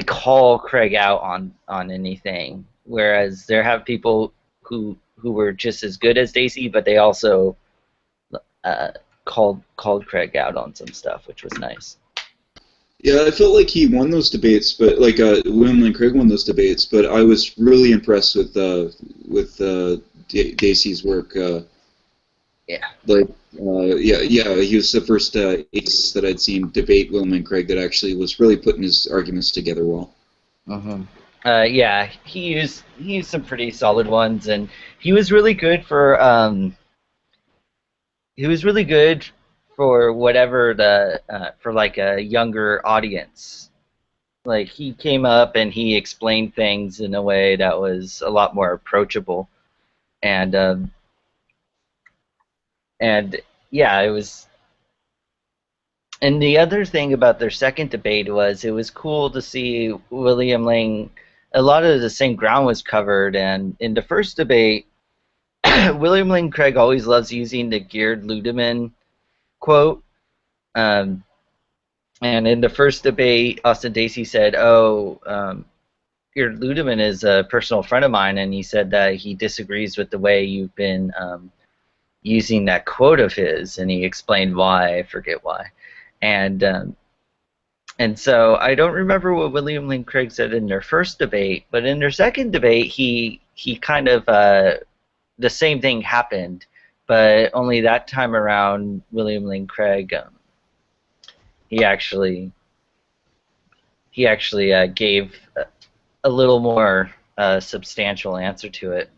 call Craig out on anything, whereas there have people who were just as good as Dacey, but they also called Craig out on some stuff, which was nice. Yeah, I felt like he won those debates, but like William Lane Craig won those debates. But I was really impressed with Dacey's work. He was the first atheist that I'd seen debate William Lane Craig that actually was really putting his arguments together well. He used some pretty solid ones, and he was really good for whatever for like a younger audience. Like he came up and he explained things in a way that was a lot more approachable, and it was. And the other thing about their second debate was it was cool to see William Lane. A lot of the same ground was covered, and in the first debate, William Lane Craig always loves using the Gerd Ludemann quote. And in the first debate, Austin Dacey said, Gerd Ludemann is a personal friend of mine, and he said that he disagrees with the way you've been using that quote of his, and he explained why. I forget why. And so I don't remember what William Lane Craig said in their first debate, but in their second debate, he kind of the same thing happened, but only that time around, William Lane Craig he actually gave a little more substantial answer to it.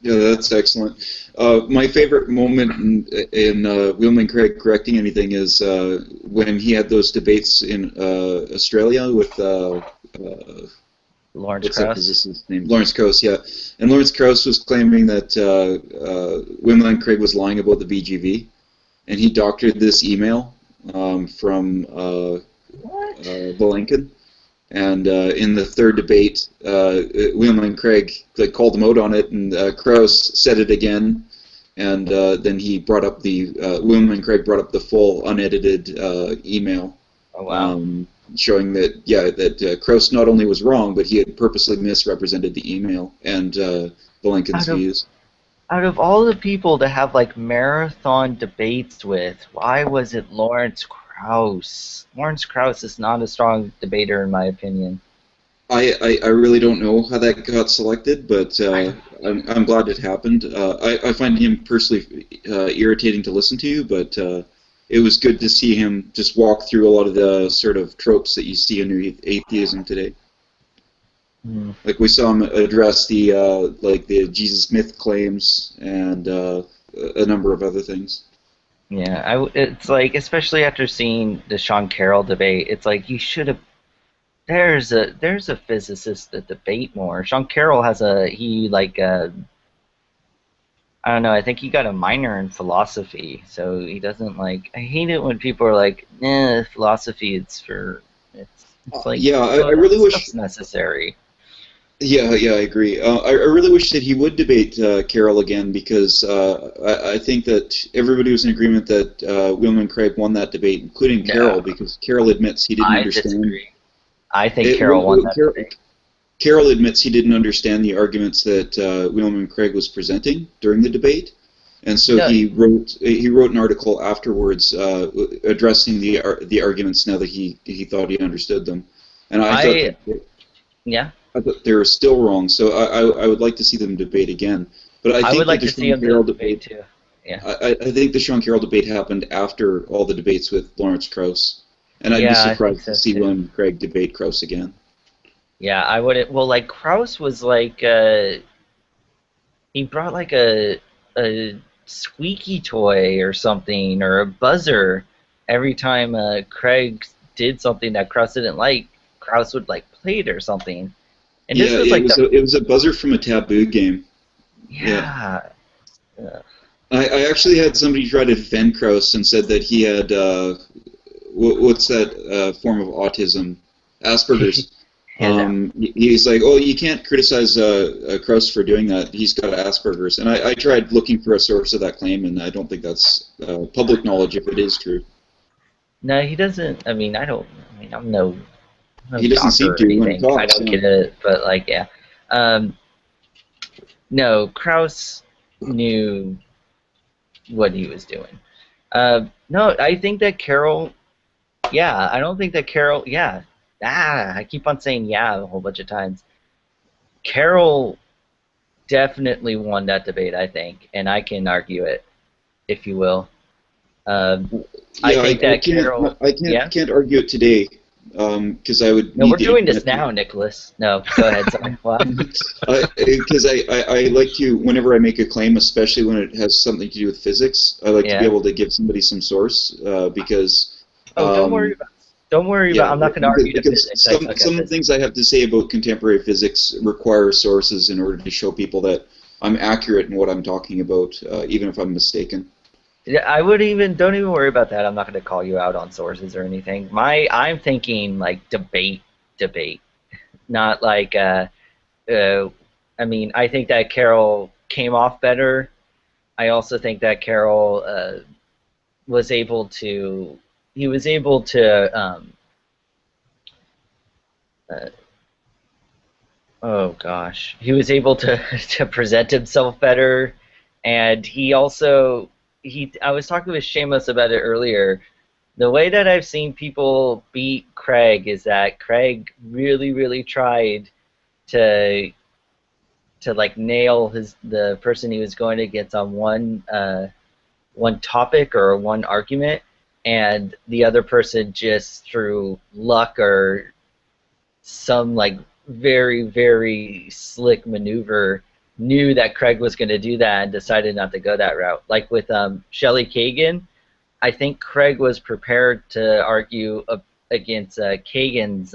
Yeah, that's excellent. My favorite moment in William Lane Craig correcting anything is when he had those debates in Australia with Lawrence Krauss. Is his name? Lawrence Krauss, yeah. And Lawrence Krauss was claiming that William Lane Craig was lying about the BGV, and he doctored this email from Valenkin. And in the third debate, William and Craig called him out on it, and Krauss said it again. And then he brought up William and Craig brought up the full unedited email. Oh, wow. Showing that Krauss not only was wrong, but he had purposely misrepresented the email and the Lincoln's views. Out of all the people to have like marathon debates with, why was it Lawrence Krauss? Lawrence Krauss is not a strong debater in my opinion. I really don't know how that got selected, but I'm glad it happened. I find him personally irritating to listen to, but it was good to see him just walk through a lot of the sort of tropes that you see in atheism today. Like we saw him address the Jesus myth claims and a number of other things. Yeah, it's like, especially after seeing the Sean Carroll debate, it's like you should have. There's a physicist that debate more. Sean Carroll has I don't know. I think he got a minor in philosophy, so he doesn't like. I hate it when people are like, philosophy. It's like I really wish it's necessary. Yeah, I agree. I really wish that he would debate Carroll again, because I think that everybody was in agreement that William and Craig won that debate, including Carroll, because Carroll admits he didn't understand. Disagree. I think Carroll won that debate. Carroll admits he didn't understand the arguments that William and Craig was presenting during the debate, and so he wrote an article afterwards addressing the arguments now that he thought he understood them, and I thought they were still wrong. So I would like to see them debate again, but I think would like to see them debate too. Yeah, I think the Sean Carroll debate happened after all the debates with Lawrence Krauss, and I'd be surprised to see William and Craig debate Krauss again. Yeah, I would. Well, like Krauss was like, he brought like a squeaky toy or something, or a buzzer every time Craig did something that Krauss didn't like. Krauss would like play it or something. And this was it was a buzzer from a Taboo game. Yeah. I actually had somebody try to defend Krauss and said that he had what's that form of autism? Asperger's. He's like, oh, you can't criticize Krauss for doing that. He's got Asperger's. And I tried looking for a source of that claim, and I don't think that's public knowledge if it is true. No, he doesn't. I'm no he doesn't seem to when he talks. I don't get it, but like, yeah. No, Krauss knew what he was doing. No, I think that Carroll. Yeah, I don't think that Carroll. Yeah. I keep on saying a whole bunch of times. Carroll definitely won that debate, I think, and I can argue it, if you will. I think that Carroll. I can't argue it today, because I would. No, we're doing this now, Nicholas. No, go ahead. Sorry. Because I like to, whenever I make a claim, especially when it has something to do with physics, I like to be able to give somebody some source, because. Don't worry about. Don't worry about. I'm not going to argue the physics. Some things I have to say about contemporary physics require sources in order to show people that I'm accurate in what I'm talking about, even if I'm mistaken. Yeah, don't even worry about that. I'm not going to call you out on sources or anything. I'm thinking like debate, not like. I think that Carroll came off better. I also think that Carroll was able to. He was able to. He was able to present himself better, and he also. I was talking with Seamus about it earlier. The way that I've seen people beat Craig is that Craig really, really tried to like nail the person he was going against on one topic or one argument, and the other person just through luck or some like very, very slick maneuver knew that Craig was going to do that and decided not to go that route. Like with Shelley Kagan, I think Craig was prepared to argue against Kagan's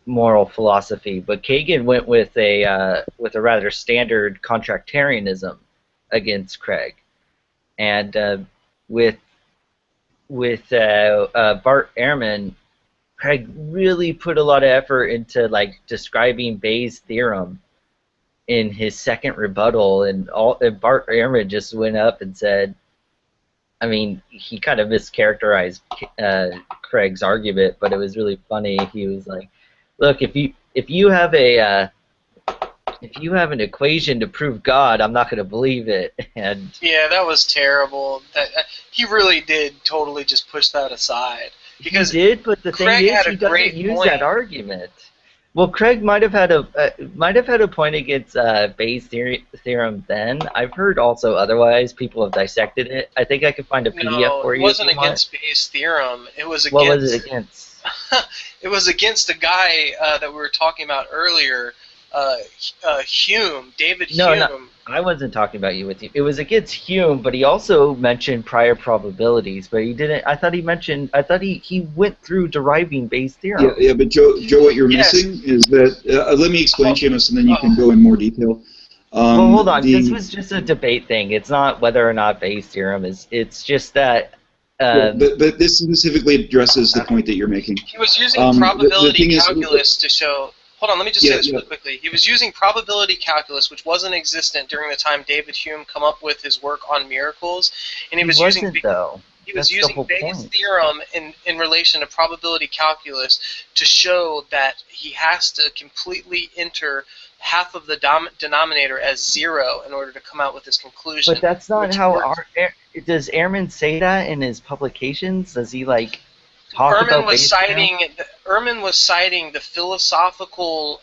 moral philosophy, but Kagan went with a rather standard contractarianism against Craig, and with Bart Ehrman, Craig really put a lot of effort into like describing Bayes' theorem in his second rebuttal, and Bart Ehrman just went up and said, I mean, he kind of mischaracterized Craig's argument, but it was really funny. He was like, "Look, if you have an equation to prove God, I'm not going to believe it." And yeah, that was terrible. He really did totally just push that aside. Because he did, but the Craig thing is, had a he doesn't great use point. that argument. Well, Craig might have had a point against Bayes' theorem then. I've heard also otherwise. People have dissected it. I think I could find a PDF for it you. wasn't if you want. against Bayes' theorem. It was against. What was it against? It was against the guy that we were talking about earlier, Hume, David No, Hume. I wasn't talking about you with you. It was against Hume, but he also mentioned prior probabilities. But he didn't. I thought he went through deriving Bayes' theorem. Yeah, but Joe, what you're Yes. missing is that. Let me explain, Seamus, and then you can go in more detail. Well, hold on. This was just a debate thing. It's not whether or not Bayes' theorem is. It's just that. But this specifically addresses the point that you're making. He was using the probability thing is- calculus to show. Hold on, let me just say this really quickly. He was using probability calculus, which wasn't existent during the time David Hume come up with his work on miracles, and he was using though. he was That's the using whole Bayes' point. theorem in relation to probability calculus to show that he has to completely enter half of the denominator as 0 in order to come out with his conclusion. But that's not which how. works. Does Ehrman say that in his publications? Does he like talk Ehrman about was Bayes' citing theorem? Ehrman was citing the philosophical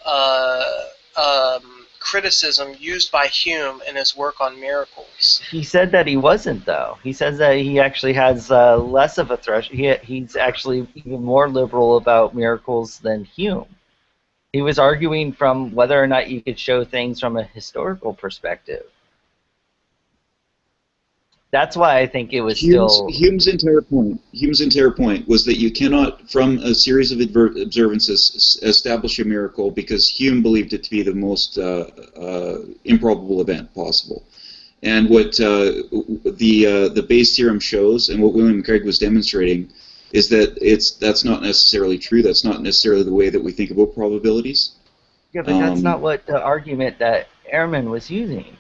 criticism used by Hume in his work on miracles. He said that he wasn't, though. He says that he actually has less of a threshold. He's actually even more liberal about miracles than Hume. He was arguing from whether or not you could show things from a historical perspective. That's why I think it was Hume's entire point was that you cannot, from a series of observances, establish a miracle because Hume believed it to be the most improbable event possible. And what the Bayes' theorem shows, and what William Craig was demonstrating, is that that's not necessarily true. That's not necessarily the way that we think about probabilities. Yeah, but that's not what the argument that Ehrman was using.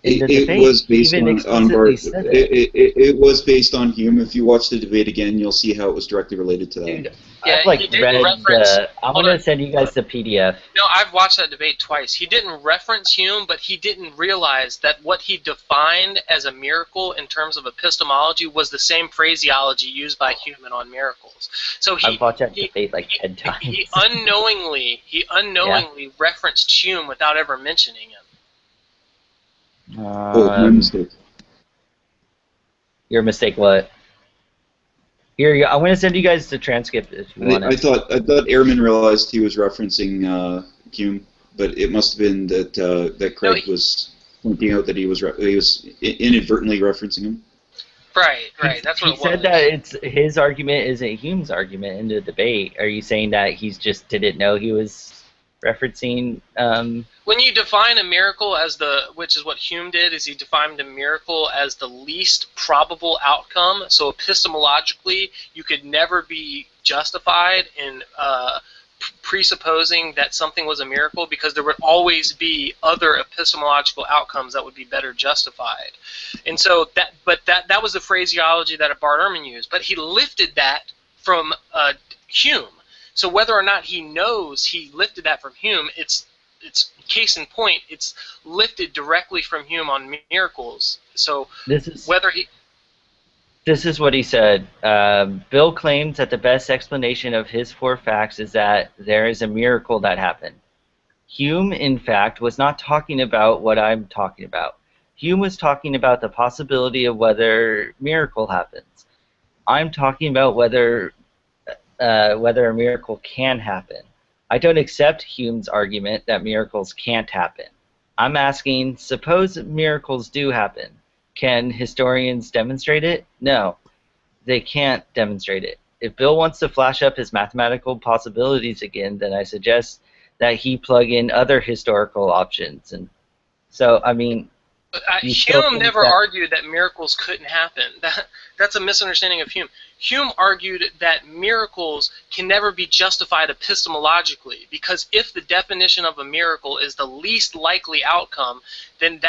In the It debate, was he based even on explicitly Bart. said it. It was based on Hume. If you watch the debate again, you'll see how it was directly related to that. Dude, Yeah, I've like he didn't read. reference- I'm hold gonna on. send you guys the PDF. No, I've watched that debate twice. He didn't reference Hume, but he didn't realize that what he defined as a miracle in terms of epistemology was the same phraseology used by Hume on miracles. So I've watched that debate like 10 times. he unknowingly referenced Hume without ever mentioning him. My mistake. Your mistake. What? Here you go. I'm gonna send you guys the transcript if you want I it. thought Ehrman realized he was referencing Hume, but it must have been that Craig was pointing out that he was inadvertently referencing him. Right. That's what He it was. said that it's his argument isn't Hume's argument in the debate. Are you saying that he's just didn't know he was referencing? When you define a miracle which is what Hume did, is he defined a miracle as the least probable outcome. So epistemologically, you could never be justified in presupposing that something was a miracle because there would always be other epistemological outcomes that would be better justified. And so that was the phraseology that Bart Ehrman used. But he lifted that from Hume. So whether or not he knows he lifted that from Hume, it's case in point, it's lifted directly from Hume on miracles. So This is what he said. Bill claims that the best explanation of his 4 facts is that there is a miracle that happened. Hume, in fact, was not talking about what I'm talking about. Hume was talking about the possibility of whether miracle happens. I'm talking about whether a miracle can happen. I don't accept Hume's argument that miracles can't happen. I'm asking, suppose miracles do happen. Can historians demonstrate it? No, they can't demonstrate it. If Bill wants to flash up his mathematical possibilities again, then I suggest that he plug in other historical options. And so, I mean, Hume never argued that miracles couldn't happen. That's a misunderstanding of Hume. Hume argued that miracles can never be justified epistemologically, because if the definition of a miracle is the least likely outcome, then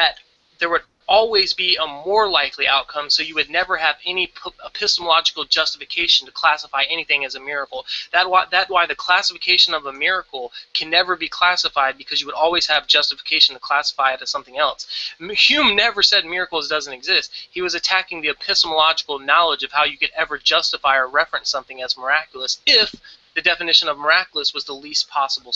there would always be a more likely outcome, so you would never have any epistemological justification to classify anything as a miracle. That's why the classification of a miracle can never be classified, because you would always have justification to classify it as something else. Hume never said miracles doesn't exist. He was attacking the epistemological knowledge of how you could ever justify or reference something as miraculous if the definition of miraculous was the least possible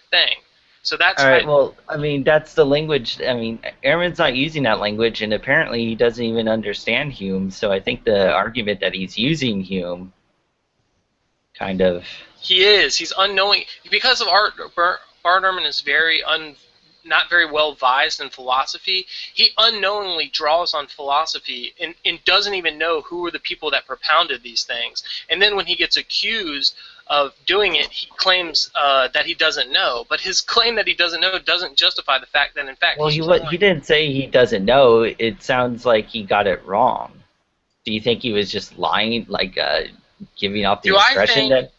thing. So that's all right. Well, I mean, that's the language. I mean, Ehrman's not using that language, and apparently he doesn't even understand Hume. So I think the argument that he's using Hume, kind of. He is. He's unknowing because of Bart Ehrman is not very well vised in philosophy. He unknowingly draws on philosophy and doesn't even know who were the people that propounded these things. And then when he gets accused of doing it, he claims that he doesn't know. But his claim that he doesn't know doesn't justify the fact that, in fact, well, he didn't say he doesn't know. It sounds like he got it wrong. Do you think he was just lying, like giving off the impression that?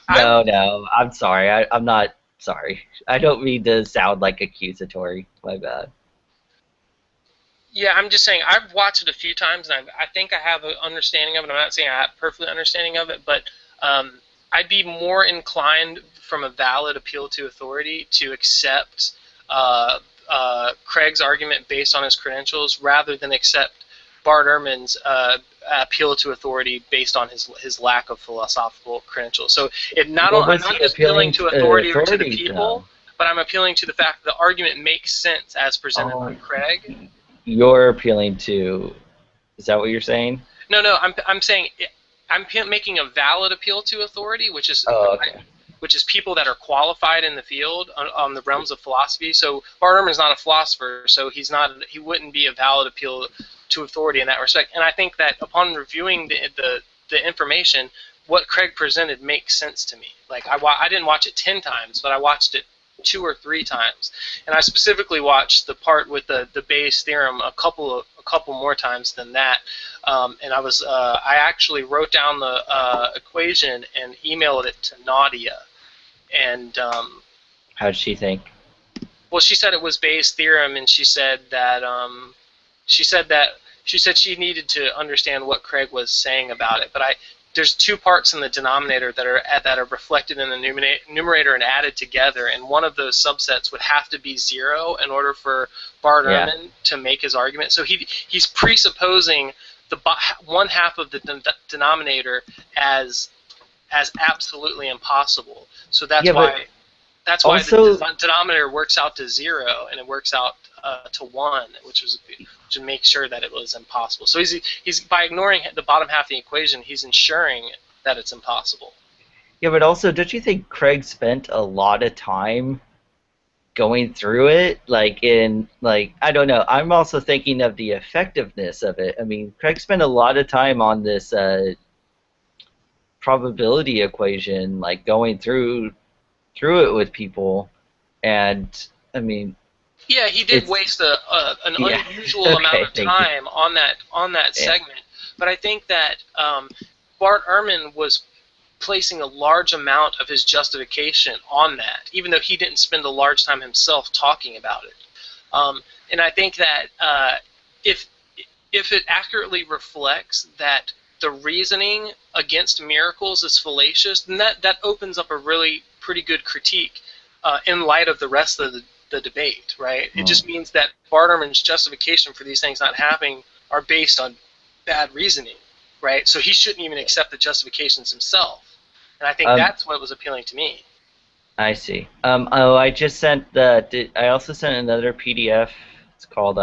No, I'm sorry. I'm not sorry. I don't mean to sound like accusatory. My bad. Yeah, I'm just saying I've watched it a few times, and I think I have an understanding of it. I'm not saying I have a perfect understanding of it, but I'd be more inclined from a valid appeal to authority to accept Craig's argument based on his credentials rather than accept Bart Ehrman's appeal to authority based on his lack of philosophical credentials. So I'm not just appealing to authority or to the people, but I'm appealing to the fact that the argument makes sense as presented by Craig. You're appealing to, is that what you're saying? No, I'm saying I'm making a valid appeal to authority, which is which is people that are qualified in the field on the realms of philosophy. So Bart Ehrman is not a philosopher, so he wouldn't be a valid appeal to authority in that respect. And I think that upon reviewing the information, what Craig presented makes sense to me. Like I didn't watch it 10 times, but I watched it 2 or 3 times, and I specifically watched the part with the Bayes theorem a couple more times than that. And I actually wrote down the equation and emailed it to Nadia. And how did she think? Well, she said it was Bayes' theorem, and she said that she needed to understand what Craig was saying about it. But there's 2 parts in the denominator that are reflected in the numerator and added together, and one of those subsets would have to be 0 in order for Bart Ehrman to make his argument. So he's presupposing the one half of the denominator as absolutely impossible. So that's why the denominator works out to 0 and it works out to 1, which was to make sure that it was impossible. So he's by ignoring the bottom half of the equation, he's ensuring that it's impossible. Yeah, but also, don't you think Craig spent a lot of time going through it? I don't know. I'm also thinking of the effectiveness of it. I mean, Craig spent a lot of time on this probability equation, like going through it with people, and I mean. Yeah, he did waste an unusual amount of time on that segment, but I think that Bart Ehrman was placing a large amount of his justification on that, even though he didn't spend a large time himself talking about it. And I think that if it accurately reflects that the reasoning against miracles is fallacious, then that opens up a really pretty good critique in light of the rest of the debate, right? It just means that Bart Ehrman's justification for these things not happening are based on bad reasoning, right? So he shouldn't even accept the justifications himself. And I think that's what was appealing to me. I see. I just sent I also sent another PDF. It's called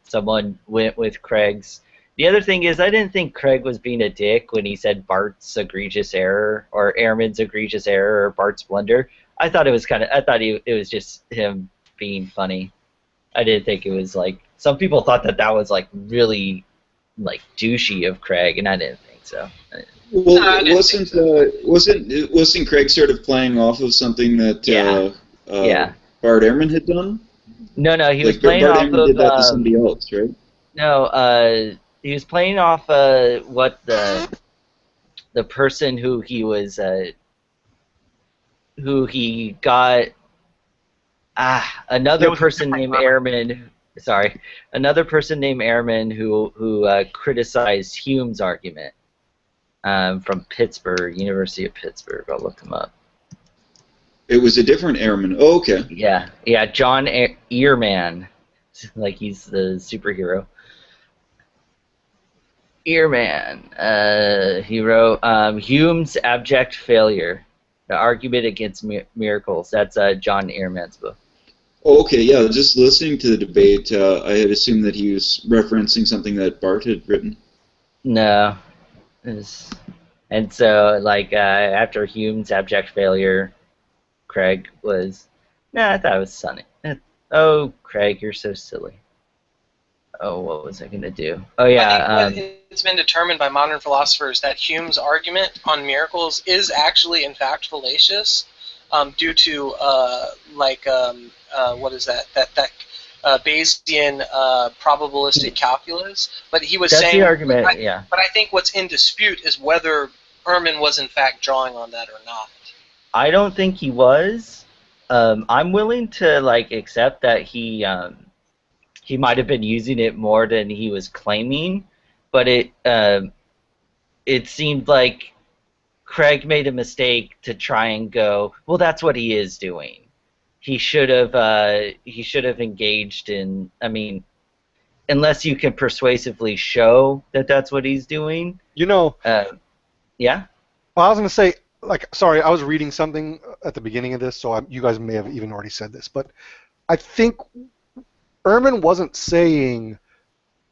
Someone Went with Craig's. The other thing is, I didn't think Craig was being a dick when he said Bart's egregious error, or Ehrman's egregious error, or Bart's blunder. I thought it was it was just him being funny. I didn't think it was like, some people thought that was like really like douchey of Craig, and I didn't think so. Well, wasn't Craig sort of playing off of something that Bart Ehrman had done? No, no, he was Like playing Bart off Ehrman of did that to somebody else, right? no, he was playing off what the person who he got It another was a person different named Ehrman. Ehrman. Sorry, another person named Ehrman who criticized Hume's argument from Pittsburgh, University of Pittsburgh. I'll look him up. It was a different Ehrman. Oh, okay. Yeah, John Ehrman, like he's the superhero. Ehrman, he wrote Hume's Abject Failure, the Argument Against Miracles. That's John Ehrman's book. Oh, okay, yeah, just listening to the debate, I had assumed that he was referencing something that Bart had written. No. And so, like, after Hume's Abject Failure, Craig was, I thought it was sunny. Oh, Craig, you're so silly. Oh, what was I going to do? Oh, yeah. I think it's been determined by modern philosophers that Hume's argument on miracles is actually, in fact, fallacious due to, what is that? That Bayesian probabilistic calculus. But he was saying... That's the argument, yeah. But I think what's in dispute is whether Ehrman was, in fact, drawing on that or not. I don't think he was. I'm willing to, like, accept that he might have been using it more than he was claiming, but it seemed like Craig made a mistake to try and go, well, that's what he is doing. He should have engaged in, I mean, unless you can persuasively show that that's what he's doing. You know. Yeah? Well, I was going to say, like, sorry, I was reading something at the beginning of this, so you guys may have even already said this, but I think Ehrman wasn't saying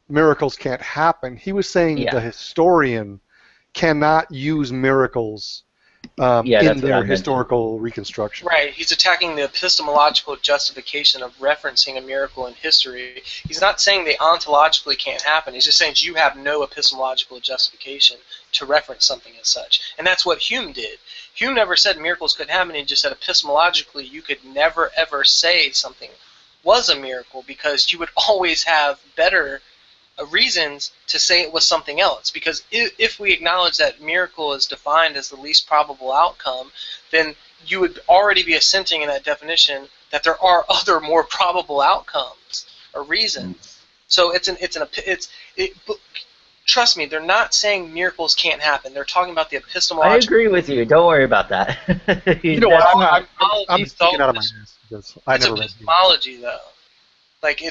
miracles can't happen. He was saying the historian cannot use miracles in their historical reconstruction. Right. He's attacking the epistemological justification of referencing a miracle in history. He's not saying they ontologically can't happen. He's just saying you have no epistemological justification to reference something as such. And that's what Hume did. Hume never said miracles could happen. He just said epistemologically you could never, ever say something was a miracle because you would always have better reasons to say it was something else. Because if we acknowledge that miracle is defined as the least probable outcome, then you would already be assenting in that definition that there are other more probable outcomes or reasons. So trust me, they're not saying miracles can't happen. They're talking about the epistemological. I agree with you. Don't worry about that. You know what? I'm speaking out of my ass because I never read epistemology, though. Like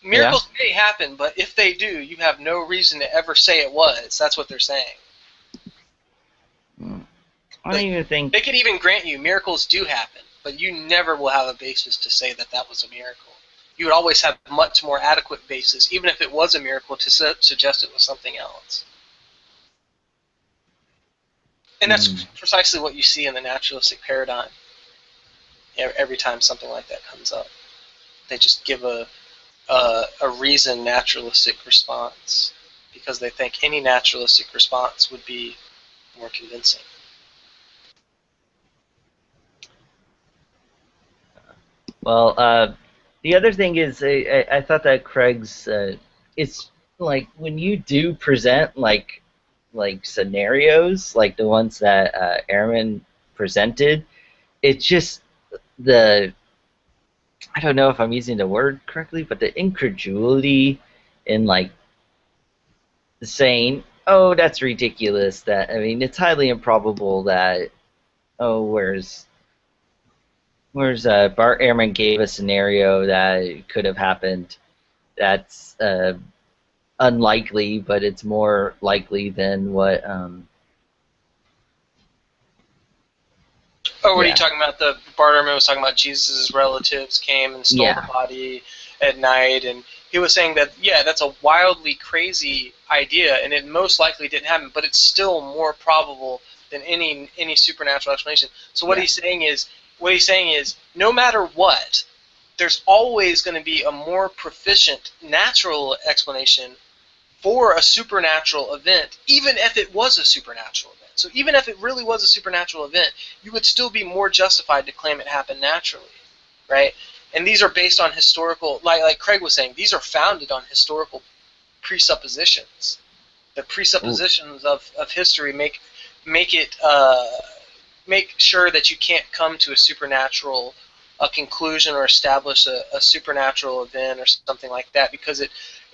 miracles may happen, but if they do, you have no reason to ever say it was. That's what they're saying. I don't even think they could even grant you miracles do happen, but you never will have a basis to say that that was a miracle. You would always have a much more adequate basis, even if it was a miracle, to suggest it was something else. And that's precisely what you see in the naturalistic paradigm. Every time something like that comes up, they just give a reasoned naturalistic response because they think any naturalistic response would be more convincing. Well, the other thing is, I thought that Craig's, it's like when you do present like scenarios, like the ones that Ehrman presented, it's just I don't know if I'm using the word correctly, but the incredulity in like saying, oh, that's ridiculous, that, I mean, it's highly improbable that, oh, where's Bart Ehrman gave a scenario that could have happened. That's unlikely, but it's more likely than what. What are you talking about? The Bart Ehrman was talking about Jesus' relatives came and stole the body at night, and he was saying that that's a wildly crazy idea, and it most likely didn't happen, but it's still more probable than any supernatural explanation. So what he's saying is. What he's saying is, no matter what, there's always going to be a more proficient natural explanation for a supernatural event, even if it was a supernatural event. So even if it really was a supernatural event, you would still be more justified to claim it happened naturally, right? And these are based on historical, like Craig was saying, these are founded on historical presuppositions. The presuppositions of history make sure that you can't come to a supernatural conclusion or establish a supernatural event or something like that, because it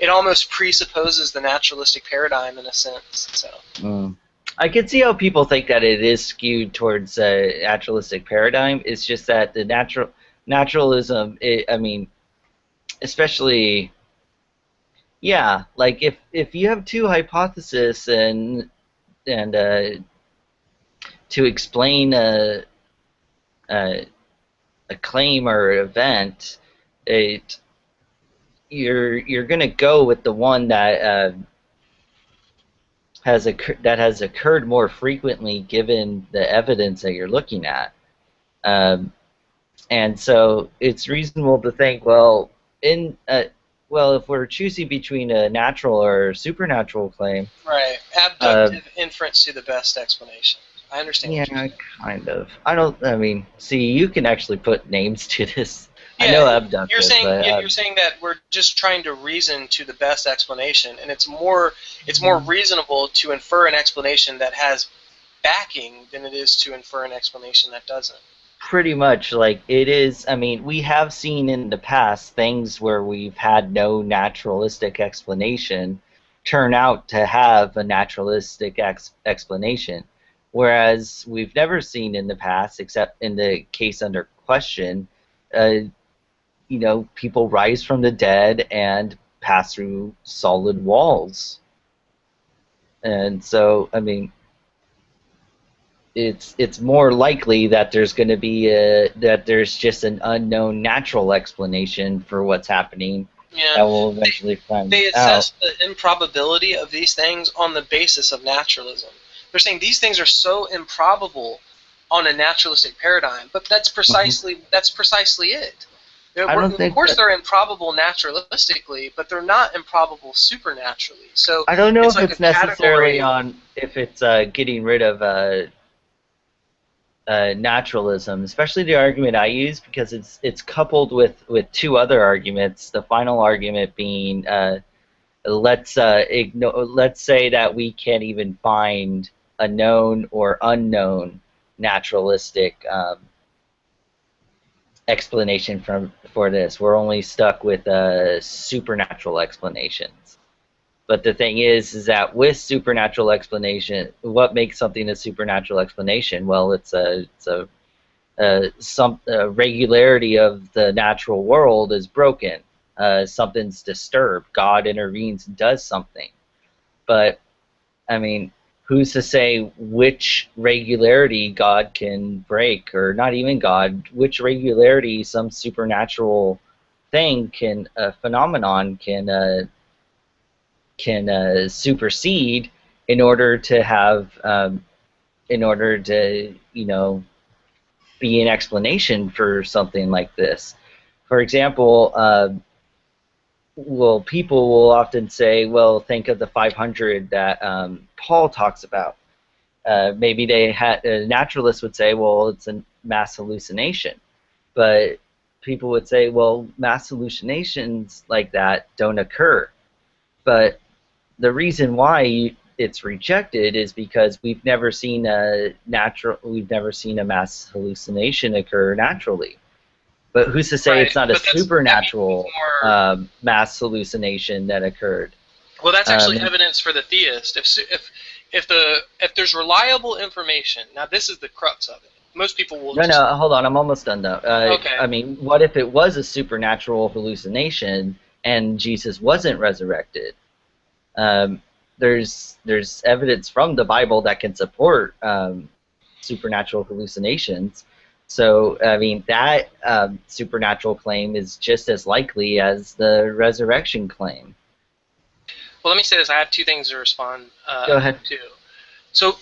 almost presupposes the naturalistic paradigm in a sense. So. I can see how people think that it is skewed towards a naturalistic paradigm. It's just that the naturalism, I mean, especially, yeah, like if you have two hypotheses and to explain a claim or event, you're gonna go with the one that has occurred more frequently given the evidence that you're looking at. And so it's reasonable to think, well, if we're choosing between a natural or supernatural claim, right, abductive inference to the best explanation. I understand. Yeah, what you're saying. kind of. I mean, see, you can actually put names to this. Yeah, I know abductive. You're saying but, you're saying that we're just trying to reason to the best explanation, and it's more reasonable to infer an explanation that has backing than it is to infer an explanation that doesn't. Pretty much, like, it is. I mean, we have seen in the past things where we've had no naturalistic explanation turn out to have a naturalistic explanation, whereas we've never seen in the past, except in the case under question, people rise from the dead and pass through solid walls. And so, I mean, it's more likely that there's going to be that there's just an unknown natural explanation for what's happening. Yeah. That will eventually find They out. assess the improbability of these things on the basis of naturalism. They're saying these things are so improbable on a naturalistic paradigm, but that's precisely it. Of course, they're improbable naturalistically, but they're not improbable supernaturally. So I don't know if like it's necessarily if it's getting rid of naturalism, especially the argument I use, because it's coupled with two other arguments. The final argument being, let's say that we can't even find a known or unknown naturalistic explanation for this. We're only stuck with supernatural explanations. But the thing is that with supernatural explanation, what makes something a supernatural explanation? Well, it's some regularity of the natural world is broken. Something's disturbed. God intervenes, does something. But I mean, who's to say which regularity God can break, or not even God? Which regularity some supernatural thing phenomenon can supersede in order to have be an explanation for something like this. For example, people will often say, well, think of the 500 that Paul talks about. Maybe a naturalist would say, well, it's a mass hallucination. But people would say, well, mass hallucinations like that don't occur. But the reason why it's rejected is because we've never seen a mass hallucination occur naturally. But who's to say it's not a supernatural mass hallucination that occurred? Well, that's actually evidence for the theist. If there's reliable information, now this is the crux of it. Most people will. No, hold on, I'm almost done though. Okay. I mean, what if it was a supernatural hallucination and Jesus wasn't resurrected? There's evidence from the Bible that can support supernatural hallucinations. So, I mean, that supernatural claim is just as likely as the resurrection claim. Well, let me say this. I have two things to respond Go ahead. to. So,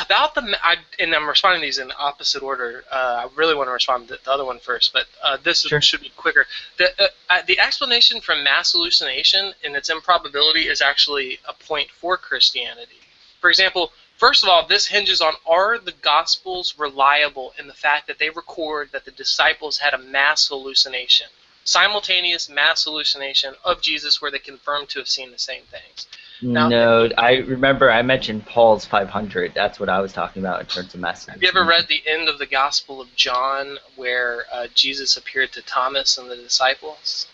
about and I'm responding to these in opposite order. I really want to respond to the other one first, but should be quicker. The explanation for mass hallucination and its improbability is actually a point for Christianity. For example, first of all, this hinges on, are the Gospels reliable in the fact that they record that the disciples had a mass hallucination? simultaneous mass hallucination of Jesus where they confirm to have seen the same things. Now, No, I remember I mentioned Paul's 500. That's what I was talking about in terms of mass. Have you ever read the end of the Gospel of John where Jesus appeared to Thomas and the disciples?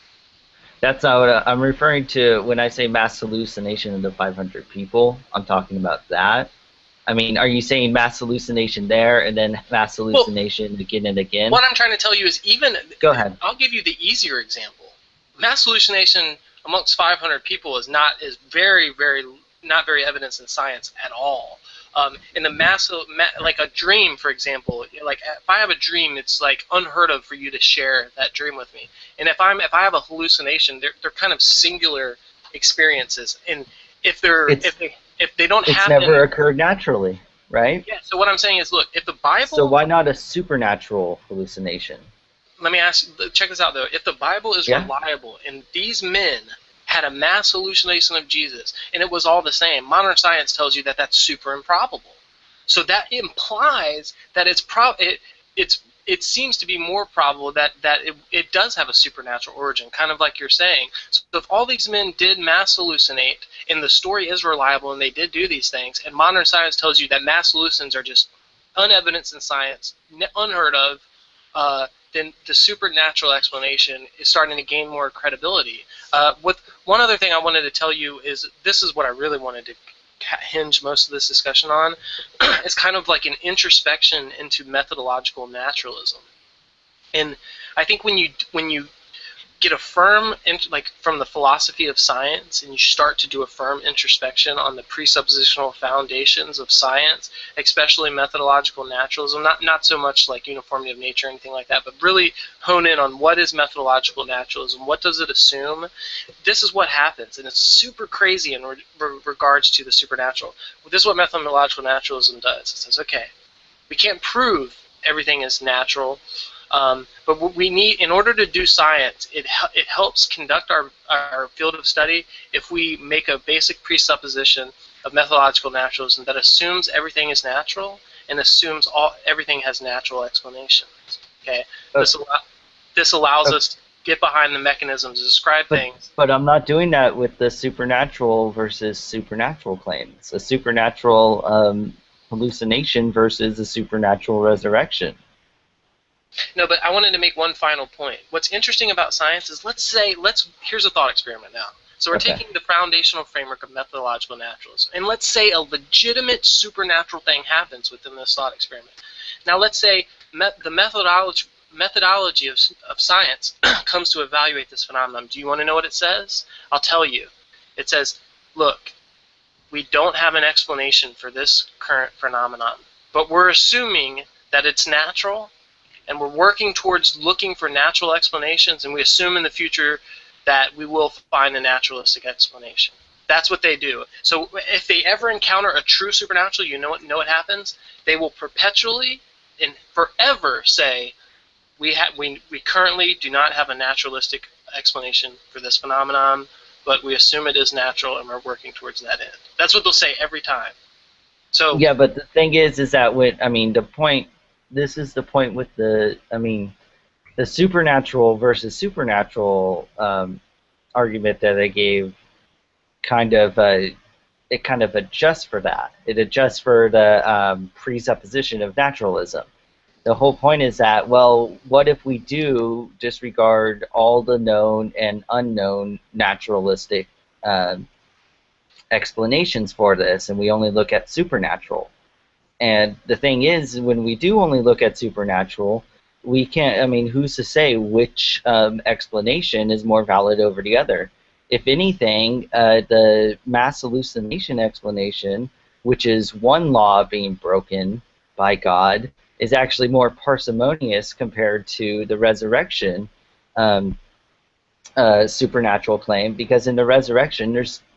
That's not what I'm referring to when I say mass hallucination of the 500 people. I'm talking about that. I mean, are you saying mass hallucination there and then mass hallucination again and again? What I'm trying to tell you is even... Go ahead. I'll give you the easier example. Mass hallucination amongst 500 people is not very evidence in science at all. In the like a dream, for example, like if I have a dream, it's like unheard of for you to share that dream with me. And if I have a hallucination, they're kind of singular experiences. And if they don't happen, it's never occurred naturally, right? Yeah. So what I'm saying is, look, if the Bible. So why not a supernatural hallucination? Let me ask. Check this out, though. If the Bible is reliable, and these men had a mass hallucination of Jesus, and it was all the same, modern science tells you that that's super improbable. So that implies that it seems to be more probable that it does have a supernatural origin, kind of like you're saying. So if all these men did mass hallucinate, and the story is reliable, and they did do these things, and modern science tells you that mass hallucinations are just unevidenced in science, unheard of, then the supernatural explanation is starting to gain more credibility. With one other thing I wanted to tell you is this is what I really wanted to hinge most of this discussion on. It's kind of like an introspection into methodological naturalism. And I think when you get a firm, like from the philosophy of science, and you start to do a firm introspection on the presuppositional foundations of science, especially methodological naturalism, not so much like uniformity of nature or anything like that, but really hone in on what is methodological naturalism, what does it assume. This is what happens, and it's super crazy in regards to the supernatural. This is what methodological naturalism does. It says, okay, we can't prove everything is natural, but what we need, in order to do science, it helps conduct our field of study if we make a basic presupposition of methodological naturalism that assumes everything is natural and assumes everything has natural explanations. Okay, this allows us to get behind the mechanisms to describe things. But I'm not doing that with the supernatural versus supernatural claims. A supernatural hallucination versus a supernatural resurrection. No, but I wanted to make one final point. What's interesting about science is, here's a thought experiment now. So we're taking the foundational framework of methodological naturalism, and let's say a legitimate supernatural thing happens within this thought experiment. Now let's say the methodology of science comes to evaluate this phenomenon. Do you want to know what it says? I'll tell you. It says, look, we don't have an explanation for this current phenomenon, but we're assuming that it's natural, and we're working towards looking for natural explanations, and we assume in the future that we will find a naturalistic explanation. That's what they do. So if they ever encounter a true supernatural, you know what happens? They will perpetually and forever say, we currently do not have a naturalistic explanation for this phenomenon, but we assume it is natural, and we're working towards that end. That's what they'll say every time. So yeah, but the thing is that the point. This is the point with the supernatural versus supernatural argument that I gave. It kind of adjusts for that. It adjusts for the presupposition of naturalism. The whole point is that, well, what if we do disregard all the known and unknown naturalistic explanations for this, and we only look at supernatural? And the thing is, when we do only look at supernatural, we can't, who's to say which explanation is more valid over the other? If anything, the mass hallucination explanation, which is one law being broken by God, is actually more parsimonious compared to the resurrection supernatural claim, because in the resurrection,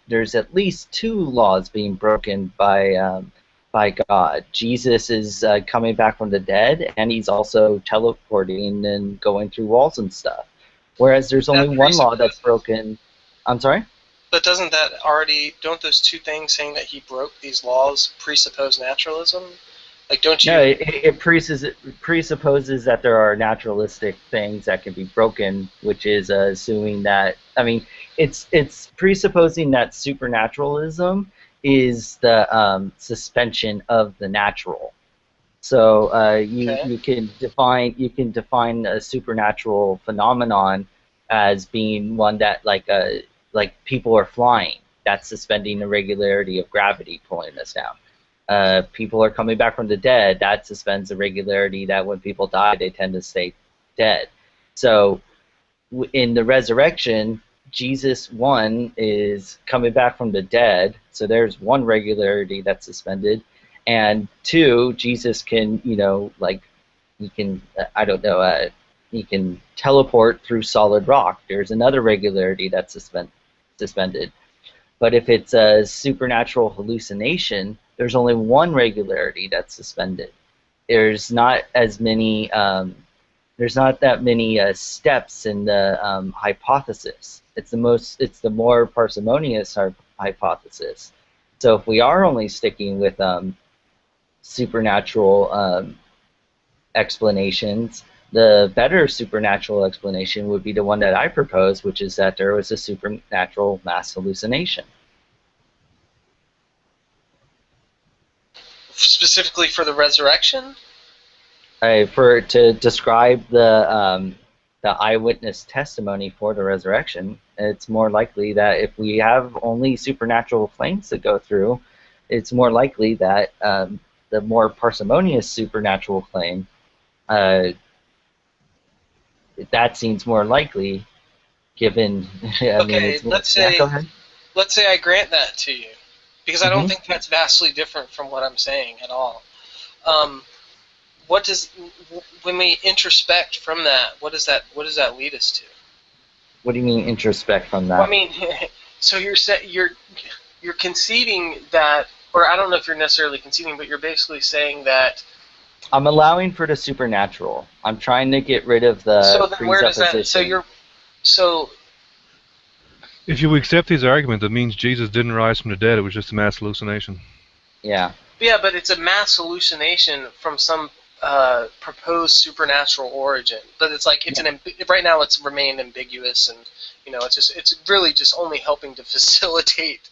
there's at least two laws being broken by God. Jesus is coming back from the dead, and he's also teleporting and going through walls and stuff. Whereas there's only one law that's broken. I'm sorry? But don't those two things saying that he broke these laws presuppose naturalism? Like, don't you? No, it presupposes that there are naturalistic things that can be broken, which is assuming that. I mean, it's presupposing that supernaturalism is the suspension of the natural. So you can define a supernatural phenomenon as being one that like people are flying. That's suspending the regularity of gravity pulling us down. People are coming back from the dead. That suspends the regularity that when people die, they tend to stay dead. So in the resurrection, Jesus, one, is coming back from the dead. So there's one regularity that's suspended. And two, Jesus can, he can, he can teleport through solid rock. There's another regularity that's suspended. But if it's a supernatural hallucination, there's only one regularity that's suspended. There's not as many. There's not that many steps in the hypothesis. It's the more parsimonious hypothesis. So if we are only sticking with supernatural explanations, the better supernatural explanation would be the one that I propose, which is that there was a supernatural mass hallucination. Specifically for the resurrection? To describe the eyewitness testimony for the resurrection, it's more likely that if we have only supernatural claims to go through, it's more likely that the more parsimonious supernatural claim, that seems more likely, given. Let's say I grant that to you, because I don't think that's vastly different from what I'm saying at all. When we introspect from that, what does that lead us to? What do you mean introspect from that? Well, I mean, so you're conceding that, or I don't know if you're necessarily conceding, but you're basically saying that. I'm allowing for the supernatural. I'm trying to get rid of the then where does that? So if you accept his argument, that means Jesus didn't rise from the dead. It was just a mass hallucination. Yeah. Yeah, but it's a mass hallucination from some proposed supernatural origin. But it's like right now it's remained ambiguous, and it's really just only helping to facilitate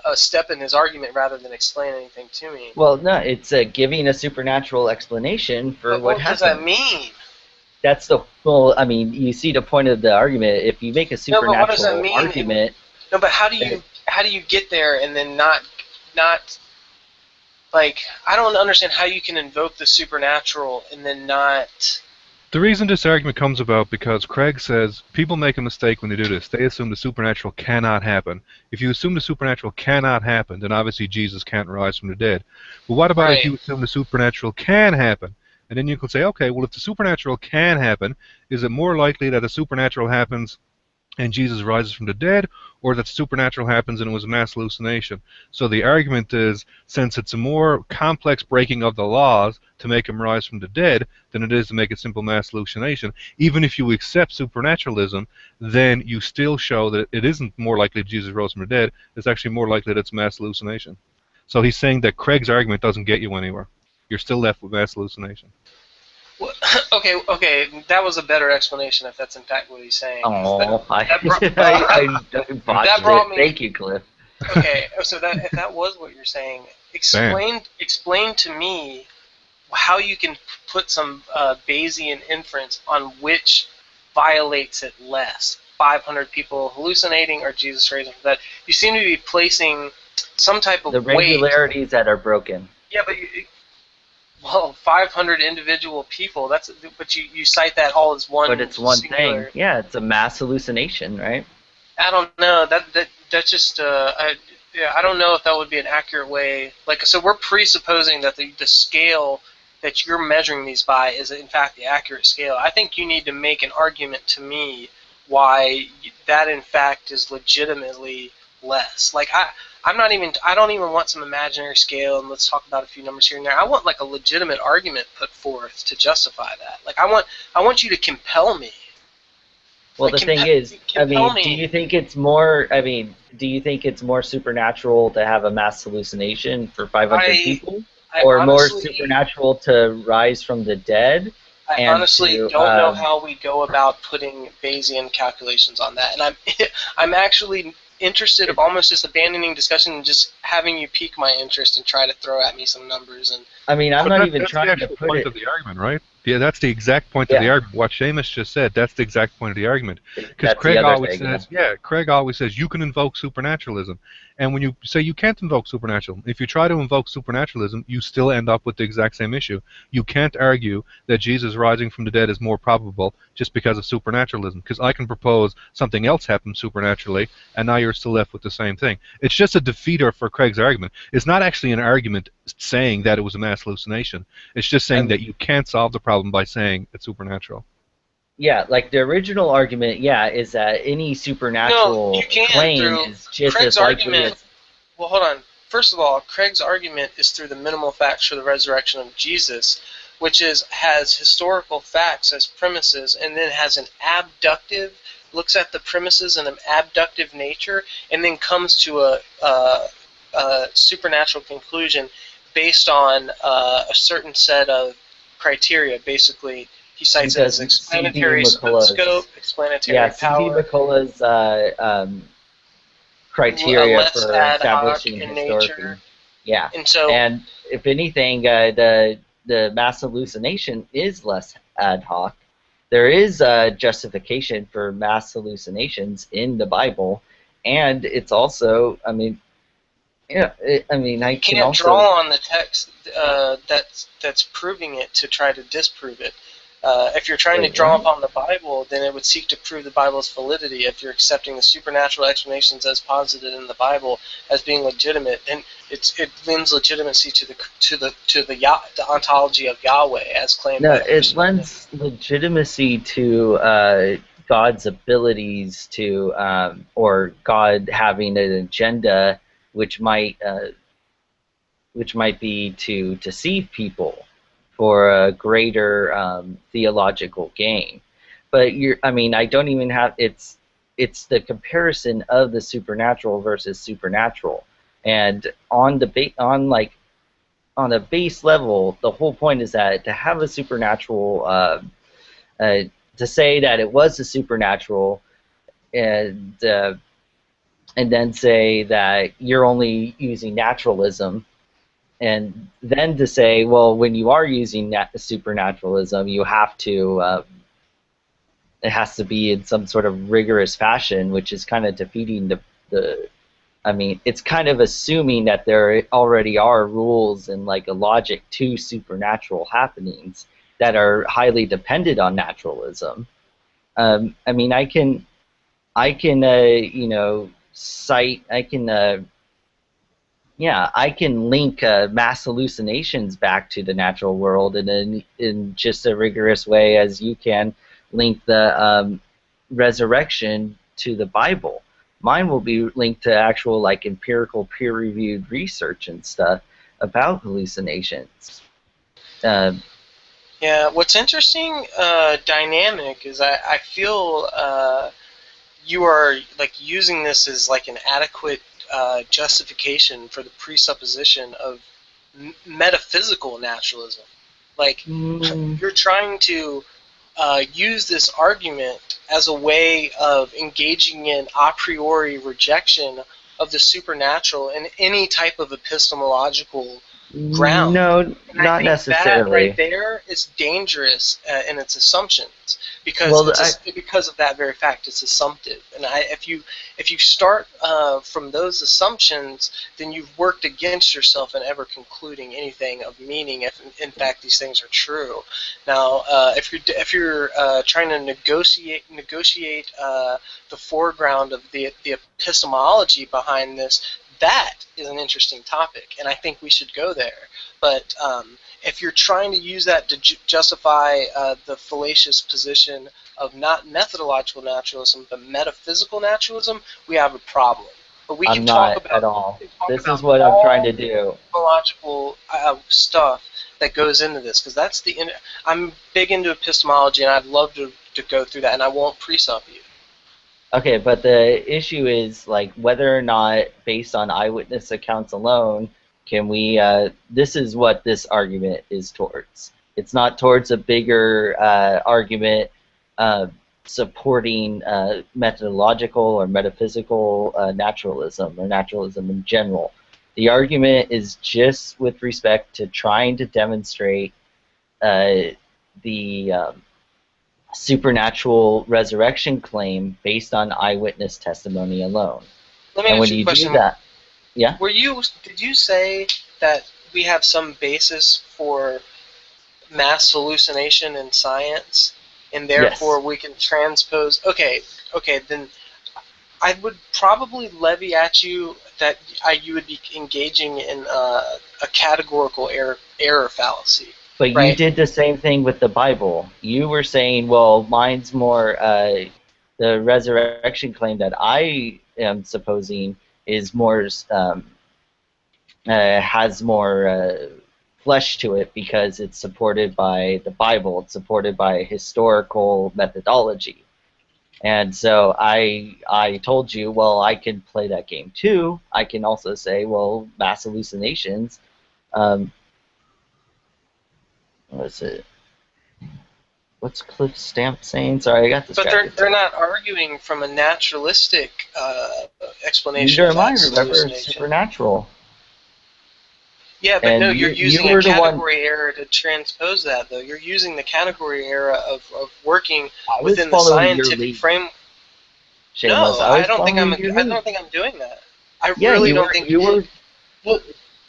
a step in his argument rather than explain anything to me. Well, no, it's giving a supernatural explanation for what happened. What does that mean? That's I mean, you see the point of the argument. If you make a supernatural argument. No, but how do you get there and then not like, I don't understand how you can invoke the supernatural and then not. The reason this argument comes about because Craig says people make a mistake when they do this. They assume the supernatural cannot happen. If you assume the supernatural cannot happen, then obviously Jesus can't rise from the dead. But what about if you assume the supernatural can happen? And then you could say, okay, well, if the supernatural can happen, is it more likely that the supernatural happens and Jesus rises from the dead, or that supernatural happens and it was a mass hallucination? So the argument is, since it's a more complex breaking of the laws to make him rise from the dead than it is to make a simple mass hallucination, even if you accept supernaturalism, then you still show that it isn't more likely that Jesus rose from the dead, it's actually more likely that it's mass hallucination. So he's saying that Craig's argument doesn't get you anywhere. You're still left with mass hallucination. Well, okay, that was a better explanation if that's in fact what he's saying. Oh, I botched it. Thank you, Cliff. Okay, so if that was what you're saying, explain to me how you can put some Bayesian inference on which violates it less. 500 people hallucinating or Jesus raising from the dead. You seem to be placing some type of the regularities that are broken. Yeah, but 500 individual people. But you cite that all as one. But it's one singular thing. Yeah, it's a mass hallucination, right? I don't know. That's just I don't know if that would be an accurate way. Like, so we're presupposing that the scale that you're measuring these by is in fact the accurate scale. I think you need to make an argument to me why that in fact is legitimately less. Like, I don't even want some imaginary scale and let's talk about a few numbers here and there. I want like a legitimate argument put forth to justify that. Like, I want you to compel me. Well, the thing is, do you think it's more? Do you think it's more supernatural to have a mass hallucination for 500 people? or more supernatural to rise from the dead. I and honestly to, don't know how we go about putting Bayesian calculations on that, and I'm actually interested of almost just abandoning discussion and just having you pique my interest and try to throw at me some numbers. And I mean, I'm not even trying to That's the put point it. of the argument, right? Yeah, that's the exact point of the argument. What Seamus just said, that's the exact point of the argument. Because Craig always says, Craig always says you can invoke supernaturalism. And when you say you can't invoke supernatural, if you try to invoke supernaturalism, you still end up with the exact same issue. You can't argue that Jesus rising from the dead is more probable just because of supernaturalism. Because I can propose something else happened supernaturally, and now you're still left with the same thing. It's just a defeater for Craig's argument. It's not actually an argument saying that it was a mass hallucination. It's just saying that you can't solve the problem by saying it's supernatural. Yeah, like the original argument, is that any supernatural claim is just Craig's as likely argument. as... Well, hold on. First of all, Craig's argument is through the minimal facts for the resurrection of Jesus, which has historical facts as premises, and then has an abductive, looks at the premises in an abductive nature, and then comes to a supernatural conclusion based on a certain set of criteria. Basically, he cites it as explanatory scope, explanatory power. C.D. McCullough's criteria for establishing historically. Yeah, and if anything, the mass hallucination is less ad hoc. There is justification for mass hallucinations in the Bible, and it's also, I can also draw on the text that's proving it to try to disprove it. If you're trying to draw upon the Bible, then it would seek to prove the Bible's validity. If you're accepting the supernatural explanations as posited in the Bible as being legitimate, then it lends legitimacy to the ontology of Yahweh as claimed. No, it lends legitimacy to God's abilities to, or God having an agenda, which might be to deceive people for a greater theological gain. But I don't even have it's the comparison of the supernatural versus supernatural, and on the base level, the whole point is that to have a supernatural, to say that it was a supernatural, and then say that you're only using naturalism. And then to say, well, when you are using supernaturalism, you have to, it has to be in some sort of rigorous fashion, which is kind of defeating it's kind of assuming that there already are rules and like a logic to supernatural happenings that are highly dependent on naturalism. I can link mass hallucinations back to the natural world in just a rigorous way as you can link the resurrection to the Bible. Mine will be linked to actual empirical peer-reviewed research and stuff about hallucinations. What's interesting dynamic is I feel you are using this as an adequate justification for the presupposition of metaphysical naturalism. You're trying to use this argument as a way of engaging in a priori rejection of the supernatural in any type of epistemological ground. No, not necessarily. That right there is dangerous in its assumptions because because of that very fact, it's assumptive. And if you start from those assumptions, then you've worked against yourself in ever concluding anything of meaning. If in fact these things are true. Now, if you're trying to negotiate the foreground of the epistemology behind this, that is an interesting topic, and I think we should go there. But if you're trying to use that to justify the fallacious position of not methodological naturalism, but metaphysical naturalism, we have a problem. But we can talk about at all. This is what I'm trying to do. Epistemological stuff that goes into this, because that's I'm big into epistemology, and I'd love to go through that, and I won't presup you. Okay, but the issue is whether or not, based on eyewitness accounts alone, Can we? This is what this argument is towards. It's not towards a bigger argument supporting methodological or metaphysical naturalism or naturalism in general. The argument is just with respect to trying to demonstrate the supernatural resurrection claim based on eyewitness testimony alone. Let me and ask when you a you question. do that, yeah. Did you say that we have some basis for mass hallucination in science, and therefore we can transpose? Okay, then I would probably levy at you that you would be engaging in a categorical error fallacy. But you did the same thing with the Bible. You were saying, well, mine's more the resurrection claim that I am supposing is more has more flesh to it because it's supported by the Bible. It's supported by historical methodology. And so I told you, well, I can play that game too. I can also say, well, mass hallucinations. What's it? What's Cliff Stamp saying? Sorry, I got distracted. But they're not arguing from a naturalistic explanation. Neither am I. Remember, it's supernatural. Yeah, but And no, you're you using were a the one- category error to transpose that, though. You're using the category error of working I was within the following your scientific lead. frame. Shameless. No, I I was don't think following your lead. I'm doing that. I Yeah, really you don't were- think you were. Well,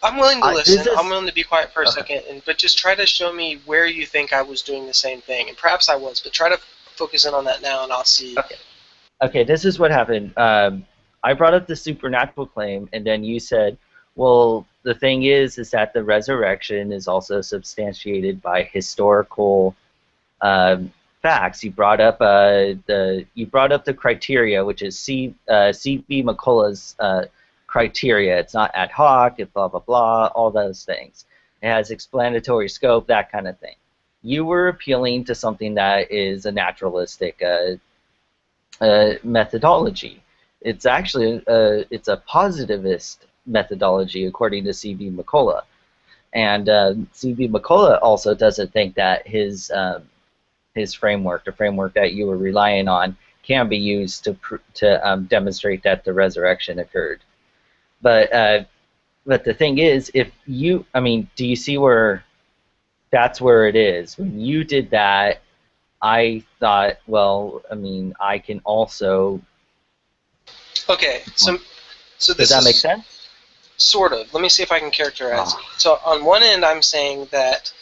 I'm willing to This listen. is- I'm willing to be quiet for a second, but just try to show me where you think I was doing the same thing. And perhaps I was, but try to focus in on that now, and I'll see. Okay, this is what happened. I brought up the supernatural claim, and then you said, well, the thing is that the resurrection is also substantiated by historical facts. You brought up the criteria, which is C.B. McCullough's criteria. It's not ad hoc. It blah blah blah. All those things. It has explanatory scope, that kind of thing. You were appealing to something that is a naturalistic methodology. It's actually it's a positivist methodology according to C.B. McCullough, and C.B. McCullough also doesn't think that his framework, the framework that you were relying on, can be used to demonstrate that the resurrection occurred. But the thing is, do you see where that's where it is? When you did that, I thought, well, I can also. Okay, so Does this that is make sense? sort of. Let me see if I can characterize it. So on one end, I'm saying that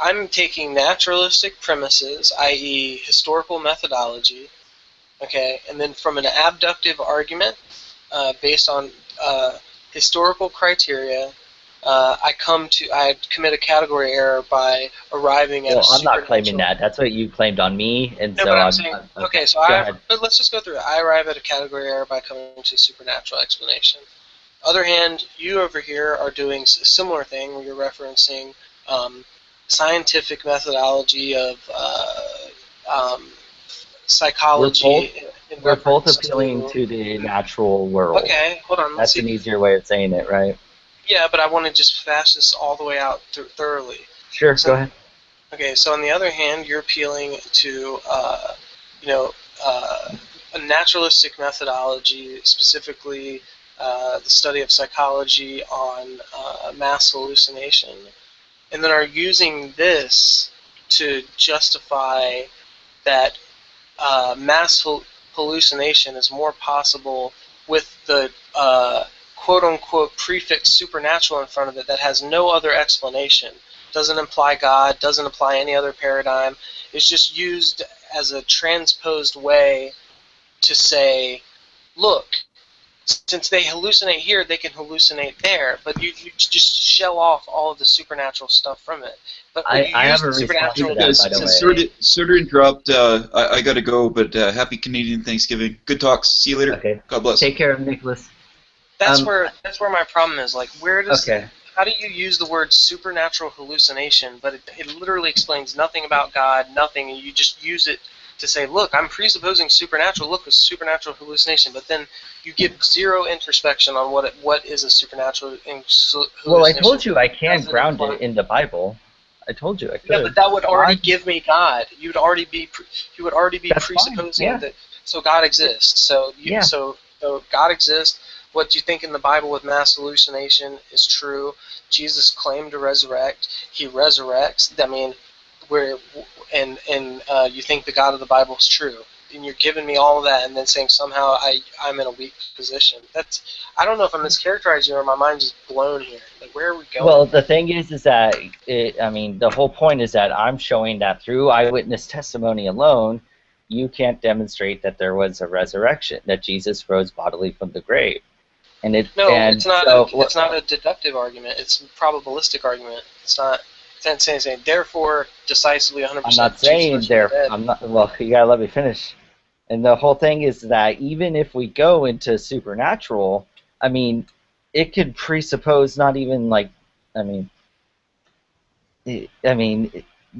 I'm taking naturalistic premises, i.e., historical methodology, okay, and then from an abductive argument based on historical criteria, I commit a category error by arriving at Well, a I'm not supernatural. claiming that. That's what you claimed on me, and No, so but I'm I'm saying, okay. so Go ahead. but let's just go through it. I arrive at a category error by coming to a supernatural explanation. Other hand, you over here are doing a similar thing where you're referencing scientific methodology of psychology. We're both appealing to the natural world. Okay, hold on. Let's That's an see. easier way of saying it, right? Yeah, but I want to just fash this all the way out thoroughly. Sure, So- go ahead. Okay, so on the other hand, you're appealing to, a naturalistic methodology, specifically the study of psychology on mass hallucination, and then are using this to justify that mass hallucination is more possible with the quote-unquote prefix supernatural in front of it that has no other explanation. Doesn't imply God, doesn't imply any other paradigm. It's just used as a transposed way to say, look, since they hallucinate here, they can hallucinate there. But you just shell off all of the supernatural stuff from it. But when you I use have a the response to supernatural, that, by the way. Sort of interrupt. I got to go, but happy Canadian Thanksgiving. Good talks. See you later. Okay. God bless. Take care, Nicholas. that's where my problem is. Like, where does Okay. how do you use the word supernatural hallucination, but it literally explains nothing about God, nothing, and you just use it to say, look, I'm presupposing supernatural. Look, it's supernatural hallucination. But then you give zero introspection on what is a supernatural hallucination. Well, I told you I can ground it in the Bible. I told you I could. Yeah, but that would already give me God. You would already be presupposing that. So God exists. So God exists. What you think in the Bible with mass hallucination is true. Jesus claimed to resurrect. He resurrects. I mean, you think the God of the Bible is true, and you're giving me all of that, and then saying somehow I'm in a weak position. I don't know if I'm mischaracterizing you or my mind's just blown here. Like, where are we going? Well, the thing is that the whole point is that I'm showing that through eyewitness testimony alone, you can't demonstrate that there was a resurrection, that Jesus rose bodily from the grave. It's not a deductive argument. It's a probabilistic argument. It's not saying therefore decisively 100%. I'm not saying there. I'm not. Well, you gotta let me finish. And the whole thing is that even if we go into supernatural, I mean, it could presuppose not even like, the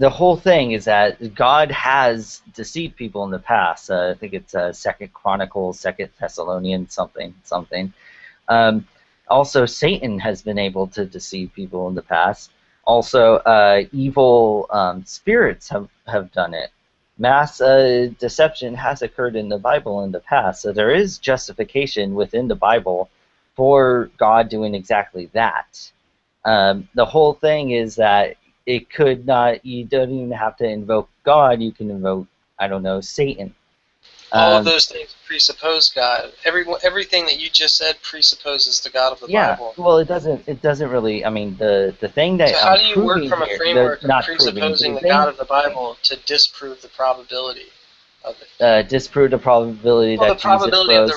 whole thing is that God has deceived people in the past. I think it's 2 Chronicles, 2 Thessalonians, something. Also, Satan has been able to deceive people in the past. Also, evil spirits have done it. Mass deception has occurred in the Bible in the past, so there is justification within the Bible for God doing exactly that. The whole thing is that it could not. You don't even have to invoke God. You can invoke, I don't know, Satan. All of those things presuppose God. Everything that you just said presupposes the God of the Bible. Well, it doesn't really. I mean, the thing that. So how do you work from a framework of presupposing the God of the Bible to disprove the probability of it? Disprove the probability that the probability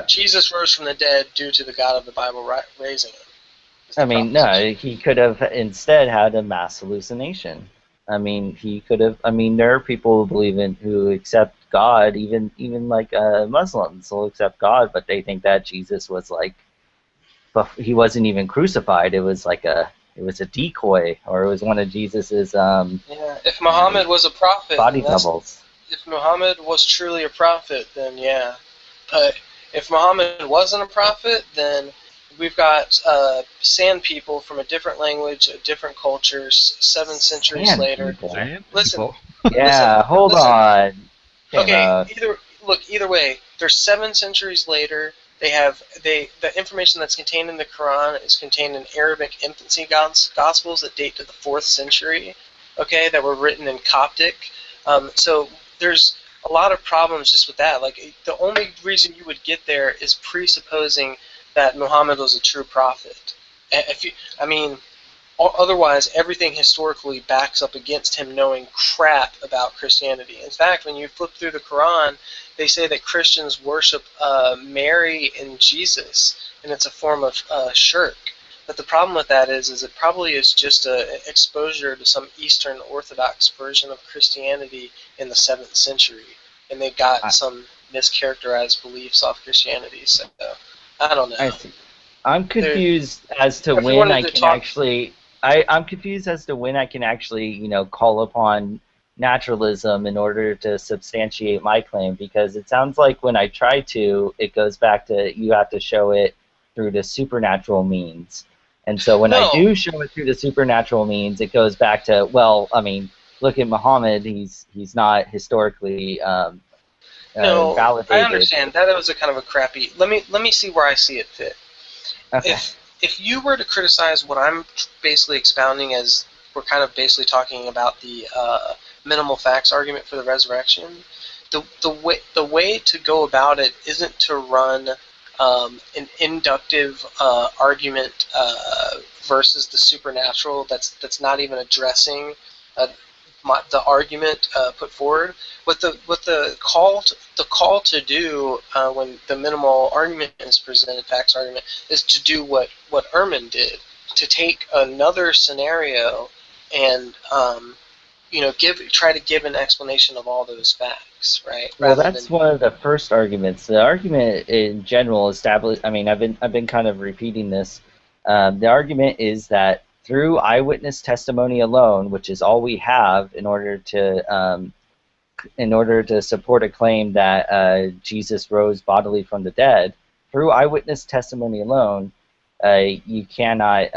Jesus Jesus rose from the dead due to the God of the Bible raising him. I mean, no, he could have instead had a mass hallucination. I mean, he could have. I mean, there are people who accept God, even like Muslims will accept God, but they think that Jesus was like, but he wasn't even crucified. It was like a decoy, or it was one of Jesus's. If Muhammad was a prophet, body doubles. If Muhammad was truly a prophet, then yeah. But if Muhammad wasn't a prophet, then we've got sand people from a different language, a different culture, 7 centuries later. Listen. Yeah, hold on. Okay, either way, they're 7 centuries later. The information that's contained in the Quran is contained in Arabic infancy gospels that date to the 4th century. Okay, that were written in Coptic. So there's a lot of problems just with that. Like, the only reason you would get there is presupposing that Muhammad was a true prophet. Otherwise, everything historically backs up against him knowing crap about Christianity. In fact, when you flip through the Quran, they say that Christians worship Mary and Jesus, and it's a form of shirk. But the problem with that is it probably is just an exposure to some Eastern Orthodox version of Christianity in the 7th century, and they got some mischaracterized beliefs off Christianity. So I don't know. I see. I'm confused as to when I can actually. I'm confused as to when I can actually, call upon naturalism in order to substantiate my claim, because it sounds like when I try to, it goes back to you have to show it through the supernatural means. And so when I do show it through the supernatural means, it goes back to, well, I mean, look at Muhammad. He's not historically validated. I understand. That was a kind of a crappy. Let me see where I see it fit. Okay. If you were to criticize what I'm basically expounding as we're kind of basically talking about the minimal facts argument for the resurrection, the way to go about it isn't to run an inductive argument versus the supernatural that's not even addressing the argument put forward. What the call to do when the minimal argument is presented, facts argument, is to do what Ehrman did, to take another scenario and try to give an explanation of all those facts, right? Well, that's one of the first arguments. The argument in general established. I mean, I've been kind of repeating this. The argument is that through eyewitness testimony alone, which is all we have in order to in order to support a claim that Jesus rose bodily from the dead, through eyewitness testimony alone, you cannot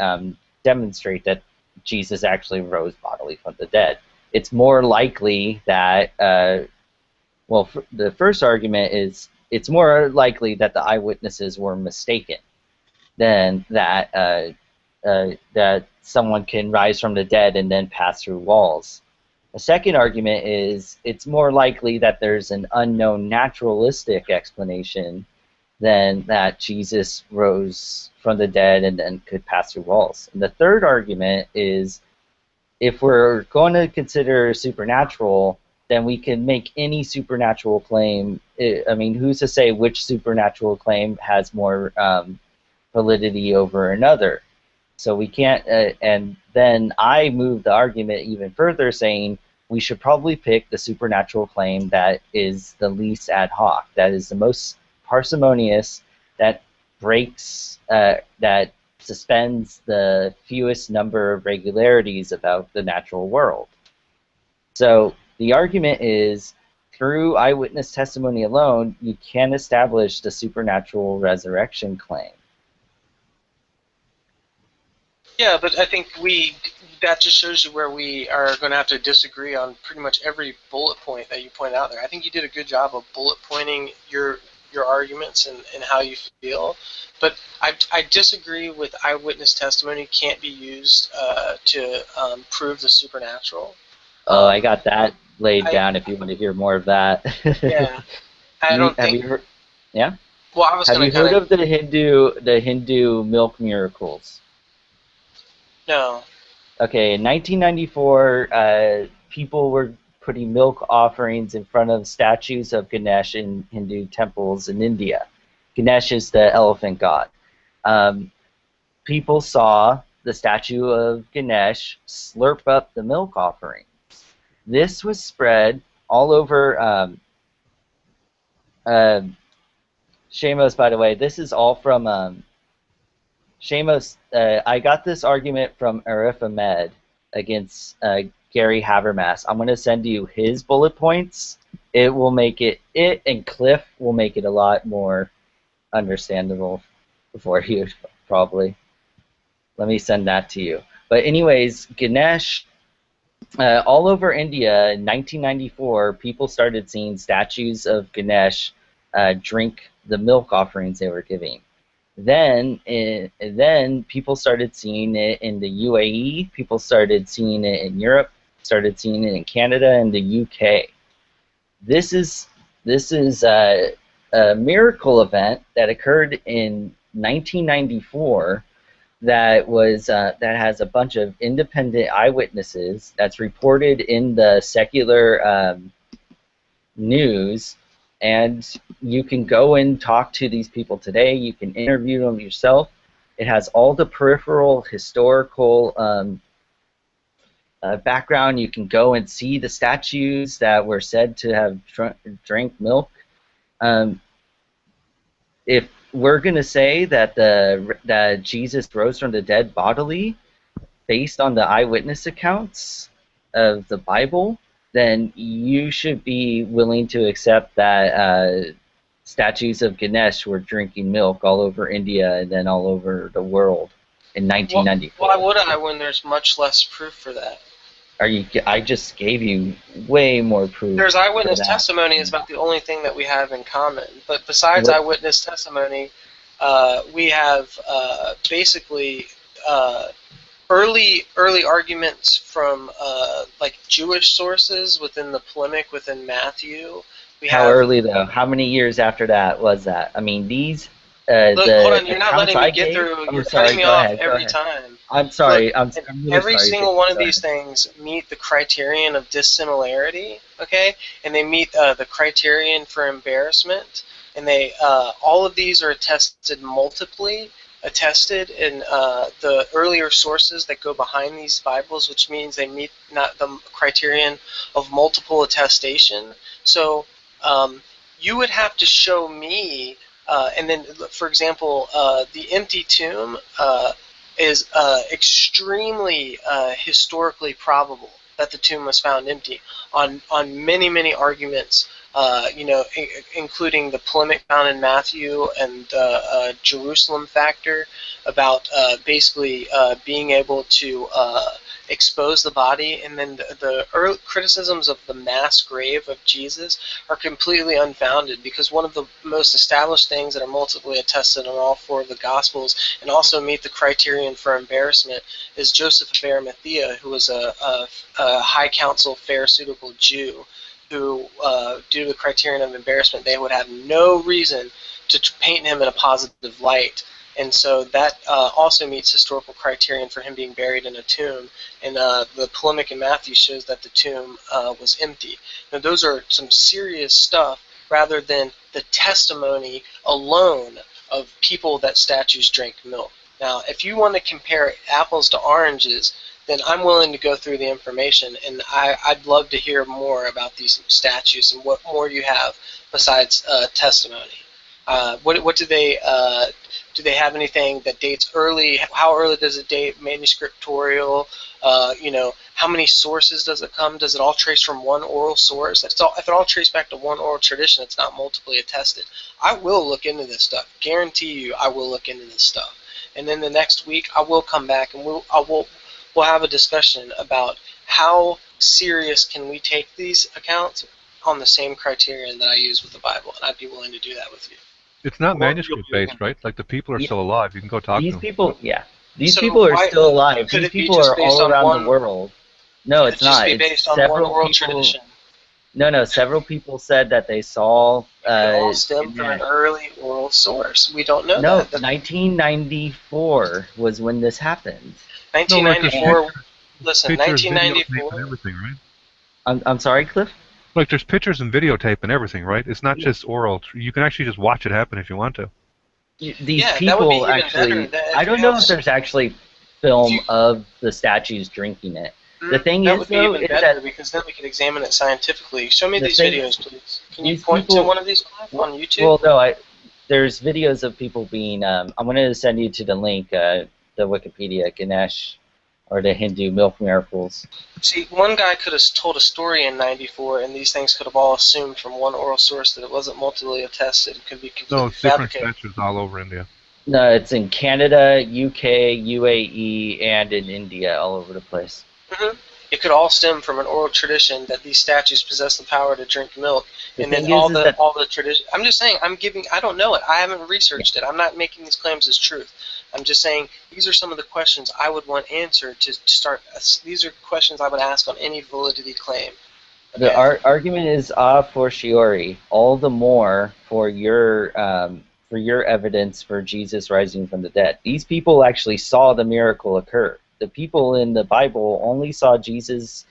demonstrate that Jesus actually rose bodily from the dead. It's more likely that, the first argument is it's more likely that the eyewitnesses were mistaken than that that someone can rise from the dead and then pass through walls. The second argument is it's more likely that there's an unknown naturalistic explanation than that Jesus rose from the dead and then could pass through walls. And the third argument is if we're going to consider supernatural, then we can make any supernatural claim. I mean, who's to say which supernatural claim has more validity over another? So we can't, and then I moved the argument even further, saying we should probably pick the supernatural claim that is the least ad hoc, that is the most parsimonious, that breaks, that suspends the fewest number of regularities about the natural world. So the argument is, through eyewitness testimony alone, you can establish the supernatural resurrection claim. Yeah, but I think that just shows you where we are going to have to disagree on pretty much every bullet point that you point out there. I think you did a good job of bullet pointing your arguments and how you feel, but I disagree with eyewitness testimony can't be used to prove the supernatural. Oh, I got that laid down if you want to hear more of that. Yeah, I don't think. Have you heard? Yeah. Well, I was Have you heard of the Hindu milk miracles? No. Okay, in 1994, people were putting milk offerings in front of statues of Ganesh in Hindu temples in India. Ganesh is the elephant god. People saw the statue of Ganesh slurp up the milk offering. This was spread all over. Shamos, by the way, this is all from Shamos. I got this argument from Arif Ahmed against Gary Habermas. I'm going to send you his bullet points. It will make it and Cliff will make it a lot more understandable for you, probably. Let me send that to you. But anyways, Ganesh, all over India in 1994, people started seeing statues of Ganesh drink the milk offerings they were giving. Then people started seeing it in the UAE, people started seeing it in Europe, started seeing it in Canada and the UK. This is a miracle event that occurred in 1994 that has a bunch of independent eyewitnesses that's reported in the secular news, and you can go and talk to these people today. You can interview them yourself. It has all the peripheral historical background. You can go and see the statues that were said to have drank milk. If we're going to say that that Jesus rose from the dead bodily, based on the eyewitness accounts of the Bible, then you should be willing to accept that statues of Ganesh were drinking milk all over India and then all over the world in 1994. Why would I when there's much less proof for that? I just gave you way more proof. There's eyewitness testimony is about the only thing that we have in common. But besides eyewitness testimony, we have basically early arguments from like Jewish sources within the polemic within Matthew. How early though? How many years after that was that? I mean, these. Look, hold on, you're not letting me get through. You're cutting me off every time. I'm sorry. Look, I'm really every sorry, single one of these things meet the criterion of dissimilarity, okay? And they meet the criterion for embarrassment. And they all of these are attested multiply, attested in the earlier sources that go behind these Bibles, which means they meet not the criterion of multiple attestation. So you would have to show me. And then, for example, the empty tomb is extremely historically probable. that the tomb was found empty on many arguments, including the polemic found in Matthew and the Jerusalem factor about basically being able to expose the body, and then the early criticisms of the mass grave of Jesus are completely unfounded, because one of the most established things that are multiply attested in all four of the Gospels and also meet the criterion for embarrassment is Joseph of Arimathea, who was a high council Pharisaical Jew who, due to the criterion of embarrassment, they would have no reason to paint him in a positive light. And so that also meets historical criterion for him being buried in a tomb. And the polemic in Matthew shows that the tomb was empty. Now, those are some serious stuff rather than the testimony alone of people that statues drank milk. Now, if you want to compare apples to oranges, then I'm willing to go through the information, and I'd love to hear more about these statues and what more you have besides testimony. What do they have anything that dates early? How early does it date? Manuscriptorial? How many sources does it come? Does it all trace from one oral source? If it all traced back to one oral tradition, it's not multiply attested. I will look into this stuff. Guarantee you, I will look into this stuff. And then the next week, I will come back and we'll have a discussion about how serious can we take these accounts on the same criterion that I use with the Bible, and I'd be willing to do that with you. It's not manuscript based, right? Like the people are still alive. You can go talk to them. These people are still alive. These people are all around the world. No, it's not. Could it just be based on one oral tradition? No. Several people said that they saw. It all stemmed from an early oral source. We don't know that. No, 1994 was when this happened. 1994. Listen, Pictures, 1994. And everything, right? I'm sorry, Cliff? Like there's pictures and videotape and everything, right? It's not just oral. You can actually just watch it happen if you want to. These people actually. I don't know if there's actually film of the statues drinking it. The thing that is, would be though, even is better that because then we could examine it scientifically. Show me these thing- videos, please. Can you these point to people- one of these on YouTube? Well, no, there's videos of people being. I'm going to send you to the link, the Wikipedia, Ganesh, or the Hindu milk miracles. See, one guy could have told a story in '94, and these things could have all assumed from one oral source that it wasn't multiply attested. It could be completely No, it's different fabricated. statues all over India. No, it's in Canada, UK, UAE, and in India, all over the place. It could all stem from an oral tradition that these statues possess the power to drink milk, The and then thing all is the that- tradition. I'm just saying. I don't know it. I haven't researched it. I'm not making these claims as truth. I'm just saying these are some of the questions I would want answered to start. These are questions I would ask on any validity claim. The argument is a fortiori, all the more for your evidence for Jesus rising from the dead. These people actually saw the miracle occur. The people in the Bible only saw Jesus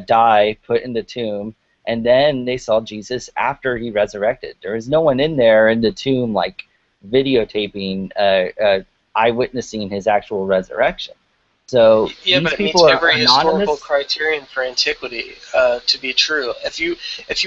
die, put in the tomb, and then they saw Jesus after he resurrected. There was no one in there in the tomb like videotaping, eyewitnessing his actual resurrection. So Yeah, these but it meets people are every historical anonymous. criterion for antiquity to be true. If you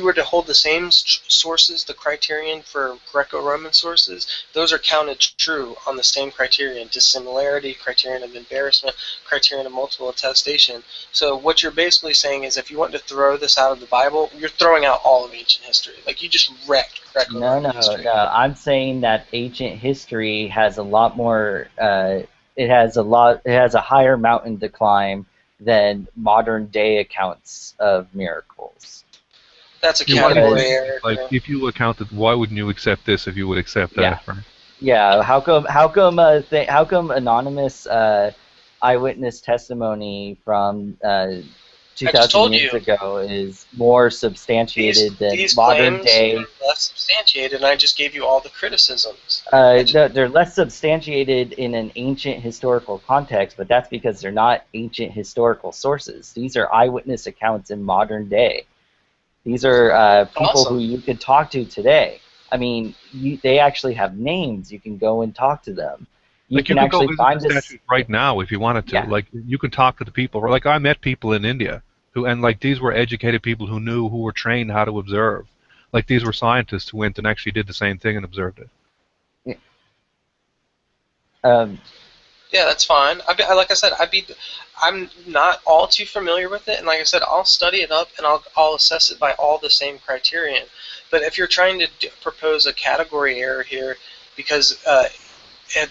were to hold the same sources, the criterion for Greco-Roman sources, those are counted true on the same criterion: dissimilarity, criterion of embarrassment, criterion of multiple attestation. So what you're basically saying is, if you want to throw this out of the Bible, you're throwing out all of ancient history. Like you just wrecked Greco-Roman history. No. I'm saying that ancient history has a lot more. It has a higher mountain to climb than modern day accounts of miracles. That's a Yeah, why category would- error. Like, if you account that, why wouldn't you accept this if you would accept that? Right? Yeah. How come anonymous eyewitness testimony from 2,000 years ago is more substantiated than These modern claims day? are less substantiated, and I just gave you all the criticisms. They're less substantiated in an ancient historical context, but that's because they're not ancient historical sources. These are eyewitness accounts in modern day. These are people who you could talk to today. I mean, they actually have names. You can go and talk to them. You Like you can could go actually visit find the this. statues right now if you wanted to. Yeah. Like you can talk to the people. Like I met people in India and like these were educated people who were trained how to observe. Like these were scientists who went and actually did the same thing and observed it. Yeah, that's fine. Like I said, I'm not all too familiar with it, and like I said, I'll study it up and I'll assess it by all the same criterion. But if you're trying to propose a category error here, because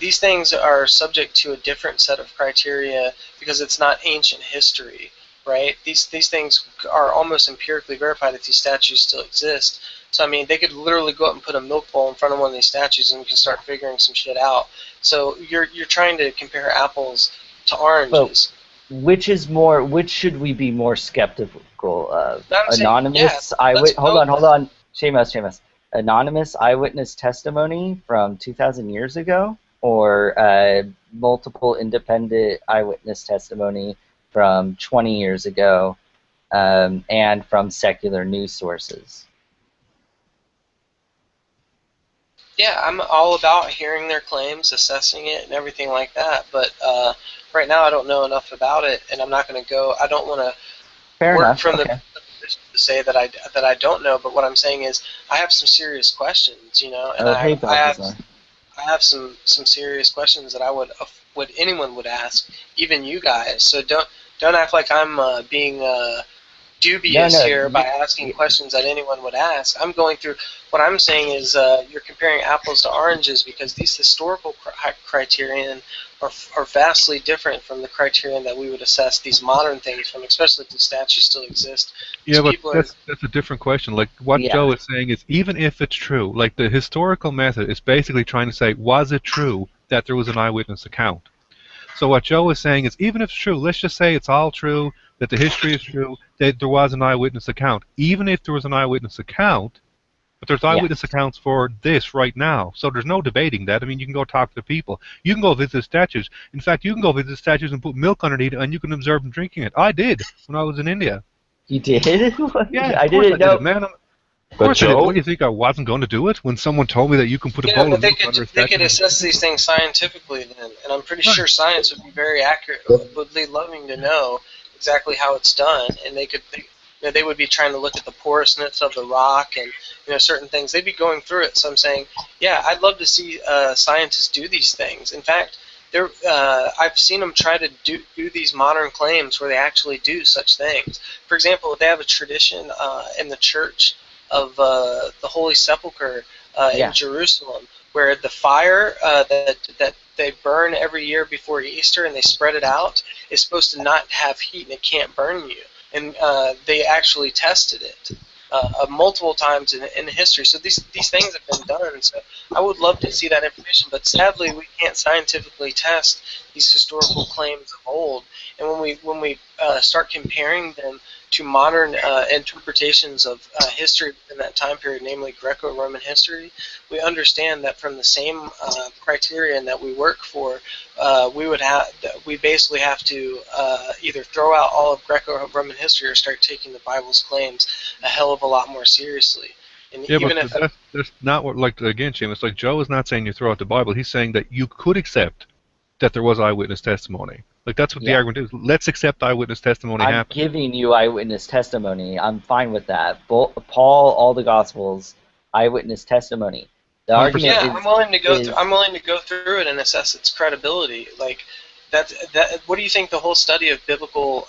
these things are subject to a different set of criteria because it's not ancient history, right? These things are almost empirically verified if these statues still exist. So I mean, they could literally go up and put a milk bowl in front of one of these statues and we can start figuring some shit out. So you're trying to compare apples to oranges. But which should we be more skeptical of? Anonymous hold on. Seamus. Anonymous eyewitness testimony from 2,000 years ago, or multiple independent eyewitness testimony from 20 years ago, and from secular news sources? Yeah, I'm all about hearing their claims, assessing it, and everything like that. But right now, I don't know enough about it, and I'm not going to go. I don't want to work from the position to say that I don't know. But what I'm saying is, I have some serious questions, you know, and I have some serious questions that anyone would ask, even you guys. So don't act like I'm being dubious here by asking questions that anyone would ask. I'm going through. What I'm saying is you're comparing apples to oranges because these historical criterion are vastly different from the criterion that we would assess these modern things from, especially if the statues still exist. Yeah, but that's a different question. Like what Joe is saying is, even if it's true, like the historical method is basically trying to say, was it true that there was an eyewitness account? So what Joe is saying is, even if it's true, let's just say it's all true, that the history is true, that there was an eyewitness account. Even if there was an eyewitness account, but there's eyewitness accounts for this right now. So there's no debating that. I mean, you can go talk to the people. You can go visit statues. In fact, you can go visit statues and put milk underneath it, and you can observe them drinking it. I did when I was in India. You did? Yeah, I didn't know. Did, man. Of course I did. What do you think, I wasn't going to do it when someone told me that you can put a bowl of milk under a statue? They could assess these things scientifically then, and I'm pretty sure science would be very accurate, would be loving to know exactly how it's done, and they would be trying to look at the porousness of the rock and certain things. They'd be going through it. So I'm saying, yeah, I'd love to see scientists do these things. In fact, I've seen them try to do these modern claims where they actually do such things. For example, if they have a tradition in the church of the Holy Sepulchre in Jerusalem, where the fire that they burn every year before Easter and they spread it out is supposed to not have heat and it can't burn you. And they actually tested it multiple times in history. So these things have been done. So I would love to see that information, but sadly we can't scientifically test these historical claims of old. And when we start comparing them to modern interpretations of history in that time period, namely Greco-Roman history, we understand that from the same criterion that we work for, we basically have to either throw out all of Greco-Roman history or start taking the Bible's claims a hell of a lot more seriously. And yeah, even but that's not what, like, again, Seamus, like Joe is not saying you throw out the Bible. He's saying that you could accept that there was eyewitness testimony. Like, that's what the argument is. Let's accept eyewitness testimony happened. I'm giving you eyewitness testimony. I'm fine with that. Paul, all the Gospels, eyewitness testimony. The argument is, I'm willing to go through it and assess its credibility. Like that. What do you think the whole study of biblical,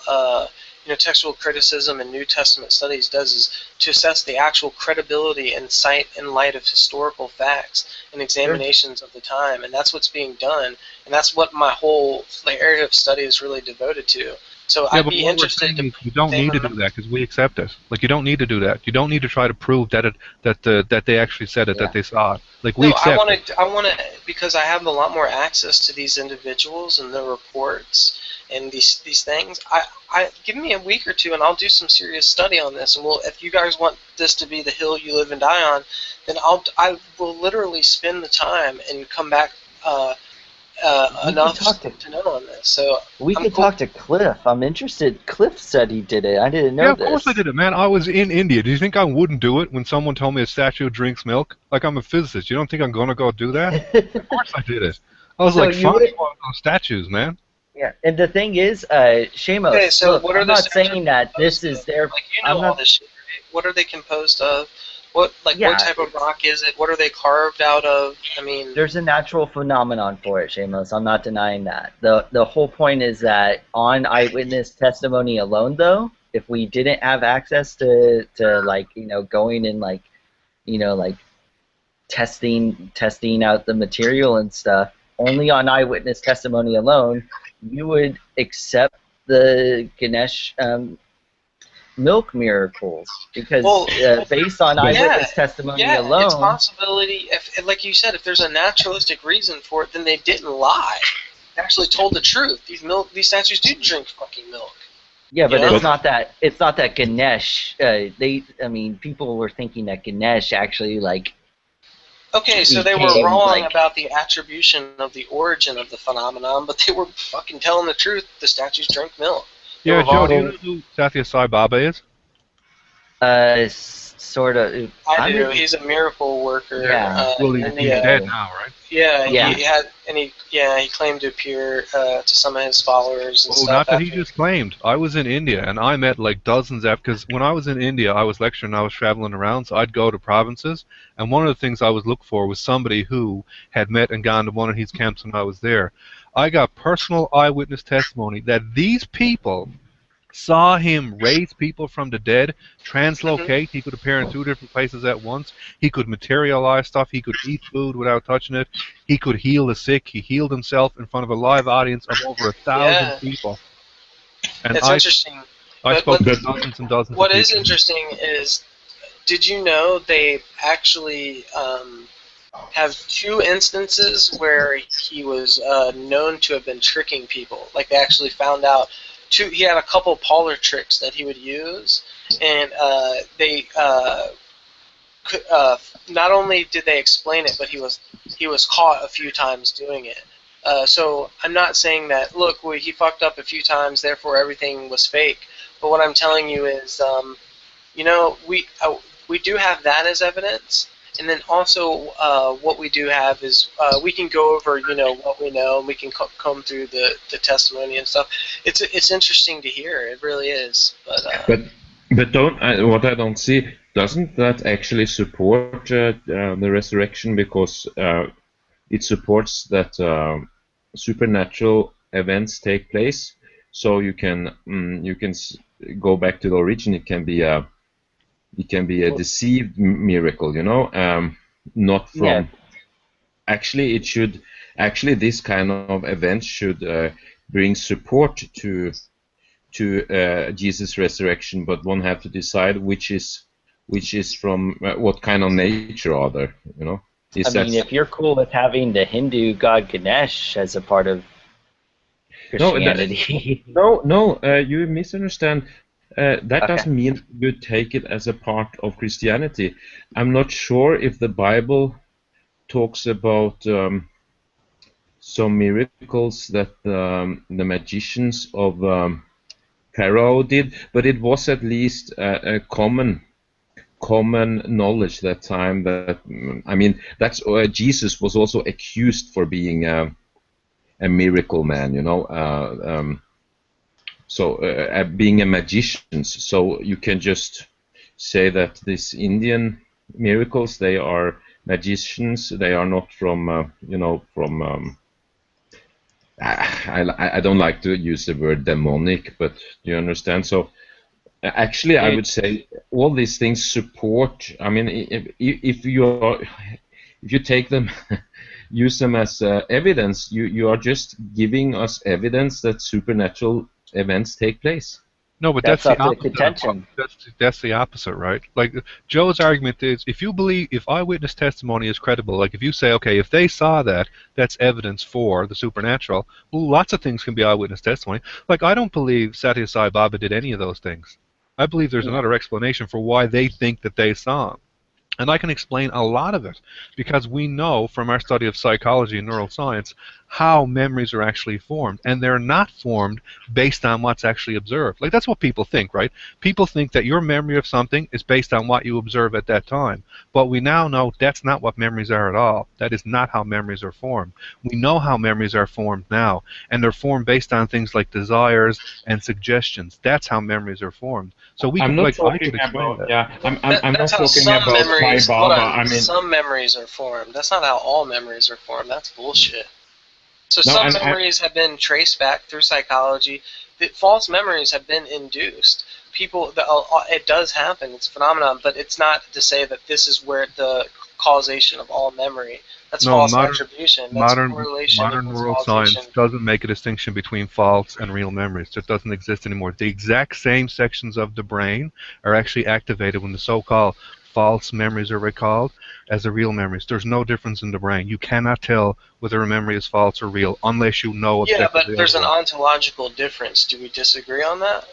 textual criticism and New Testament studies does is to assess the actual credibility and cite in light of historical facts and examinations of the time, and that's what's being done, and that's what my whole area of study is really devoted to. So I'd be interested to. You don't need to do that because we accept it. Like, you don't need to do that. You don't need to try to prove that they actually said it, that they saw it. Like, we accept it. I want to because I have a lot more access to these individuals and their reports and these things. I give me a week or two and I'll do some serious study on this. And if you guys want this to be the hill you live and die on, then I will literally spend the time and come back enough to know on this. So we could talk to Cliff. I'm interested. Cliff said he did it. I didn't know this. Yeah, of course I did it, man. I was in India. Do you think I wouldn't do it when someone told me a statue drinks milk? Like, I'm a physicist. You don't think I'm going to go do that? Of course I did it. I was like, find one of those statues, man. Yeah, and the thing is, Shamos, okay, so what are I'm not saying that this is their... Like, all this shit, right? What are they composed of? What Yeah. what type of rock is it? What are they carved out of? I mean, There's a natural phenomenon for it, Seamus. I'm not denying that. The whole point is that on eyewitness testimony alone, though, if we didn't have access to like, you know, going and like, you know, like testing out the material and stuff, only on eyewitness testimony alone, you would accept the Ganesh milk miracles, because based on eyewitness testimony alone, it's possibility. If, like you said, if there's a naturalistic reason for it, then they didn't lie. They actually told the truth. These statues do drink fucking milk. Yeah, but it's not that Ganesh. I mean, people were thinking that Ganesh actually like. Okay, so they were wrong about the attribution of the origin of the phenomenon, but they were fucking telling the truth. The statues drink milk. Yeah, Joe, do you know who Satya Sai Baba is? Sort of. I do. He's a miracle worker. Yeah. Well, he's dead now, right? Yeah. Yeah. He claimed to appear to some of his followers and stuff. Not that he just claimed. I was in India, and I met like dozens of, because when I was in India, I was lecturing, I was traveling around, so I'd go to provinces, and one of the things I was looking for was somebody who had met and gone to one of his camps when I was there. I got personal eyewitness testimony that these people saw him raise people from the dead, translocate. He could appear in 2 different places at once. He could materialize stuff. He could eat food without touching it. He could heal the sick. He healed himself in front of a live audience of over 1,000 people. And it's interesting. I spoke to dozens and dozens of people. What is interesting is, did you know they actually have 2 instances where he was known to have been tricking people? Like, they actually found out. He had a couple parlor tricks that he would use, and they not only did they explain it, but he was caught a few times doing it. So I'm not saying that, look, he fucked up a few times, therefore everything was fake. But what I'm telling you is, you know, we do have that as evidence. And then also, what we do have is we can go over, you know, what we know, and we can comb through the testimony and stuff. It's interesting to hear. It really is. But what I don't see, doesn't that actually support the resurrection, because it supports that supernatural events take place. So you can go back to the origin. It can be a deceived miracle, you know, not from. Yeah. Actually, this kind of event should bring support to Jesus' resurrection, but one have to decide which is from what kind of nature are there, you know. If you're cool with having the Hindu god Ganesh as a part of Christianity. No, you misunderstand. That doesn't mean you take it as a part of Christianity. I'm not sure if the Bible talks about some miracles that the magicians of Pharaoh did, but it was at least a common knowledge that time. That that's Jesus was also accused for being a miracle man, you know. Being a magician, so you can just say that these Indian miracles, they are magicians. They are not from, I don't like to use the word demonic, but do you understand? So actually, I would say all these things support. I mean, if you take them, use them as evidence, you are just giving us evidence that supernatural events take place. No, but that's the opposite. That's the opposite, right? Like Joe's argument is, if eyewitness testimony is credible, like if you say, okay, if they saw that, that's evidence for the supernatural. Well, lots of things can be eyewitness testimony. Like I don't believe Satya Sai Baba did any of those things. I believe there's another explanation for why they think that they saw him. And I can explain a lot of it because we know from our study of psychology and neuroscience how memories are actually formed. And they're not formed based on what's actually observed. Like, that's what people think, right? People think that your memory of something is based on what you observe at that time. But we now know that's not what memories are at all. That is not how memories are formed. We know how memories are formed now. And they're formed based on things like desires and suggestions. That's how memories are formed. So we I'm could, not like, I talking could explain about, that. yeah, I'm not That's how talking some about Sai memories. Hold Baba. on. I mean, Some memories are formed. That's not how all memories are formed. That's bullshit. So no, some and memories have been traced back through psychology. False memories have been induced. It does happen. It's a phenomenon, but it's not to say that this is where the causation of all memory. That's No, false attribution. That's modern correlation equals causation. neuroscience doesn't make a distinction between false and real memories. It doesn't exist anymore. The exact same sections of the brain are actually activated when the so-called false memories are recalled as the real memories. There's no difference in the brain. You cannot tell whether a memory is false or real unless you know Yeah, objectively but there's an otherwise. ontological difference. Do we disagree on that?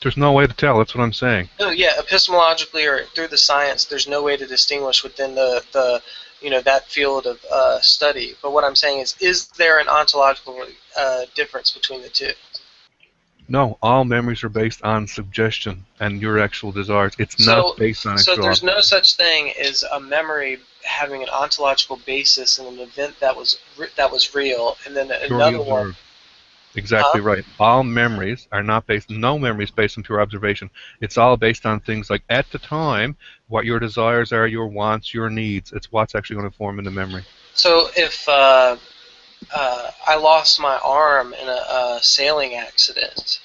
There's no way to tell. That's what I'm saying. No, yeah, epistemologically or through the science, there's no way to distinguish within the that field of study. But what I'm saying is there an ontological difference between the two? No, all memories are based on suggestion and your actual desires. It's not based on So actual. there's no such thing as a memory having an ontological basis in an event that was real, and then Purely another one. observed. Exactly right. All memories are not based, no memory is based on pure observation. It's all based on things like, at the time, what your desires are, your wants, your needs. It's what's actually going to form in the memory. So if I lost my arm in a sailing accident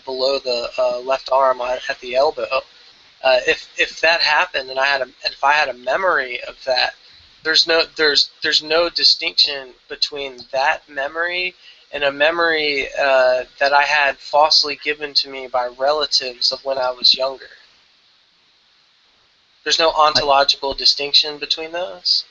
below the left arm at the elbow, if that happened and if I had a memory of that, there's no distinction between that memory and a memory that I had falsely given to me by relatives of when I was younger. There's no ontological distinction between those.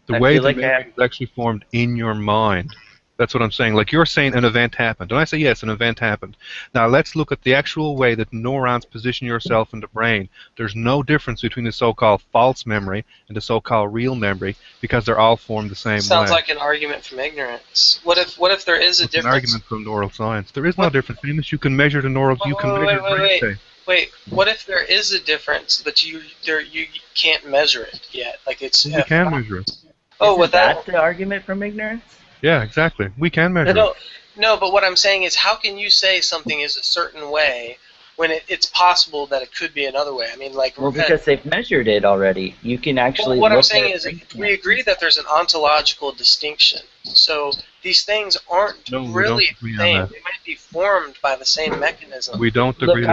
The way the memory is actually formed in your mind. That's what I'm saying. Like, you're saying an event happened. And I say, yes, an event happened. Now, let's look at the actual way that neurons position yourself in the brain. There's no difference between the so-called false memory and the so-called real memory because they're all formed the same way. Sounds like an argument from ignorance. What if there is a difference? An argument from neural science. There is no difference. Amos, you can measure the neural. You can measure brain state. Wait. What if there is a difference, but you can't measure it yet? Like it's. We can measure it. Oh, Isn't that the argument from ignorance? Yeah, exactly. We can measure it. No, but what I'm saying is, how can you say something is a certain way when it's possible that it could be another way? I mean, like. Well, because they've measured it already. You can actually. What I'm saying is, we agree that there's an ontological distinction. So these things aren't really the same. They might be formed by the same mechanism. We don't agree. Look,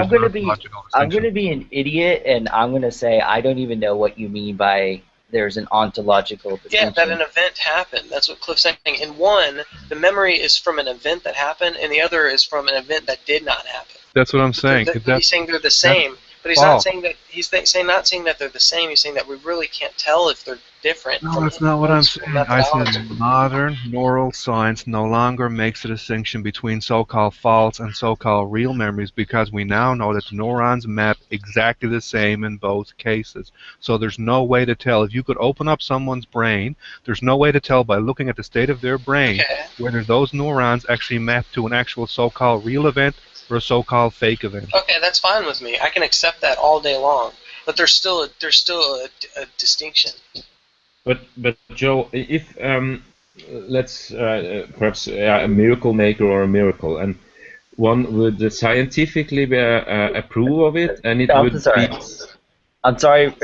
I'm going to be an idiot, and I'm going to say I don't even know what you mean by there's an ontological distinction. Yeah, that an event happened. That's what Cliff's saying. In one, the memory is from an event that happened, and the other is from an event that did not happen. That's what I'm saying. He's saying they're the same, but he's not saying that. He's not saying that they're the same. He's saying that we really can't tell if they're different. No, that's not what I'm saying. I said modern neural science no longer makes a distinction between so-called false and so-called real memories because we now know that the neurons map exactly the same in both cases. So there's no way to tell. If you could open up someone's brain, there's no way to tell by looking at the state of their brain whether those neurons actually map to an actual so-called real event or a so-called fake event. Okay, that's fine with me. I can accept that all day long. But there's still a distinction. But Joe, if let's perhaps a miracle maker or a miracle, and one would scientifically approve of it, and it would be. I'm sorry.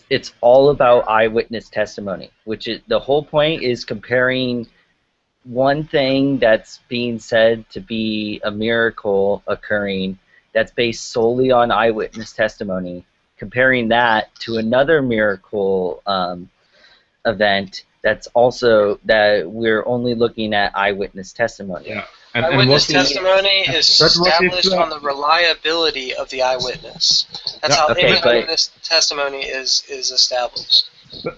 It's all about eyewitness testimony, which is the whole point is comparing one thing that's being said to be a miracle occurring that's based solely on eyewitness testimony, comparing that to another miracle event that's also that we're only looking at eyewitness testimony. Yeah. Eyewitness testimony is established on the reliability of the eyewitness. That's how eyewitness testimony is established.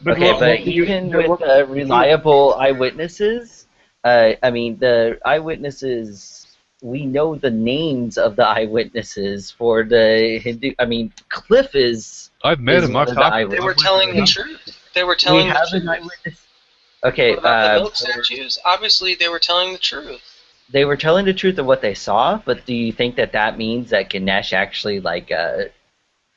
But even with reliable eyewitnesses, I mean, the eyewitnesses, we know the names of the eyewitnesses for the Hindu. I mean, Cliff is I've met him. I've talked to him. They were telling the truth. They were telling the truth. Eyewitness. Okay. What about the milk statues? Obviously, they were telling the truth. They were telling the truth of what they saw, but do you think that means that Ganesh actually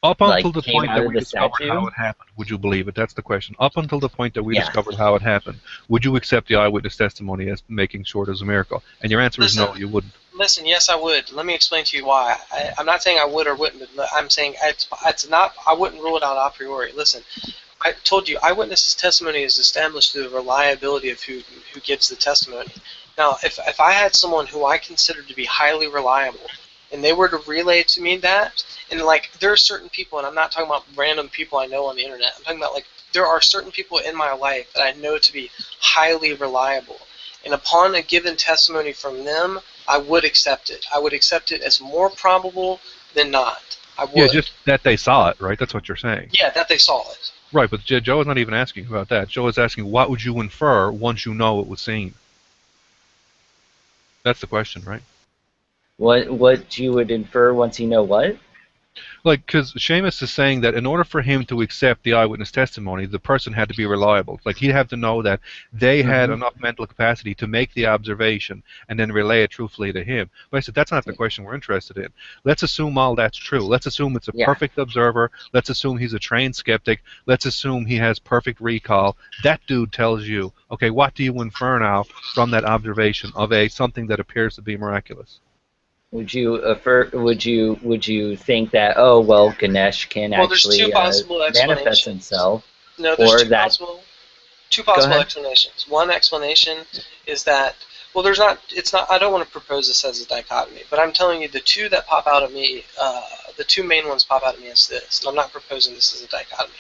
up until the came point out that of we the discovered statue? how it happened, would you believe it? That's the question. Up until the point that we discovered how it happened, would you accept the eyewitness testimony as making sure there's a miracle? And your answer is no, you wouldn't. Listen, yes, I would. Let me explain to you why. I'm not saying I would or wouldn't, but I'm saying it's not. I wouldn't rule it out a priori. Listen, I told you, eyewitnesses' testimony is established through the reliability of who gives the testimony. Now, if I had someone who I considered to be highly reliable, and they were to relay to me that, and like there are certain people, and I'm not talking about random people I know on the internet. I'm talking about like there are certain people in my life that I know to be highly reliable, and upon a given testimony from them, I would accept it. I would accept it as more probable than not. I would. Yeah, just that they saw it, right? That's what you're saying. Yeah, that they saw it. Right, but Joe is not even asking about that. Joe is asking, what would you infer once you know it was seen? That's the question, right? What you would infer once you know what? Like, because Seamus is saying that in order for him to accept the eyewitness testimony, the person had to be reliable. Like, he'd have to know that they had enough mental capacity to make the observation and then relay it truthfully to him. But I said, that's not the question we're interested in. Let's assume all that's true. Let's assume it's a perfect observer. Let's assume he's a trained skeptic. Let's assume he has perfect recall. That dude tells you, okay, what do you infer now from that observation of something that appears to be miraculous? Would you think that, oh well, Ganesh can actually manifest himself? No, there's two possible ahead. explanations. One explanation is that, well, there's not. It's not. I don't want to propose this as a dichotomy, but I'm telling you the two that pop out at me, the two main ones pop out at me as this, and I'm not proposing this as a dichotomy.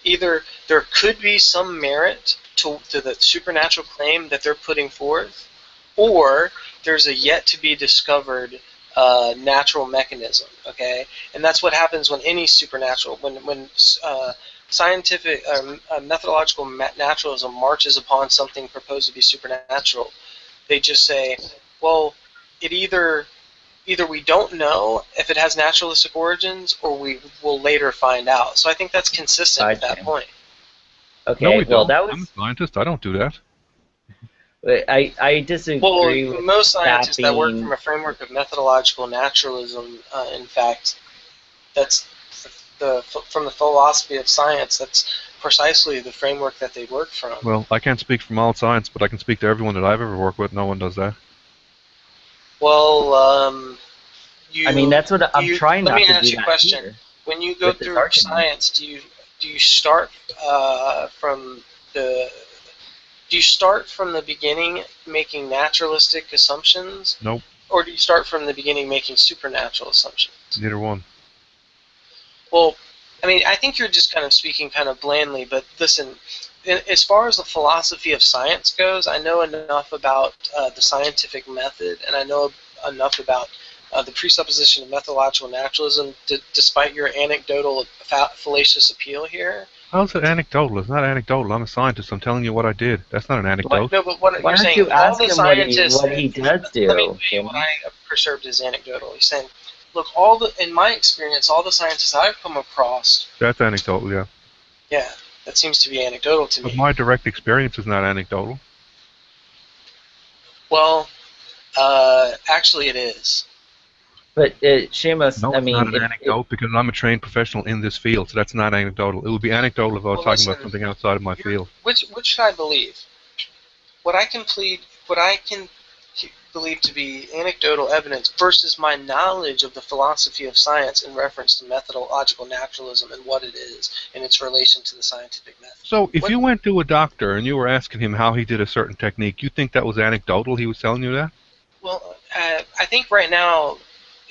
Either there could be some merit to the supernatural claim that they're putting forth, or there's a yet to be discovered natural mechanism, okay? And that's what happens when any supernatural, when scientific methodological naturalism marches upon something proposed to be supernatural. They just say, well, it either we don't know if it has naturalistic origins, or we will later find out. So I think that's consistent with that point. Okay, no, we well, don't. I'm a scientist. I don't do that. I disagree with most scientists that work being... from a framework of methodological naturalism, in fact, that's from the philosophy of science, that's precisely the framework that they work from. Well, I can't speak from all science, but I can speak to everyone that I've ever worked with. No one does that. Well, I mean, that's what I'm trying not to do. Let me ask you a question. Here, when you go through science, do you start from the... Do you start from the beginning making naturalistic assumptions? Nope. Or do you start from the beginning making supernatural assumptions? Neither one. Well, I mean, I think you're just kind of speaking kind of blandly, but listen, as far as the philosophy of science goes, I know enough about the scientific method, and I know enough about the presupposition of methodological naturalism, despite your anecdotal fallacious appeal here. How's it anecdotal? It's not anecdotal. I'm a scientist. I'm telling you what I did. That's not an anecdote. No, but what Why you're don't saying, you ask all the him scientists, what he does do? Let me tell you what I preserved as anecdotal. He's saying, look, in my experience, all the scientists I've come across. That's anecdotal, yeah. Yeah, that seems to be anecdotal to me. But my direct experience is not anecdotal. Well, actually, it is. But Seamus, no, I mean, it's not an anecdote because I'm a trained professional in this field, so that's not anecdotal. It would be anecdotal if I was talking about something outside of my field. Which should I believe? What I can believe to be anecdotal evidence versus my knowledge of the philosophy of science in reference to methodological naturalism and what it is and its relation to the scientific method. So if you went to a doctor and you were asking him how he did a certain technique, you think that was anecdotal? He was telling you that? Well, I think right now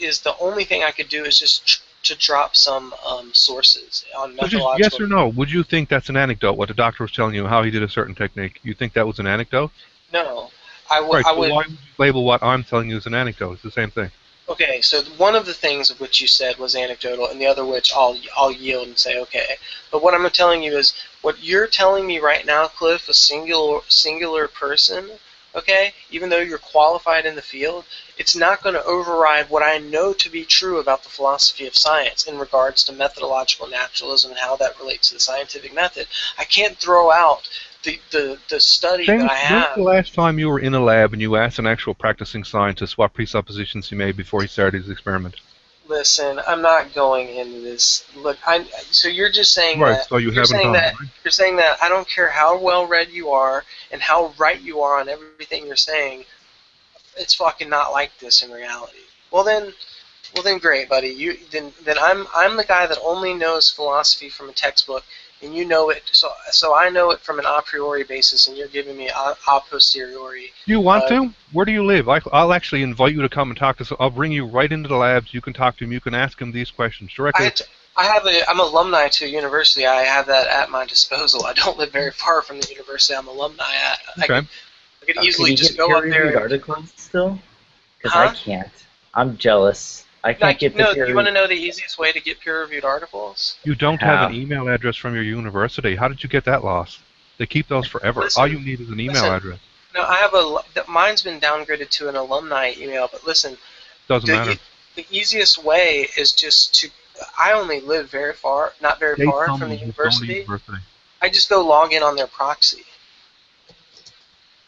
is the only thing I could do is just to drop some sources on methodological. Yes or no? Would you think that's an anecdote? What the doctor was telling you how he did a certain technique? You think that was an anecdote? No, I would. Right. So why would you label what I'm telling you as an anecdote? It's the same thing. Okay, so one of the things of which you said was anecdotal, and the other which I'll yield and say okay. But what I'm telling you is what you're telling me right now, Cliff, a singular person, okay, even though you're qualified in the field, it's not going to override what I know to be true about the philosophy of science in regards to methodological naturalism and how that relates to the scientific method. I can't throw out the study James, that I when was have. the last time you were in a lab and you asked an actual practicing scientist what presuppositions he made before he started his experiment? Listen, I'm not going into this. Look, so you're just saying Right, that so you haven't done it, right? you're saying that I don't care how well read you are and how right you are on everything you're saying. It's fucking not like this in reality. Well then great, buddy. Then I'm the guy that only knows philosophy from a textbook, and you know it. So I know it from an a priori basis, and you're giving me a posteriori. You want to? Where do you live? I'll actually invite you to come and talk to us. I'll bring you right into the labs. You can talk to him. You can ask him these questions directly. I'm alumni to a university. I have that at my disposal. I don't live very far from the university I'm alumni at. Okay. I could easily just go up there. Articles still? Because I can't. I'm jealous. I can't get the No, you want to know the easiest way to get peer-reviewed articles? You don't have an email address from your university. How did you get that lost? They keep those forever. Listen, All you need is an email address. No, I have mine's been downgraded to an alumni email, but listen. Doesn't matter. The easiest way is just to. I only live not very far from the university. I just go log in on their proxy.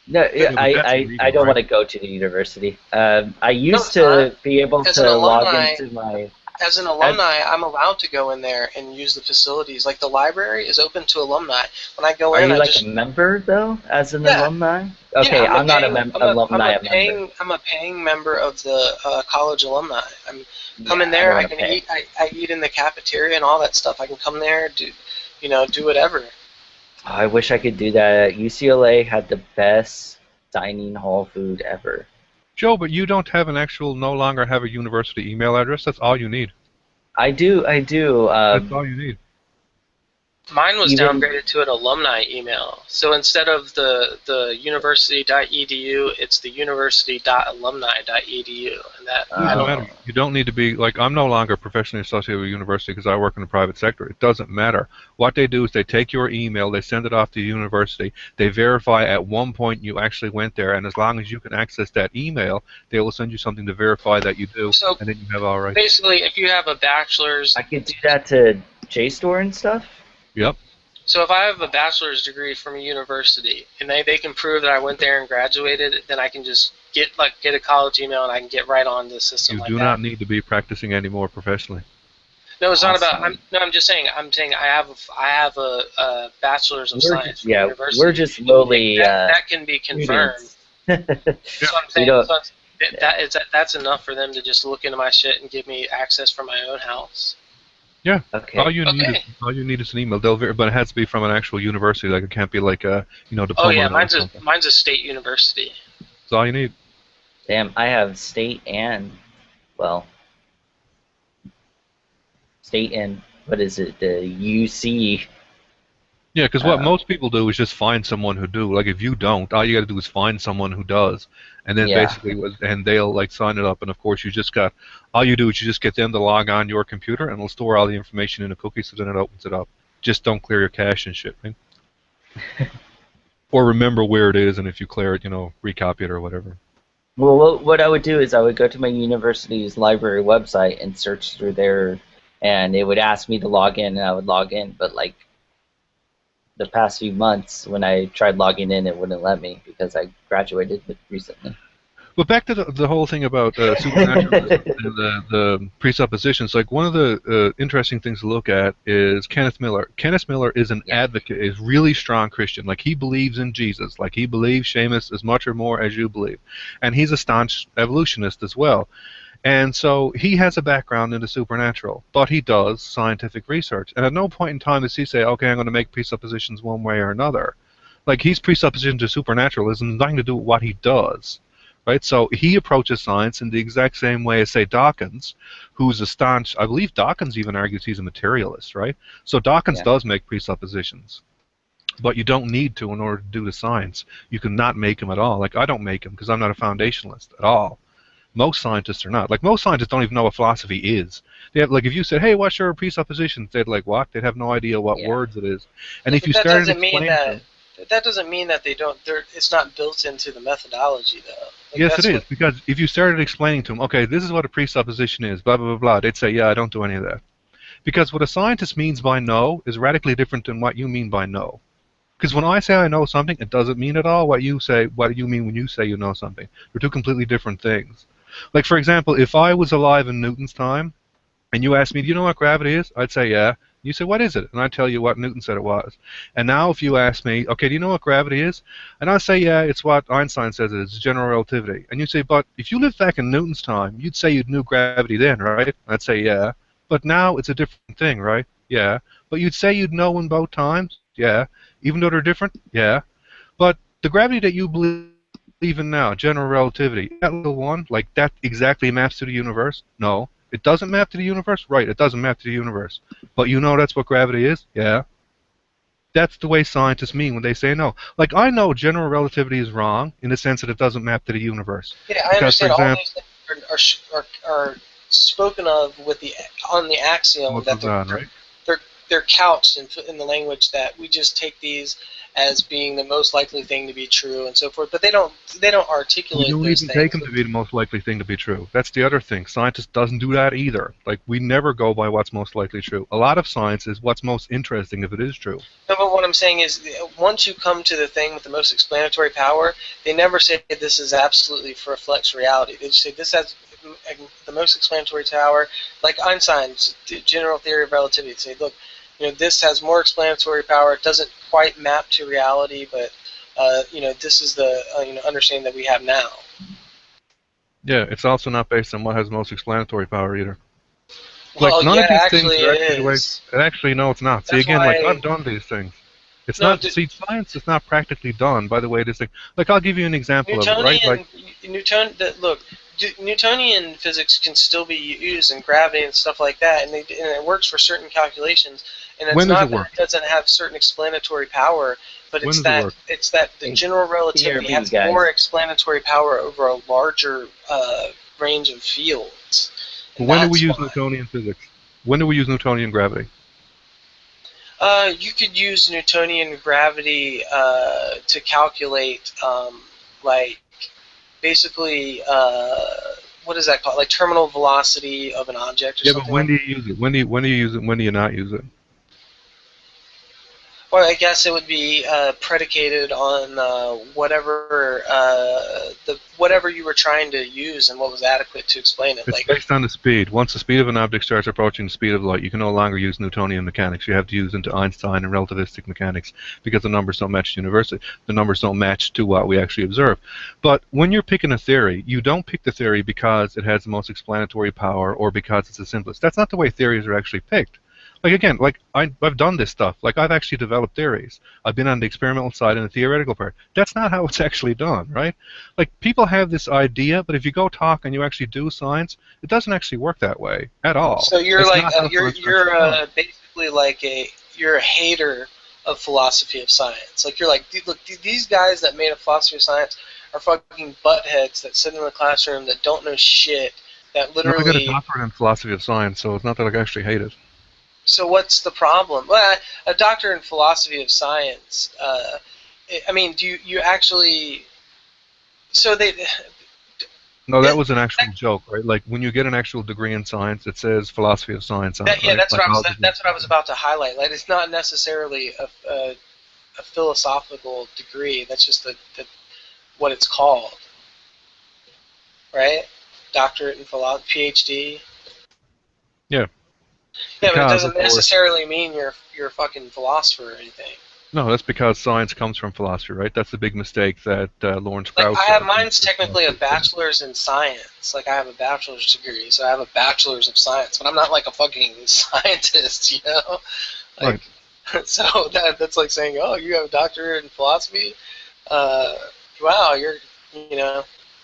No, I don't want to go to the university. I used to be able to log into my... As an alumni, I'm allowed to go in there and use the facilities. Like the library is open to alumni. When I go in, Are you a member, though, as an alumni? Okay, yeah, I'm not a member. I'm a paying member of the college alumni. I'm coming there. I can eat. I eat in the cafeteria and all that stuff. I can come there, do whatever. I wish I could do that. UCLA had the best dining hall food ever. Joe, but you don't have no longer have a university email address. That's all you need. I do. That's all you need. Mine was downgraded to an alumni email. So instead of the university.edu, it's the university.alumni.edu. And that doesn't matter. You don't need to be I'm no longer professionally associated with a university because I work in the private sector. It doesn't matter. What they do is they take your email, they send it off to the university, they verify at one point you actually went there, and as long as you can access that email, they will send you something to verify that you do, and then you have all right. Basically, if you have a bachelor's, I could do that to JSTOR and stuff. Yep. So if I have a bachelor's degree from a university and they can prove that I went there and graduated, then I can just get a college email and I can get right on the system. You do not need to be practicing anymore professionally. No, it's not about. I'm just saying. I'm saying I have a bachelor's of science from university. We're just slowly. That can be confirmed. So I'm saying that's enough for them to just look into my shit and give me access from my own house. Yeah. Okay. All you need is an email. But it has to be from an actual university. Like it can't be like a diploma. Oh yeah, mine's a state university. That's all you need. Damn, I have state and what is it? The UC. Yeah, because what most people do is just find someone who do. Like if you don't, all you got to do is find someone who does, and then basically and they'll sign it up. And of course, all you do is you just get them to log on your computer, and it'll store all the information in a cookie, so then it opens it up. Just don't clear your cache and shit, right? Or remember where it is, and if you clear it, recopy it or whatever. Well, what I would do is I would go to my university's library website and search through there, and it would ask me to log in, and I would log in, but the past few months, when I tried logging in, it wouldn't let me because I graduated recently. But back to the whole thing about supernaturalism and the presuppositions. One of the interesting things to look at is Kenneth Miller. Kenneth Miller is an advocate, is really strong Christian. He believes in Jesus. He believes Seamus as much or more as you believe, and he's a staunch evolutionist as well. And so he has a background in the supernatural, but he does scientific research. And at no point in time does he say, okay, I'm going to make presuppositions one way or another. His presupposition to supernaturalism has nothing to do with what he does. Right? So he approaches science in the exact same way as, say, Dawkins, who's a staunch, I believe Dawkins even argues he's a materialist, right? So Dawkins does make presuppositions. But you don't need to in order to do the science. You can not make them at all. I don't make them because I'm not a foundationalist at all. Most scientists are not. Most scientists don't even know what philosophy is. They have, if you said, "Hey, what's your presuppositions?" They'd what? They'd have no idea what words it is. And if you started explaining, that that doesn't mean that they don't. It's not built into the methodology, though. Like, Yes, that's it is, what, because if you started explaining to them, okay, this is what a presupposition is, blah, blah, blah, blah, they'd say, yeah, I don't do any of that. Because what a scientist means by no is radically different than what you mean by no. Because when I say I know something, it doesn't mean at all what you mean when you say you know something. They're two completely different things. Like, for example, if I was alive in Newton's time, and you asked me, do you know what gravity is? I'd say, yeah. You say, what is it? And I'd tell you what Newton said it was. And now if you ask me, okay, do you know what gravity is? And I say, yeah, it's what Einstein says it is, general relativity. And you say, but if you lived back in Newton's time, you'd say you'd knew gravity then, right? And I'd say, yeah. But now it's a different thing, right? Yeah. But you'd say you'd know in both times? Yeah. Even though they're different? Yeah. But the gravity that you believe in now, general relativity, that little one, like that exactly maps to the universe? No. It doesn't map to the universe? Right, it doesn't map to the universe. But you know that's what gravity is? Yeah. That's the way scientists mean when they say no. Like, I know general relativity is wrong in the sense that it doesn't map to the universe. yeah, I understand all these things are spoken of with on the axiom that they're couched in the language that we just take these as being the most likely thing to be true and so forth, but they don't articulate We don't those even things. take them to be the most likely thing to be true. That's the other thing. Scientists doesn't do that either. Like, we never go by what's most likely true. A lot of science is what's most interesting if it is true. No, but what I'm saying is, once you come to the thing with the most explanatory power, they never say this is absolutely reflects reality. They just say this has the most explanatory power, like Einstein's general theory of relativity. They say, look, this has more explanatory power. It doesn't quite map to reality, but this is the understanding that we have now. Yeah, it's also not based on what has most explanatory power either. Well, like, none yeah, of these actually things are it actually the way. is. Actually, no, it's not. See, That's again, why like, I've done these things. It's not. See, science is not practically done by the way this thing. Like, I'll give you an example of it, right? Like, Newtonian physics can still be used in gravity and stuff like that, and it works for certain calculations. And it's when does not it that work? it doesn't have certain explanatory power, but When it's does it work? that the general relativity has more explanatory power over a larger range of fields. And When do we that's use why. Newtonian physics? When do we use Newtonian gravity? You could use Newtonian gravity to calculate, like, basically, what is that called? Like terminal velocity of an object or Yeah, something. but when do you use it? When do you use it? When do you not use it? Well, I guess it would be predicated on whatever you were trying to use and what was adequate to explain it. It's Like, based on the speed. Once the speed of an object starts approaching the speed of light, you can no longer use Newtonian mechanics. You have to use into Einstein and relativistic mechanics because the numbers don't match universally. The numbers don't match to what we actually observe. But when you're picking a theory, you don't pick the theory because it has the most explanatory power or because it's the simplest. That's not the way theories are actually picked. Like, again, like, I've done this stuff. Like, I've actually developed theories. I've been on the experimental side and the theoretical part. That's not how it's actually done, right? Like, people have this idea, but if you go talk and you actually do science, it doesn't actually work that way at all. so you're That's like not how science actually works. basically like you're a hater of philosophy of science. Like, you're like, look, these guys that made a philosophy of science are fucking buttheads that sit in the classroom that don't know shit. That No, I got a literally. doctorate in philosophy of science, so it's not that I actually hate it. So what's the problem? Well, a doctor in philosophy of science. I mean, do you actually? So they. No, that was an actual joke, right? Like, when you get an actual degree in science, it says philosophy of science on it, Yeah, right? that's Like, what I was about to highlight. Like, it's not necessarily a philosophical degree. That's just what it's called, right? Doctorate in philosophy, PhD. Yeah. Yeah, but it Because, doesn't of course, necessarily mean you're a fucking philosopher or anything. no, that's because science comes from philosophy, right? That's the big mistake that Lawrence Like, Krauss I have said. mine's technically a bachelor's in science. Like, I have a bachelor's degree, so I have a bachelor's of science, but I'm not like a fucking scientist, you know? Like, Right. so that's like saying, oh, you have a doctorate in philosophy? Wow, you're,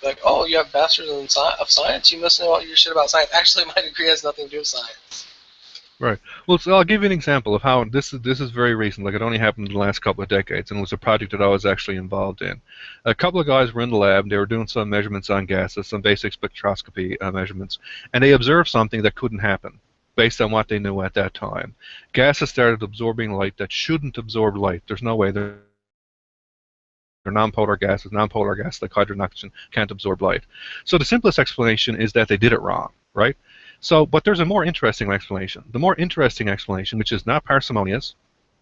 like, oh, you have a bachelor's of science? You must know all your shit about science. Actually, my degree has nothing to do with science. Right. Well, so I'll give you an example of how this is very recent. Like, it only happened in the last couple of decades, and it was a project that I was actually involved in. A couple of guys were in the lab. And they were doing some measurements on gases, some basic spectroscopy measurements, and they observed something that couldn't happen based on what they knew at that time. Gases started absorbing light that shouldn't absorb light. There's no way they're They're nonpolar gases. Nonpolar gases like hydrogen and oxygen can't absorb light. So the simplest explanation is that they did it wrong, right? So, but there's a more interesting explanation. The more interesting explanation, which is not parsimonious,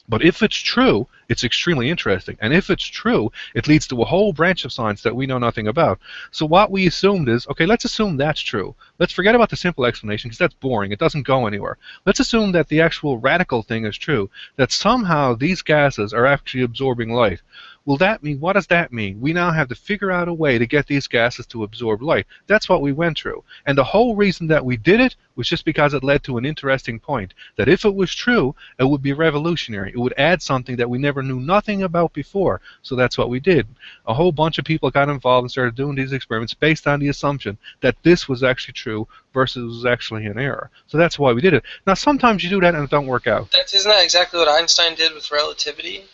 but if it's true, it's extremely interesting. And if it's true, it leads to a whole branch of science that we know nothing about. So what we assumed is, okay, let's assume that's true. Let's forget about the simple explanation because that's boring. It doesn't go anywhere. Let's assume that the actual radical thing is true, that somehow these gases are actually absorbing light. Well, that mean, what does that mean? We now have to figure out a way to get these gases to absorb light. That's what we went through. And the whole reason that we did it was just because it led to an interesting point, that if it was true, it would be revolutionary. It would add something that we never knew nothing about before. So that's what we did. A whole bunch of people got involved and started doing these experiments based on the assumption that this was actually true versus it was actually an error. So that's why we did it. Now, sometimes you do that and it don't work out. Isn't that exactly what Einstein did with relativity?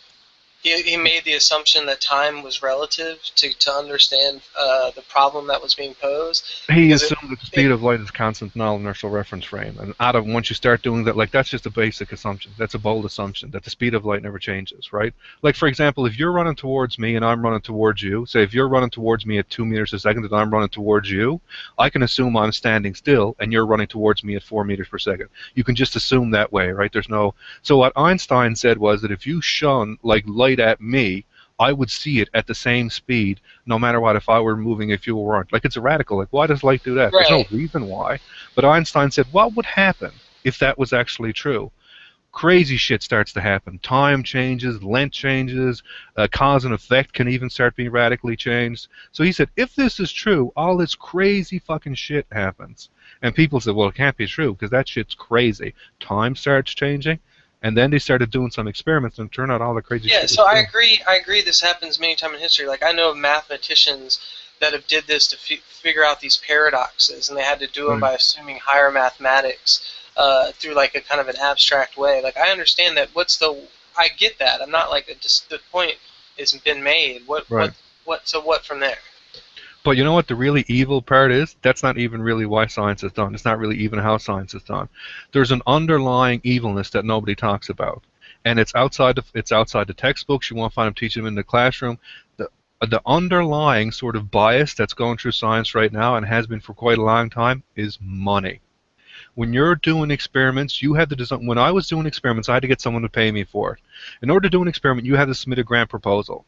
He made the assumption that time was relative to understand the problem that was being posed. He assumed that the speed of light is constant in all inertial reference frame. And once you start doing that, like that's just a basic assumption. That's a bold assumption, that the speed of light never changes, right? Like, for example, if you're running towards me and I'm running towards you, say if you're running towards me at 2 meters a second and I'm running towards you, I can assume I'm standing still and you're running towards me at 4 meters per second. You can just assume that way, right? There's no... So what Einstein said was that if you shone like light at me, I would see it at the same speed, no matter what, if I were moving, if you weren't. Like, it's a radical. Like, why does light do that? Right. There's no reason why. But Einstein said, what would happen if that was actually true? Crazy shit starts to happen. Time changes, length changes, cause and effect can even start being radically changed. So he said, if this is true, all this crazy fucking shit happens. And people said, well, it can't be true because that shit's crazy. Time starts changing. And then they started doing some experiments, and it turned out all the crazy shit. Yeah, so I agree. This happens many times in history. Like, I know of mathematicians that have did this to figure out these paradoxes, and they had to do them by assuming higher mathematics through like a kind of an abstract way. Like, I understand that. I get that. I'm not like the point hasn't been made. What from there? But you know what the really evil part is? That's not even really why science is done. It's not really even how science is done. There's an underlying evilness that nobody talks about, and it's outside the textbooks. You won't find them teaching them in the classroom. The underlying sort of bias that's going through science right now and has been for quite a long time is money. When you're doing experiments, you had to design. When I was doing experiments, I had to get someone to pay me for it. In order to do an experiment, you had to submit a grant proposal,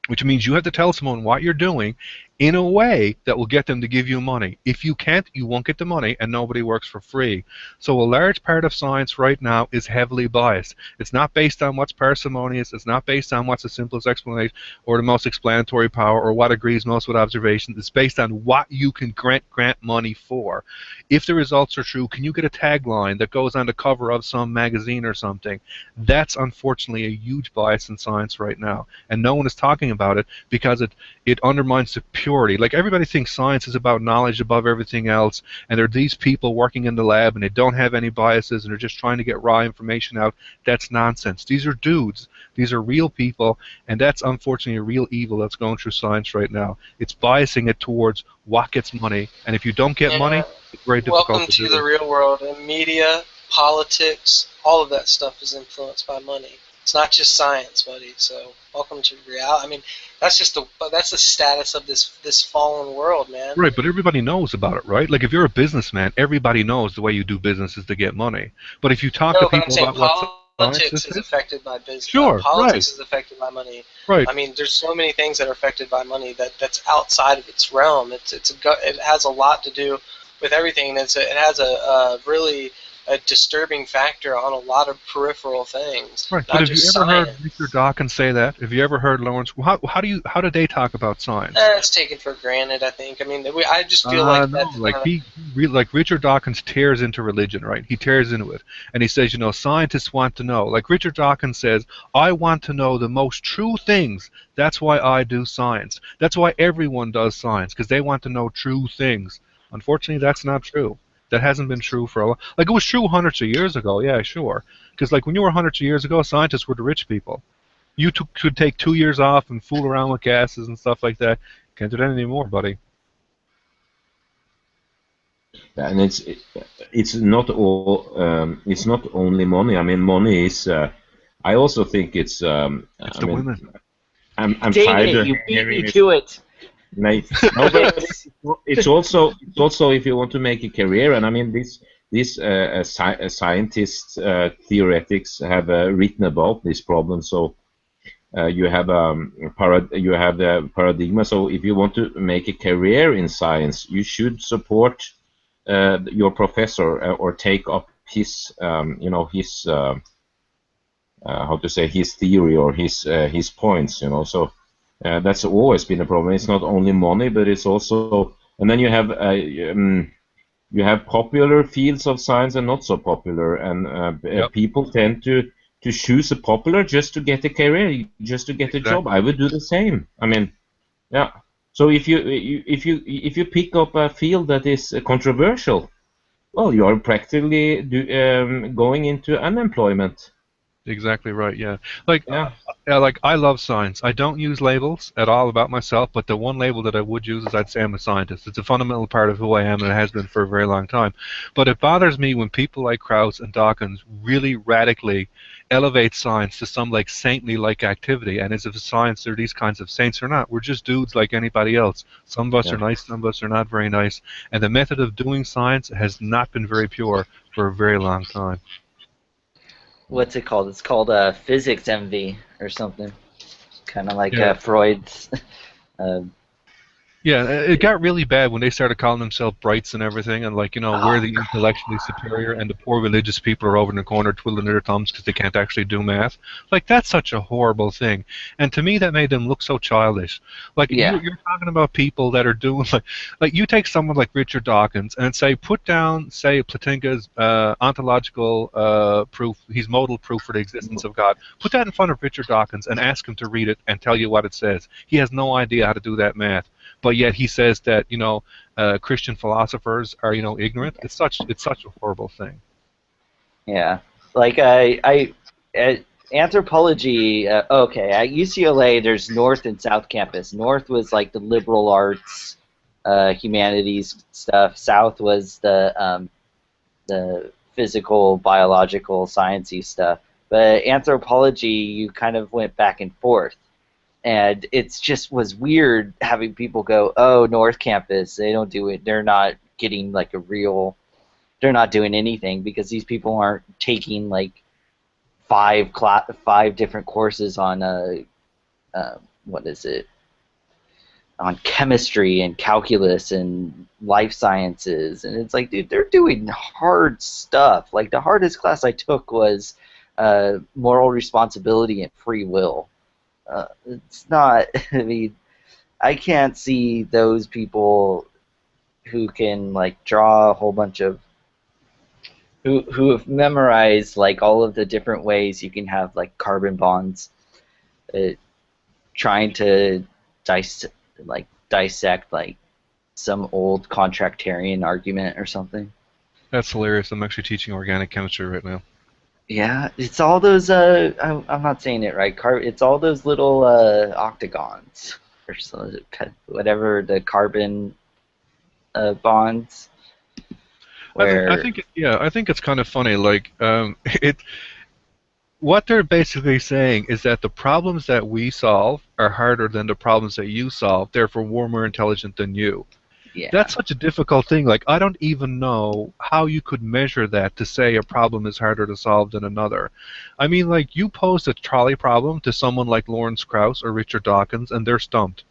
which means you have to tell someone what you're doing in a way that will get them to give you money. If you can't, you won't get the money, and nobody works for free. So a large part of science right now is heavily biased. It's not based on what's parsimonious. It's not based on what's the simplest explanation or the most explanatory power or what agrees most with observations. It's based on what you can grant money for. If the results are true, can you get a tagline that goes on the cover of some magazine or something? That's unfortunately a huge bias in science right now, and no one is talking about it because it undermines the purity. Like, everybody thinks science is about knowledge above everything else, and there are these people working in the lab and they don't have any biases and they're just trying to get raw information out. That's nonsense. These are dudes. These are real people, and that's unfortunately a real evil that's going through science right now. It's biasing it towards what gets money, and if you don't get money, it's very difficult Welcome to the real world. And media, politics, all of that stuff is influenced by money. It's not just science, buddy. So welcome to reality. I mean, that's the status of this fallen world, man. Right, but everybody knows about it, right? Like, if you're a businessman, everybody knows the way you do business is to get money. But if you talk to people about what politics is affected by business. Sure, politics is affected by money. Right. I mean, there's so many things that are affected by money that's outside of its realm. It has a lot to do with everything. It has a really a disturbing factor on a lot of peripheral things. Right, but have you ever heard Richard Dawkins say that? Have you ever heard Lawrence? How do they talk about science? It's taken for granted, I think. I mean, I just feel like no, like Richard Dawkins tears into religion, right? He tears into it, and he says, scientists want to know. Like Richard Dawkins says, I want to know the most true things. That's why I do science. That's why everyone does science, because they want to know true things. Unfortunately, that's not true. That hasn't been true for a while. Like, it was true hundreds of years ago, yeah, sure. Because, like, when you were hundreds of years ago, scientists were the rich people. You could take 2 years off and fool around with gases and stuff like that. Can't do that anymore, buddy. And it's not all. It's not only money. I mean, money is. I also think it's. It's the women. I'm Dang tired it, of you beat hearing me this. to it. Nice. No, but it's also if you want to make a career, and I mean these scientists, theoretics have written about this problem. So you have you have the paradigm. So if you want to make a career in science, you should support your professor or take up his his how to say, his theory or his points. So. That's always been a problem. It's not only money, but it's also, and then you have popular fields of science and not so popular, and people tend to choose a popular just to get a career, just to get a job. I would do the same. I mean, yeah. So if you pick up a field that is controversial, well, you are practically going into unemployment. Exactly right. Yeah. Like I love science. I don't use labels at all about myself, but the one label that I would use is I'd say I'm a scientist. It's a fundamental part of who I am, and it has been for a very long time. But it bothers me when people like Krauss and Dawkins really radically elevate science to some like saintly-like activity, and as if science are these kinds of saints or not. We're just dudes like anybody else. Some of us are nice, some of us are not very nice, and the method of doing science has not been very pure for a very long time. What's it called? It's called physics envy or something. Kind of like Freud's. Yeah, it got really bad when they started calling themselves brights and everything, and like, we're the intellectually superior, and the poor religious people are over in the corner twiddling their thumbs because they can't actually do math. Like, that's such a horrible thing, and to me that made them look so childish. Like, you're talking about people that are doing like you take someone like Richard Dawkins and say put down, say, Platinka's ontological proof, he's modal proof for the existence of God. Put that in front of Richard Dawkins and ask him to read it and tell you what it says. He has no idea how to do that math. But yet he says that Christian philosophers are ignorant. It's such a horrible thing. Yeah, like anthropology. Okay, at UCLA there's North and South Campus. North was like the liberal arts, humanities stuff. South was the physical, biological, sciencey stuff. But anthropology, you kind of went back and forth. And it just was weird having people go, oh, North Campus, they don't do it. They're not getting like they're not doing anything because these people aren't taking like five different courses on on chemistry and calculus and life sciences. And it's like, dude, they're doing hard stuff. Like the hardest class I took was moral responsibility and free will. It's not, I mean, I can't see those people who can like draw a whole bunch of, who have memorized like all of the different ways you can have like carbon bonds, trying to dissect like some old contractarian argument or something. That's hilarious. I'm actually teaching organic chemistry right now. Yeah, it's all those, I'm not saying it right, it's all those little octagons, or whatever, the carbon bonds. I think it's kind of funny, like, what they're basically saying is that the problems that we solve are harder than the problems that you solve, therefore we're more intelligent than you. Yeah. That's such a difficult thing. Like, I don't even know how you could measure that to say a problem is harder to solve than another. I mean, like, you pose a trolley problem to someone like Lawrence Krauss or Richard Dawkins, and they're stumped.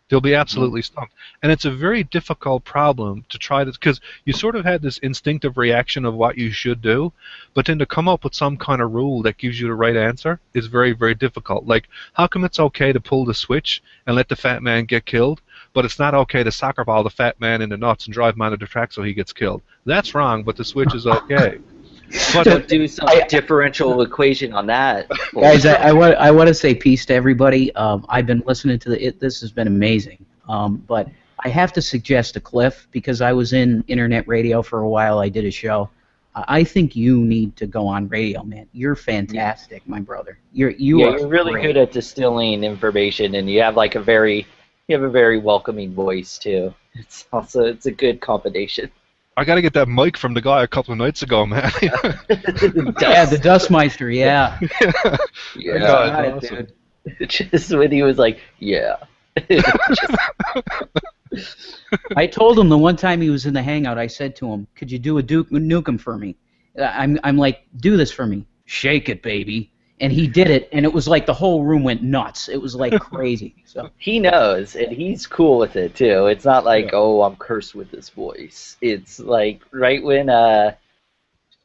They'll be absolutely stumped. And it's a very difficult problem to try to, because you sort of had this instinctive reaction of what you should do, but then to come up with some kind of rule that gives you the right answer is very, very difficult. Like, how come it's okay to pull the switch and let the fat man get killed, but it's not okay to soccer ball the fat man in the nuts and drive him out of the track so he gets killed? That's wrong, but the switch is okay. But do some differential equation on that. Guys, I want to say peace to everybody. I've been listening to this has been amazing. But I have to suggest to Cliff, because I was in internet radio for a while. I did a show. I think you need to go on radio, man. You're fantastic, my brother. You're really great. good at distilling information, and you have like a very welcoming voice too. It's a good combination. I got to get that mic from the guy a couple of nights ago, man. Yeah, the Dustmeister, yeah. Yeah, awesome. Dude. Just when he was like, yeah. I told him the one time he was in the hangout, I said to him, could you do a Duke Nukem for me? I'm like, do this for me. Shake it, baby. And he did it, and it was like the whole room went nuts. It was like crazy. So he knows, and he's cool with it too. It's not like, oh, I'm cursed with this voice. It's like right when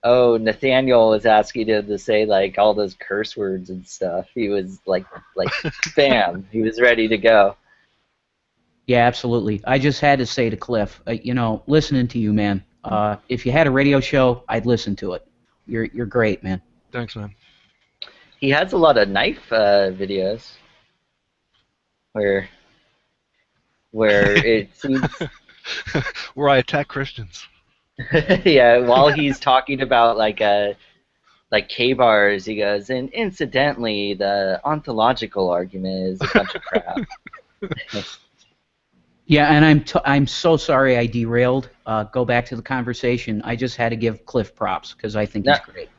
Nathaniel was asking him to say like all those curse words and stuff, he was like bam, he was ready to go. yeah, absolutely. I just had to say to Cliff, listening to you, man. If you had a radio show, I'd listen to it. You're great, man. Thanks, man. He has a lot of knife videos where it seems where I attack Christians. yeah, while he's talking about like K-bars, he goes, and incidentally, the ontological argument is a bunch of crap. Yeah, and I'm so sorry I derailed. Go back to the conversation. I just had to give Cliff props because I think he's great.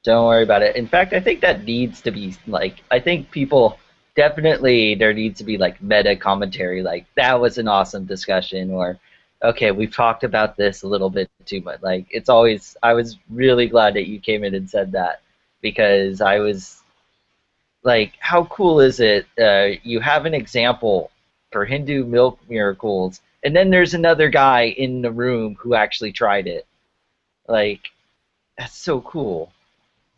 Don't worry about it. In fact, I think that needs to be like, I think people definitely, there needs to be like meta commentary, like that was an awesome discussion, or okay, we've talked about this a little bit too much. Like it's always, I was really glad that you came in and said that, because I was like, how cool is it? You have an example for Hindu milk miracles, and then there's another guy in the room who actually tried it. Like, that's so cool.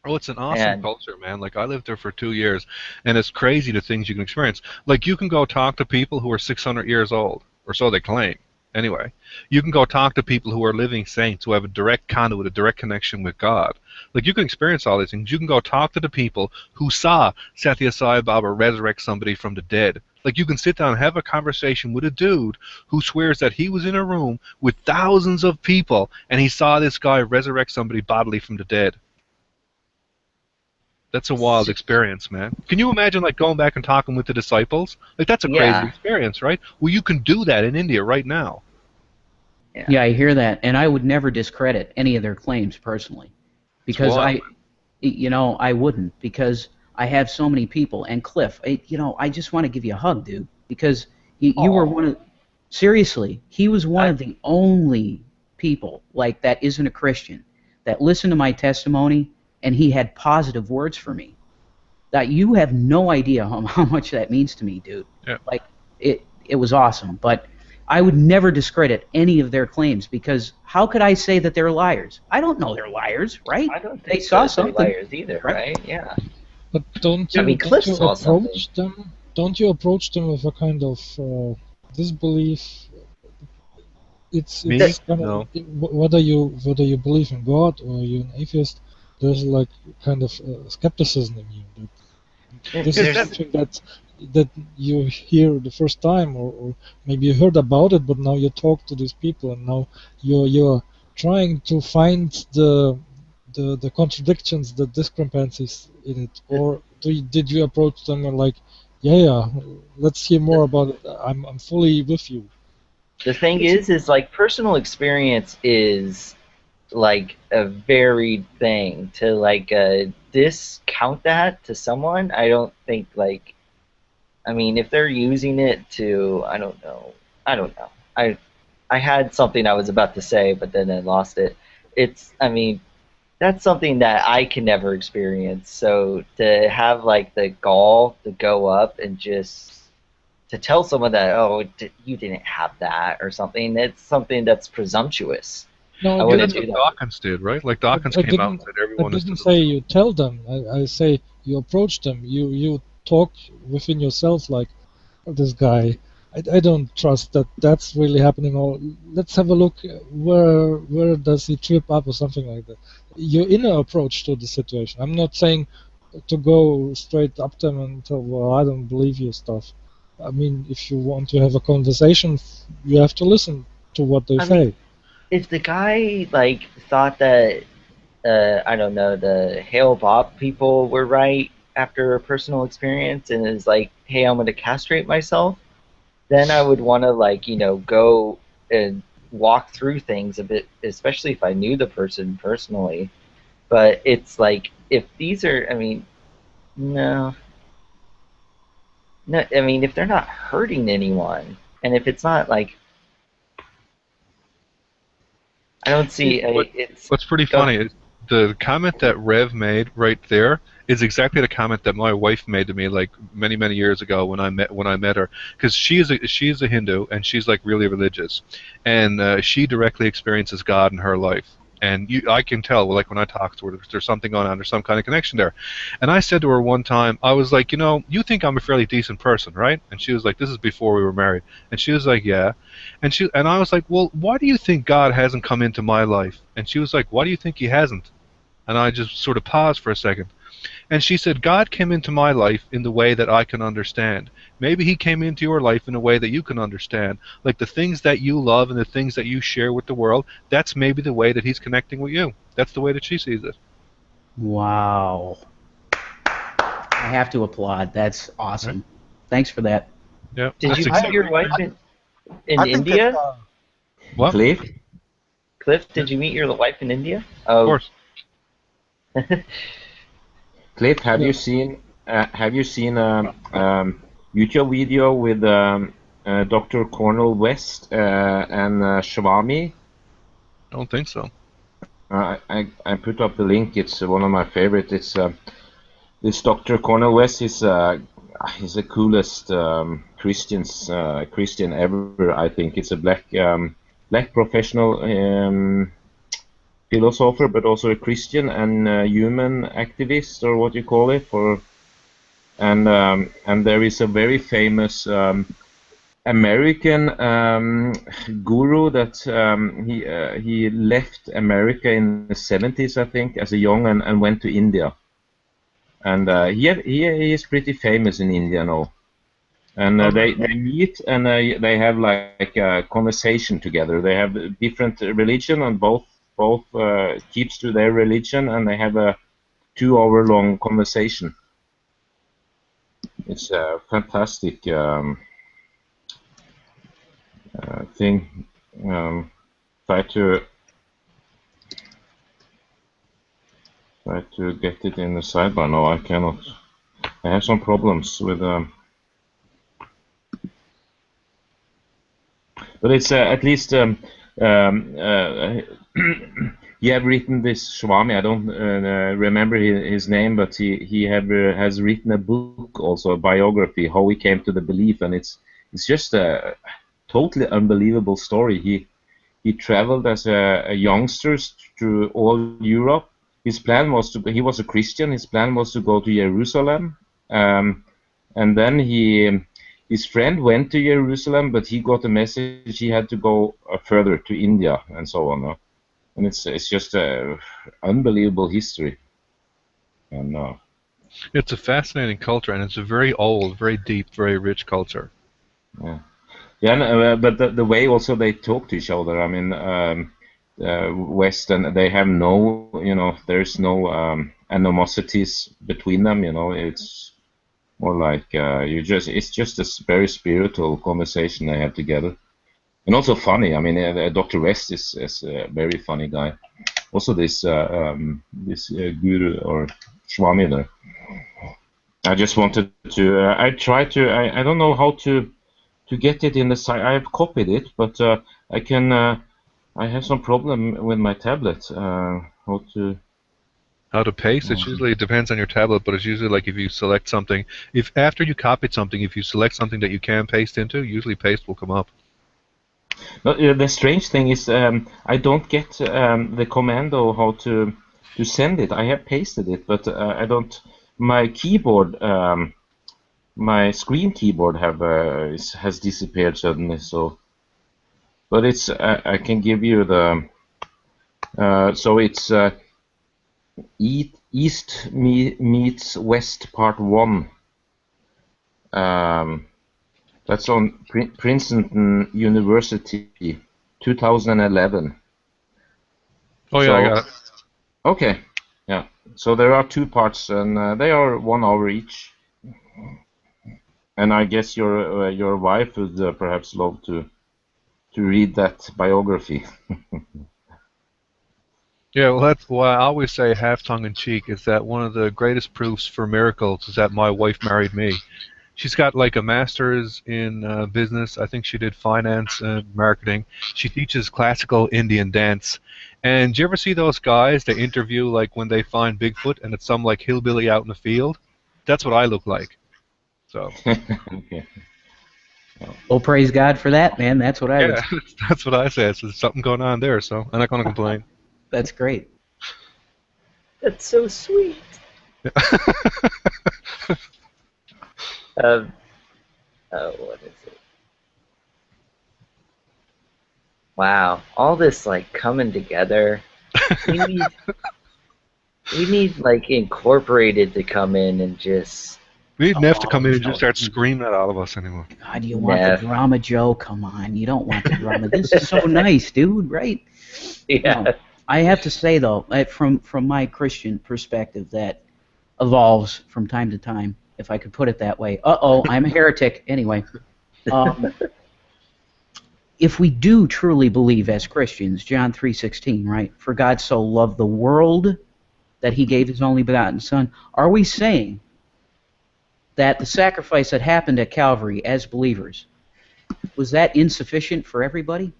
Oh, it's an awesome culture, man. Like, I lived there for 2 years, and it's crazy the things you can experience. Like, you can go talk to people who are 600 years old, or so they claim. Anyway, you can go talk to people who are living saints, who have a direct conduit, a direct connection with God. Like, you can experience all these things. You can go talk to the people who saw Satya Sai Baba resurrect somebody from the dead. Like, you can sit down and have a conversation with a dude who swears that he was in a room with thousands of people, and he saw this guy resurrect somebody bodily from the dead. That's a wild experience, man. Can you imagine, like, going back and talking with the disciples? Like, that's a crazy experience, right? Well, you can do that in India right now. Yeah, I hear that, and I would never discredit any of their claims personally, because I wouldn't, because I have so many people. And Cliff, I just want to give you a hug, dude, because you were one of, seriously, he was one of the only people like that isn't a Christian that listened to my testimony. And he had positive words for me. That you have no idea how much that means to me, dude. Yeah. Like it was awesome. But I would never discredit any of their claims, because how could I say that they're liars? I don't know they're liars, right? I don't think they saw something. They're liars either, right? Yeah. But don't you approach them? Don't you approach them with a kind of disbelief? It's kind of, whether you believe in God or you're an atheist. There's like kind of skepticism in you. This is something that you hear the first time, or maybe you heard about it, but now you talk to these people, and now you're trying to find the contradictions, the discrepancies in it. Or did you approach them and like, yeah, let's hear more about it. I'm fully with you. The thing is like personal experience is like a varied thing. To like discount that to someone, I don't think, like, I mean, if they're using it to, I don't know. I had something I was about to say, but then I lost it. I mean, that's something that I can never experience. So to have like the gall to go up and just to tell someone that, oh, you didn't have that or something, it's something that's presumptuous. No, that's what Dawkins did, right? Like Dawkins came out and said everyone I didn't say you tell them. I say you approach them. You talk within yourself like, this guy, I don't trust that that's really happening. Or let's have a look where does he trip up or something like that. Your inner approach to the situation. I'm not saying to go straight up to them and tell, well, I don't believe your stuff. I mean, if you want to have a conversation, you have to listen to what they say. If the guy like thought that I don't know, the Hale Bob people were right after a personal experience and is like, hey, I'm going to castrate myself, then I would want to like, go and walk through things a bit, especially if I knew the person personally. But it's like, if these are, I mean, no. No, I mean, if they're not hurting anyone, and if it's not like, I don't see it's. What's pretty Go funny is the comment that Rev made right there is exactly the comment that my wife made to me like many many years ago when I met her, because she's a Hindu and she's like really religious, and she directly experiences God in her life. And I can tell, like when I talk to her, there's something going on. There's some kind of connection there. And I said to her one time, I was like, you think I'm a fairly decent person, right? And she was like, this is before we were married. And she was like, yeah. And I was like, well, why do you think God hasn't come into my life? And she was like, why do you think he hasn't? And I just sort of paused for a second. And she said, God came into my life in the way that I can understand. Maybe he came into your life in a way that you can understand. Like the things that you love and the things that you share with the world, that's maybe the way that he's connecting with you. That's the way that she sees it. Wow. I have to applaud. That's awesome. Right. Thanks for that. Yeah. Did you meet your wife in India? What? Cliff, did you meet your wife in India? Of course. Cliff, have you seen a YouTube video with Dr. Cornel West and Swami? I don't think so. I put up the link. It's one of my favorites. It's this Dr. Cornel West. He's the coolest Christian ever. I think it's a black professional philosopher, but also a Christian and human activist, or what you call it. And there is a very famous American guru that he left America in the 70s, I think, as a young and went to India. And he is pretty famous in India now. And they meet and they have like a conversation together. They have different religion, and both keeps to their religion, and they have a 2-hour long conversation. It's a fantastic thing. Try to get it in the sidebar. No, I cannot. I have some problems with. But it's at least you have written this Swami. I don't remember his name, but he has written a book, also a biography, how he came to the belief, and it's just a totally unbelievable story. He traveled as a youngster through all Europe. His plan was he was a Christian. His plan was to go to Jerusalem, and then his friend went to Jerusalem, but he got a message he had to go further to India and so on. And it's just a unbelievable history. And it's a fascinating culture, and it's a very old, very deep, very rich culture. Yeah, yeah. But the way also they talk to each other. I mean, Western, they have no, there's no animosities between them. It's more like it's just a very spiritual conversation they have together, and also funny. I mean, Dr. West is a very funny guy. Also, this guru or Swami there. I just wanted to. I tried to. I don't know how to get it in the site. I have copied it, but I can. I have some problem with my tablet. How to paste? It usually depends on your tablet, but it's usually like if you select something. If after you copied something, if you select something that you can paste into, usually paste will come up. No, the strange thing is I don't get the commando how to send it. I have pasted it, but I don't. My keyboard, my screen keyboard has disappeared suddenly. So, but it's I can give you the. So it's East meets West Part 1. That's on Princeton University, 2011. Oh yeah, I got it. Okay, yeah. So there are 2 parts, and they are 1 hour each. And I guess your wife would perhaps love to read that biography. Yeah, well, that's why I always say, half tongue in cheek, is that one of the greatest proofs for miracles is that my wife married me. She's got like a master's in business. I think she did finance and marketing. She teaches classical Indian dance. And do you ever see those guys they interview like when they find Bigfoot and it's some like hillbilly out in the field? That's what I look like. So. Okay. Well, praise God for that, man. That's what I would Yeah, say. that's what I said. So there's something going on there. So I'm not going to complain. That's great. That's so sweet. What is it? Wow, all this like coming together. We need like Incorporated to come in and just. We need Neff to come in and just start screaming at all of us anymore. God, you want the drama, Joe? Come on, you don't want the drama. This is so nice, dude, right? Yeah. I have to say though, from my Christian perspective, that evolves from time to time, if I could put it that way. I'm a heretic. Anyway, if we do truly believe as Christians, John 3:16, right? For God so loved the world that He gave His only begotten Son. Are we saying that the sacrifice that happened at Calvary as believers, was that insufficient for everybody?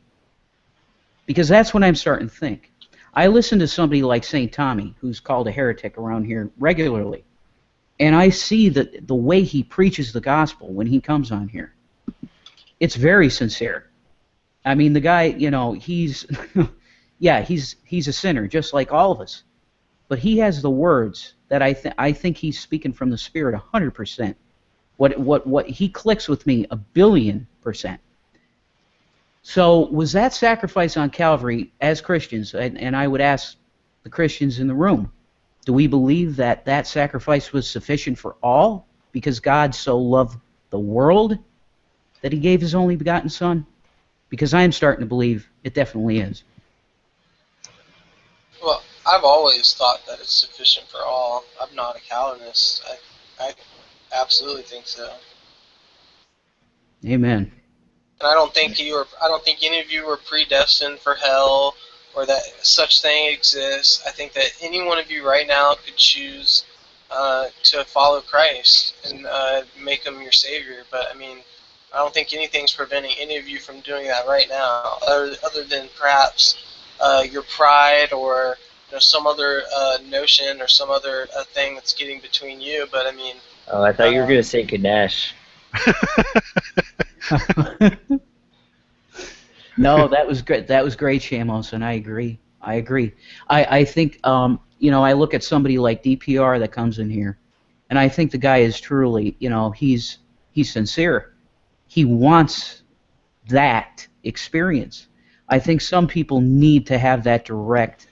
Because that's what I'm starting to think. I listen to somebody like St. Tommy, who's called a heretic around here regularly, and I see that the way he preaches the gospel when he comes on here, it's very sincere. I mean, the guy, he's, yeah, he's a sinner, just like all of us. But he has the words that I think he's speaking from the Spirit 100%. What he clicks with me 1,000,000,000%. So was that sacrifice on Calvary as Christians, and I would ask the Christians in the room, do we believe that that sacrifice was sufficient for all because God so loved the world that He gave His only begotten Son? Because I'm starting to believe it definitely is. Well, I've always thought that it's sufficient for all. I'm not a Calvinist. I absolutely think so. Amen. And I don't think any of you were predestined for hell or that such thing exists. I think that any one of you right now could choose to follow Christ and make Him your Savior. But I mean, I don't think anything's preventing any of you from doing that right now, other than perhaps your pride or some other notion or some other thing that's getting between you. But I mean. Oh, I thought you were going to say Ganesh. No, that was great. That was great, Shamos, and I agree. I think I look at somebody like DPR that comes in here, and I think the guy is truly, he's sincere. He wants that experience. I think some people need to have that direct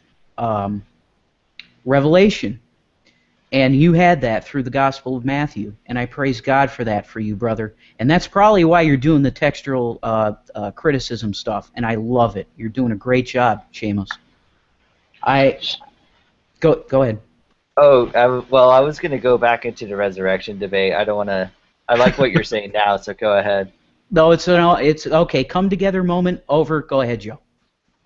revelation. And you had that through the Gospel of Matthew, and I praise God for that for you, brother. And that's probably why you're doing the textual criticism stuff, and I love it. You're doing a great job, Shamos. Go ahead. Oh, I was going to go back into the resurrection debate. I don't want to. I like what you're saying now, so go ahead. No, it's okay. Come together moment over. Go ahead, Joe.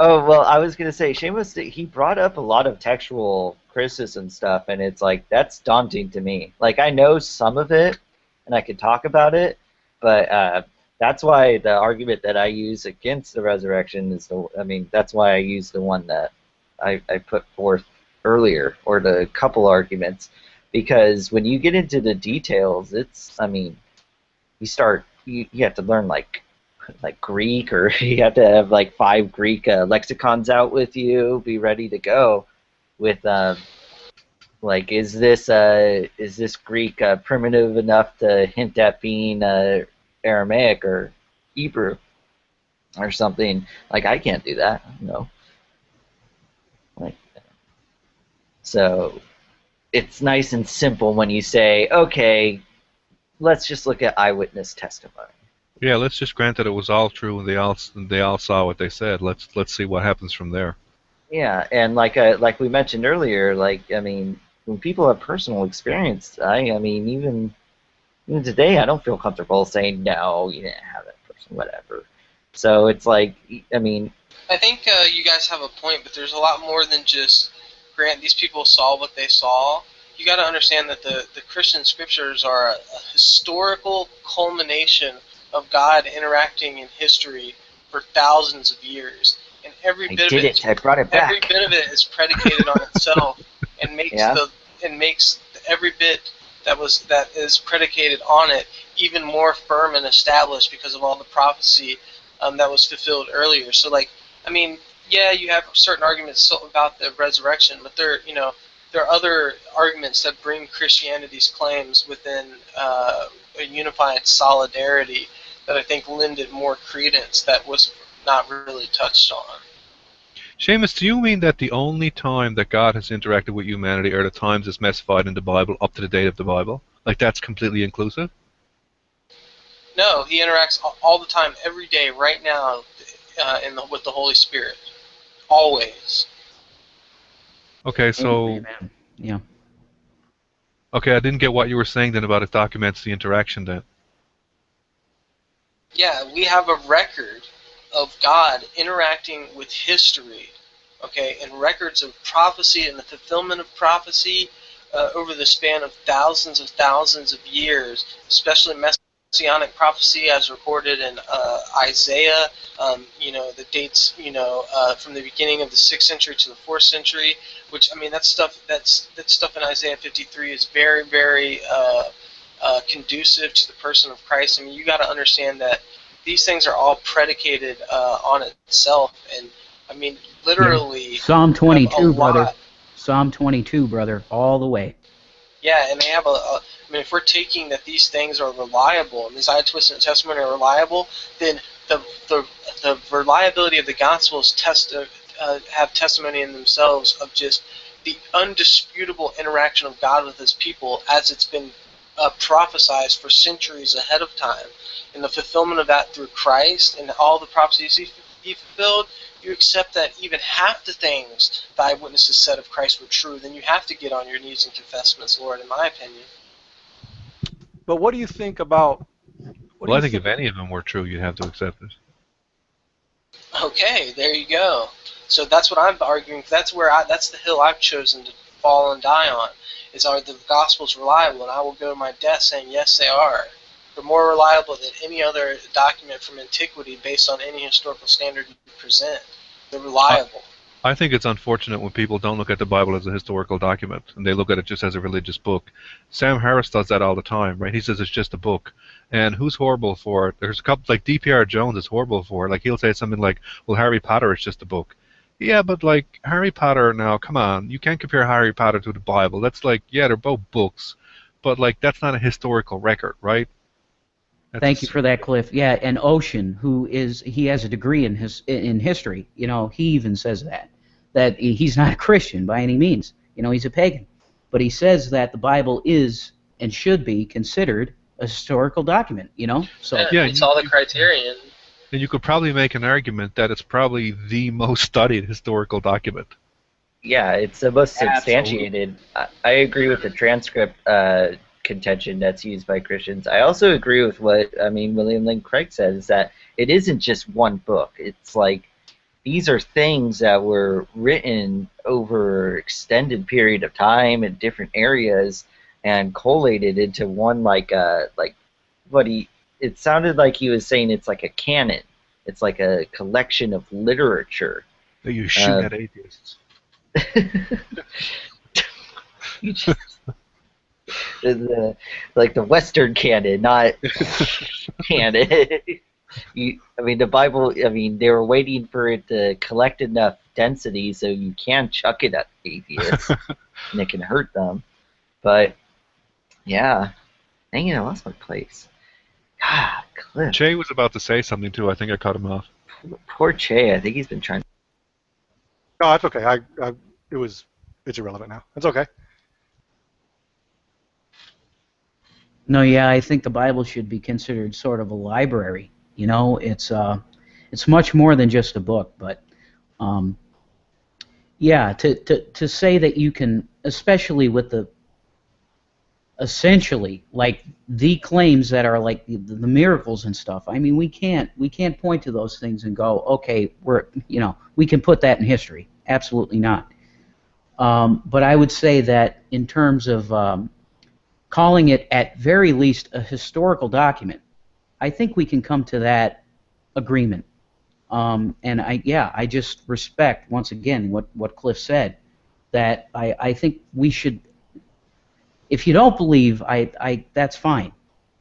Oh, well, I was going to say, Seamus, he brought up a lot of textual criticism stuff, and it's like, that's daunting to me. Like, I know some of it, and I could talk about it, but that's why the argument that I use against the resurrection is that's why I use the one that I put forth earlier, or the couple arguments, because when you get into the details, you have to learn, like Greek, or you have to have like 5 Greek lexicons out with you, be ready to go with is this Greek primitive enough to hint at being Aramaic or Hebrew or something? Like, I can't do that, so it's nice and simple when you say, okay, let's just look at eyewitness testimony. Yeah, let's just grant that it was all true and they all saw what they said. Let's see what happens from there. Yeah, and like we mentioned earlier, when people have personal experience, even today, I don't feel comfortable saying no, you didn't have that person, whatever. So it's like, I think you guys have a point, but there's a lot more than just grant these people saw what they saw. you got to understand that the Christian scriptures are a historical culmination of God interacting in history for thousands of years, and every bit of it, I brought it back. every bit of it is predicated on itself, and makes every bit that is predicated on it even more firm and established because of all the prophecy that was fulfilled earlier. So, like, I mean, yeah, you have certain arguments about the resurrection, but there are other arguments that bring Christianity's claims within a unified solidarity that I think lend it more credence that was not really touched on. Seamus, do you mean that the only time that God has interacted with humanity are the times it's specified in the Bible up to the date of the Bible? Like, that's completely inclusive? No, he interacts all the time, every day, right now, with the Holy Spirit. Always. Okay, so... Yeah. Okay, I didn't get what you were saying then about it documents the interaction then. Yeah, we have a record of God interacting with history, okay, and records of prophecy and the fulfillment of prophecy over the span of thousands of years, especially messianic prophecy as recorded in Isaiah, the dates, from the beginning of the 6th century to the 4th century, which, I mean, that stuff in Isaiah 53 is very, very conducive to the person of Christ. I mean, you got to understand that these things are all predicated on itself, and I mean, literally. Yeah. Psalm 22, brother. Lot. Psalm 22, brother, all the way. Yeah, and they have I mean, if we're taking that these things are reliable, and these Old Testament are reliable, then the reliability of the Gospels have testimony in themselves of just the undisputable interaction of God with His people as it's been prophesied for centuries ahead of time, and the fulfillment of that through Christ and all the prophecies He fulfilled. You accept that even half the things the eyewitnesses said of Christ were true, then you have to get on your knees and confess Him as Lord, in my opinion. But what do you think about... Well, I think if any of them were true, you'd have to accept it. Okay, there you go. So that's what I'm arguing. That's the hill I've chosen to fall and die on. Are the Gospels reliable? And I will go to my death saying, yes, they are. They're more reliable than any other document from antiquity based on any historical standard you present. They're reliable. I think it's unfortunate when people don't look at the Bible as a historical document, and they look at it just as a religious book. Sam Harris does that all the time, right? He says it's just a book. And who's horrible for it? There's a couple, like D.P.R. Jones is horrible for it. Like, he'll say something like, well, Harry Potter is just a book. Yeah, but, like, Harry Potter now, come on. You can't compare Harry Potter to the Bible. That's like, yeah, they're both books. But, like, that's not a historical record, right? Thank you for that, Cliff. Yeah, and Ocean, he has a degree in history. He even says that he's not a Christian by any means. He's a pagan, but he says that the Bible is and should be considered a historical document. So yeah, it's all the criterion. And you could probably make an argument that it's probably the most studied historical document. Yeah, it's the most substantiated. I agree with the transcript contention that's used by Christians. I also agree with what William Lane Craig says, is that it isn't just one book. It's like these are things that were written over extended period of time in different areas and collated into one it sounded like he was saying it's like a canon. It's like a collection of literature. That you shoot at atheists. You just, the Western canon, not canon. The Bible, they were waiting for it to collect enough density so you can chuck it at atheists and it can hurt them. But, yeah. Dang it, I lost my place. God, Cliff. Che was about to say something too. I think I cut him off. Poor Che. I think he's been trying. No, that's okay. It's irrelevant now. It's okay. No, yeah, I think the Bible should be considered sort of a library. It's much more than just a book. But yeah, to say that you can, especially with essentially like the claims that are like the miracles and stuff. We can't point to those things and go, okay, we can put that in history. Absolutely not. But I would say that in terms of calling it at very least a historical document, I think we can come to that agreement. And I just respect once again what Cliff said, that I think we should. If you don't believe, that's fine,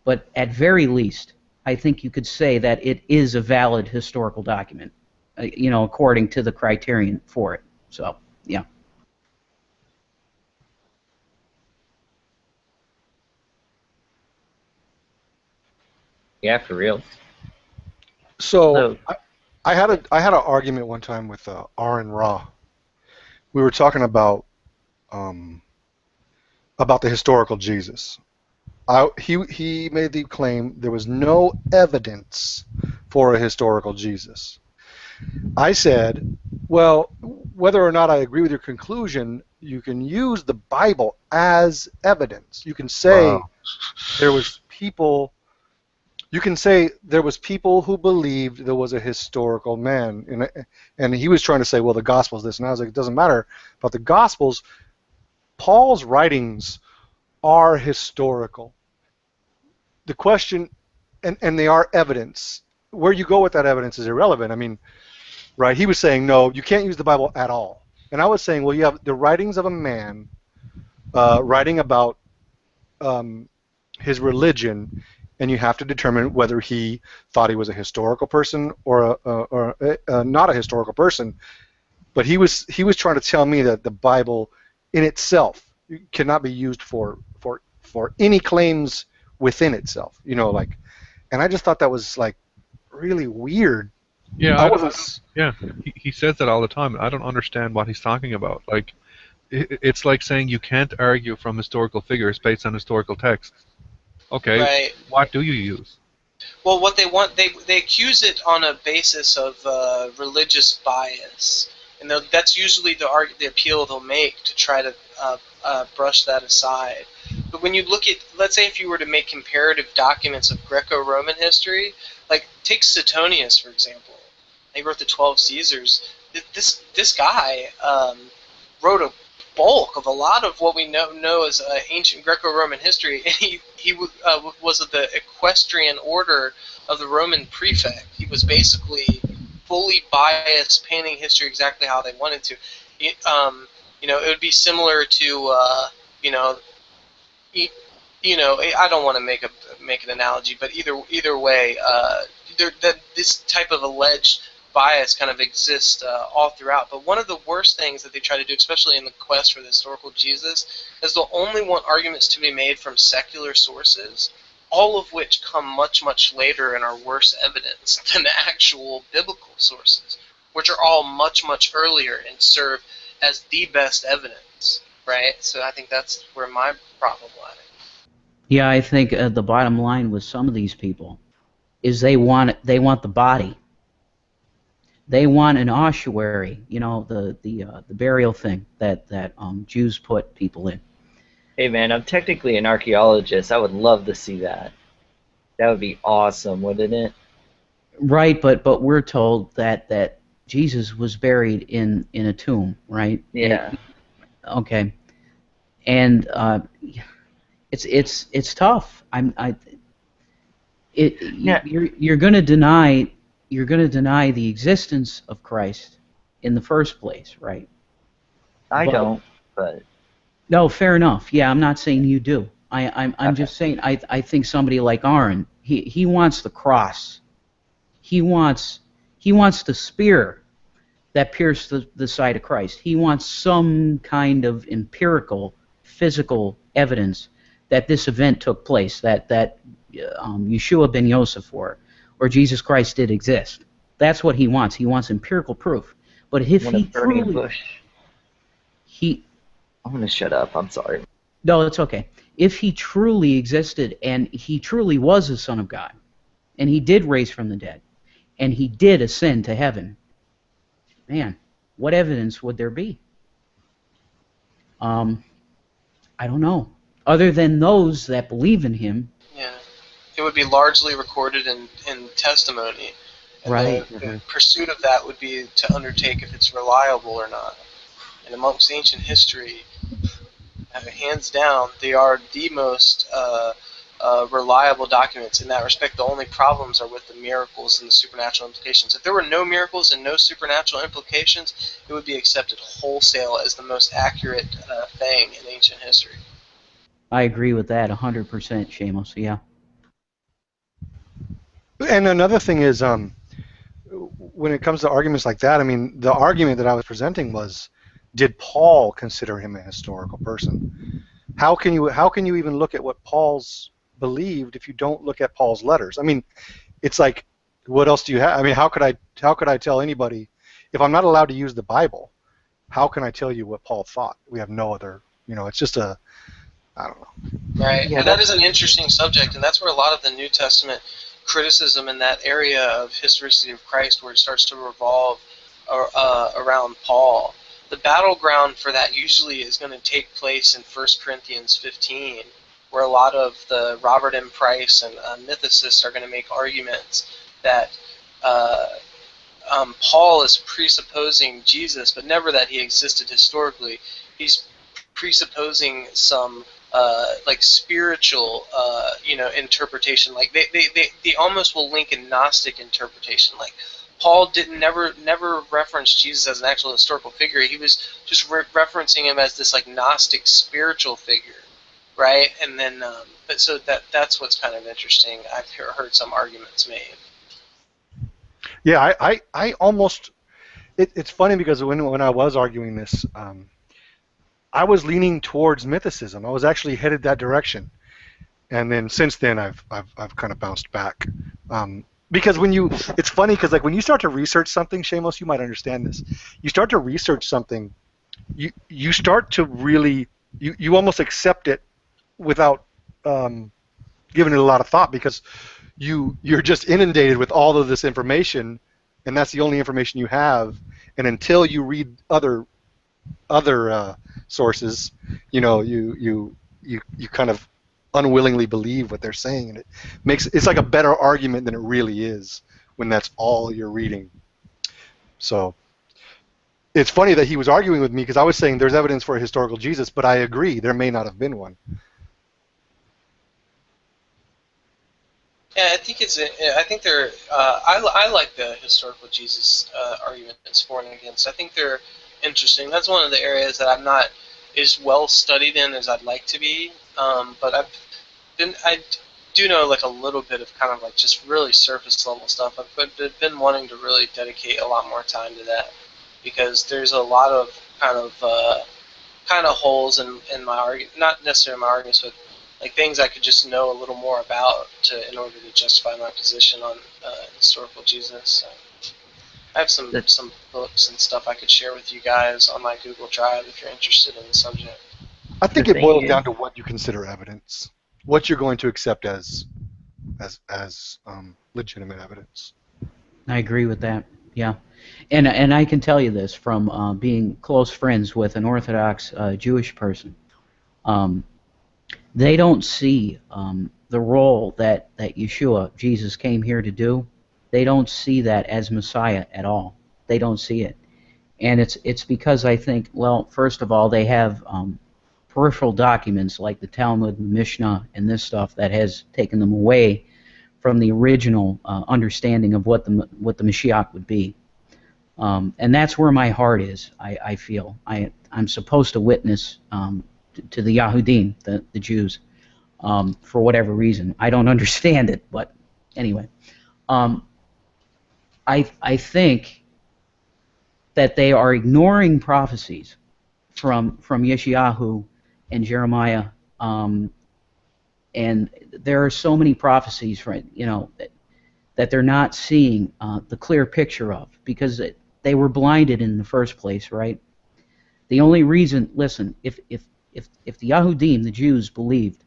but at very least, I think you could say that it is a valid historical document, according to the criterion for it. So, yeah. Yeah, for real. So I had an argument one time with Aaron Ra. We were talking about the historical Jesus. He made the claim there was no evidence for a historical Jesus. I said, well, whether or not I agree with your conclusion, you can use the Bible as evidence. You can say there was people. You can say there was people who believed there was a historical man, and he was trying to say, well, the Gospels this, and I was like, it doesn't matter about the Gospels. Paul's writings are historical. The question, and they are evidence. Where you go with that evidence is irrelevant. I mean, right? He was saying, no, you can't use the Bible at all. And I was saying, well, you have the writings of a man writing about his religion, and you have to determine whether he thought he was a historical person or not a historical person. But he was trying to tell me that the Bible in itself cannot be used for any claims within itself. And I just thought that was like really weird. Yeah, he says that all the time. I don't understand what he's talking about. Like, it's like saying you can't argue from historical figures based on historical texts. Okay, right. What do you use? Well, what they want, they accuse it on a basis of religious bias, and that's usually the appeal they'll make to try to brush that aside. But when you look at, let's say if you were to make comparative documents of Greco-Roman history, like take Suetonius, for example. He wrote the 12 Caesars. This guy wrote a bulk of a lot of what we know as ancient Greco-Roman history, and he was of the equestrian order of the Roman prefect. He was basically fully biased, painting history exactly how they wanted to. It would be similar to I don't want to make an analogy, but either way, this type of alleged bias kind of exists all throughout. But one of the worst things that they try to do, especially in the quest for the historical Jesus, is they'll only want arguments to be made from secular sources, all of which come much, much later and are worse evidence than the actual biblical sources, which are all much, much earlier and serve as the best evidence, right? So I think that's where my problem lies. Yeah, I think the bottom line with some of these people is they want the body. They want an ossuary, the burial thing that Jews put people in. Hey man, I'm technically an archaeologist. I would love to see that. That would be awesome, wouldn't it? Right, but we're told that Jesus was buried in a tomb, right? Yeah. Okay. And it's tough. You're going to deny the existence of Christ in the first place, right? I don't, but no, fair enough. Yeah, I'm not saying you do. I'm just saying I think somebody like Aaron, he wants the cross. He wants the spear that pierced the side of Christ. He wants some kind of empirical, physical evidence that this event took place, that Yeshua ben Yosef or Jesus Christ did exist. That's what he wants. He wants empirical proof. But if he truly, I'm going to shut up. I'm sorry. No, it's okay. If he truly existed and he truly was the Son of God, and he did raise from the dead, and he did ascend to heaven, man, what evidence would there be? I don't know. Other than those that believe in him. Yeah, it would be largely recorded in testimony. And right. The pursuit of that would be to undertake if it's reliable or not. And amongst ancient history, hands down, they are the most reliable documents. In that respect, the only problems are with the miracles and the supernatural implications. If there were no miracles and no supernatural implications, it would be accepted wholesale as the most accurate thing in ancient history. I agree with that 100%, Seamus. Yeah. And another thing is, when it comes to arguments like that, I mean, the argument that I was presenting was, did Paul consider him a historical person? How can you even look at what Paul's believed if you don't look at Paul's letters? I mean, it's like, what else do you have? I mean, how could I tell anybody if I'm not allowed to use the Bible? How can I tell you what Paul thought? We have no other. It's just I don't know. Right, and that is an interesting subject, and that's where a lot of the New Testament criticism in that area of historicity of Christ, where it starts to revolve around Paul. The battleground for that usually is going to take place in 1 Corinthians 15, where a lot of the Robert M. Price and mythicists are going to make arguments that Paul is presupposing Jesus, but never that he existed historically. He's presupposing some like spiritual, interpretation. Like they almost will link a Gnostic interpretation. Like Paul never referenced Jesus as an actual historical figure. He was just referencing him as this like Gnostic spiritual figure, right? And then, but so that's what's kind of interesting. I've heard some arguments made. Yeah, I almost. It's funny because when I was arguing this, I was leaning towards mythicism. I was actually headed that direction, and then since then I've kind of bounced back. Because it's funny because like when you start to research something, Seamus, you might understand this. You start to research something, you start to really you almost accept it without giving it a lot of thought because you're just inundated with all of this information, and that's the only information you have. And until you read other sources, you kind of unwillingly believe what they're saying, and it's like a better argument than it really is when that's all you're reading. So it's funny that he was arguing with me because I was saying there's evidence for a historical Jesus, but I agree there may not have been one. Yeah, I think they're. I like the historical Jesus arguments for and against. I think they're interesting. That's one of the areas that I'm not as well studied in as I'd like to be. But I do know like a little bit of kind of like just really surface level stuff. I've been wanting to really dedicate a lot more time to that because there's a lot of kind of holes in my argument, not necessarily my arguments, but like things I could just know a little more about in order to justify my position on historical Jesus. So I have some books and stuff I could share with you guys on my Google Drive if you're interested in the subject. I think it boils down to what you consider evidence, what you're going to accept as legitimate evidence. I agree with that. Yeah, and I can tell you this from being close friends with an Orthodox Jewish person. They don't see the role that Yeshua, Jesus, came here to do. They don't see that as Messiah at all. They don't see it. And it's because I think, well, first of all, they have peripheral documents like the Talmud, the Mishnah, and this stuff that has taken them away from the original understanding of what the Mashiach would be. And that's where my heart is, I feel. I'm supposed to witness to the Yahudim, the Jews, for whatever reason. I don't understand it, but anyway. I think that they are ignoring prophecies from Yeshayahu and Jeremiah, and there are so many prophecies, that they're not seeing the clear picture of because they were blinded in the first place, right? The only reason, listen, if the Yahudim, the Jews, believed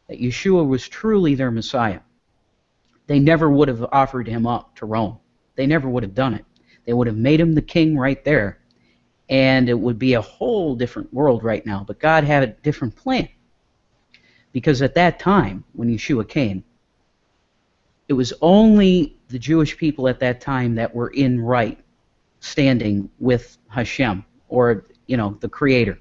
that Yeshua was truly their Messiah, they never would have offered him up to Rome. They never would have done it. They would have made him the king right there, and it would be a whole different world right now. But God had a different plan, because at that time, when Yeshua came, it was only the Jewish people at that time that were in right standing with Hashem, or the Creator.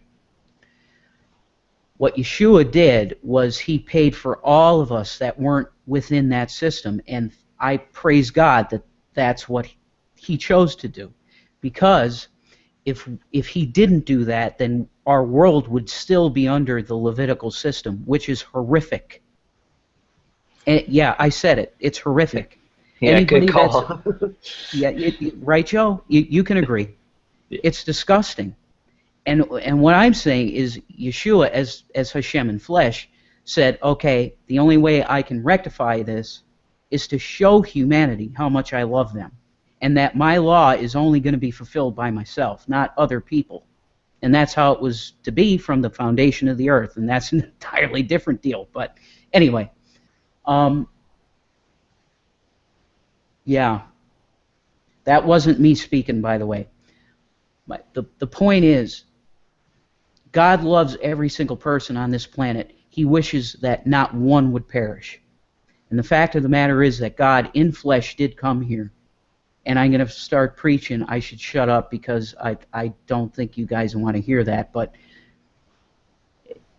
What Yeshua did was he paid for all of us that weren't within that system, and I praise God that that's what he chose to do, because if he didn't do that, then our world would still be under the Levitical system, which is horrific. And yeah, I said it. It's horrific. Yeah, Anybody good call. right, Joe? You can agree. It's disgusting. And what I'm saying is Yeshua, as Hashem in flesh, said, okay, the only way I can rectify this is to show humanity how much I love them, and that my law is only going to be fulfilled by myself, not other people. And that's how it was to be from the foundation of the earth, and that's an entirely different deal. But anyway, yeah, that wasn't me speaking, by the way. But the point is, God loves every single person on this planet. He wishes that not one would perish. And the fact of the matter is that God in flesh did come here. And I'm going to start preaching. I should shut up because I don't think you guys want to hear that. But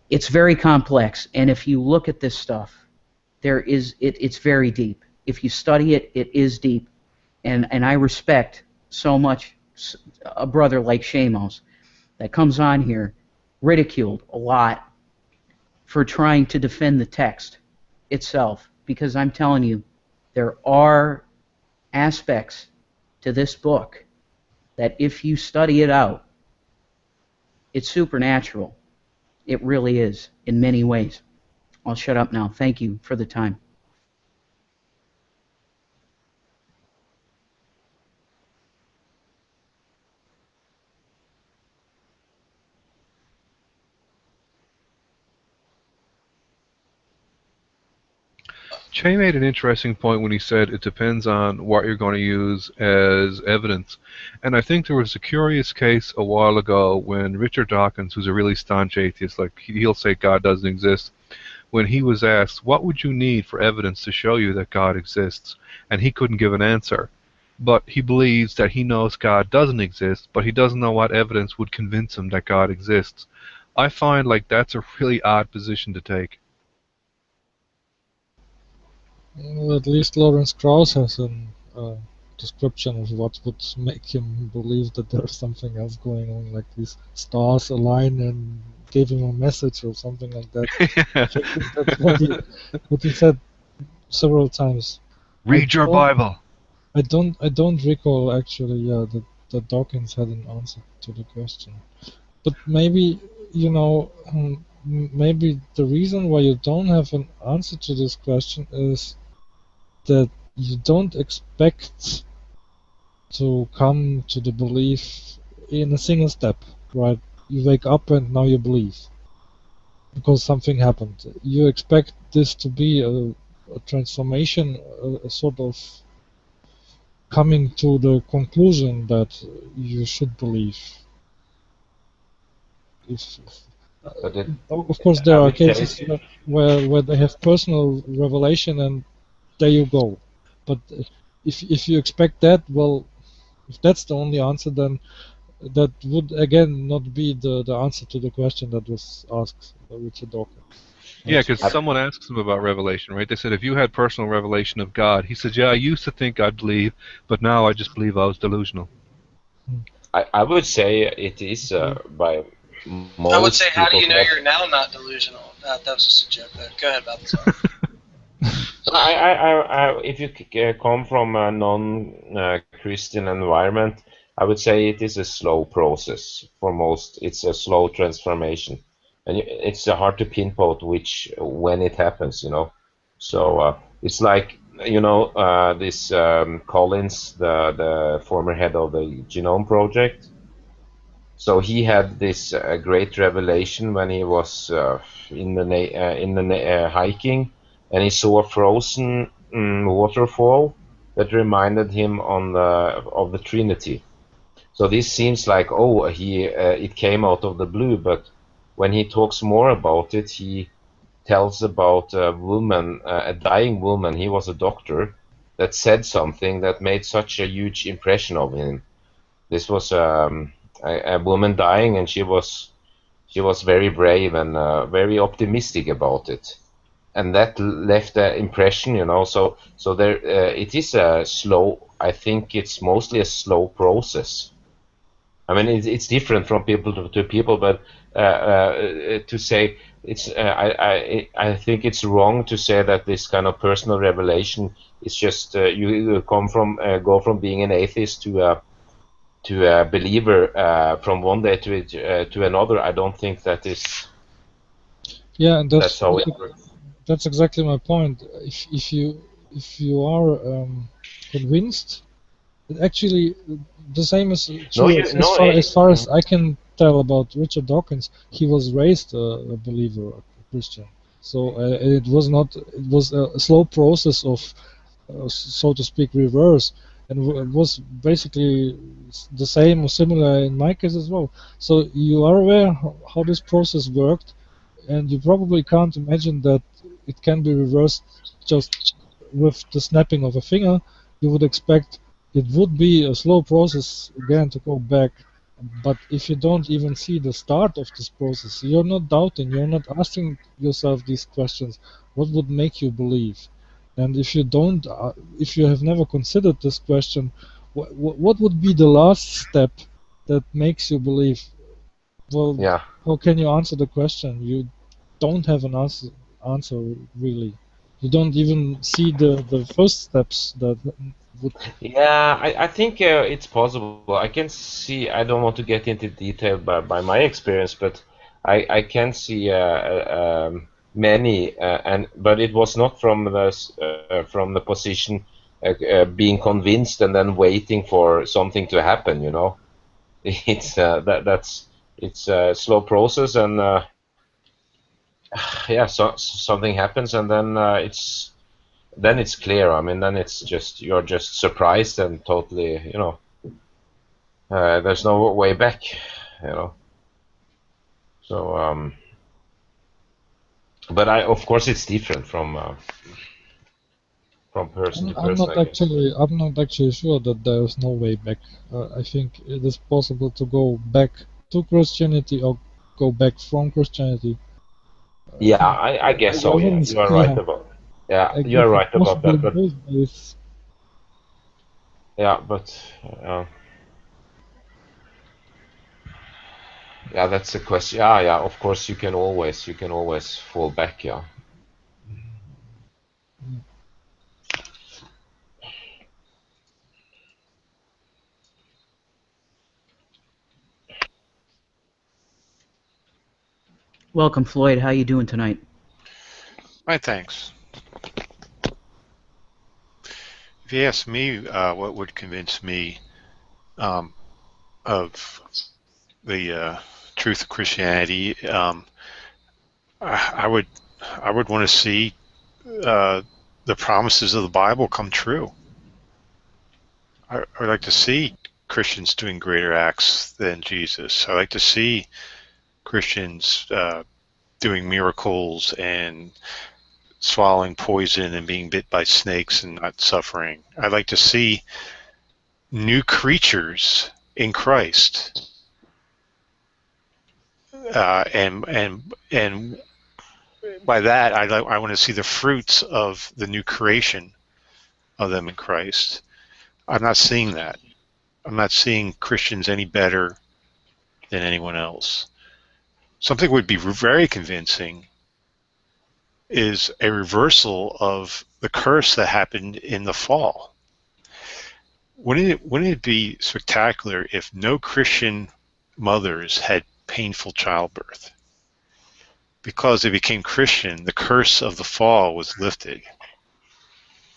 it's very complex. And if you look at this stuff, it's very deep. If you study it, it is deep. And I respect so much a brother like Shamos that comes on here ridiculed a lot for trying to defend the text itself, because I'm telling you, there are aspects to this book that if you study it out, it's supernatural. It really is, in many ways. I'll shut up now. Thank you for the time. Che made an interesting point when he said it depends on what you're going to use as evidence. And I think there was a curious case a while ago when Richard Dawkins, who's a really staunch atheist, like he'll say God doesn't exist, when he was asked, what would you need for evidence to show you that God exists? And he couldn't give an answer. But he believes that he knows God doesn't exist, but he doesn't know what evidence would convince him that God exists. I find like that's a really odd position to take. Well, at least Lawrence Krauss has a description of what would make him believe that there's something else going on, like these stars align and gave him a message or something like that. I think that's what he said several times. Read your Bible. I don't recall actually. Yeah, that Dawkins had an answer to the question, but maybe maybe the reason why you don't have an answer to this question is that you don't expect to come to the belief in a single step, right? You wake up and now you believe because something happened. You expect this to be a transformation, a sort of coming to the conclusion that you should believe. Of course, there are cases where they have personal revelation and there you go. But if you expect that, well, if that's the only answer, then that would again not be the answer to the question that was asked by Richard Dawkins. Yeah, because someone asks him about revelation, right? They said, if you had personal revelation of God, he said, yeah, I used to think I'd believe, but now I just believe I was delusional. I would say it is by most I would say, how do you know people- you're now not delusional? That was just a joke there. Go ahead, Balthazar. If you come from a non-Christian environment, I would say it is a slow process for most. It's a slow transformation, and it's hard to pinpoint when it happens. So it's like this Collins, the former head of the Genome Project. So he had this great revelation when he was in the hiking, and he saw a frozen waterfall that reminded him of the Trinity. So this seems like it came out of the blue, but when he talks more about it, he tells about a woman, a dying woman. He was a doctor that said something that made such a huge impression on him. This was a woman dying, and she was very brave and very optimistic about it, and that left an impression, you know. So there it is a slow. I think it's mostly a slow process. I mean, it's different from people to people, but to say it's I think it's wrong to say that this kind of personal revelation is just you go from being an atheist to a believer from one day to another. I don't think that is. Yeah, and that's how it works. That's exactly my point. If you are convinced, actually the same is true as far as I can tell about Richard Dawkins. He was raised a believer, a Christian. So it was not. It was a slow process of, so to speak, reverse, and it was basically the same or similar in my case as well. So you are aware how this process worked, and you probably can't imagine that it can be reversed just with the snapping of a finger. You would expect it would be a slow process again to go back. But if you don't even see the start of this process, you're not doubting, you're not asking yourself these questions. What would make you believe? And if you don't, if you have never considered this question, what would be the last step that makes you believe? Well, yeah. How can you answer the question? You don't have an answer really. You don't even see the first steps that would. Yeah, I think it's possible. I can see. I don't want to get into detail by my experience, but I can see many, but it was not from the position being convinced and then waiting for something to happen. You know, it's it's a slow process, and yeah, something happens, and then it's clear. I mean, then it's just you're just surprised and totally, you know, there's no way back, you know. So, but of course, it's different from person to person. I'm not actually sure that there is no way back. I think it is possible to go back to Christianity or go back from Christianity. Yeah, I guess so. Yeah, you are right about. Yeah, you are right about that. But yeah, but yeah, that's the question. Yeah, yeah. Of course, you can always fall back. Yeah. Welcome, Floyd. How you doing tonight? Right, thanks. If you ask me what would convince me of the truth of Christianity, I would want to see the promises of the Bible come true. I would like to see Christians doing greater acts than Jesus. I like to see Christians doing miracles and swallowing poison and being bit by snakes and not suffering. I'd like to see new creatures in Christ, and by that I want to see the fruits of the new creation of them in Christ. I'm not seeing that. I'm not seeing Christians any better than anyone else. Something would be very convincing is a reversal of the curse that happened in the fall. Wouldn't it be spectacular if no Christian mothers had painful childbirth? Because they became Christian, the curse of the fall was lifted.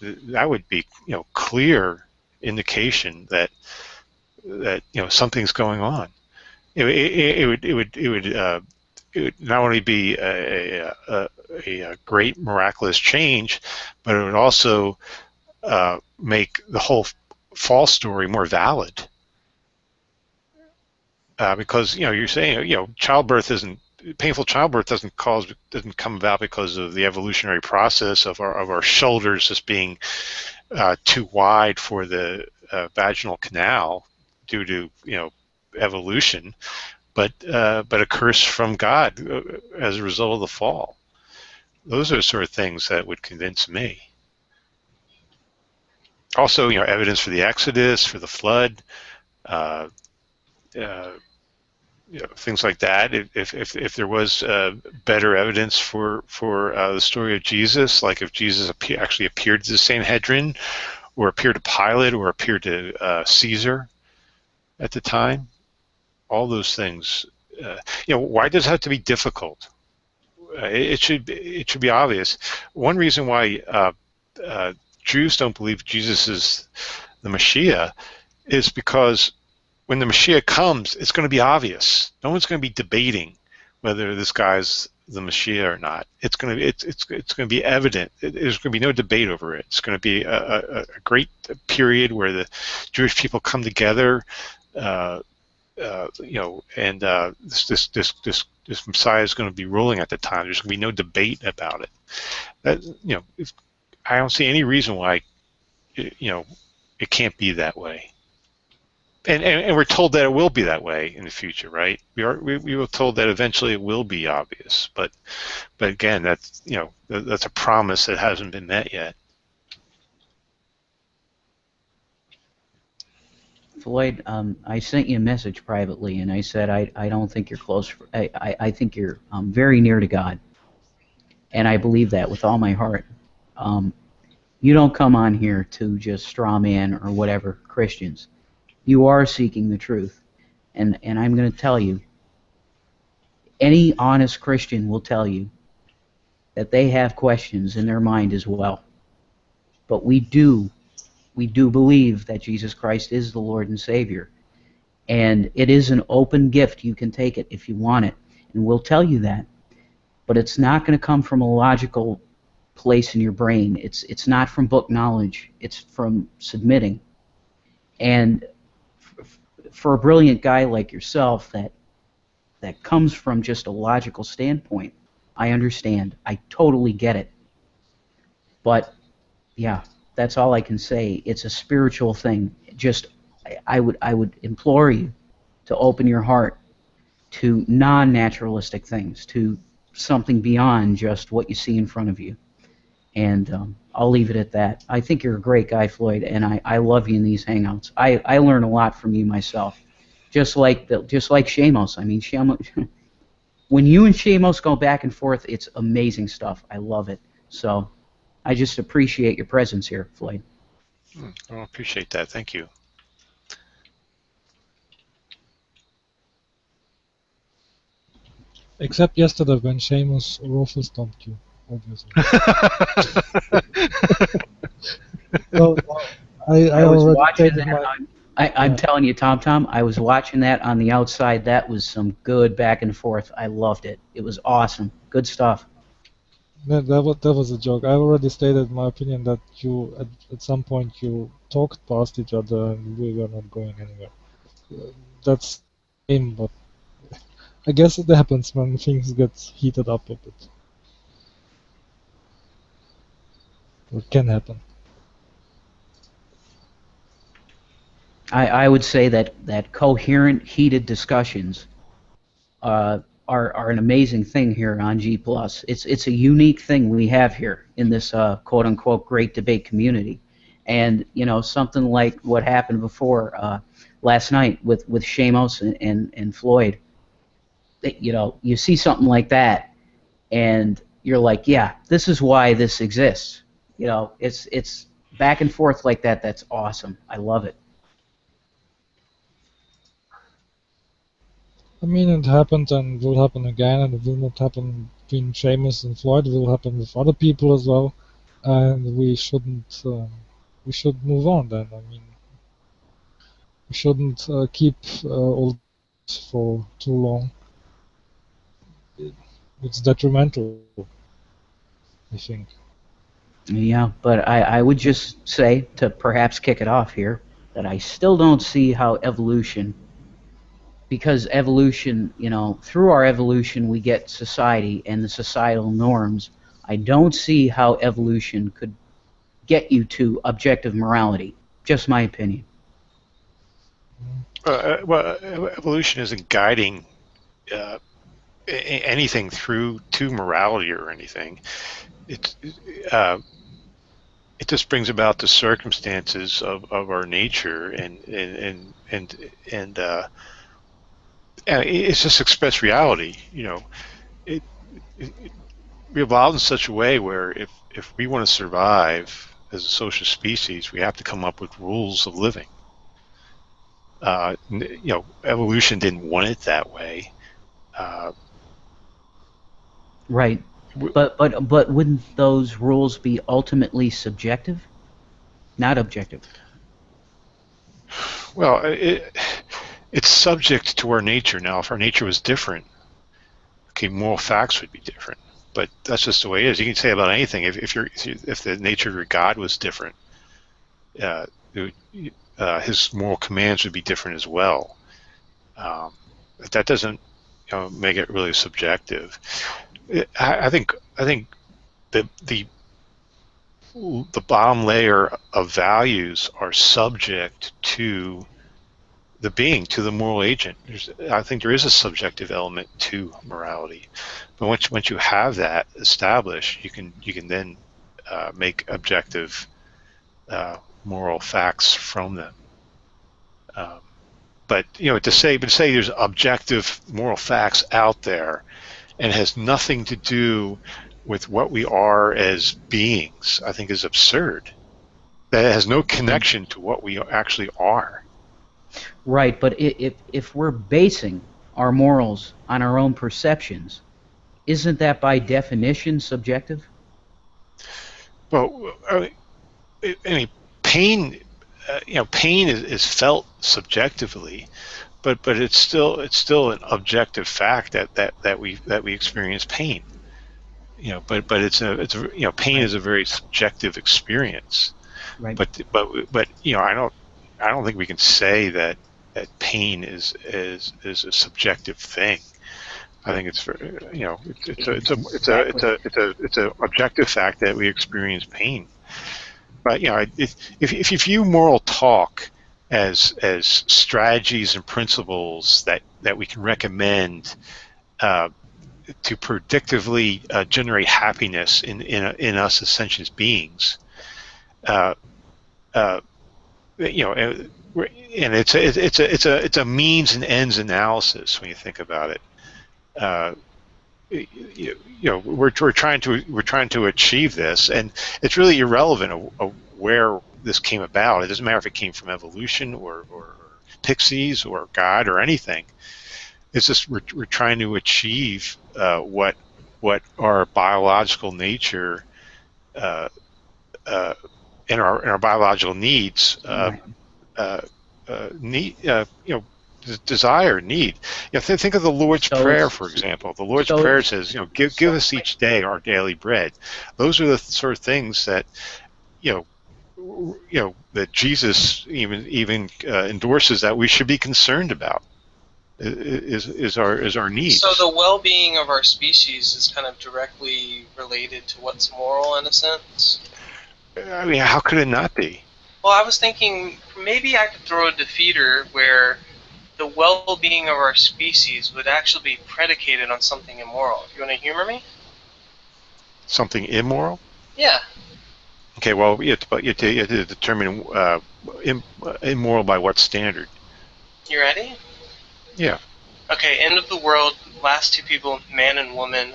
That would be, clear indication that something's going on. It would not only be a great miraculous change, but it would also make the whole fall story more valid. Because you're saying painful childbirth doesn't come about because of the evolutionary process of our shoulders just being too wide for the vaginal canal due to evolution, but a curse from God as a result of the fall. Those are the sort of things that would convince me. Also, evidence for the Exodus, for the flood, things like that. If there was better evidence for the story of Jesus, like if Jesus actually appeared to the Sanhedrin, or appeared to Pilate, or appeared to Caesar at the time, all those things. Why does it have to be difficult? It should be obvious. One reason why Jews don't believe Jesus is the Mashiach is because when the Mashiach comes, it's going to be obvious. No one's going to be debating whether this guy's the Mashiach or not. It's going to be evident. There's going to be no debate over it. It's going to be a great period where the Jewish people come together, and this Messiah is going to be ruling at the time. There's going to be no debate about it. I don't see any reason why it can't be that way. And we're told that it will be that way in the future, right? We were told that eventually it will be obvious, but again, that's a promise that hasn't been met yet. Floyd, I sent you a message privately, and I said I don't think you're close. I think you're very near to God, and I believe that with all my heart. You don't come on here to just straw man or whatever Christians. You are seeking the truth, and I'm going to tell you, any honest Christian will tell you that they have questions in their mind as well. But we do believe that Jesus Christ is the Lord and Savior, and it is an open gift. You can take it if you want it, and we'll tell you that. But it's not going to come from a logical place in your brain. It's not from book knowledge. It's from submitting. And for a brilliant guy like yourself that comes from just a logical standpoint, I understand. I totally get it. But yeah, that's all I can say. It's a spiritual thing. Just I would implore you to open your heart to non-naturalistic things, to something beyond just what you see in front of you. And I'll leave it at that. I think you're a great guy, Floyd, and I love you in these hangouts. I learn a lot from you myself, just like Shamos. I mean, Shamos, when you and Shamos go back and forth, it's amazing stuff. I love it. So I just appreciate your presence here, Floyd. I appreciate that. Thank you. Except yesterday when Seamus Ruffle stomped you, obviously. Well, I was already watching stated that. my... I'm telling you, Tom, I was watching that on the outside. That was some good back and forth. I loved it. It was awesome. Good stuff. That was a joke. I already stated my opinion that you at some point you talked past each other and we were not going anywhere. That's game, but I guess it happens when things get heated up a bit. It can happen. I would say that coherent, heated discussions are an amazing thing here on G+. It's a unique thing we have here in this quote-unquote great debate community. And, something like what happened before last night with Shamos and Floyd, you see something like that, and you're like, yeah, this is why this exists. It's back and forth like that. That's awesome. I love it. I mean, it happened and will happen again, and it will not happen between Seamus and Floyd. It will happen with other people as well, and we shouldn't. We should move on then. I mean, we shouldn't keep all this for too long. It's detrimental, I think. Yeah, but I would just say, to perhaps kick it off here, that I still don't see how evolution, because evolution, through our evolution we get society and the societal norms. I don't see how evolution could get you to objective morality. Just my opinion. Well, evolution isn't guiding anything through to morality or anything. It it just brings about the circumstances of our nature, and it's just express reality. It, we evolved in such a way where if we want to survive as a social species, we have to come up with rules of living. Evolution didn't want it that way. Right. But wouldn't those rules be ultimately subjective, not objective? Well, it's subject to our nature. Now, if our nature was different, okay, moral facts would be different. But that's just the way it is. You can say about anything. If the nature of your God was different, his moral commands would be different as well. That doesn't make it really subjective. I think the bottom layer of values are subject to the being, to the moral agent. I think there is a subjective element to morality, but once you have that established, you can then make objective moral facts from them. But to say there's objective moral facts out there and has nothing to do with what we are as beings, I think is absurd. That it has no connection to what we actually are. Right, but if we're basing our morals on our own perceptions, isn't that by definition subjective? Well, I mean, pain, pain is felt subjectively, but it's still an objective fact that we experience pain. But pain is a very subjective experience. Right. But I don't think we can say that pain is a subjective thing. I think it's an objective fact that we experience pain. But if you view moral talk as strategies and principles that we can recommend to predictively generate happiness in us as sentient beings, and it's a means and ends analysis when you think about it. We're trying to achieve this, and it's really irrelevant of where this came about. It doesn't matter if it came from evolution or pixies or God or anything. It's just we're trying to achieve what our biological nature and our biological needs desire, need. Think of the Lord's Prayer, for example. The Lord's Prayer says, give us each day our daily bread. Those are the sort of things that that Jesus even endorses that we should be concerned about. Is our needs. So the well-being of our species is kind of directly related to what's moral in a sense? I mean, how could it not be? Well, I was thinking maybe I could throw a defeater where the well-being of our species would actually be predicated on something immoral. You want to humor me? Something immoral? Yeah. Okay, well, you have to determine immoral by what standard. You ready? Yeah. Okay, end of the world, last two people, man and woman.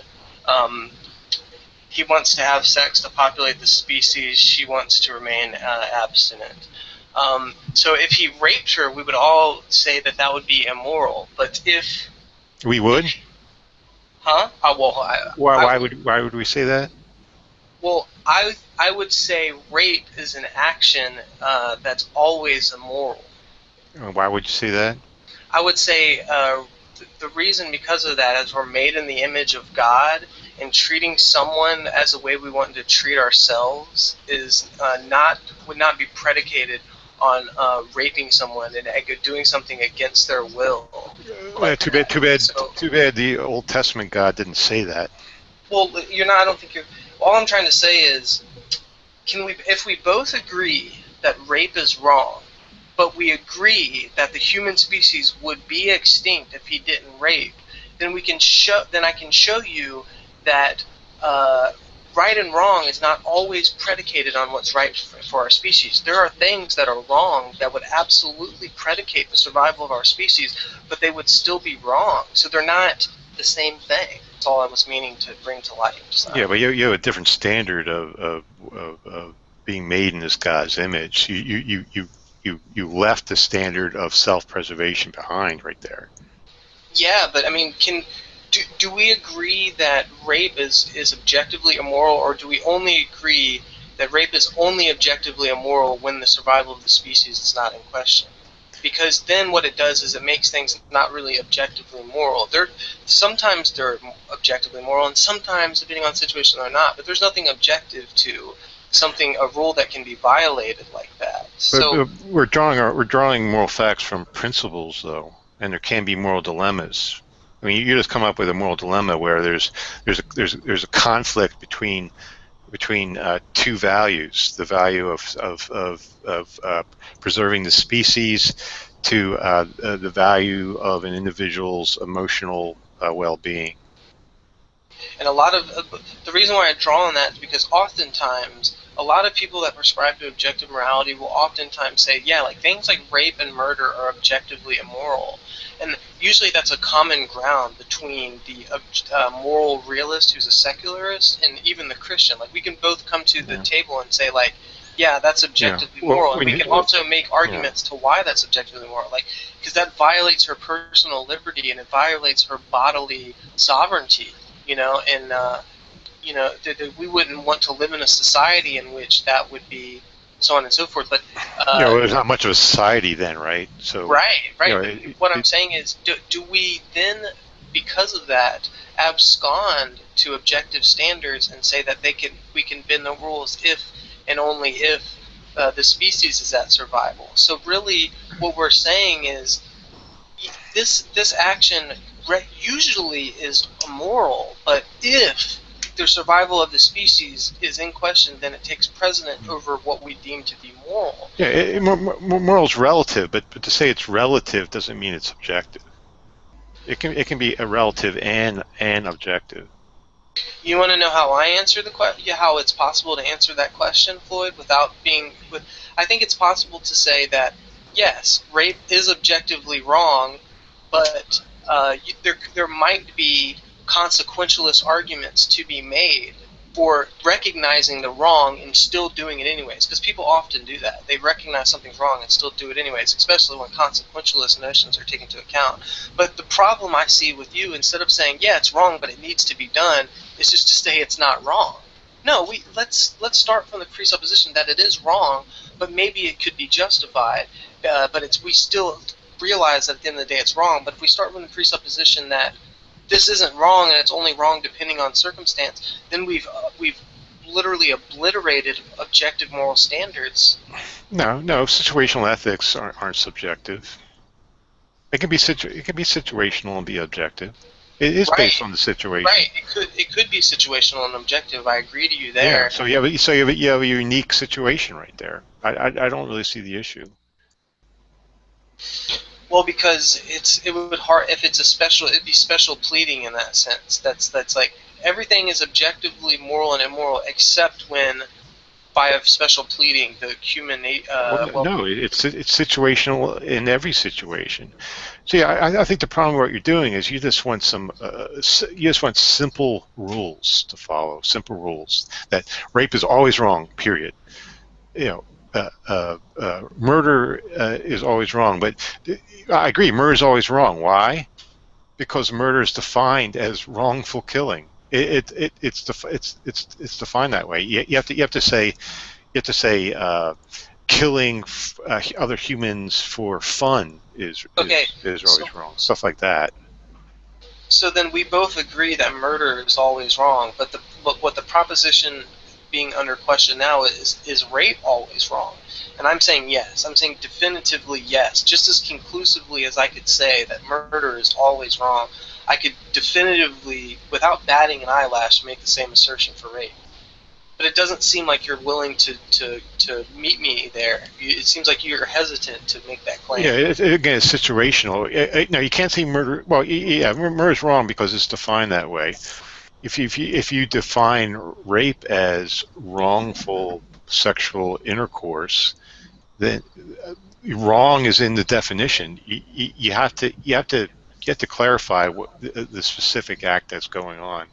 He wants to have sex to populate the species. She wants to remain abstinent. So if he raped her, we would all say that would be immoral. But if we would, why would we say that? Well, I would say rape is an action that's always immoral. Why would you say that? I would say the reason because of that is we're made in the image of God, and treating someone as the way we want to treat ourselves is would not be predicated on raping someone and doing something against their will. Too bad the Old Testament God didn't say that. Well, I don't think you're. All I'm trying to say is, if we both agree that rape is wrong, but we agree that the human species would be extinct if he didn't rape, then I can show you that right and wrong is not always predicated on what's right for our species. There are things that are wrong that would absolutely predicate the survival of our species, but they would still be wrong. So they're not the same thing. That's all I was meaning to bring to light. Yeah, but you have a different standard of being made in this God's image. You left the standard of self-preservation behind right there. Yeah, but I mean, do we agree that rape is objectively immoral, or do we only agree that rape is only objectively immoral when the survival of the species is not in question? Because then what it does is it makes things not really objectively moral. Sometimes they're objectively moral, and sometimes, depending on the situation, they're not. But there's nothing objective to a rule that can be violated like that. So But we're drawing moral facts from principles, though, and there can be moral dilemmas. I mean, you just come up with a moral dilemma where there's a conflict between two values: the value of preserving the species to the value of an individual's emotional well-being. And a lot of the reason why I draw on that is because oftentimes a lot of people that prescribe to objective morality will oftentimes say, yeah, like things like rape and murder are objectively immoral. And usually that's a common ground between the moral realist who's a secularist and even the Christian. Like we can both come to the table and say like, yeah, that's objectively moral. And we can also make arguments to why that's objectively moral. Like, because that violates her personal liberty and it violates her bodily sovereignty. And we wouldn't want to live in a society in which that would be so on and so forth. But there's not much of a society then, right? So right. What I'm saying is, do we then, because of that, abscond to objective standards and say that we can bend the rules if and only if the species is at survival? So really, what we're saying is this action usually is immoral, but if the survival of the species is in question, then it takes precedent over what we deem to be moral. Yeah, moral is relative, but to say it's relative doesn't mean it's objective. It can be a relative and objective. You want to know how I answer the question? How it's possible to answer that question, Floyd, without being? I think it's possible to say that yes, rape is objectively wrong, but there might be consequentialist arguments to be made for recognizing the wrong and still doing it anyways, because people often do that. They recognize something's wrong and still do it anyways, especially when consequentialist notions are taken into account. But the problem I see with you, instead of saying, yeah, it's wrong, but it needs to be done, is just to say it's not wrong. No, let's start from the presupposition that it is wrong, but maybe it could be justified, but we still realize that at the end of the day it's wrong. But if we start from the presupposition that this isn't wrong and it's only wrong depending on circumstance, then we've literally obliterated objective moral standards. No, situational ethics aren't subjective. It can be situational and be objective. It is based on the situation. Right. It could be situational and objective. I agree to you there. Yeah. So you have a unique situation right there. I don't really see the issue. Well, because it'd be special pleading in that sense. That's like everything is objectively moral and immoral except when, by a special pleading, the human. No, it's situational in every situation. See, I think the problem with what you're doing is you just want simple rules to follow, simple rules that rape is always wrong. Period. Murder is always wrong, but I agree, murder is always wrong. Why? Because murder is defined as wrongful killing. It's defined that way. You have to say killing other humans for fun is always wrong. Stuff like that. So then we both agree that murder is always wrong, but what the proposition being under question now is rape always wrong? And I'm saying yes. I'm saying definitively yes. Just as conclusively as I could say that murder is always wrong, I could definitively, without batting an eyelash, make the same assertion for rape. but it doesn't seem like you're willing to meet me there. It seems like you're hesitant to make that claim. Yeah, again, it's situational. Now, you can't say murder. Well, yeah, murder is wrong because it's defined that way. If you define rape as wrongful sexual intercourse, then wrong is in the definition. You have to clarify what the specific act that's going on.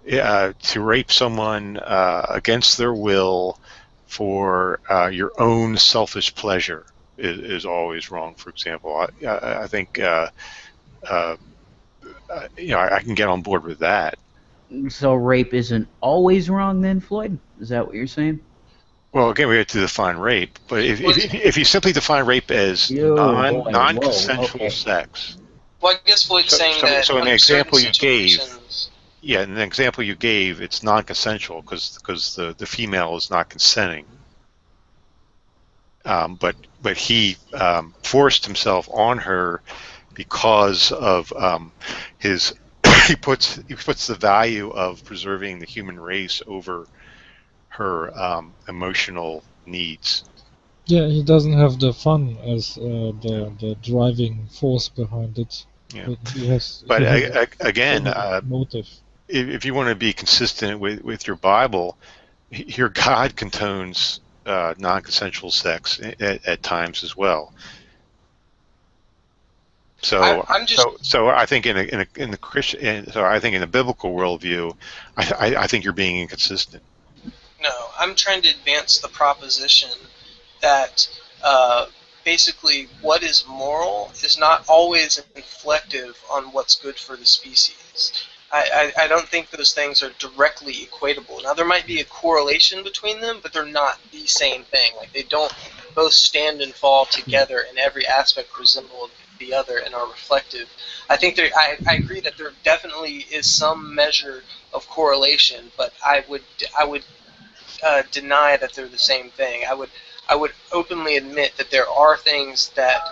To rape someone against their will for your own selfish pleasure is always wrong. For example, I think I can get on board with that. So rape isn't always wrong then, Floyd? Is that what you're saying? Well, again, we have to define rape, but if you simply define rape as non-consensual sex. Well, I guess Floyd's saying that so in the under example you certain gave, situations- in the example you gave, it's non-consensual because the female is not consenting. But he forced himself on her because of his he puts the value of preserving the human race over her emotional needs. Yeah, he doesn't have the fun as the driving force behind it. Yeah. He has, But he has again, motive. if you want to be consistent with your Bible, your God condones non-consensual sex at times as well. So I think in the Christian, so I think in the biblical worldview, I think you're being inconsistent. No, I'm trying to advance the proposition that basically what is moral is not always inflective on what's good for the species. I don't think those things are directly equatable. Now, there might be a correlation between them, but they're not the same thing. Like, they don't both stand and fall together in every aspect resemble the other and are reflective. I think I agree that there definitely is some measure of correlation, but I would deny that they're the same thing. I would openly admit that there are things that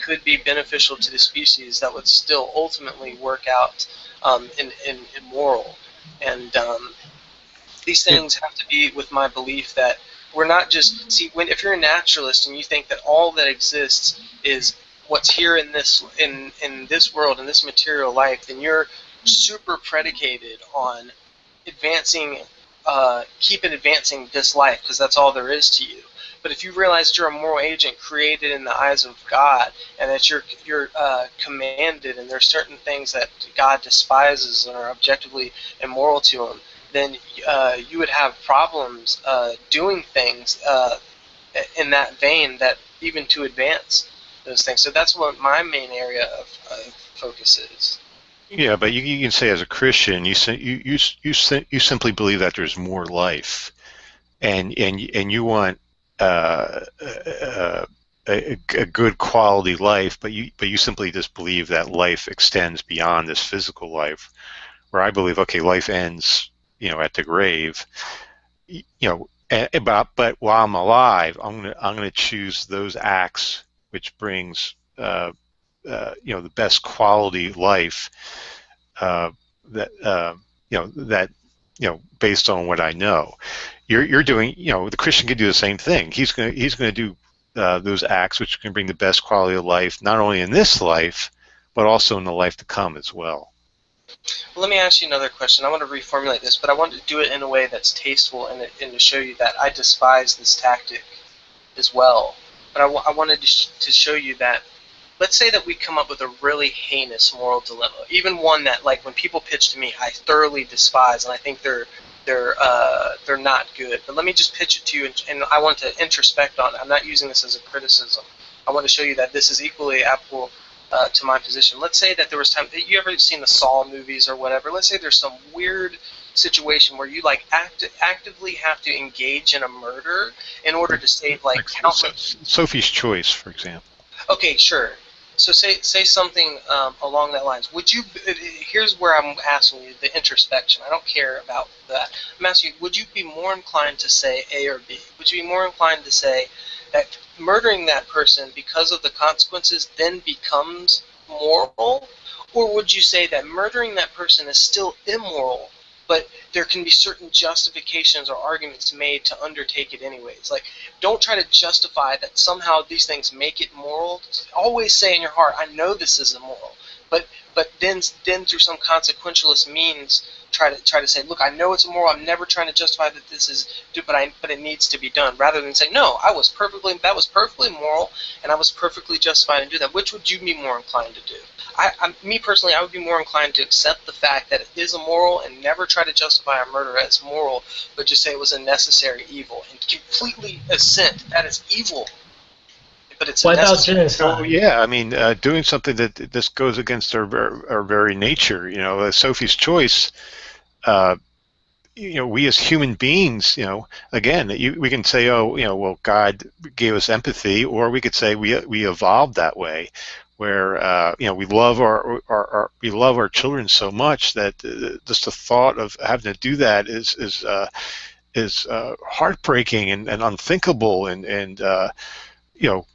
could be beneficial to the species that would still ultimately work out in moral. And these things have to be with my belief that we're not just if you're a naturalist and you think that all that exists is what's here in this world, in this material life, then you're super predicated on keeping advancing this life because that's all there is to you. But if you realize that you're a moral agent created in the eyes of God, and that you're commanded, and there's certain things that God despises and are objectively immoral to Him, then you would have problems doing things in that vein, that even to advance those things. So that's what my main area of focus is. Yeah, but you can say as a Christian, you simply believe that there's more life, and you want a good quality life, but you simply just believe that life extends beyond this physical life. Where I believe, okay, life ends, at the grave, but while I'm alive, I'm gonna choose those acts which brings the best quality life based on what I know. You're doing, the Christian can do the same thing. He's gonna do those acts which can bring the best quality of life, not only in this life, but also in the life to come as well. Well, let me ask you another question. I want to reformulate this, but I want to do it in a way that's tasteful and to show you that I despise this tactic as well. But I wanted to show you that, let's say that we come up with a really heinous moral dilemma, even one that, like, when people pitch to me, I thoroughly despise, and I think they're not good. But let me just pitch it to you, and I want to introspect on it. I'm not using this as a criticism. I want to show you that this is equally applicable to my position. Let's say that there was time. You ever seen the Saw movies or whatever? Let's say there's some weird situation where you actively have to engage in a murder in order to save countless. Sophie's Choice, for example. Okay, sure. So say something along that lines. Would you? Here's where I'm asking you the introspection. I don't care about that. I'm asking you, would you be more inclined to say A or B? Would you be more inclined to say that murdering that person because of the consequences then becomes moral, or would you say that murdering that person is still immoral but there can be certain justifications or arguments made to undertake it anyways. Like, don't try to justify that somehow these things make it moral. Always say in your heart, I know this is immoral, but then through some consequentialist means try to say, look, I know it's immoral. I'm never trying to justify that this is, but it needs to be done. Rather than say, no, that was perfectly moral, and I was perfectly justified to do that. Which would you be more inclined to do? Me personally, I would be more inclined to accept the fact that it is immoral and never try to justify a murder as moral, but just say it was a necessary evil and completely assent that it's evil. But it's what about So genocide? yeah, I mean, doing something that this goes against our very nature. You know, Sophie's Choice. You know, we as human beings, you know, again, we can say, oh, you know, well, God gave us empathy, or we could say we evolved that way, where you know, we love our children so much that just the thought of having to do that is heartbreaking and unthinkable, and you know,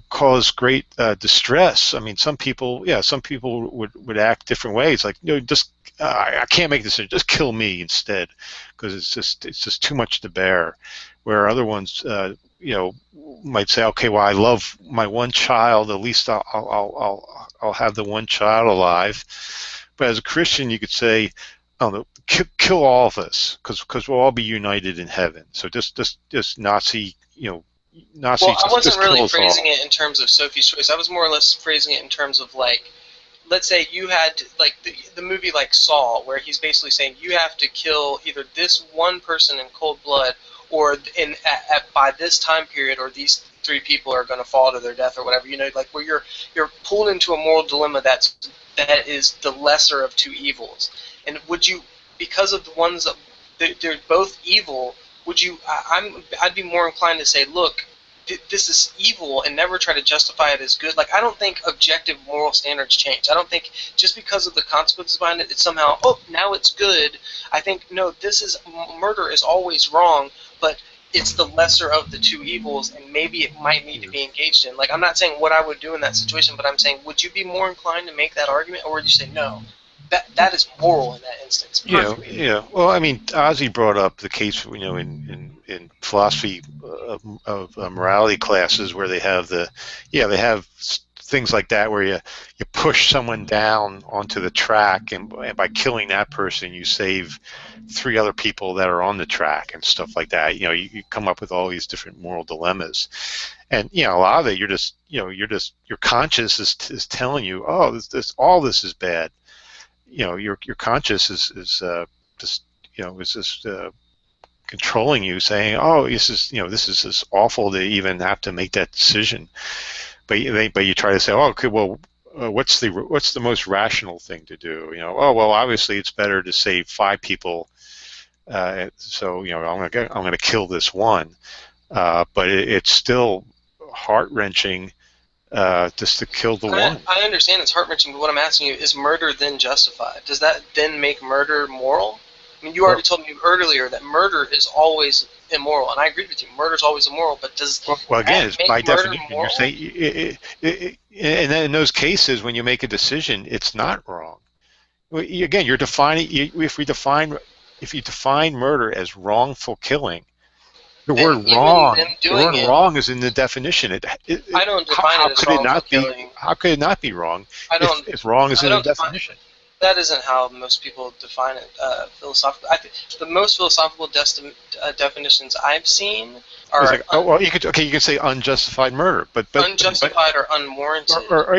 cause great distress. I mean, some people would act different ways. Like, you know, just I can't make this decision. Just kill me instead, because it's just too much to bear. Where other ones, you know, might say, okay, well, I love my one child. At least I'll have the one child alive. But as a Christian, you could say, oh, no, kill all of us, because we'll all be united in heaven. So just Nazi, you know. Nazi, well, I wasn't just really kill us all. phrasing it in terms of Sophie's Choice. I was more or less phrasing it in terms of, like, let's say you had, like, the movie like Saw, where he's basically saying you have to kill either this one person in cold blood, or by this time period, or these 3 people are going to fall to their death, or whatever. You know, like, where you're pulled into a moral dilemma that is the lesser of 2 evils. And would you, because of the ones that they're both evil, would you? I'd be more inclined to say, look, this is evil, and never try to justify it as good. Like, I don't think objective moral standards change. I don't think just because of the consequences behind it, it's somehow, oh, now it's good. I think, no, murder is always wrong, but it's the lesser of the 2 evils, and maybe it might need to be engaged in. Like, I'm not saying what I would do in that situation, but I'm saying, would you be more inclined to make that argument, or would you say, no, that is moral in that instance? Yeah. Well, I mean, Ozzy brought up the case, you know, in philosophy of morality classes, where they have things like that, where you push someone down onto the track, and by killing that person, you save 3 other people that are on the track and stuff like that. You know, you come up with all these different moral dilemmas, and you know, a lot of it, your conscience is telling you, oh, all this is bad. You know, your conscience is just, you know, is just controlling you, saying, oh, this is just awful to even have to make that decision. But you try to say, oh, okay, well, what's the most rational thing to do? You know, oh, well, obviously it's better to save 5 people. So, you know, I'm gonna kill this one. But it's still heart-wrenching. Just to kill the one. I understand it's heart-wrenching, but what I'm asking you, is murder then justified? Does that then make murder moral? I mean, you already told me earlier that murder is always immoral, and I agree with you. Murder is always immoral, but does well, again, it's by definition. Moral? You're saying, and then in those cases, when you make a decision, it's not wrong. Again, you're defining. If you define murder as wrongful killing, the word wrong is in the definition. I don't define it as wrongful killing. How could it not be wrong? If wrong is in the definition. That isn't how most people define it philosophically. The most philosophical definitions I've seen are like, well, you can say unjustified murder, but unjustified or unwarranted, or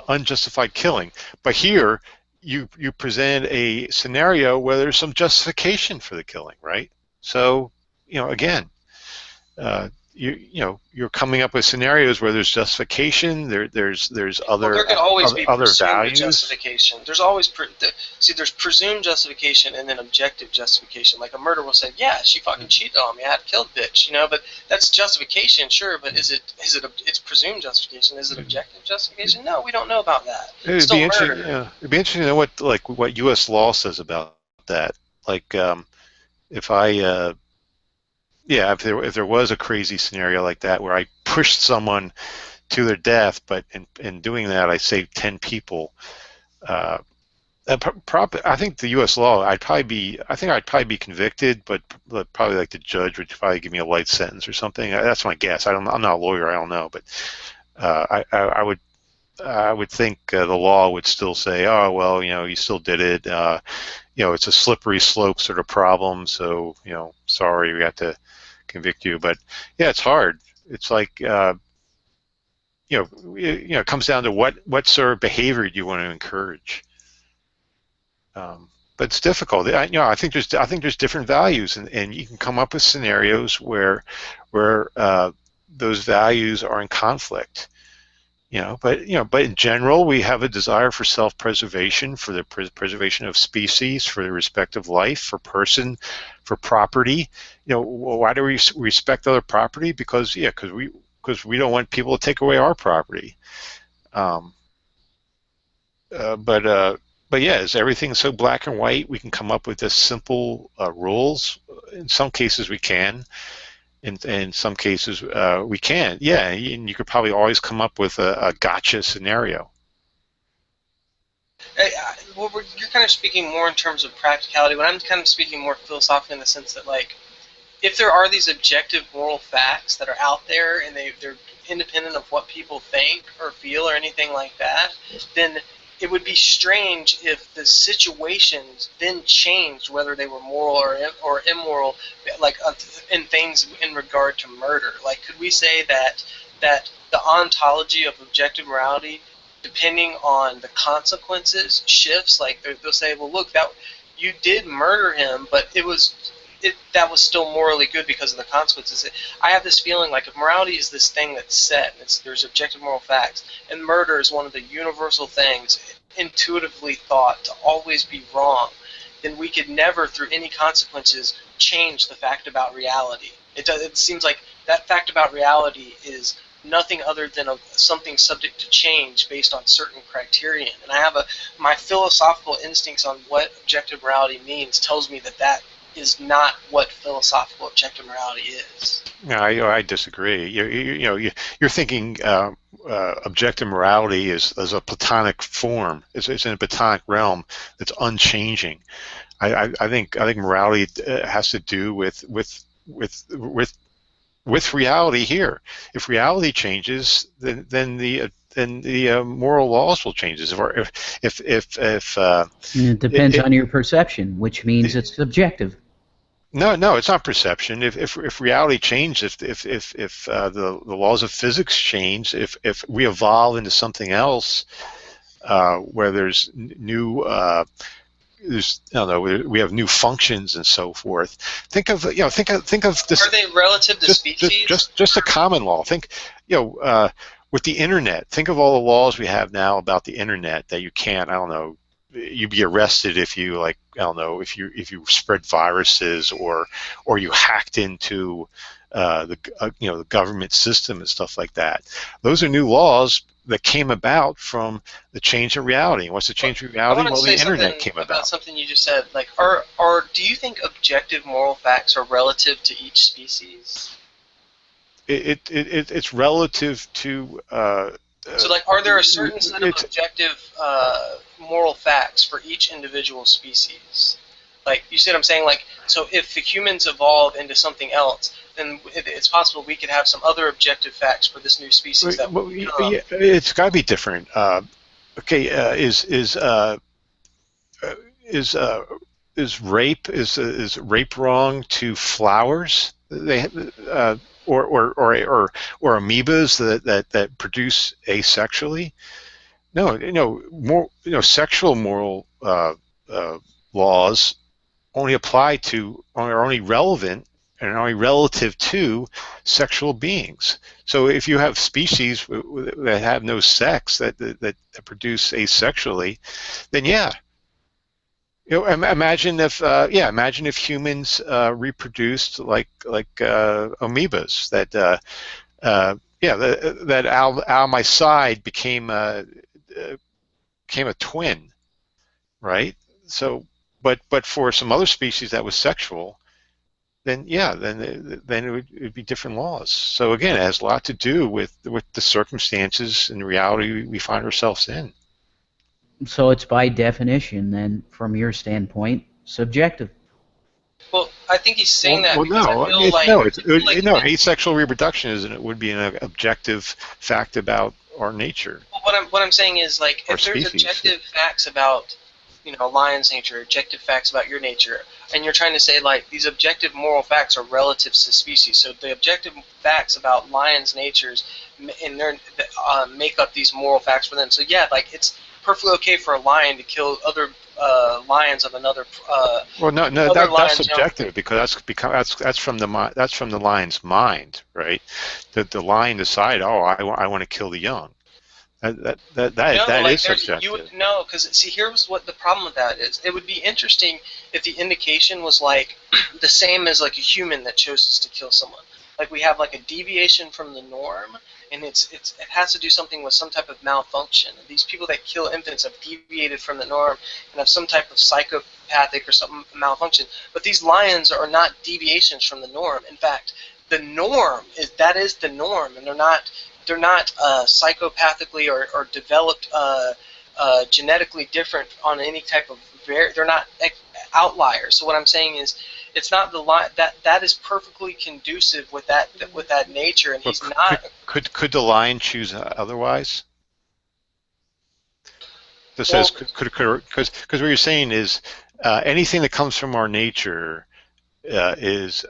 unjustified killing. But here you present a scenario where there's some justification for the killing, right? So, you know, again, you're coming up with scenarios where there's justification. There's other there could always be other presumed values. Justification. There's always there's presumed justification and then objective justification. Like a murderer will say, yeah, she fucking cheated on me, I had to kill the bitch, you know. But that's justification, sure. But it's presumed justification? Is it objective justification? No, we don't know about that. It'd be interesting to know what U.S. law says about that. Like, if there was a crazy scenario like that where I pushed someone to their death, but in doing that I saved 10 people, I think the U.S. law. I think I'd probably be convicted, but probably like the judge would probably give me a light sentence or something. That's my guess. I'm not a lawyer. I don't know, but I would think the law would still say, oh well, you still did it. It's a slippery slope sort of problem. So sorry, we have to convict you. But yeah, it's hard. It's like it comes down to what sort of behavior do you want to encourage. But it's difficult. I think there's different values, and you can come up with scenarios where those values are in conflict. But in general, we have a desire for self-preservation, for the preservation of species, for the respect of life, for person, for property. Why do we respect other property? Because we don't want people to take away our property. But yeah, is everything so black and white? We can come up with just simple rules. In some cases, we can. In some cases, we can't. Yeah, and you could probably always come up with a gotcha scenario. Well, you're kind of speaking more in terms of practicality, but I'm kind of speaking more philosophically in the sense that, like, if there are these objective moral facts that are out there and they're independent of what people think or feel or anything like that, then it would be strange if the situations then changed, whether they were moral or immoral, like in things in regard to murder. Like, could we say that the ontology of objective morality, depending on the consequences, shifts? Like, they'll say, well, look, that you did murder him, but that was still morally good because of the consequences. I have this feeling like if morality is this thing that's set, there's objective moral facts, and murder is one of the universal things intuitively thought to always be wrong, then we could never, through any consequences, change the fact about reality. It seems like that fact about reality is nothing other than something subject to change based on certain criterion. And I have my philosophical instincts on what objective morality means tells me that is not what philosophical objective morality is. No, I disagree. You're thinking objective morality is a platonic form. It's in a platonic realm that's unchanging. I think morality has to do with reality here. If reality changes, then the moral laws will change. If it depends on your perception, which means it's subjective. No, it's not perception. If reality changes, if the laws of physics change, if we evolve into something else, where there's new we have new functions and so forth. Think of this. Are they relative to species? Just a common law. Think with the internet. Think of all the laws we have now about the internet that you can't. I don't know. You'd be arrested if you if you spread viruses or you hacked into the government system and stuff like that. Those are new laws that came about from the change in reality. And what's the change in reality? Well, the internet came about. Something you just said, like, do you think objective moral facts are relative to each species? It's relative to. So, like, are there a certain set of objective moral facts for each individual species? Like, you see what I'm saying? Like, so if the humans evolve into something else, then it's possible we could have some other objective facts for this new species that will become. Yeah, it's got to be different. Is rape wrong to flowers? Or amoebas that produce asexually? No, sexual moral laws are only relevant and are only relative to sexual beings. So if you have species that have no sex that produce asexually, then yeah. Imagine if humans reproduced like amoebas that out of my side became a twin, right? So, but for some other species that was sexual, then it would be different laws. So again, it has a lot to do with the circumstances and reality we find ourselves in. So it's by definition, then, from your standpoint, subjective. Well, I think he's saying that Well, because I no, feel like asexual reproduction would be an objective fact about our nature. what I'm saying is, like, if there's objective facts about, a lion's nature, objective facts about your nature, and you're trying to say, like, these objective moral facts are relative to species. So the objective facts about lions' natures and their make up these moral facts for them. So yeah, like, it's perfectly okay for a lion to kill other lions of another. Well, no, that's subjective because that's from the lion's mind, right? That the lion decide, oh, I want to kill the young. That is subjective. No, because see, here's what the problem with that is. It would be interesting if the indication was like the same as like a human that chooses to kill someone. Like we have like a deviation from the norm, and it has to do something with some type of malfunction. These people that kill infants have deviated from the norm and have some type of psychopathic or some malfunction. But these lions are not deviations from the norm. In fact, the norm is the norm, and they're not psychopathically or developed genetically different on any type of they're not outliers. So what I'm saying is, it's not the line that is perfectly conducive with that nature, and he's not. Could the lion choose otherwise? This says because what you're saying is anything that comes from our nature is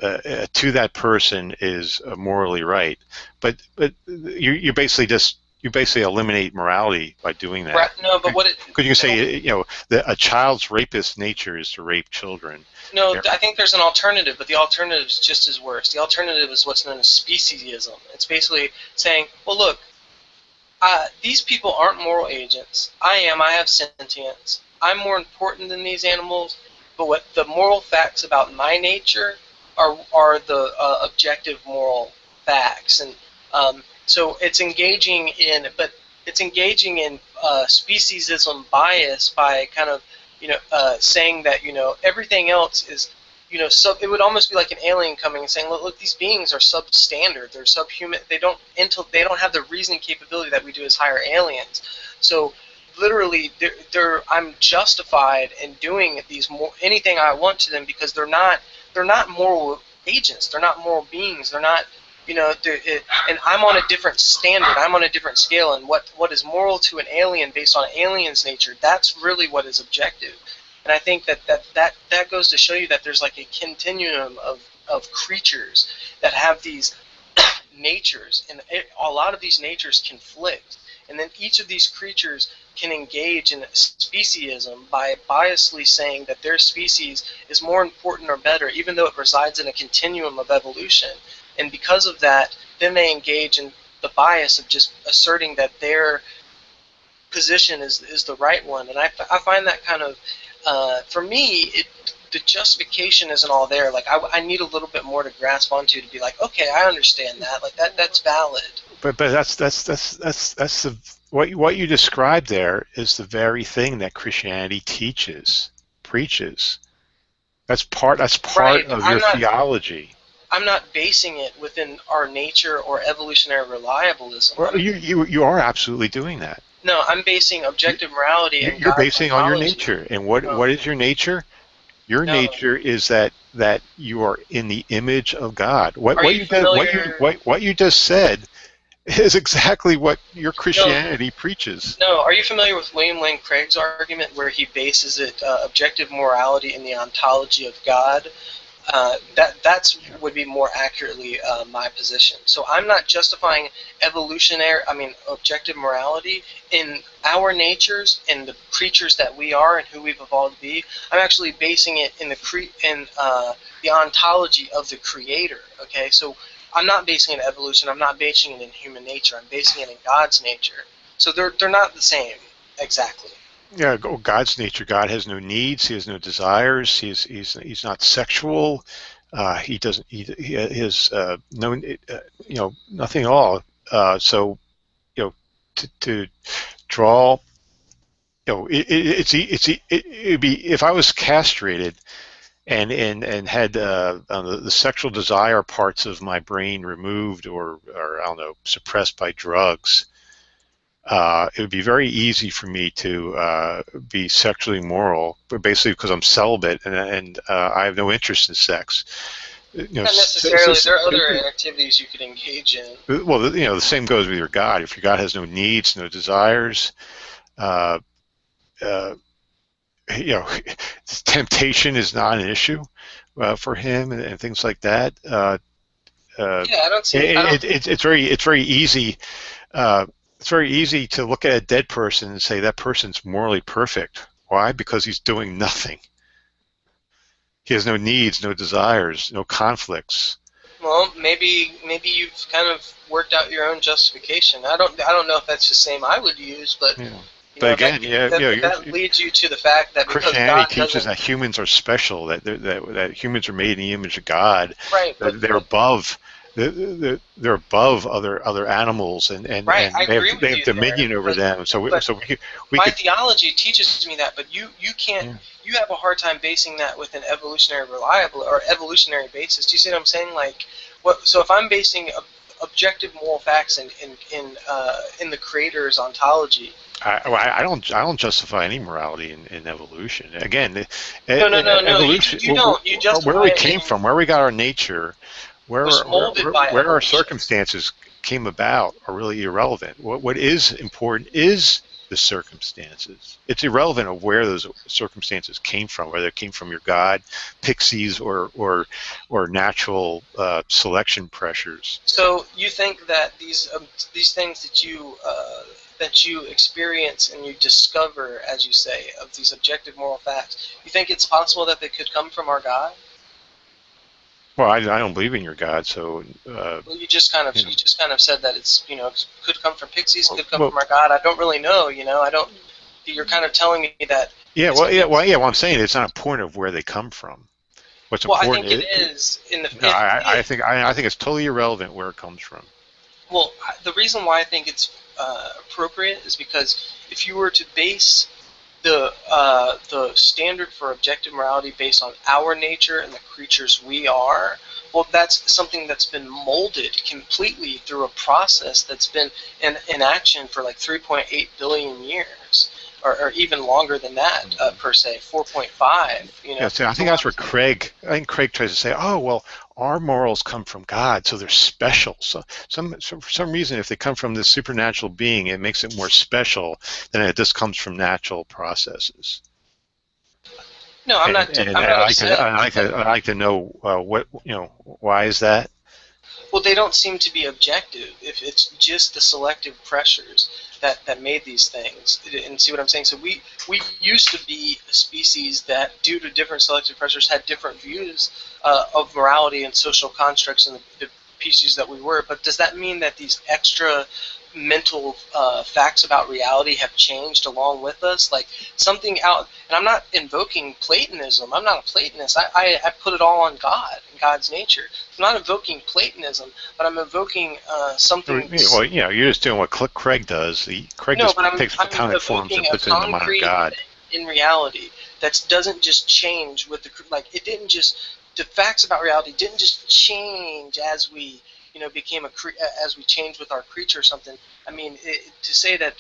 to that person is morally right, but you basically eliminate morality by doing that. Right, no, but because you can say that a child's rapist nature is to rape children. No, I think there's an alternative, but the alternative is just as worse. The alternative is what's known as speciesism. It's basically saying, well, look, these people aren't moral agents. I have sentience. I'm more important than these animals. But what the moral facts about my nature are the objective moral facts, and so it's engaging in speciesism bias by kind of saying that everything else is it would almost be like an alien coming and saying, look, these beings are substandard, they're subhuman, they don't have the reasoning capability that we do as higher aliens. So literally, I'm justified in doing anything I want to them because they're not moral agents. They're not moral beings. They're not, and I'm on a different standard. I'm on a different scale. And what is moral to an alien based on an alien's nature, that's really what is objective. And I think that goes to show you that there's like a continuum of creatures that have these natures, and a lot of these natures conflict. And then each of these creatures can engage in speciesism by biasly saying that their species is more important or better, even though it resides in a continuum of evolution. And because of that, then they engage in the bias of just asserting that their position is the right one. And I find that kind of, for me, the justification isn't all there. Like I need a little bit more to grasp onto to be like, okay, I understand that. Like that's valid. But that's the what you described there is the very thing that Christianity preaches. That's part right. of your theology. I'm not basing it within our nature or evolutionary reliabilism. Well, you are absolutely doing that. No, I'm basing objective morality. You're basing on your nature, and what is your nature? Your nature is that you are in the image of God. What you just said is exactly what your Christianity preaches. No, are you familiar with William Lane Craig's argument where he bases it objective morality in the ontology of God? That would be more accurately my position. So I'm not justifying objective morality in our natures and the creatures that we are and who we've evolved to be. I'm actually basing it in the ontology of the Creator. Okay, so I'm not basing it in evolution. I'm not basing it in human nature. I'm basing it in God's nature. So they're not the same exactly. Yeah, God's nature. God has no needs. He has no desires. He's not sexual. He doesn't. He has no nothing at all. So to draw, it'd be if I was castrated and had the sexual desire parts of my brain removed or I don't know, suppressed by drugs. it would be very easy for me to be sexually immoral, but basically because I'm celibate and I have no interest in sex. Not necessarily. There are other activities you could engage in. Well, the same goes with your God. If your God has no needs, no desires, temptation is not an issue for him, and things like that. Yeah, I don't see. It's very easy. It's very easy to look at a dead person and say that person's morally perfect. Why? Because he's doing nothing. He has no needs, no desires, no conflicts. Well, maybe you've kind of worked out your own justification. I don't know if that's the same I would use, but But again, that leads you to the fact that Christianity teaches that humans are special, that humans are made in the image of God. Right. That they're above. They're above other animals, and right, they have dominion over them. So we my could, theology teaches me that, but you can't. Yeah. You have a hard time basing that with an evolutionary evolutionary basis. Do you see what I'm saying? Like, so if I'm basing objective moral facts in the Creator's ontology. I don't justify any morality in evolution. Again, no. Evolution. You don't. You justify where we came from, where we got our nature. Where our circumstances came about are really irrelevant. What is important is the circumstances. It's irrelevant of where those circumstances came from, whether it came from your God, pixies, or natural selection pressures. So you think that these things that you experience and you discover, as you say, of these objective moral facts, you think it's possible that they could come from our God? Well, I don't believe in your God, so. Well, you just kind of said that it's could come from pixies, could come from our God. I don't really know, I don't. You're kind of telling me that. Yeah, well, I'm saying it's not a point of where they come from. What's important? I think it is in the. No, I think it's totally irrelevant where it comes from. Well, the reason why I think it's appropriate is because if you were to base the standard for objective morality based on our nature and the creatures we are, well, that's something that's been molded completely through a process that's been in action for like 3.8 billion years, or even longer than that, per se, 4.5. Yeah, so I think that's where Craig tries to say, oh, well, our morals come from God, so they're special. So for some reason, if they come from this supernatural being, it makes it more special than it just comes from natural processes. No, I'm not. I'd like to know why is that? Well, they don't seem to be objective if it's just the selective pressures that made these things. And see what I'm saying? So we used to be a species that, due to different selective pressures, had different views of morality and social constructs and the species that we were. But does that mean that these extra mental facts about reality have changed along with us? Like something out, and I'm not invoking Platonism. I'm not a Platonist. I put it all on God and God's nature. I'm not invoking Platonism, but I'm invoking something. Well, you're just doing what Craig does. Craig just takes platonic forms and puts it in the mind of God. In reality, that doesn't just change with it didn't just, the facts about reality didn't just change as we became as we changed with our creature or something. I mean, to say that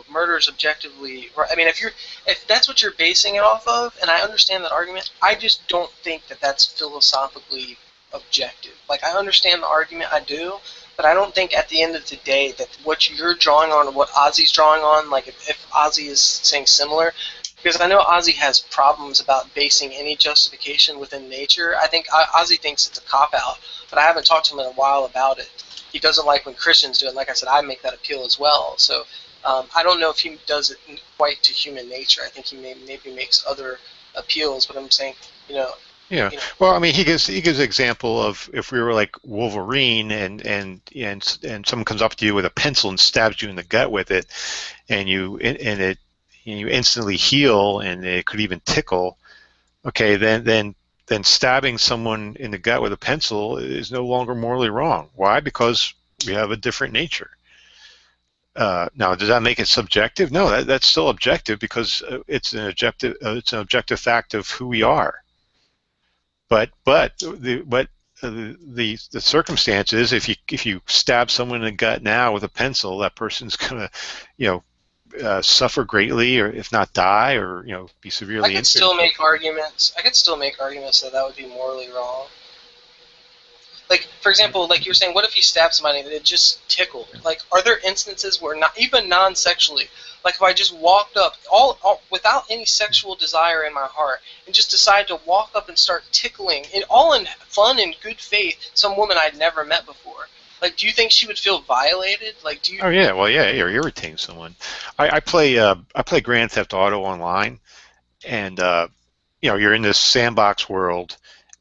murder is objectively, I mean, if that's what you're basing it off of, and I understand that argument, I just don't think that that's philosophically objective. Like, I understand the argument, I do, but I don't think at the end of the day that what you're drawing on, or what Ozzy's drawing on, like if Ozzy is saying similar, because I know Ozzy has problems about basing any justification within nature. I think Ozzy thinks it's a cop-out, but I haven't talked to him in a while about it. He doesn't like when Christians do it. Like I said, I make that appeal as well. So I don't know if he does it quite to human nature. I think he maybe makes other appeals, but I'm saying, Yeah. Well, I mean, he gives an example of if we were like Wolverine and someone comes up to you with a pencil and stabs you in the gut with it, and you instantly heal, and it could even tickle. Okay, then stabbing someone in the gut with a pencil is no longer morally wrong. Why? Because we have a different nature. Now, does that make it subjective? No, that's still objective because it's an objective fact of who we are. But the circumstances, if you stab someone in the gut now with a pencil, that person's gonna, suffer greatly, or if not die, or be severely injured. I could still make arguments that that would be morally wrong. Like, for example, like you were saying, what if you stab somebody and it just tickled? Like, are there instances where, not even non-sexually, like if I just walked up, all without any sexual desire in my heart, and just decided to walk up and start tickling, all in fun and good faith, some woman I'd never met before? Like, do you think she would feel violated? Like, do you? Oh yeah, well yeah, you're irritating someone. I play Grand Theft Auto online, and you're in this sandbox world.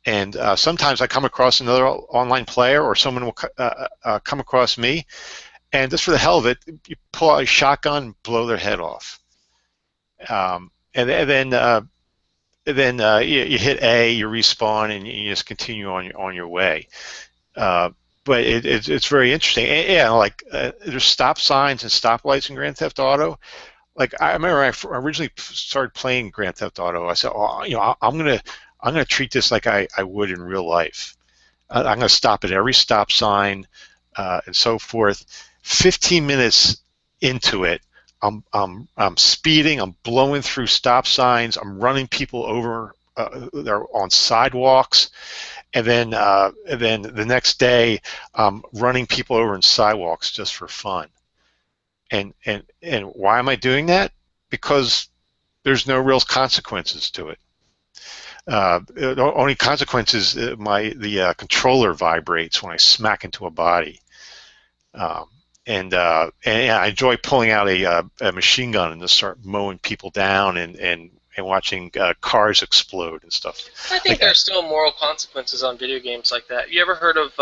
And sometimes I come across another online player, or someone will come across me, and just for the hell of it, you pull out a shotgun, blow their head off, and then you hit A, you respawn, and you just continue on your way. But it's very interesting. And, yeah, like there's stop signs and stoplights in Grand Theft Auto. Like I remember I originally started playing Grand Theft Auto. I said, I'm gonna treat this like I would in real life. I'm gonna stop at every stop sign and so forth. 15 minutes into it, I'm speeding. I'm blowing through stop signs. I'm running people over. They're on sidewalks, and then the next day, I'm running people over on sidewalks just for fun. And why am I doing that? Because there's no real consequences to it. The only consequence is the controller vibrates when I smack into a body, and I enjoy pulling out a machine gun and just start mowing people down and watching cars explode and stuff. I think there's still moral consequences on video games like that. You ever heard of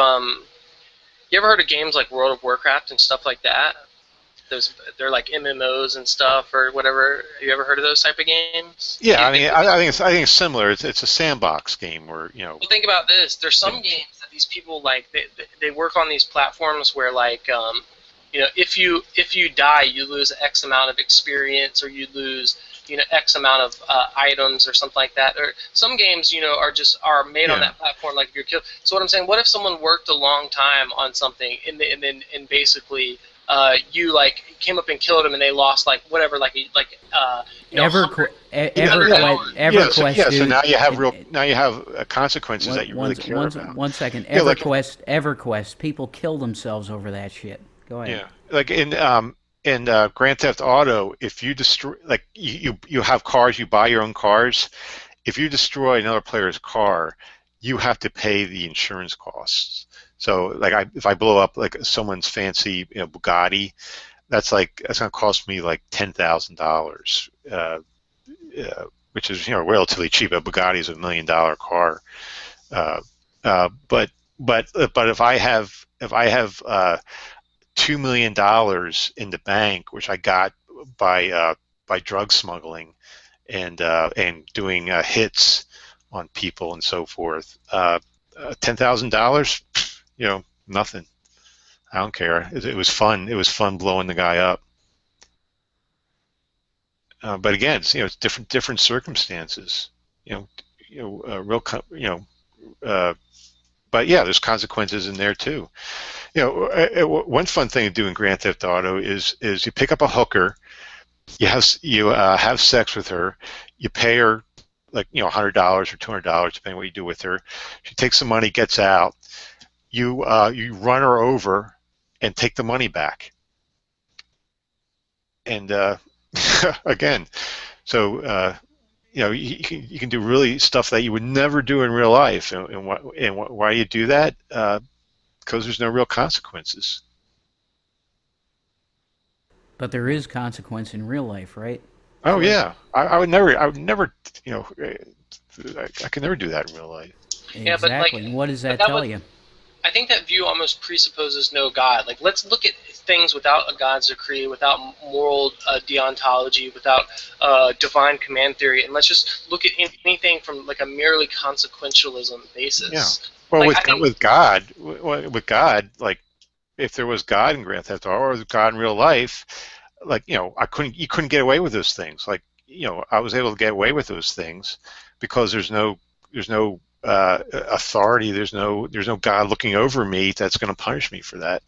games like World of Warcraft and stuff like that? They're like MMOs and stuff or whatever. Have you ever heard of those type of games? Yeah, I think it's similar. It's a sandbox game where Well, think about this. There's some games that these people like. They work on these platforms where like if you die, you lose X amount of experience, or you lose X amount of items or something like that. Or some games are made on that platform, like if you're killed. So what I'm saying, what if someone worked a long time on something and basically you like came up and killed them and they lost like whatever EverQuest. Yeah, so now you have consequences that you really care about. 1 second. Yeah, EverQuest. People kill themselves over that shit. Go ahead. Yeah, like in Grand Theft Auto, if you destroy, like you have cars, you buy your own cars. If you destroy another player's car, you have to pay the insurance costs. So, like, if I blow up like someone's fancy Bugatti, that's gonna cost me like $10,000, which is relatively cheap. A Bugatti is $1 million car, but if I have $2 million in the bank, which I got by drug smuggling and doing hits on people and so forth, $10,000. Nothing. I don't care. It was fun. It was fun blowing the guy up. But again, it's different circumstances. But yeah, there's consequences in there too. One fun thing to do in Grand Theft Auto is you pick up a hooker, you have sex with her, you pay her like $100 or $200 depending on what you do with her. She takes the money, gets out. You run her over and take the money back. And again, so you can do really stuff that you would never do in real life. And why do you do that? Because there's no real consequences. But there is consequence in real life, right? Oh yeah, I would never. I could never do that in real life. Yeah, but Exactly. What does that tell you? I think that view almost presupposes no God. Like, let's look at things without a God's decree, without moral deontology, without divine command theory, and let's just look at anything from like a merely consequentialism basis. Yeah. Well, with God, like if there was God in Grand Theft Auto or God in real life, like you couldn't get away with those things. Like I was able to get away with those things because there's no authority. There's no God looking over me that's going to punish me for that.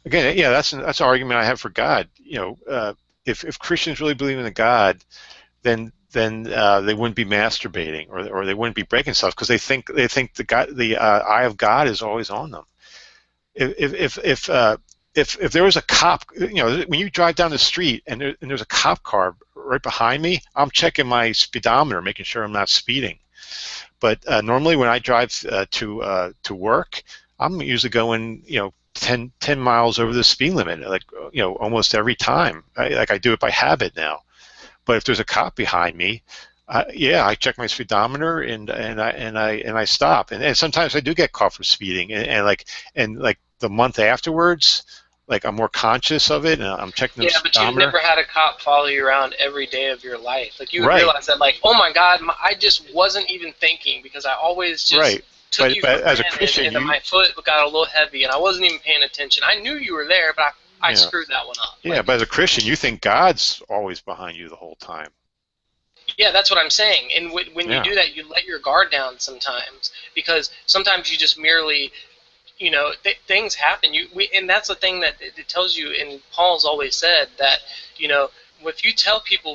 Again, yeah, that's an argument I have for God. If Christians really believe in a God, then they wouldn't be masturbating or they wouldn't be breaking stuff because they think the eye of God is always on them. If there was a cop, when you drive down the street and there's a cop car right behind me, I'm checking my speedometer, making sure I'm not speeding. But normally when I drive to work, I'm usually going 10 miles over the speed limit, almost every time. I do it by habit now. But if there's a cop behind me, I check my speedometer and I stop. And sometimes I do get caught for speeding, and the month afterwards, I'm more conscious of it, and I'm checking the speedometer. Yeah, but you've never had a cop follow you around every day of your life. You would realize that, oh my God, I just wasn't even thinking because I always just took you for as a granted, Christian, and my foot got a little heavy, and I wasn't even paying attention. I knew you were there, but I screwed that one up. Yeah, but as a Christian, you think God's always behind you the whole time. Yeah, that's what I'm saying. And when you do that, you let your guard down sometimes because sometimes you just merely, things happen. And that's the thing that it tells you. And Paul's always said that, if you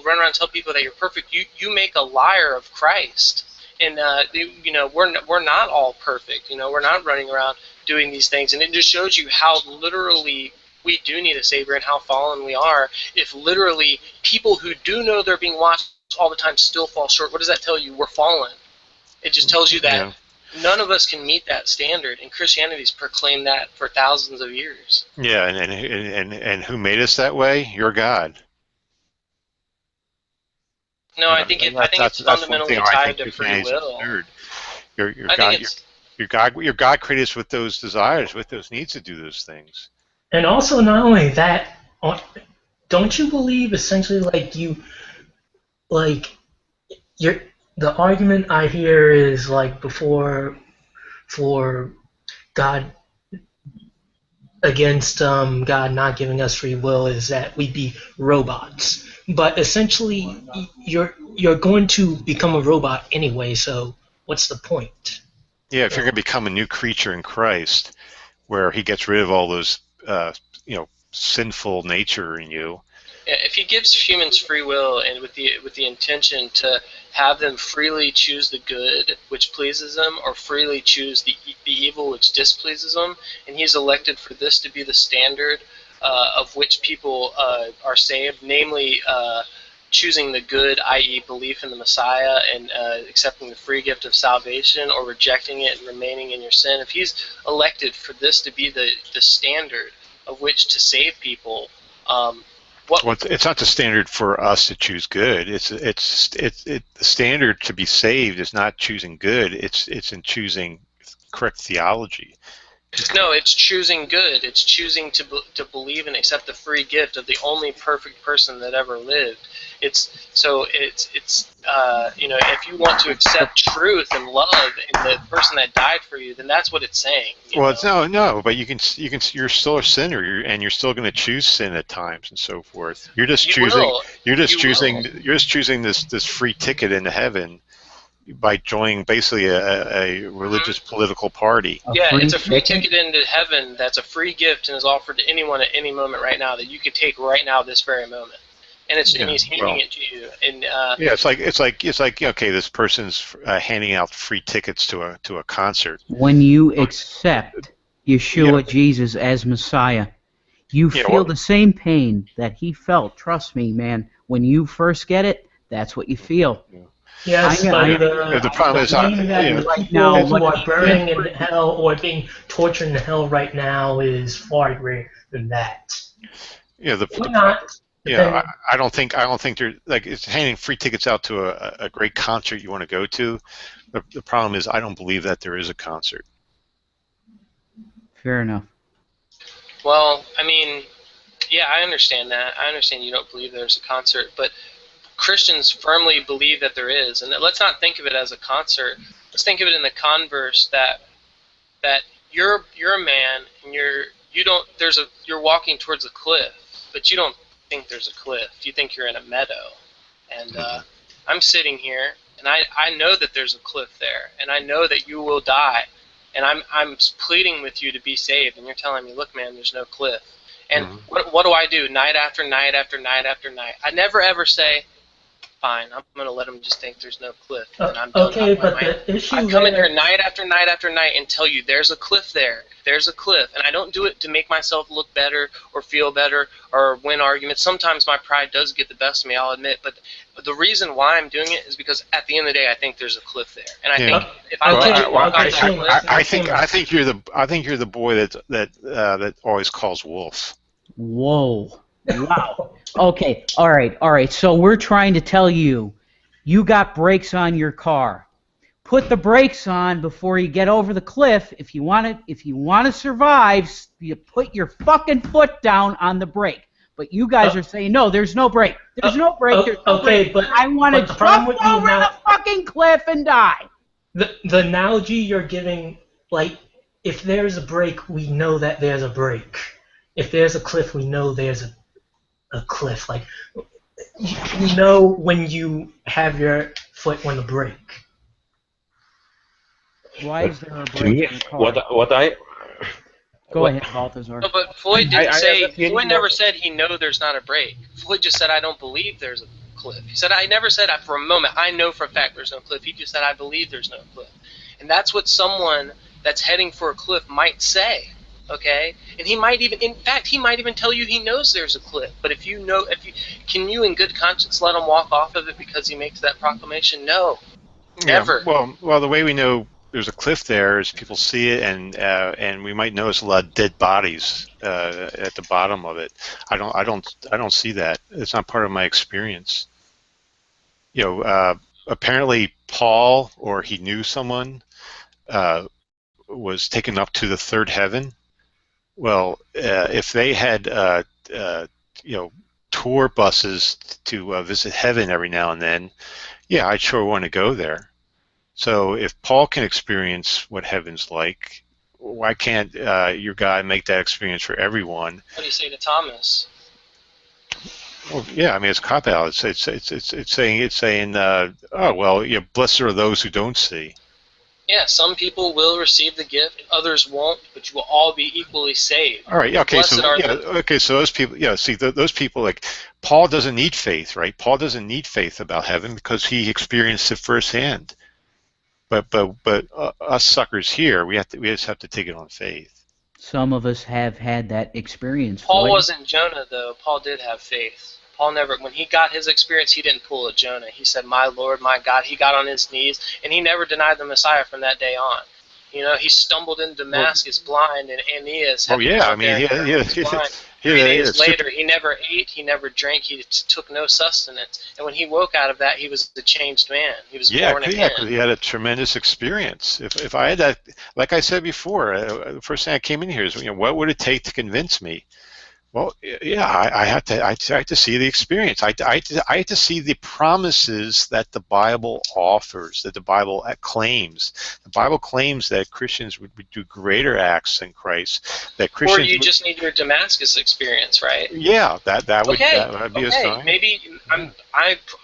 run around and tell people that you're perfect, you make a liar of Christ. And we're not all perfect. We're not running around doing these things, and it just shows you how literally we do need a Savior and how fallen we are. If literally people who do know they're being watched all the time still fall short, what does that tell you? We're fallen. It just tells you that none of us can meet that standard, and Christianity's proclaimed that for thousands of years. Yeah, and who made us that way? Your God. No, I think it's fundamentally tied to free will. Your God created us with those desires, with those needs to do those things. And also, not only that, don't you believe essentially the argument I hear is before for God against God not giving us free will is that we'd be robots. But essentially, you're going to become a robot anyway. So what's the point? Yeah, if you're going to become a new creature in Christ, where He gets rid of all those sinful nature in you. If He gives humans free will and with the intention to have them freely choose the good which pleases them or freely choose the evil which displeases them, and He's elected for this to be the standard of which people are saved, namely choosing the good, i.e. belief in the Messiah and accepting the free gift of salvation, or rejecting it and remaining in your sin. If He's elected for this to be the standard of which to save people, it's not the standard for us to choose good. The standard to be saved is not choosing good. It's in choosing correct theology. No, it's choosing good. It's choosing to believe and accept the free gift of the only perfect person that ever lived. If you want to accept truth and love in the person that died for you, then that's what it's saying. It's no, but you're still a sinner, and you're still going to choose sin at times and so forth. You're just choosing this free ticket into heaven by joining basically a religious political party. It's a free ticket into heaven that's a free gift and is offered to anyone at any moment right now that you could take right now this very moment. And and He's handing it to you. And it's like okay, this person's handing out free tickets to a concert. When you accept Yeshua Jesus as Messiah, you feel the same pain that He felt. Trust me, man. When you first get it, that's what you feel. Yes, the problem is right now, who are burning in hell or being tortured in hell right now is far greater than that. I don't think they're it's handing free tickets out to a great concert you want to go to. The problem is I don't believe that there is a concert. Fair enough. Well, I understand that. I understand you don't believe there's a concert, but Christians firmly believe that there is, and let's not think of it as a concert. Let's think of it in the converse that you're a man and you're walking towards a cliff, but you don't think there's a cliff. You think you're in a meadow, and I'm sitting here and I know that there's a cliff there, and I know that you will die, and I'm pleading with you to be saved, and you're telling me, look, man, there's no cliff. And what do I do night after night after night after night? I never ever say, fine, I'm going to let them just think there's no cliff, and I'm done. Okay, but the issue I come in here night after night after night and tell you there's a cliff there. There's a cliff. And I don't do it to make myself look better or feel better or win arguments. Sometimes my pride does get the best of me, I'll admit. But the reason why I'm doing it is because at the end of the day, I think there's a cliff there. And I think if I let you walk on that cliff, I think you're the boy that always calls wolf. Whoa. Wow. Okay. All right. So we're trying to tell you, you got brakes on your car. Put the brakes on before you get over the cliff. If you want to survive, you put your fucking foot down on the brake. But you guys are saying no. There's no brake. There's no brake. There's no brake. But I want to jump over the fucking cliff and die. The analogy you're giving, like, if there's a brake, we know that there's a brake. If there's a cliff, we know there's a cliff. Like, you know when you have your foot on the brake. Why is there a brake on the car? Go ahead, Balthazar. No, but Floyd didn't say. Floyd never said he know there's not a brake. Floyd just said I don't believe there's a cliff. He said I never said for a moment I know for a fact there's no cliff. He just said I believe there's no cliff, and that's what someone that's heading for a cliff might say. Okay, and he might even, in fact, he might even tell you he knows there's a cliff. But can you in good conscience let him walk off of it because he makes that proclamation? No, never. Yeah, well, the way we know there's a cliff there is people see it, and we might notice a lot of dead bodies at the bottom of it. I don't see that. It's not part of my experience. Apparently Paul, or he knew someone, was taken up to the third heaven. Well, if they had tour buses to visit heaven every now and then, yeah, I'd sure want to go there. So if Paul can experience what heaven's like, why can't your God make that experience for everyone? What do you say to Thomas? Well, yeah, I mean it's a cop out. It's saying oh well, blessed are those who don't see. Yeah, some people will receive the gift, others won't, but you will all be equally saved. All right, okay, so those people, those people, like Paul doesn't need faith, right? Paul doesn't need faith about heaven because he experienced it firsthand. But us suckers here, we just have to take it on faith. Some of us have had that experience. Paul wasn't Jonah, though. Paul did have faith. Paul never, when he got his experience, he didn't pull a Jonah. He said, my Lord, my God. He got on his knees, and he never denied the Messiah from that day on. He stumbled in Damascus blind, and Aeneas had 3 days later, he never ate, he never drank, he took no sustenance. And when he woke out of that, he was a changed man. He was born again. Yeah, because he had a tremendous experience. If I had that, like I said before, the first thing I came in here is, what would it take to convince me? Well, yeah, I had to see the experience. I had to see the promises that the Bible offers, that the Bible claims. The Bible claims that Christians would do greater acts than Christ. That Christians. Or you just need your Damascus experience, right? Yeah, that would be a sign. Maybe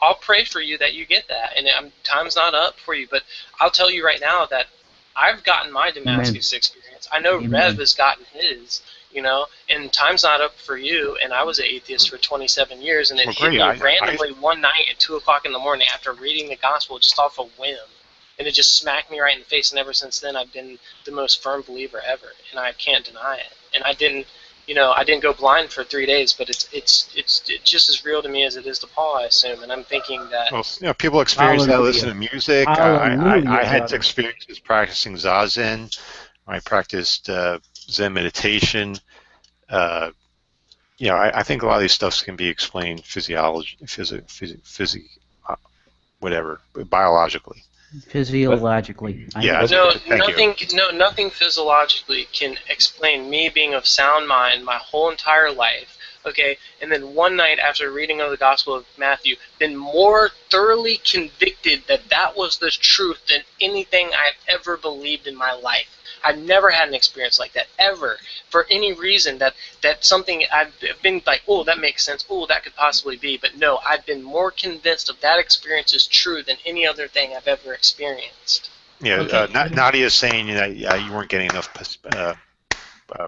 I'll pray for you that you get that, and time's not up for you. But I'll tell you right now that I've gotten my Damascus experience. I know Rev has gotten his. And time's not up for you, and I was an atheist for 27 years, and it hit me randomly one night at 2 o'clock in the morning after reading the gospel just off a whim, and it just smacked me right in the face, and ever since then I've been the most firm believer ever, and I can't deny it. And I didn't go blind for 3 days, but it's just as real to me as it is to Paul, I assume, and I'm thinking that... Well, people experience that listening to music. I had experiences practicing Zazen. I practiced Zen meditation. I think a lot of these stuffs can be explained biologically. Physiologically. Yeah. Nothing physiologically can explain me being of sound mind my whole entire life, okay, and then one night after reading of the Gospel of Matthew, been more thoroughly convicted that that was the truth than anything I've ever believed in my life. I've never had an experience like that, ever, for any reason that something I've been like, oh, that makes sense, oh, that could possibly be, but no, I've been more convinced of that experience is true than any other thing I've ever experienced. Yeah, Okay. Nadia is saying that you weren't getting enough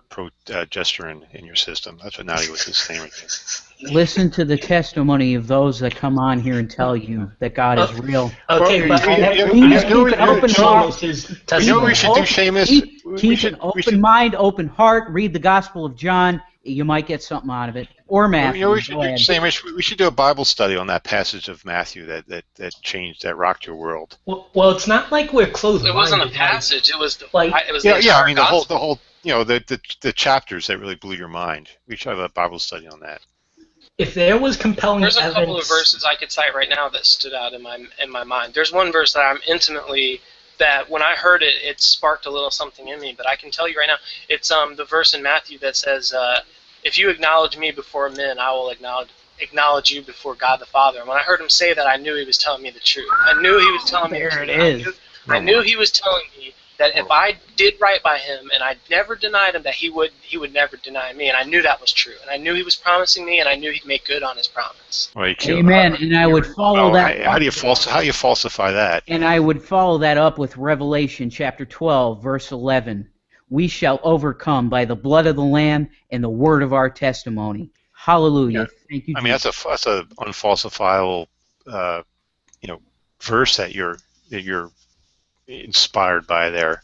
progesterone in your system. That's what Nadia was just saying right there. Listen to the testimony of those that come on here and tell you that God is real. Okay, but Please keep an open heart. You know what we should do, Seamus? Keep an open mind, open heart. Read the Gospel of John. You might get something out of it. Or Matthew. You know, we should do, Seamus, we should do a Bible study on that passage of Matthew that changed, that rocked your world. Well, it's not like we're closed. It wasn't a passage. It was it was yeah. I mean, the whole, you know, the chapters that really blew your mind. We should have a Bible study on that. If there was compelling There's a evidence, couple of verses I could cite right now that stood out in my mind. There's one verse that I'm intimately, that when I heard it, it sparked a little something in me. But I can tell you right now, it's the verse in Matthew that says, "If you acknowledge me before men, I will acknowledge you before God the Father." And when I heard him say that, I knew he was telling me the truth. I knew he was telling me the truth. There it is. I knew he was telling me that if I did right by him and I never denied him, that he would never deny me, and I knew that was true, and I knew he was promising me, and I knew he'd make good on his promise. Well, Amen. And I would follow that. How do you falsify that? And I would follow that up with Revelation chapter 12, verse 11. We shall overcome by the blood of the Lamb and the word of our testimony. Hallelujah. Yeah. Thank you. I mean, that's a unfalsifiable, verse that you're inspired by there.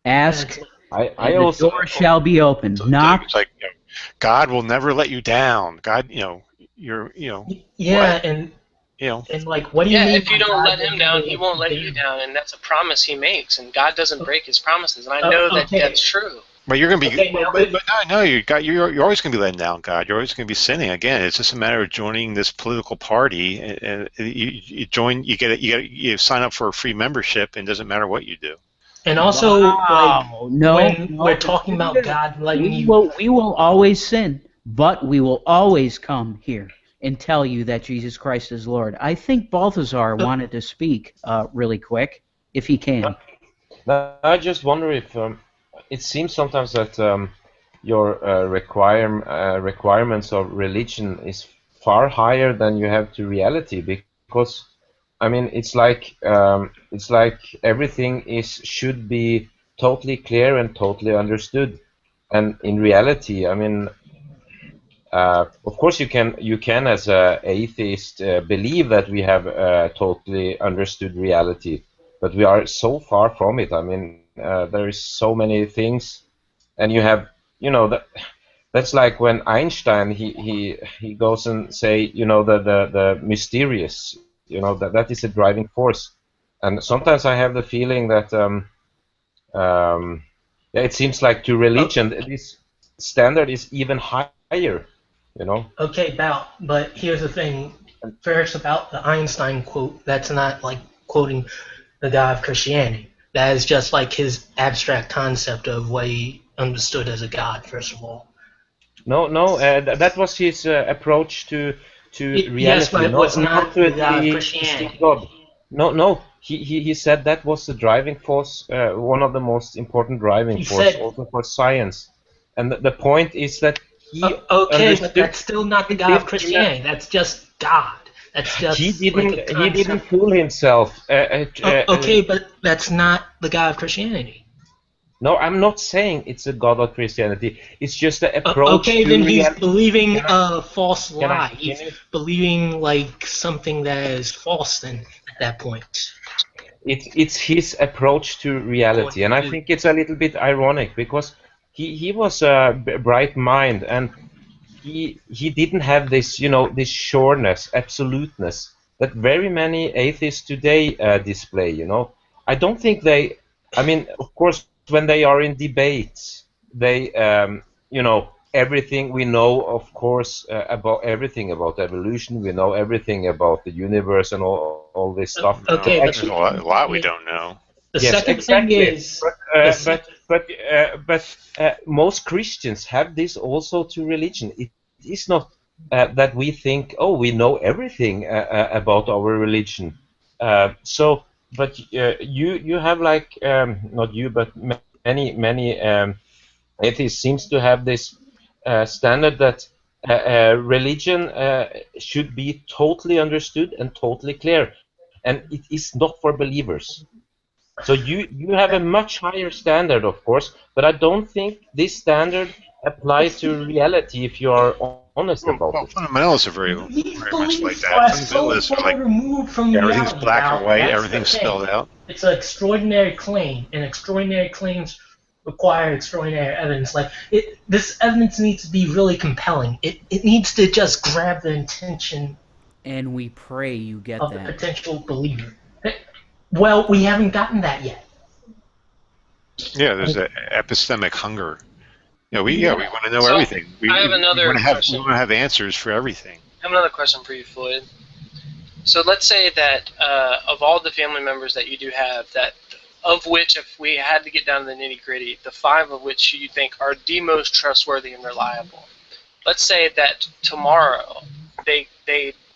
Ask, I and also, the door shall be opened. Knock. It's like, God will never let you down. God, yeah, what? and you know, and like, what do you mean? If you don't let him down, he won't let you down, and that's a promise he makes, and God doesn't break his promises, and I know that that's true. But you're going to be, Okay, you're always going to be letting down God. You're always going to be sinning. Again, it's just a matter of joining this political party, and you join. You sign up for a free membership, and it doesn't matter what you do. And also, when we're talking about God letting we will always sin, but we will always come here and tell you that Jesus Christ is Lord. I think Balthazar wanted to speak really quick, if he can. I just wonder if it seems sometimes that your requirements of religion is far higher than you have to reality, because I mean it's like everything should be totally clear and totally understood, and in reality, I mean, of course you can as an atheist believe that we have totally understood reality, but we are so far from it. I mean, there is so many things, and you have, that's like when Einstein he goes and say, the mysterious, that is a driving force, and sometimes I have the feeling that it seems like to religion this standard is even higher, Okay, but here's the thing. First, about the Einstein quote, that's not like quoting the God of Christianity. That is just like his abstract concept of what he understood as a God, first of all. No, that was his approach to reality. Yes, but it was not to the God of the Christianity. God. No, he said that was the driving force, one of the most important driving force also for science. And the point is that he okay, but that's still not the God of Christianity. That's just God. That's just he like a didn't fool himself. Okay, but that's not the God of Christianity. No, I'm not saying it's a God of Christianity. It's just the approach. Okay, to then he's reality. believing a false Can I lie. He's believing like something that is false. Then at that point, it's his approach to reality, and I think it's a little bit ironic because he was a bright mind, and he didn't have this this sureness, absoluteness that very many atheists today display. I don't think they. I mean, of course, when they are in debates, they everything we know, of course, about everything about evolution. We know everything about the universe and all this stuff. Okay, there's a lot we don't know. The yes, second exactly. thing is, But most Christians have this also to religion. It is not that we think, oh, we know everything about our religion. But you have like not you, but many atheists seems to have this standard that religion should be totally understood and totally clear, and it is not for believers. So you have a much higher standard, of course, but I don't think this standard applies to reality if you are honest about Well, it. fundamentalists are very These much like beliefs that. are so Fundamentalists are far like removed from everything's reality, black and Val. white, That's the everything's thing. spelled out. It's an extraordinary claim, and extraordinary claims require extraordinary evidence. Like this evidence needs to be really compelling. It needs to just grab the attention. And we pray you get of that. the potential believer. Well, we haven't gotten that yet. Yeah, there's an epistemic hunger. We want to know So, everything. We I have another want to question. have answers for everything. I have another question for you, Floyd. So let's say that of all the family members that you do have, that of which, if we had to get down to the nitty gritty, the 5 of which you think are the most trustworthy and reliable. Let's say that tomorrow they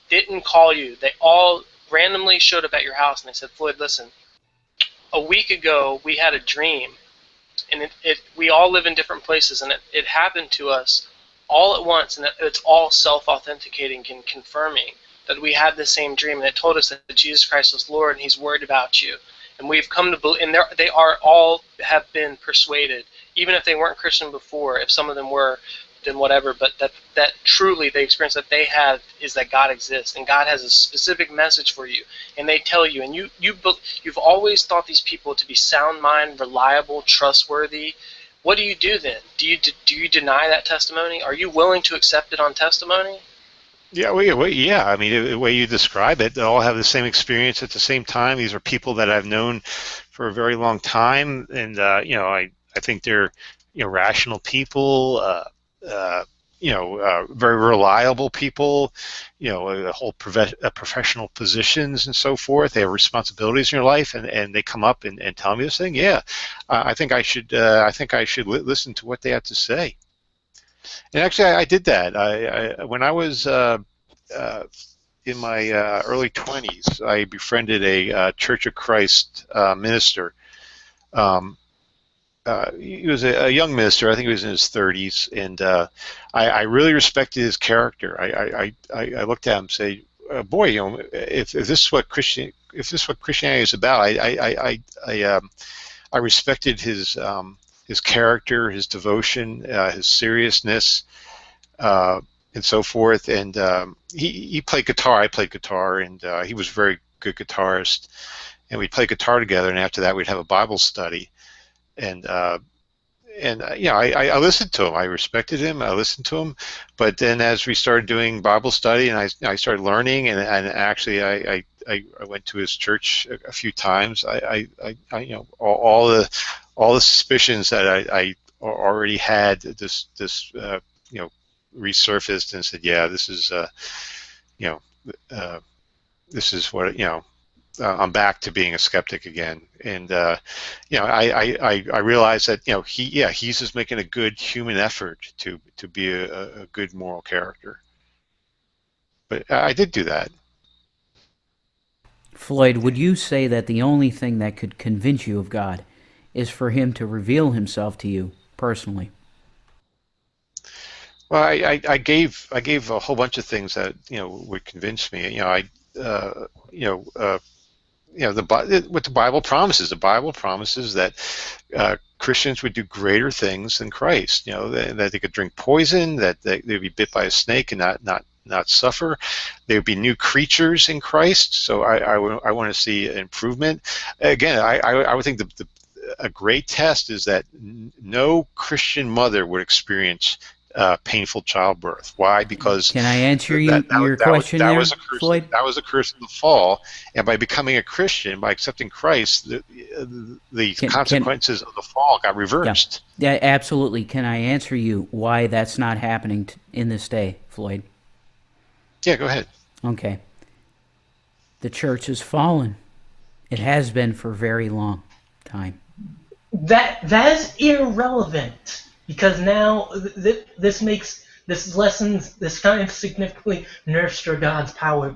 didn't call you. They all randomly showed up at your house and they said, Floyd, listen, a week ago we had a dream, and we all live in different places, and it happened to us all at once, and it's all self-authenticating and confirming that we had the same dream, and it told us that Jesus Christ was Lord and he's worried about you. And we've come to believe, and they are all have been persuaded, even if they weren't Christian before, if some of them were, then whatever, but that truly the experience that they have is that God exists, and God has a specific message for you, and they tell you, and you've always thought these people to be sound mind, reliable, trustworthy. What do you do then? Do you deny that testimony? Are you willing to accept it on testimony? Yeah, yeah. I mean, the way you describe it, they all have the same experience at the same time. These are people that I've known for a very long time, and I think they're rational people. Very reliable people. A whole professional positions and so forth. They have responsibilities in your life, and they come up and tell me this thing. Yeah, I think I should. Listen to what they have to say. And actually, I did that. When I was in my early 20s, I befriended a Church of Christ minister. He was a young minister. I think he was in his 30s, and I really respected his character. I looked at him and say, "Boy, if this is what Christianity is about, I respected his character, his devotion, his seriousness, and so forth." And he played guitar. I played guitar, and he was a very good guitarist. And we'd play guitar together, and after that, we'd have a Bible study. And I listened to him. I respected him. I listened to him. But then, as we started doing Bible study, and I started learning, and actually I went to his church a few times. All the suspicions that I already had resurfaced, and said, yeah, this is what I'm back to being a skeptic again, and I realized that he's just making a good human effort to be a good moral character. But I did do that. Floyd, would you say that the only thing that could convince you of God is for him to reveal himself to you personally? Well, I gave a whole bunch of things that would convince me. What the Bible promises. The Bible promises that Christians would do greater things than Christ. That they could drink poison, that they'd be bit by a snake and not suffer. They would be new creatures in Christ. So I want to see an improvement. Again, I would think a great test is that no Christian mother would experience painful childbirth. Why? Because can I answer your question there, Floyd? That was a curse of the fall, and by becoming a Christian, by accepting Christ, the consequences of the fall got reversed. Yeah, absolutely. Can I answer you why that's not happening in this day, Floyd? Yeah, go ahead. Okay. The church has fallen. It has been for a very long time. That is irrelevant because now this lessens this kind of significantly nerfs your God's power.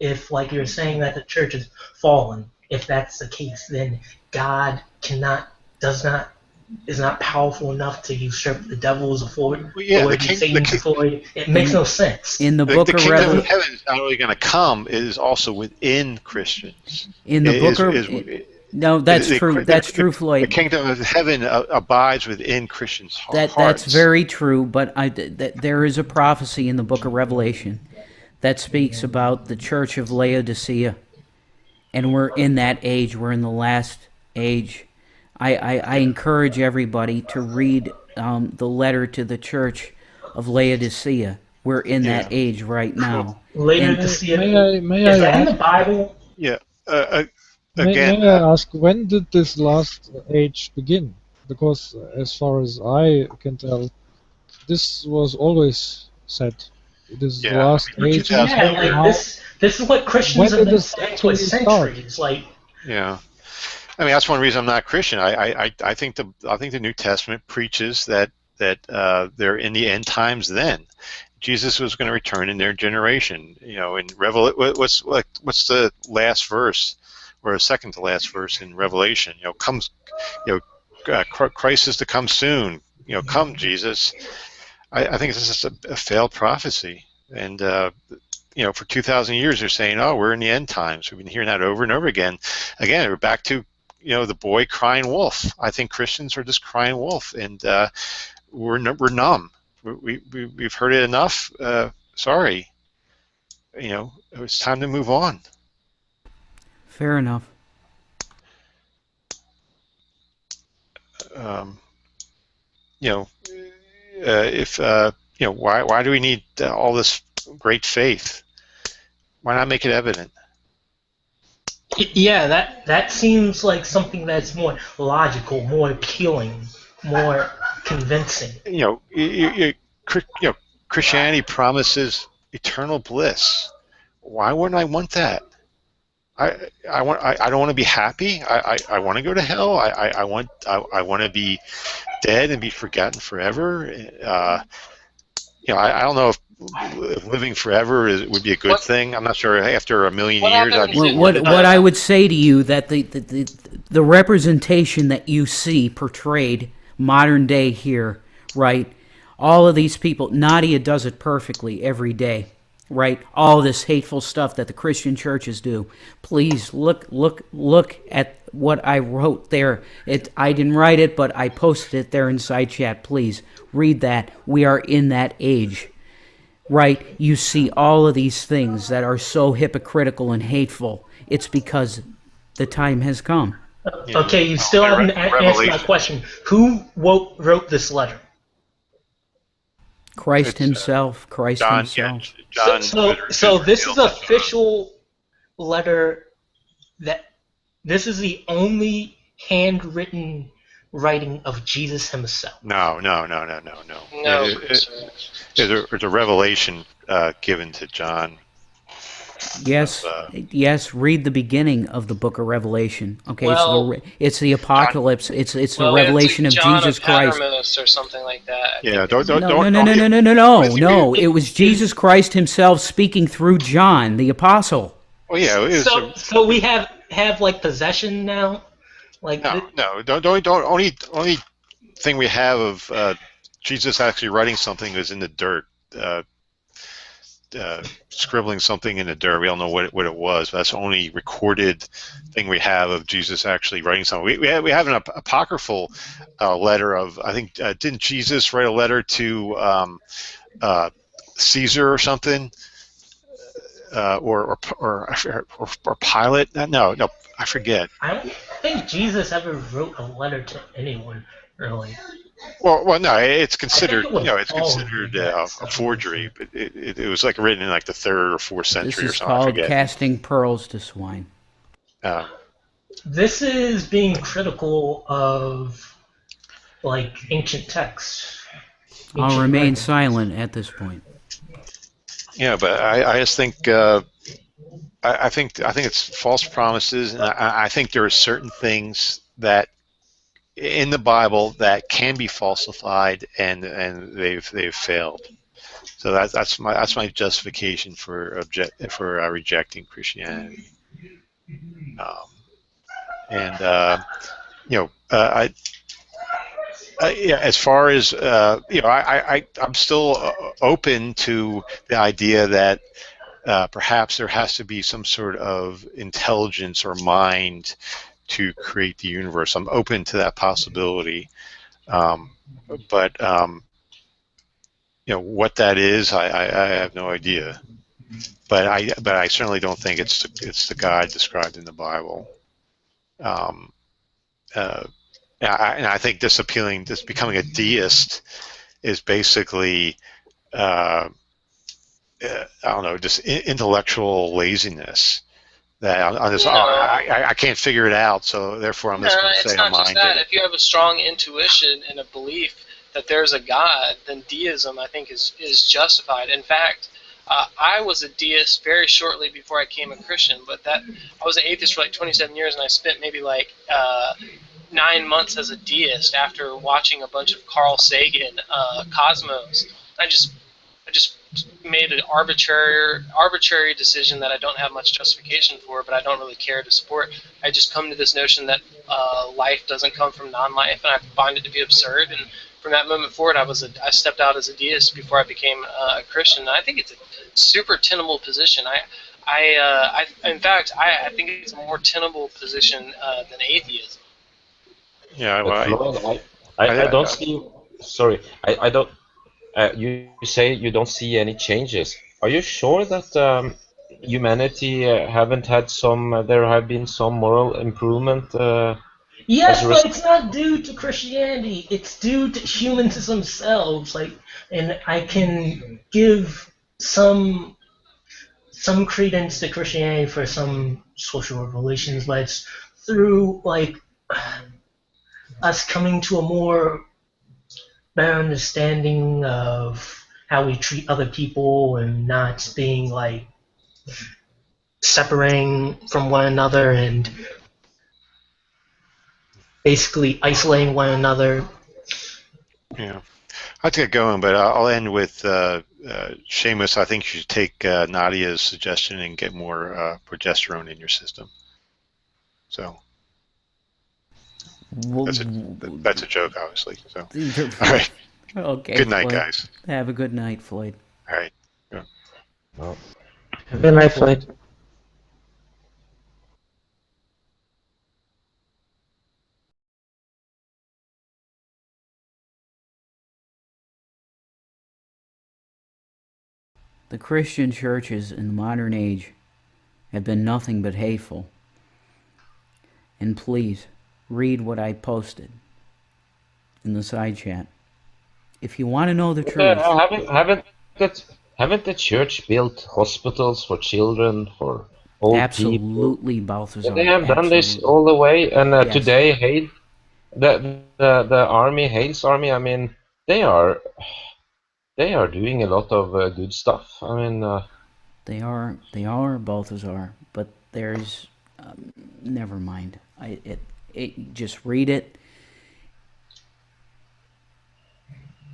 If like you're saying that the church is fallen, if that's the case, then God is not powerful enough to usurp the devil's authority or Satan's authority. It makes no sense. In the book the of kingdom of heaven is not only going to come; it is also within Christians. In the book of no, that's true. That's true, Floyd. The kingdom of heaven abides within Christians' hearts. That's very true. But there is a prophecy in the book of Revelation that speaks about the church of Laodicea, and we're in that age. We're in the last age. I encourage everybody to read the letter to the church of Laodicea. We're in that age right now. Laodicea. May I is that in the ask? Bible? Yeah. May I ask, when did this last age begin? Because as far as I can tell, this was always said. This is the last age. Yeah, like this is what Christians have been saying for centuries. Like, yeah. I mean, that's one reason I'm not Christian. I think the New Testament preaches that they're in the end times. Then Jesus was going to return in their generation. You know, in what's the last verse, or the second to last verse in Revelation? You know, Christ is to come soon. You know, come Jesus. I think this is a failed prophecy, and you know, for 2,000 years they're saying, "Oh, we're in the end times." We've been hearing that over and over again. Again, we're back to, you know, the boy crying wolf. I think Christians are just crying wolf, and we're numb. We've heard it enough. Sorry, you know, it's time to move on. Fair enough. You know, if you know, why do we need all this great faith? Why not make it evident? yeah, that seems like something that's more logical, more appealing, more convincing. You know, Christianity promises eternal bliss. Why wouldn't I want that? I don't want to be happy. I want to go to hell. I want to be dead and be forgotten forever. You know, I don't know if living forever would be a good thing. I'm not sure. After 1,000,000 years, what I would say to you, that the representation that you see portrayed modern day here, right? All of these people, Nadia does it perfectly every day, right? All this hateful stuff that the Christian churches do. Please look at what I wrote there. I didn't write it, but I posted it there inside chat. Please read that. We are in that age, right? You see all of these things that are so hypocritical and hateful. It's because the time has come. Okay, you still haven't answered my question. Who wrote this letter? Christ himself. Christ himself. So this is official letter. This is the only handwritten writing of Jesus himself. No. There's a revelation given to John. Yes, yes. Read the beginning of the book of Revelation. Okay, well, so it's the apocalypse. It's the revelation of Jesus Christ. Or something like that. Yeah, no. It was Jesus Christ himself speaking through John, the apostle. Oh yeah. So we have like possession now. Like the only thing we have of Jesus actually writing something is in the dirt. Scribbling something in the dirt. We don't know what it was. But that's the only recorded thing we have of Jesus actually writing something. We have an apocryphal letter of, I think, didn't Jesus write a letter to Caesar or something, or Pilate? No, I forget. I don't think Jesus ever wrote a letter to anyone, really. Well, no, it's considered, a forgery, but it was like written in like the 3rd or 4th century or something. This is called casting pearls to swine. This is being critical of like ancient texts. I'll remain silent at this point. Yeah, but I just think I think it's false promises, and I think there are certain things that in the Bible that can be falsified, and they've failed. So that's my justification for rejecting Christianity. And yeah, as far as I'm still open to the idea that perhaps there has to be some sort of intelligence or mind to create the universe. I'm open to that possibility, but what that is, I have no idea. But I certainly don't think it's the God described in the Bible. And I think this becoming a deist is basically, I don't know, just intellectual laziness. That I can't figure it out, so therefore I'm just going to say it's not I'm just that. If you have a strong intuition and a belief that there's a God, then deism, I think, is justified. In fact, I was a deist very shortly before I became a Christian, but I was an atheist for like 27 years, and I spent maybe like 9 months as a deist after watching a bunch of Carl Sagan Cosmos. I just made an arbitrary decision that I don't have much justification for, but I don't really care to support. I just come to this notion that life doesn't come from non-life, and I find it to be absurd. And from that moment forward, I stepped out as a deist before I became a Christian. And I think it's a super tenable position. In fact, I think it's a more tenable position than atheism. Yeah, well, I don't see. Sorry, I don't. You say you don't see any changes. Are you sure that humanity haven't had some? There have been some moral improvement. Yes, but it's not due to Christianity. It's due to humans themselves. And I can give some credence to Christianity for some social revolutions, but it's through us coming to a more better understanding of how we treat other people and not being separating from one another and basically isolating one another. Yeah, I have to get going, but I'll end with Seamus. I think you should take Nadia's suggestion and get more progesterone in your system. So that's a joke, obviously. So all right. Okay. Good night, Floyd. guys. Have a good night, Floyd. All right. Yeah. Well, good night, Floyd. The Christian churches in the modern age have been nothing but hateful. And please, read what I posted in the side chat. If you want to know the truth... Haven't the church built hospitals for children, for old Absolutely, people? Balthazar. They have done this all the way, and today, the army, Hale's army, I mean, they are doing a lot of good stuff. I mean, they are Balthazar, but there's never mind. Just read it.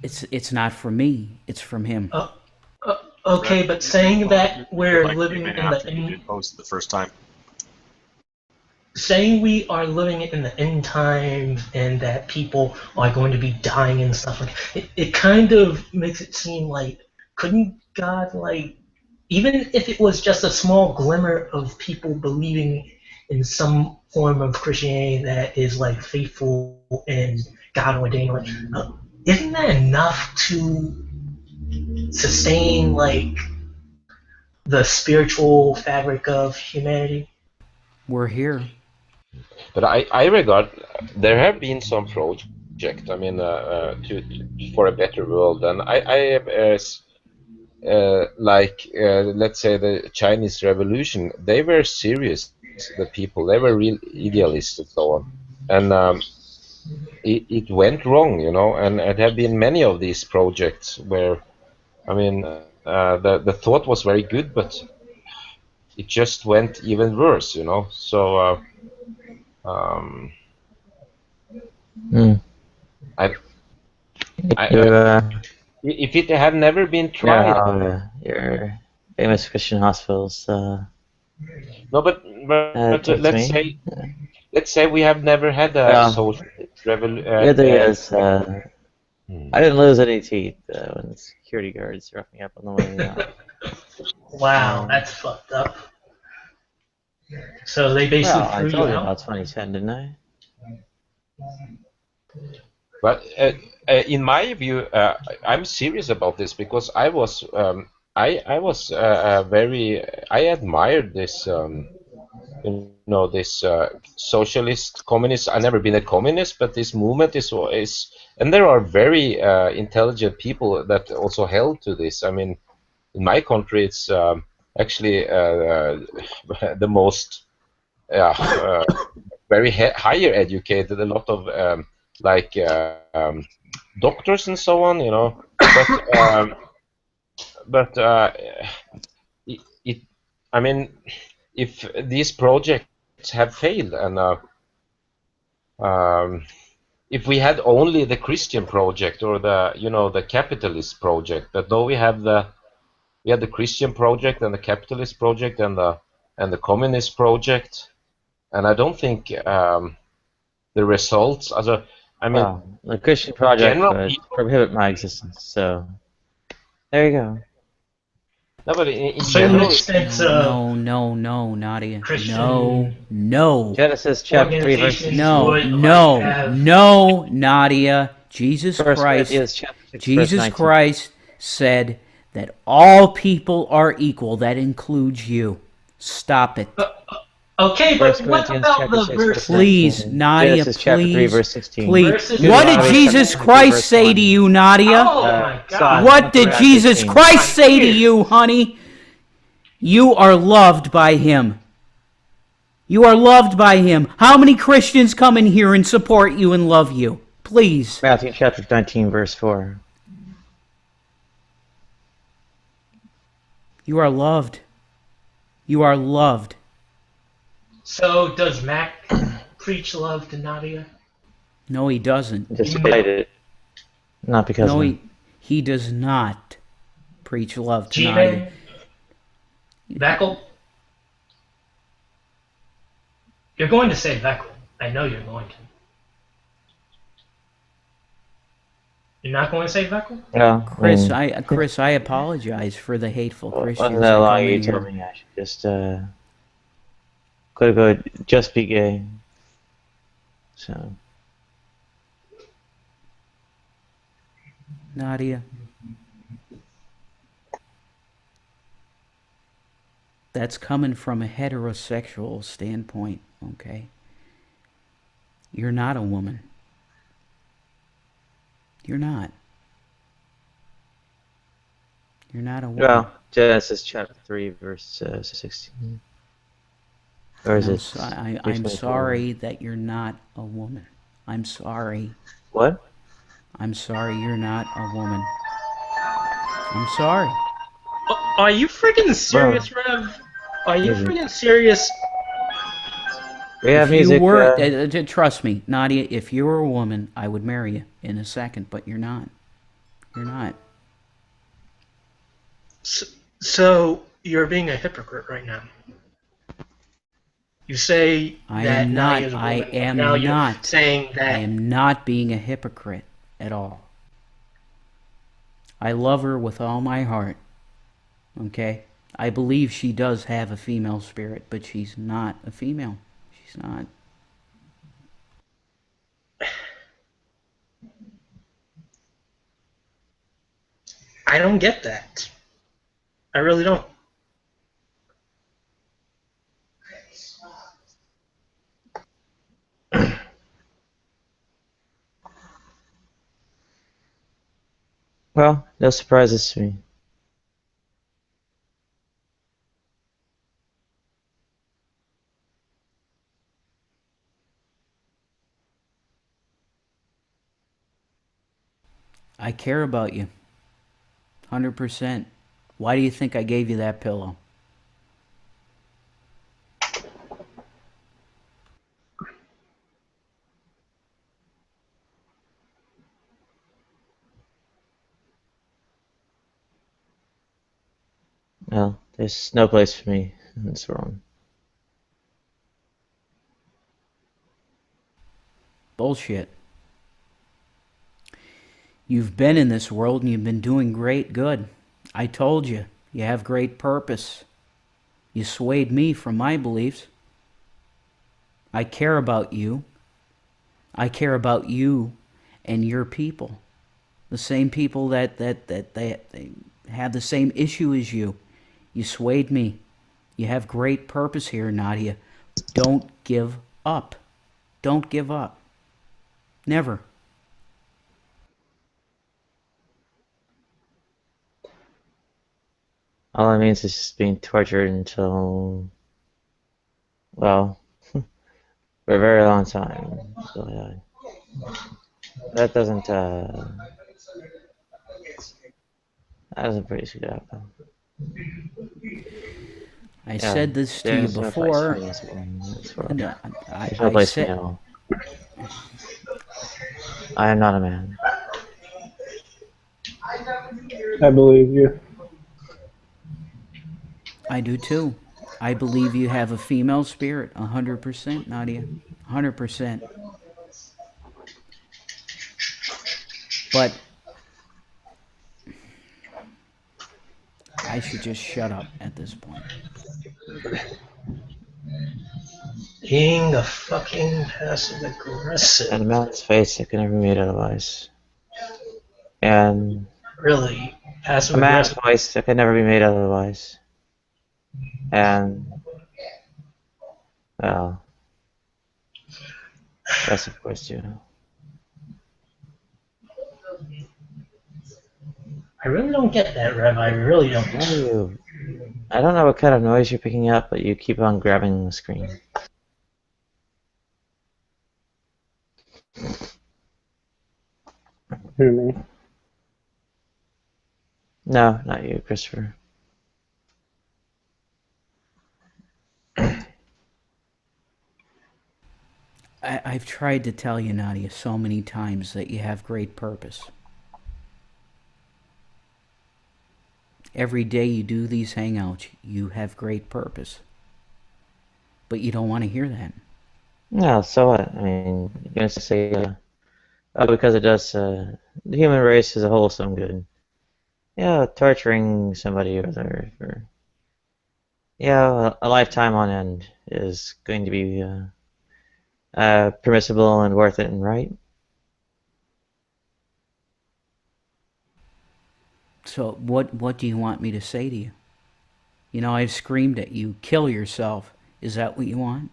It's not from me. It's from him. Okay, but saying that we're living in the end post the first time. Saying we are living in the end times and that people are going to be dying and stuff it kind of makes it seem like couldn't God even if it was just a small glimmer of people believing in some form of Christianity that is faithful and God ordained, isn't that enough to sustain the spiritual fabric of humanity? We're here. But I regard there have been some projects. I mean, for a better world, and let's say the Chinese Revolution. They were serious. The people, they were real idealists and so on, and it went wrong, And there have been many of these projects where, I mean, the thought was very good, but it just went even worse, So Mm. I, You're, if it had never been you tried. your famous Christian hospitals. No, but Talk to me. let's say we have never had a Well, socialist the thing is, Hmm. I didn't lose any teeth when the security guards roughed me up on the way out. Wow, that's fucked up. So they basically Well, I threw you told you out? about 2010, didn't I? But in my view, I'm serious about this because I was very I admired this this socialist communist. I never been a communist, but this movement is and there are very intelligent people that also held to this. I mean, in my country, it's actually the most very higher educated. A lot of like doctors and so on, but it I mean, if these projects have failed and if we had only the Christian project or the capitalist project, but though we have the Christian project and the capitalist project and the communist project, and I don't think the results. I mean, Well, the Christian project general would people. prohibit my existence, so there you go. No, but in So you general, extent No, Nadia. No. Genesis chapter 3 verse 16. No, Nadia. Jesus 1 Christ. Corinthians chapter 6 verse Jesus 19. Christ said that all people are equal. That includes you. Stop it. Okay, but what about the verse? Please, Nadia, Genesis chapter 3 verse 16. please. What did Jesus Christ say to you, Nadia? Oh my God. What did Jesus Christ say to you, honey? You are loved by him. You are loved by him. How many Christians come in here and support you and love you? Please. Matthew chapter 19 verse 4. You are loved. You are loved. So does Mac preach love to Nadia? No, he doesn't. Despite it. Not because no, of it. he does not preach love to G-Man? Nadia. Veckel? You're going to say Veckel. I know you're going to. You're not going to say Veckel? No. Chris, I apologize for the hateful Christians. Wasn't that long that you come told in me here. I should just could go just be gay. So Nadia. That's coming from a heterosexual standpoint, okay? You're not a woman. You're not. You're not a woman. well, Genesis chapter 3 verse 16. Or is it? I'm sorry that you're not a woman. I'm sorry. What? I'm sorry you're not a woman. I'm sorry. Are you freaking serious, Rev? Are you freaking serious? We have if you music. were, trust me, Nadia, if you were a woman, I would marry you in a second, but you're not. You're not. So you're being a hypocrite right now. You say I that am not. Nadia's a woman, I but am now you're not saying that I am not being a hypocrite at all. I love her with all my heart. Okay? I believe she does have a female spirit, but she's not a female. She's not. I don't get that. I really don't. Well, no surprises to me. I care about you. 100%. Why do you think I gave you that pillow? Well, there's no place for me. That's wrong. Bullshit. You've been in this world and you've been doing great good. I told you, you have great purpose. You swayed me from my beliefs. I care about you. I care about you and your people. The same people that they have the same issue as you. You swayed me. You have great purpose here, Nadia. Don't give up. Don't give up. Never. All it means is just being tortured until, well, for a very long time. So, yeah. That doesn't pretty screwed up. I said this to you before. There's no place for me at all. I am not a man. I believe you. I do too. I believe you have a female spirit, 100%, Nadia. 100%. But I should just shut up at this point. Being a fucking passive aggressive. And a man's face that can never be made otherwise. And really, passive a man's aggressive. voice that can never be made otherwise. And well, that's of course you know. I really don't get that, Rev. I really don't. I don't know what kind of noise you're picking up, but you keep on grabbing the screen. Who, me? No, not you, Christopher. I've tried to tell you, Nadia, so many times that you have great purpose. Every day you do these hangouts, you have great purpose. But you don't want to hear that. No, so what? I mean, you're going to say, oh, because it does the human race as a whole some good. Yeah, torturing somebody or other for, yeah, a lifetime on end is going to be permissible and worth it and right. So what do you want me to say to you? You know, I've screamed at you, kill yourself. Is that what you want?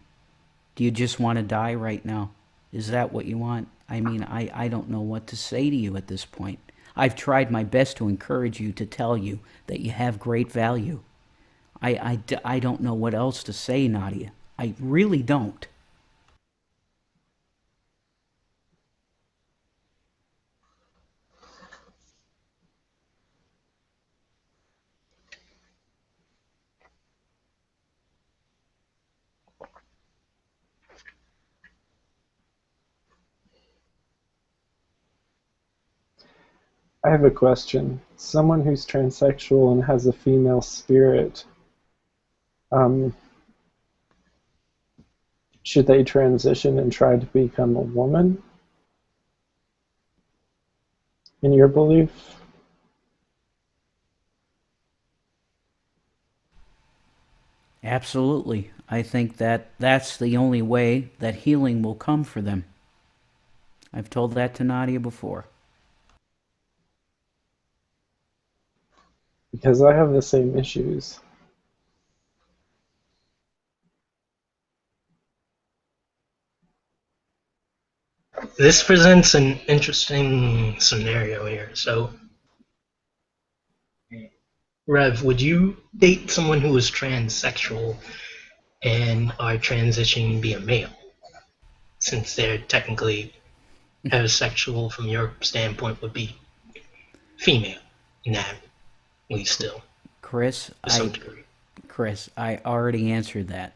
Do you just want to die right now? Is that what you want? I mean, I don't know what to say to you at this point. I've tried my best to encourage you, to tell you that you have great value. I don't know what else to say, Nadia. I really don't. I have a question. Someone who's transsexual and has a female spirit, should they transition and try to become a woman? In your belief? Absolutely. I think that that's the only way that healing will come for them. I've told that to Nadia before. Because I have the same issues. This presents an interesting scenario here. So, Rev, would you date someone who is transsexual and are transitioning to be a male? Since they're technically heterosexual from your standpoint would be female in that we still. Chris, I already answered that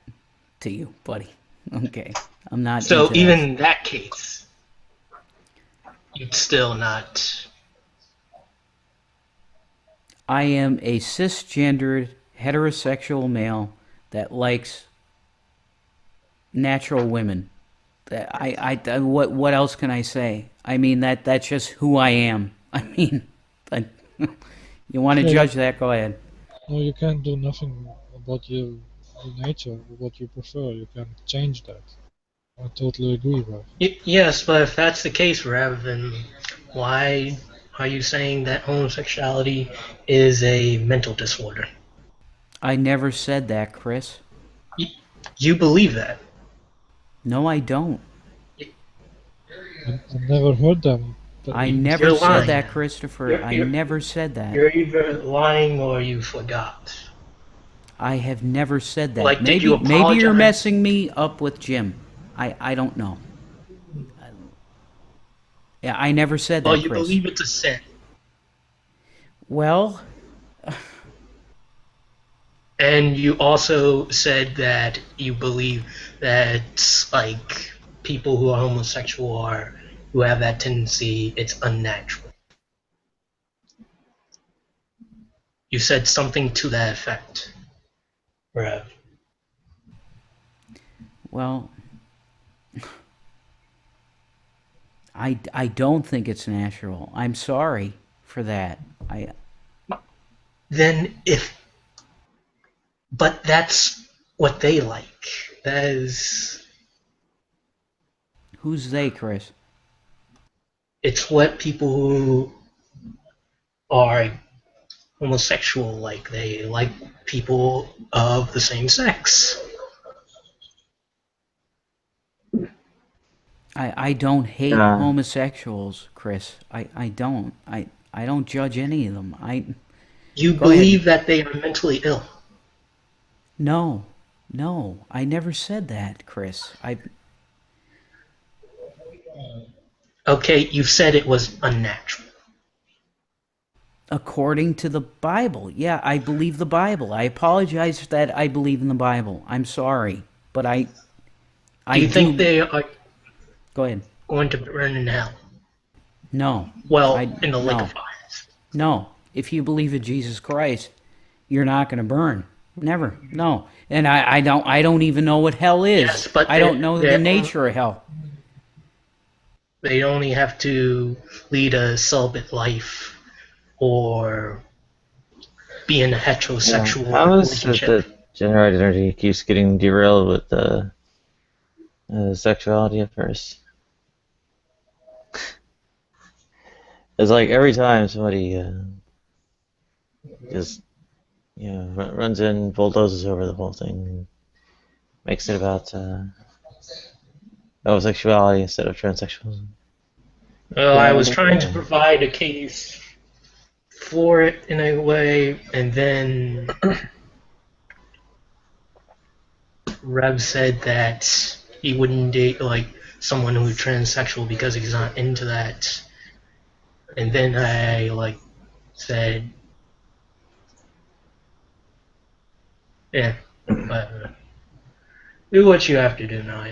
to you, buddy. Okay. I'm not So even in that case, you'd still not. I am a cisgendered heterosexual male that likes natural women. What else can I say? I mean, that's just who I am. I mean, you want to Yeah, judge that? Go ahead. no, you can't do nothing about your nature, what you prefer. You can change that. I totally agree, Rev. Yes, but if that's the case, Rev, then why are you saying that homosexuality is a mental disorder? I never said that, Chris. You believe that? No, I don't. I never heard them. I never You're said lying. that, Christopher. I never said that. You're either lying or you forgot. I have never said that. Like, did you Maybe you're apologize? messing me up with Jim. I don't know. Yeah, I never said Well, that, you Chris. believe it's a sin. Well, and you also said that you believe that, like, people who are homosexual or who have that tendency, it's unnatural. You said something to that effect, Rev. well, I don't think it's natural. I'm sorry for that. But that's what they like. That is. Who's they, Chris? It's what people who are homosexual like. They like people of the same sex. I don't hate homosexuals, Chris. I don't. I don't judge any of them. You Go ahead. believe that they are mentally ill. No, I never said that, Chris. Okay, you've said it was unnatural. According to the Bible, yeah, I believe the Bible. I apologize that I believe in the Bible. I'm sorry, but I Do you think they are Go ahead. going to burn in hell? No. Well, in the lake of fire. No. If you believe in Jesus Christ, you're not going to burn. Never. No. And I don't even know what hell is. Yes, but I don't know the nature of hell. They only have to lead a celibate life or be in a heterosexual How is it relationship. that general energy keeps getting derailed with sexuality at first? It's like every time somebody just runs in, bulldozes over the whole thing, and makes it about homosexuality instead of transsexualism. Well, I was trying to provide a case for it in a way, and then Rev said that he wouldn't date like someone who's transsexual because he's not into that. And then I said, yeah, but do what you have to do now.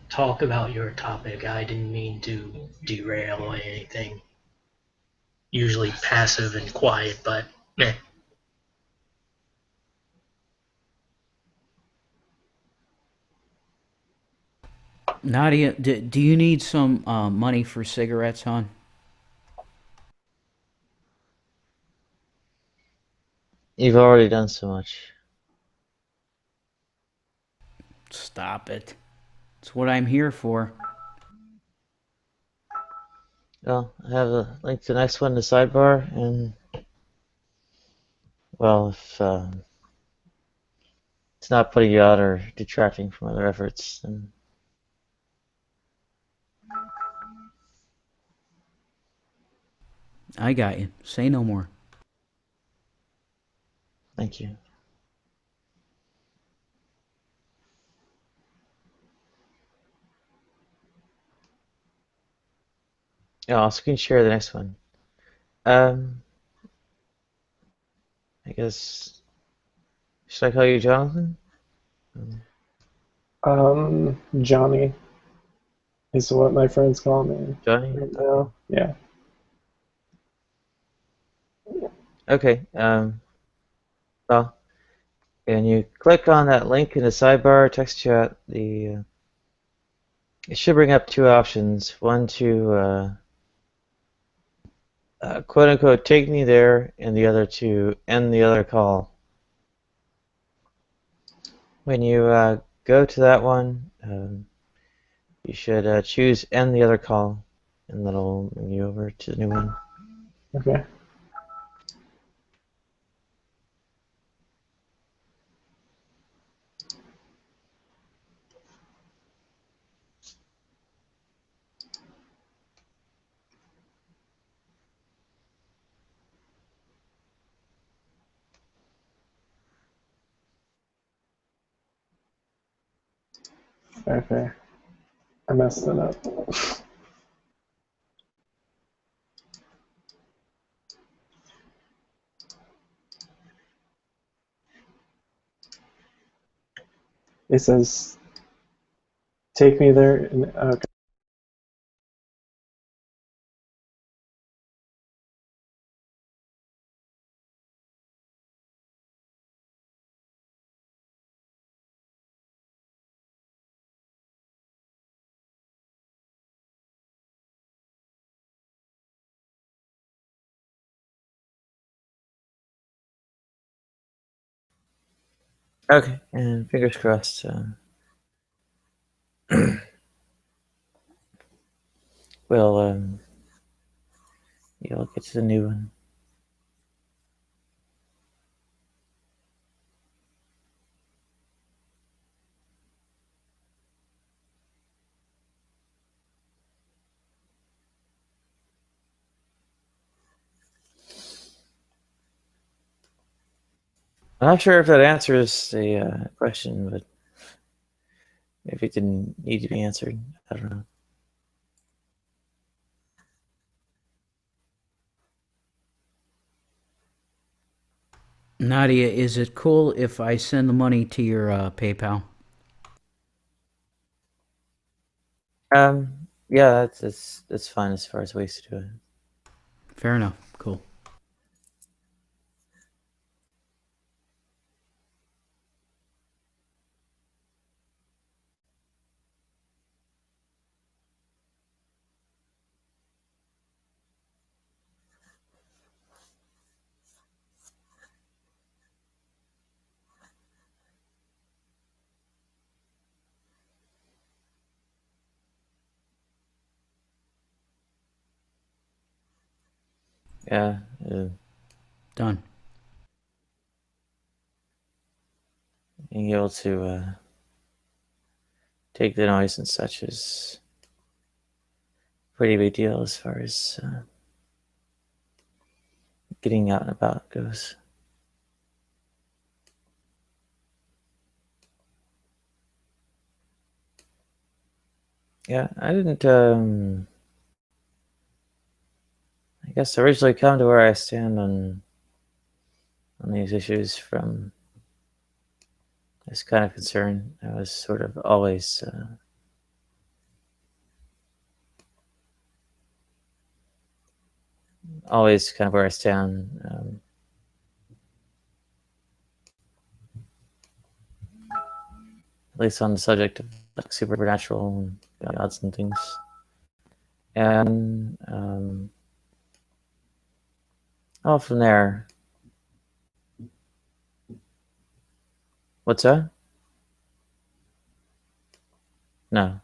Talk about your topic. I didn't mean to derail or anything. Usually passive and quiet, but meh. Nadia, do you need some money for cigarettes, hon? You've already done so much. Stop it. It's what I'm here for. Well, I have a link to the next one in the sidebar, and well, if it's not putting you out or detracting from other efforts, then I got you. Say no more. thank you. Yeah, also can share the next one. I guess, should I call you Jonathan? Johnny is what my friends call me. Johnny? Right now. Yeah. Okay. Well, and you click on that link in the sidebar text chat, it should bring up two options. One to quote unquote take me there, and the other to end the other call. When you go to that one, you should choose end the other call, and that'll bring you over to the new one. Okay. Okay. I messed it up. It says, take me there. Okay. Okay, and fingers crossed. We'll you'll get to the new one. I'm not sure if that answers the question, but maybe it didn't need to be answered. I don't know. Nadia, is it cool if I send the money to your PayPal? Yeah, that's fine as far as ways to do it. Fair enough. Cool. Yeah. Done. Being able to take the noise and such is a pretty big deal as far as getting out and about goes. Yeah, I didn't, I guess, originally come to where I stand on these issues from this kind of concern. I was sort of always kind of where I stand. At least on the subject of like supernatural and gods and things. And from there, what's that? No.